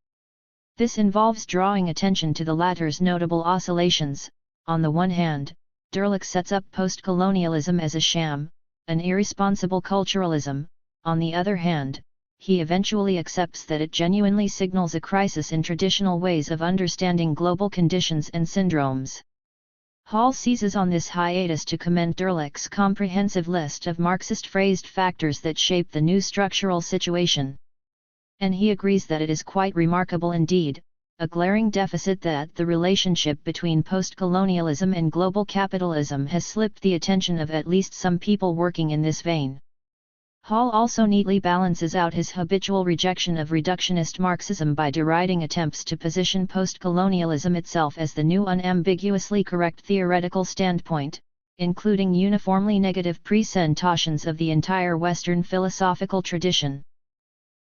This involves drawing attention to the latter's notable oscillations. On the one hand, Derlich sets up post-colonialism as a sham, an irresponsible culturalism. On the other hand, he eventually accepts that it genuinely signals a crisis in traditional ways of understanding global conditions and syndromes. Hall seizes on this hiatus to commend Derlich's comprehensive list of Marxist phrased factors that shape the new structural situation. And he agrees that it is quite remarkable indeed, a glaring deficit, that the relationship between post-colonialism and global capitalism has slipped the attention of at least some people working in this vein. Hall also neatly balances out his habitual rejection of reductionist Marxism by deriding attempts to position post-colonialism itself as the new unambiguously correct theoretical standpoint, including uniformly negative presentations of the entire Western philosophical tradition.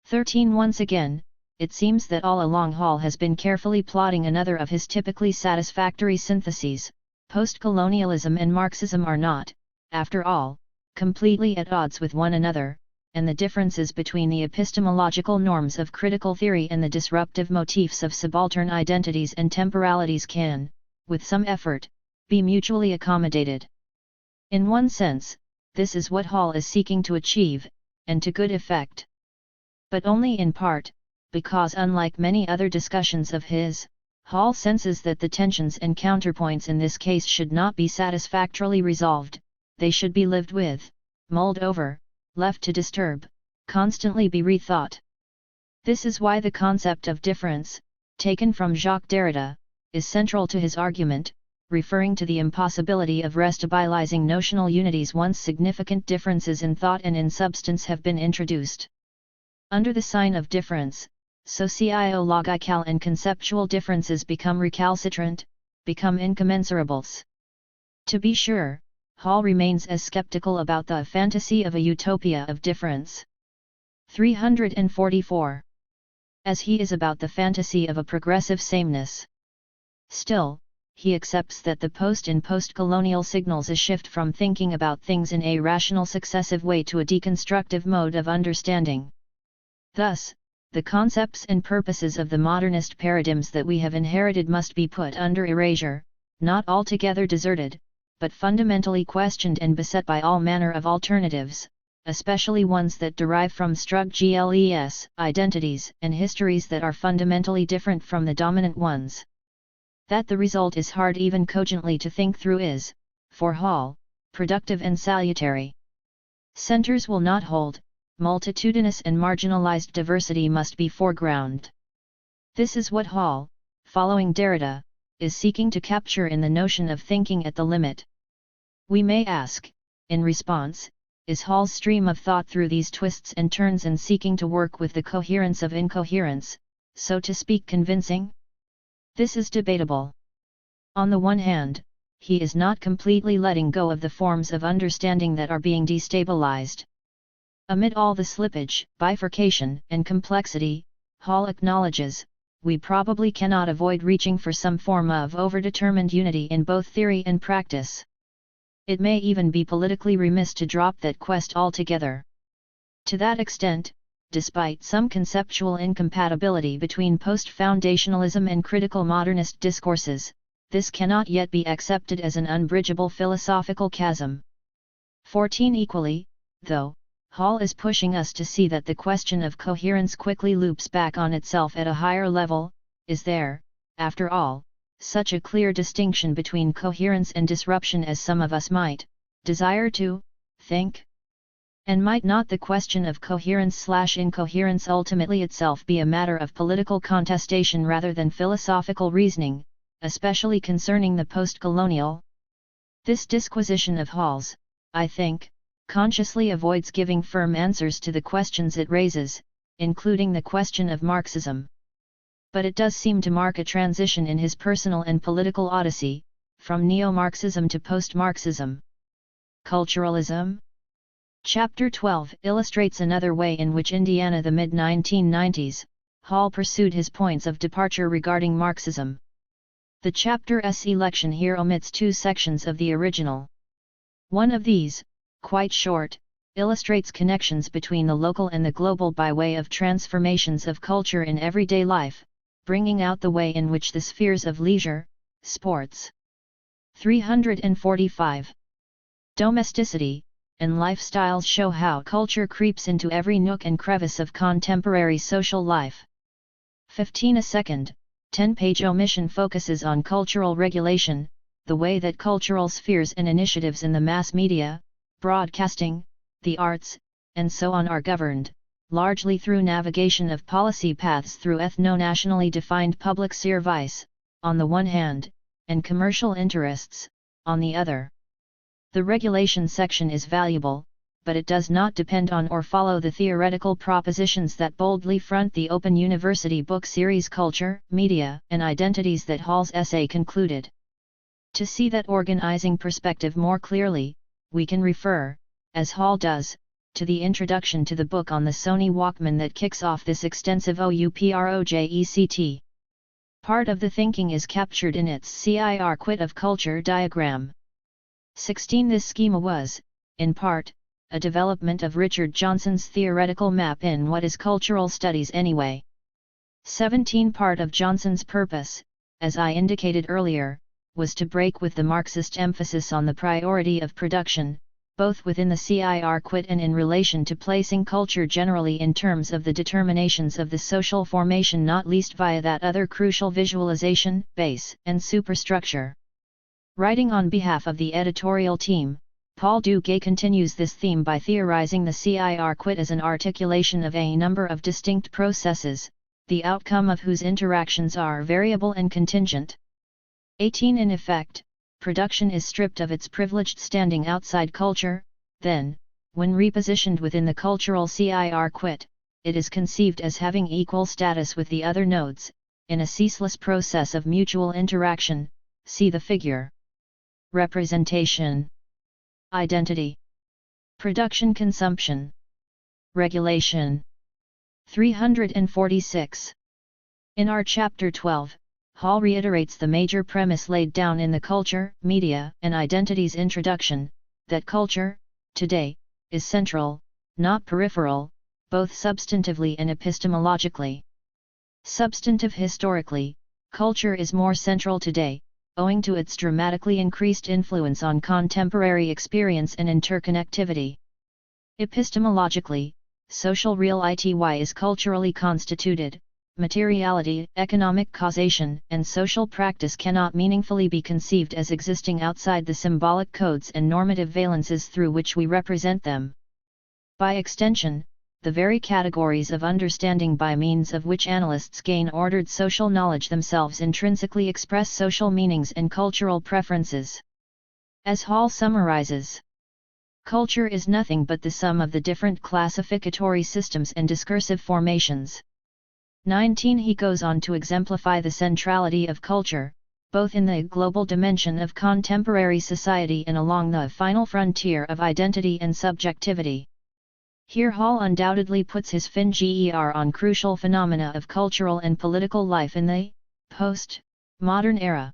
13. Once again, it seems that all along Hall has been carefully plotting another of his typically satisfactory syntheses. Post-colonialism and Marxism are not, after all, completely at odds with one another, and the differences between the epistemological norms of critical theory and the disruptive motifs of subaltern identities and temporalities can, with some effort, be mutually accommodated. In one sense, this is what Hall is seeking to achieve, and to good effect. But only in part, because unlike many other discussions of his, Hall senses that the tensions and counterpoints in this case should not be satisfactorily resolved, they should be lived with, mulled over, left to disturb, constantly be rethought. This is why the concept of difference, taken from Jacques Derrida, is central to his argument, referring to the impossibility of restabilizing notional unities once significant differences in thought and in substance have been introduced. Under the sign of difference, socio-logical and conceptual differences become recalcitrant, become incommensurables. To be sure, Hall remains as skeptical about the fantasy of a utopia of difference. 344. As he is about the fantasy of a progressive sameness. Still, he accepts that the post-colonial signals a shift from thinking about things in a rational successive way to a deconstructive mode of understanding. Thus, the concepts and purposes of the modernist paradigms that we have inherited must be put under erasure, not altogether deserted, but fundamentally questioned and beset by all manner of alternatives, especially ones that derive from struggles, identities and histories that are fundamentally different from the dominant ones. That the result is hard even cogently to think through is, for Hall, productive and salutary. Centers will not hold, multitudinous and marginalized diversity must be foreground. This is what Hall, following Derrida, is seeking to capture in the notion of thinking at the limit. We may ask, in response, is Hall's stream of thought through these twists and turns and seeking to work with the coherence of incoherence, so to speak, convincing? This is debatable. On the one hand, he is not completely letting go of the forms of understanding that are being destabilized. Amid all the slippage, bifurcation, and complexity, Hall acknowledges, we probably cannot avoid reaching for some form of overdetermined unity in both theory and practice. It may even be politically remiss to drop that quest altogether. To that extent, despite some conceptual incompatibility between post-foundationalism and critical modernist discourses, this cannot yet be accepted as an unbridgeable philosophical chasm. 14 Equally, though, Hall is pushing us to see that the question of coherence quickly loops back on itself at a higher level. Is there, after all, such a clear distinction between coherence and disruption as some of us might desire to think? And might not the question of coherence/incoherence ultimately itself be a matter of political contestation rather than philosophical reasoning, especially concerning the post-colonial? This disquisition of Hall's, I think, consciously avoids giving firm answers to the questions it raises, including the question of Marxism. But it does seem to mark a transition in his personal and political odyssey, from neo-Marxism to post-Marxism. Culturalism? Chapter 12 illustrates another way in which Indiana the mid-1990s, Hall pursued his points of departure regarding Marxism. The chapter's selection here omits two sections of the original. One of these, quite short, illustrates connections between the local and the global by way of transformations of culture in everyday life, bringing out the way in which the spheres of leisure, sports, 345, domesticity, and lifestyles show how culture creeps into every nook and crevice of contemporary social life. 15 A second, 10-page omission focuses on cultural regulation, the way that cultural spheres and initiatives in the mass media, broadcasting, the arts, and so on are governed, largely through navigation of policy paths through ethno-nationally defined public service, on the one hand, and commercial interests, on the other. The regulation section is valuable, but it does not depend on or follow the theoretical propositions that boldly front the Open University book series Culture, Media, and Identities that Hall's essay concluded. To see that organizing perspective more clearly, we can refer, as Hall does, to the introduction to the book on the Sony Walkman that kicks off this extensive OUPROJECT. Part of the thinking is captured in its CIR quit of culture diagram. 16 This schema was, in part, a development of Richard Johnson's theoretical map in What is Cultural Studies Anyway? 17 Part of Johnson's purpose, as I indicated earlier, was to break with the Marxist emphasis on the priority of production, both within the CIR quit and in relation to placing culture generally in terms of the determinations of the social formation, not least via that other crucial visualization, base, and superstructure. Writing on behalf of the editorial team, Paul Duguay continues this theme by theorizing the CIR quit as an articulation of a number of distinct processes, the outcome of whose interactions are variable and contingent. 18 In effect, production is stripped of its privileged standing outside culture, then, when repositioned within the cultural CIR quit, it is conceived as having equal status with the other nodes, in a ceaseless process of mutual interaction. See the figure. Representation, identity, production, consumption, regulation. 346. In our chapter 12, Hall reiterates the major premise laid down in the Culture, Media, and Identities introduction, that culture, today, is central, not peripheral, both substantively and epistemologically. Substantive historically, culture is more central today, owing to its dramatically increased influence on contemporary experience and interconnectivity. Epistemologically, social reality is culturally constituted. Materiality, economic causation, and social practice cannot meaningfully be conceived as existing outside the symbolic codes and normative valences through which we represent them. By extension, the very categories of understanding by means of which analysts gain ordered social knowledge themselves intrinsically express social meanings and cultural preferences. As Hall summarizes, Culture is nothing but the sum of the different classificatory systems and discursive formations. 19. He goes on to exemplify the centrality of culture, both in the global dimension of contemporary society and along the final frontier of identity and subjectivity. Here Hall undoubtedly puts his finger on crucial phenomena of cultural and political life in the post-modern era.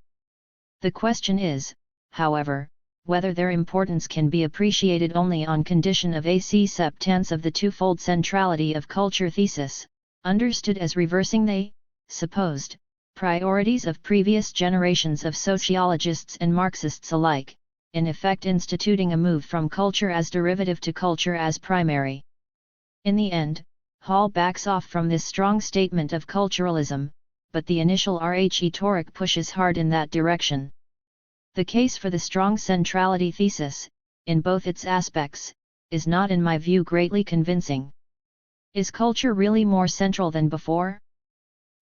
The question is, however, whether their importance can be appreciated only on condition of acceptance of the twofold centrality of culture thesis, understood as reversing the supposed priorities of previous generations of sociologists and Marxists alike, in effect instituting a move from culture as derivative to culture as primary. In the end, Hall backs off from this strong statement of culturalism, but the initial rhetoric pushes hard in that direction. The case for the strong centrality thesis, in both its aspects, is not in my view greatly convincing. Is culture really more central than before?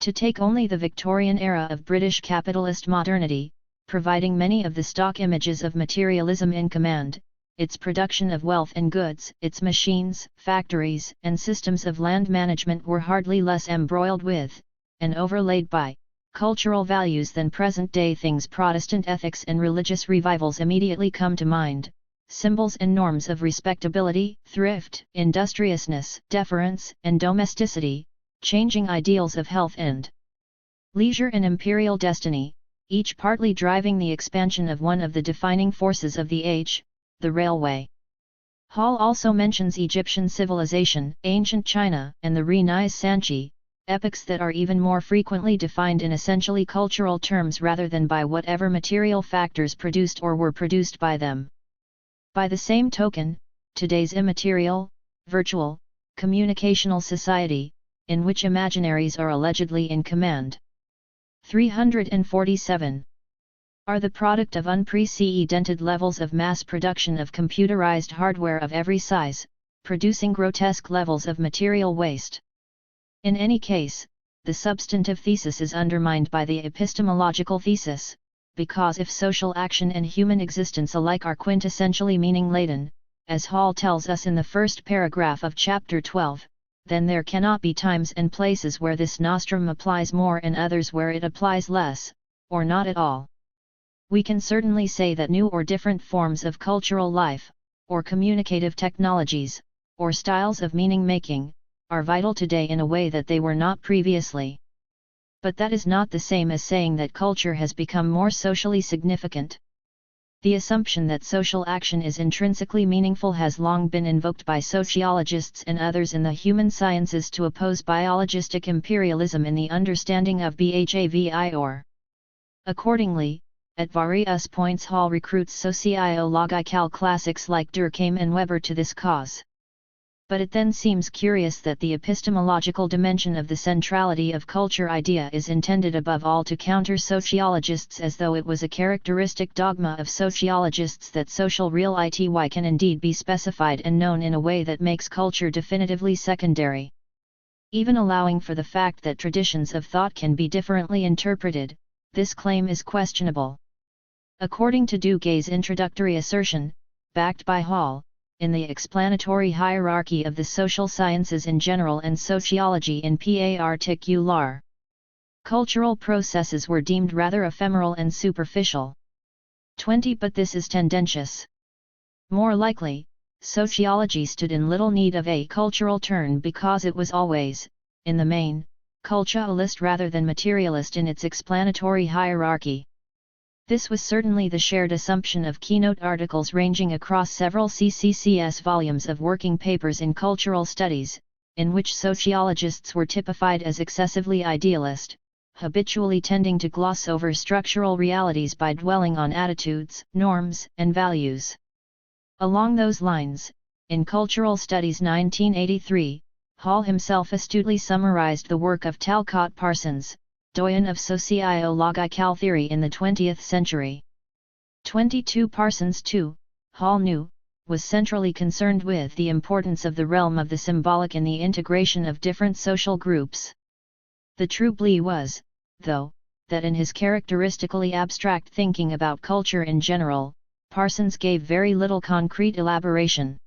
To take only the Victorian era of British capitalist modernity, providing many of the stock images of materialism in command, its production of wealth and goods, its machines, factories, and systems of land management were hardly less embroiled with, and overlaid by, cultural values than present-day things. Protestant ethics and religious revivals immediately come to mind, symbols and norms of respectability, thrift, industriousness, deference, and domesticity, changing ideals of health and leisure and imperial destiny, each partly driving the expansion of one of the defining forces of the age, the railway. Hall also mentions Egyptian civilization, ancient China, and the Renaissance, epochs that are even more frequently defined in essentially cultural terms rather than by whatever material factors produced or were produced by them. By the same token, today's immaterial, virtual, communicational society, in which imaginaries are allegedly in command. 347. Are the product of unprecedented levels of mass production of computerized hardware of every size, producing grotesque levels of material waste. In any case, the substantive thesis is undermined by the epistemological thesis, because if social action and human existence alike are quintessentially meaning-laden, as Hall tells us in the first paragraph of chapter 12, then there cannot be times and places where this nostrum applies more and others where it applies less, or not at all. We can certainly say that new or different forms of cultural life, or communicative technologies, or styles of meaning-making, are vital today in a way that they were not previously. But that is not the same as saying that culture has become more socially significant. The assumption that social action is intrinsically meaningful has long been invoked by sociologists and others in the human sciences to oppose biologistic imperialism in the understanding of behavior. Accordingly, at various points Hall recruits sociological classics like Durkheim and Weber to this cause. But it then seems curious that the epistemological dimension of the centrality of culture idea is intended above all to counter sociologists, as though it was a characteristic dogma of sociologists that social reality can indeed be specified and known in a way that makes culture definitively secondary. Even allowing for the fact that traditions of thought can be differently interpreted, this claim is questionable. According to Duguay's introductory assertion, backed by Hall, in the explanatory hierarchy of the social sciences in general and sociology in particular, cultural processes were deemed rather ephemeral and superficial. 20. But this is tendentious. More likely, sociology stood in little need of a cultural turn because it was always, in the main, culturalist rather than materialist in its explanatory hierarchy. This was certainly the shared assumption of keynote articles ranging across several CCCS volumes of working papers in cultural studies, in which sociologists were typified as excessively idealist, habitually tending to gloss over structural realities by dwelling on attitudes, norms, and values. Along those lines, in Cultural Studies 1983, Hall himself astutely summarized the work of Talcott Parsons, doyen of sociological theory in the 20th century. 22. Parsons too, Hall knew, was centrally concerned with the importance of the realm of the symbolic in the integration of different social groups. The true plea was, though, that in his characteristically abstract thinking about culture in general, Parsons gave very little concrete elaboration.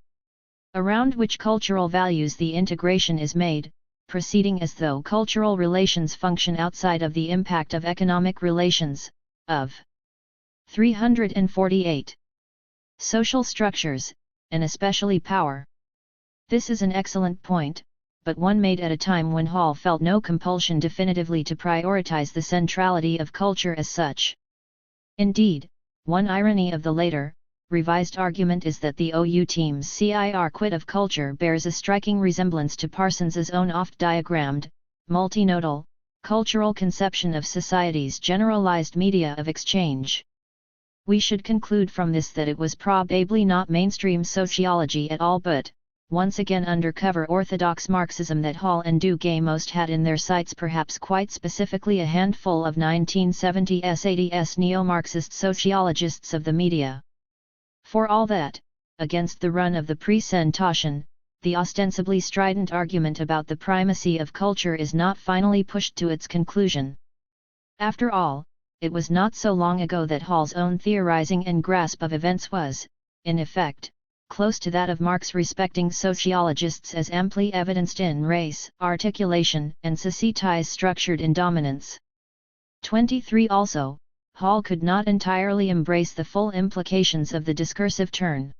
Around which cultural values the integration is made, proceeding as though cultural relations function outside of the impact of economic relations, of 348. Social structures, and especially power. This is an excellent point, but one made at a time when Hall felt no compulsion definitively to prioritize the centrality of culture as such. Indeed, one irony of the later, revised argument is that the OU team's CIR quit of culture bears a striking resemblance to Parsons's own oft-diagrammed, multinodal, cultural conception of society's generalized media of exchange. We should conclude from this that it was probably not mainstream sociology at all but, once again undercover orthodox Marxism that Hall and Duguay most had in their sights, perhaps quite specifically a handful of 1970s-80s neo-Marxist sociologists of the media. For all that, against the run of the presentation, the ostensibly strident argument about the primacy of culture is not finally pushed to its conclusion. After all, it was not so long ago that Hall's own theorizing and grasp of events was, in effect, close to that of Marx respecting sociologists as amply evidenced in race, articulation, and societies structured in dominance. 23 Also, Hall could not entirely embrace the full implications of the discursive turn.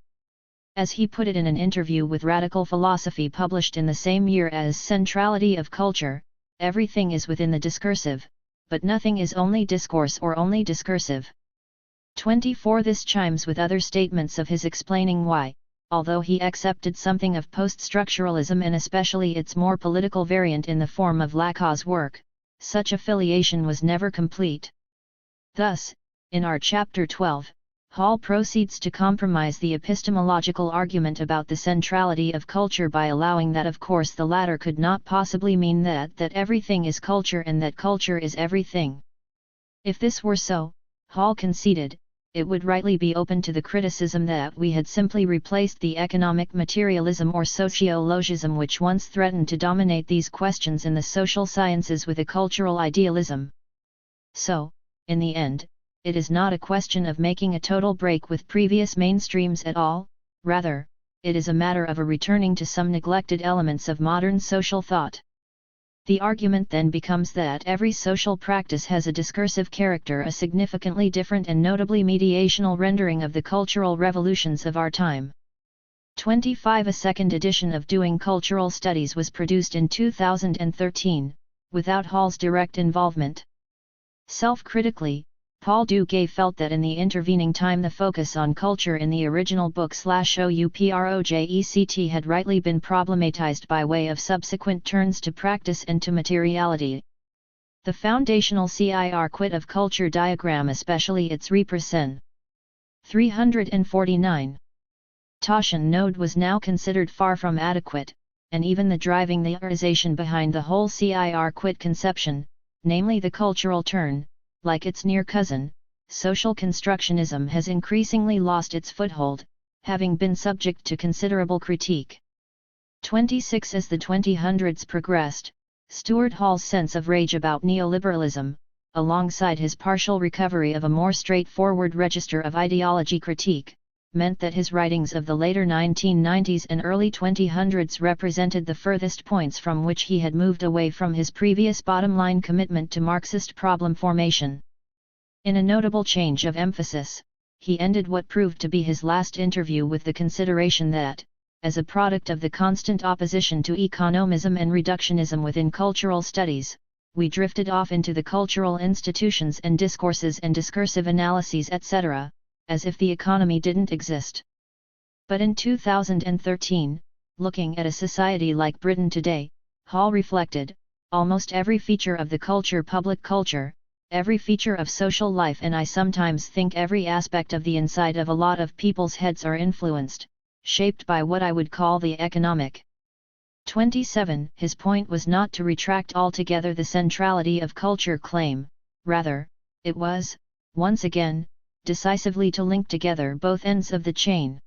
As he put it in an interview with Radical Philosophy published in the same year as Centrality of Culture, everything is within the discursive, but nothing is only discourse or only discursive. 24 This chimes with other statements of his explaining why, although he accepted something of post-structuralism and especially its more political variant in the form of Lacan's work, such affiliation was never complete. Thus, in our chapter 12, Hall proceeds to compromise the epistemological argument about the centrality of culture by allowing that of course the latter could not possibly mean that everything is culture and that culture is everything. If this were so, Hall conceded, it would rightly be open to the criticism that we had simply replaced the economic materialism or sociologism which once threatened to dominate these questions in the social sciences with a cultural idealism. So, in the end, it is not a question of making a total break with previous mainstreams at all, rather, it is a matter of a returning to some neglected elements of modern social thought. The argument then becomes that every social practice has a discursive character, a significantly different and notably mediational rendering of the cultural revolutions of our time. 25 A second edition of Doing Cultural Studies was produced in 2013, without Hall's direct involvement. Self-critically, Paul Duguay felt that in the intervening time the focus on culture in the original book/OUPROJECT had rightly been problematized by way of subsequent turns to practice and to materiality. The foundational CIR quit of culture diagram, especially its represent 349 Taschen node, was now considered far from adequate, and even the driving theorization behind the whole CIR quit conception, namely the cultural turn, like its near cousin, social constructionism, has increasingly lost its foothold, having been subject to considerable critique. 26 As the 2000s progressed, Stuart Hall's sense of rage about neoliberalism, alongside his partial recovery of a more straightforward register of ideology critique, meant that his writings of the later 1990s and early 2000s represented the furthest points from which he had moved away from his previous bottom-line commitment to Marxist problem formation. In a notable change of emphasis, he ended what proved to be his last interview with the consideration that, as a product of the constant opposition to economism and reductionism within cultural studies, we drifted off into the cultural institutions and discourses and discursive analyses etc., as if the economy didn't exist. But in 2013, looking at a society like Britain today, Hall reflected, almost every feature of the culture, public culture, every feature of social life, and I sometimes think every aspect of the inside of a lot of people's heads are influenced, shaped by what I would call the economic. 27 His point was not to retract altogether the centrality of culture claim, rather, it was, once again, decisively to link together both ends of the chain.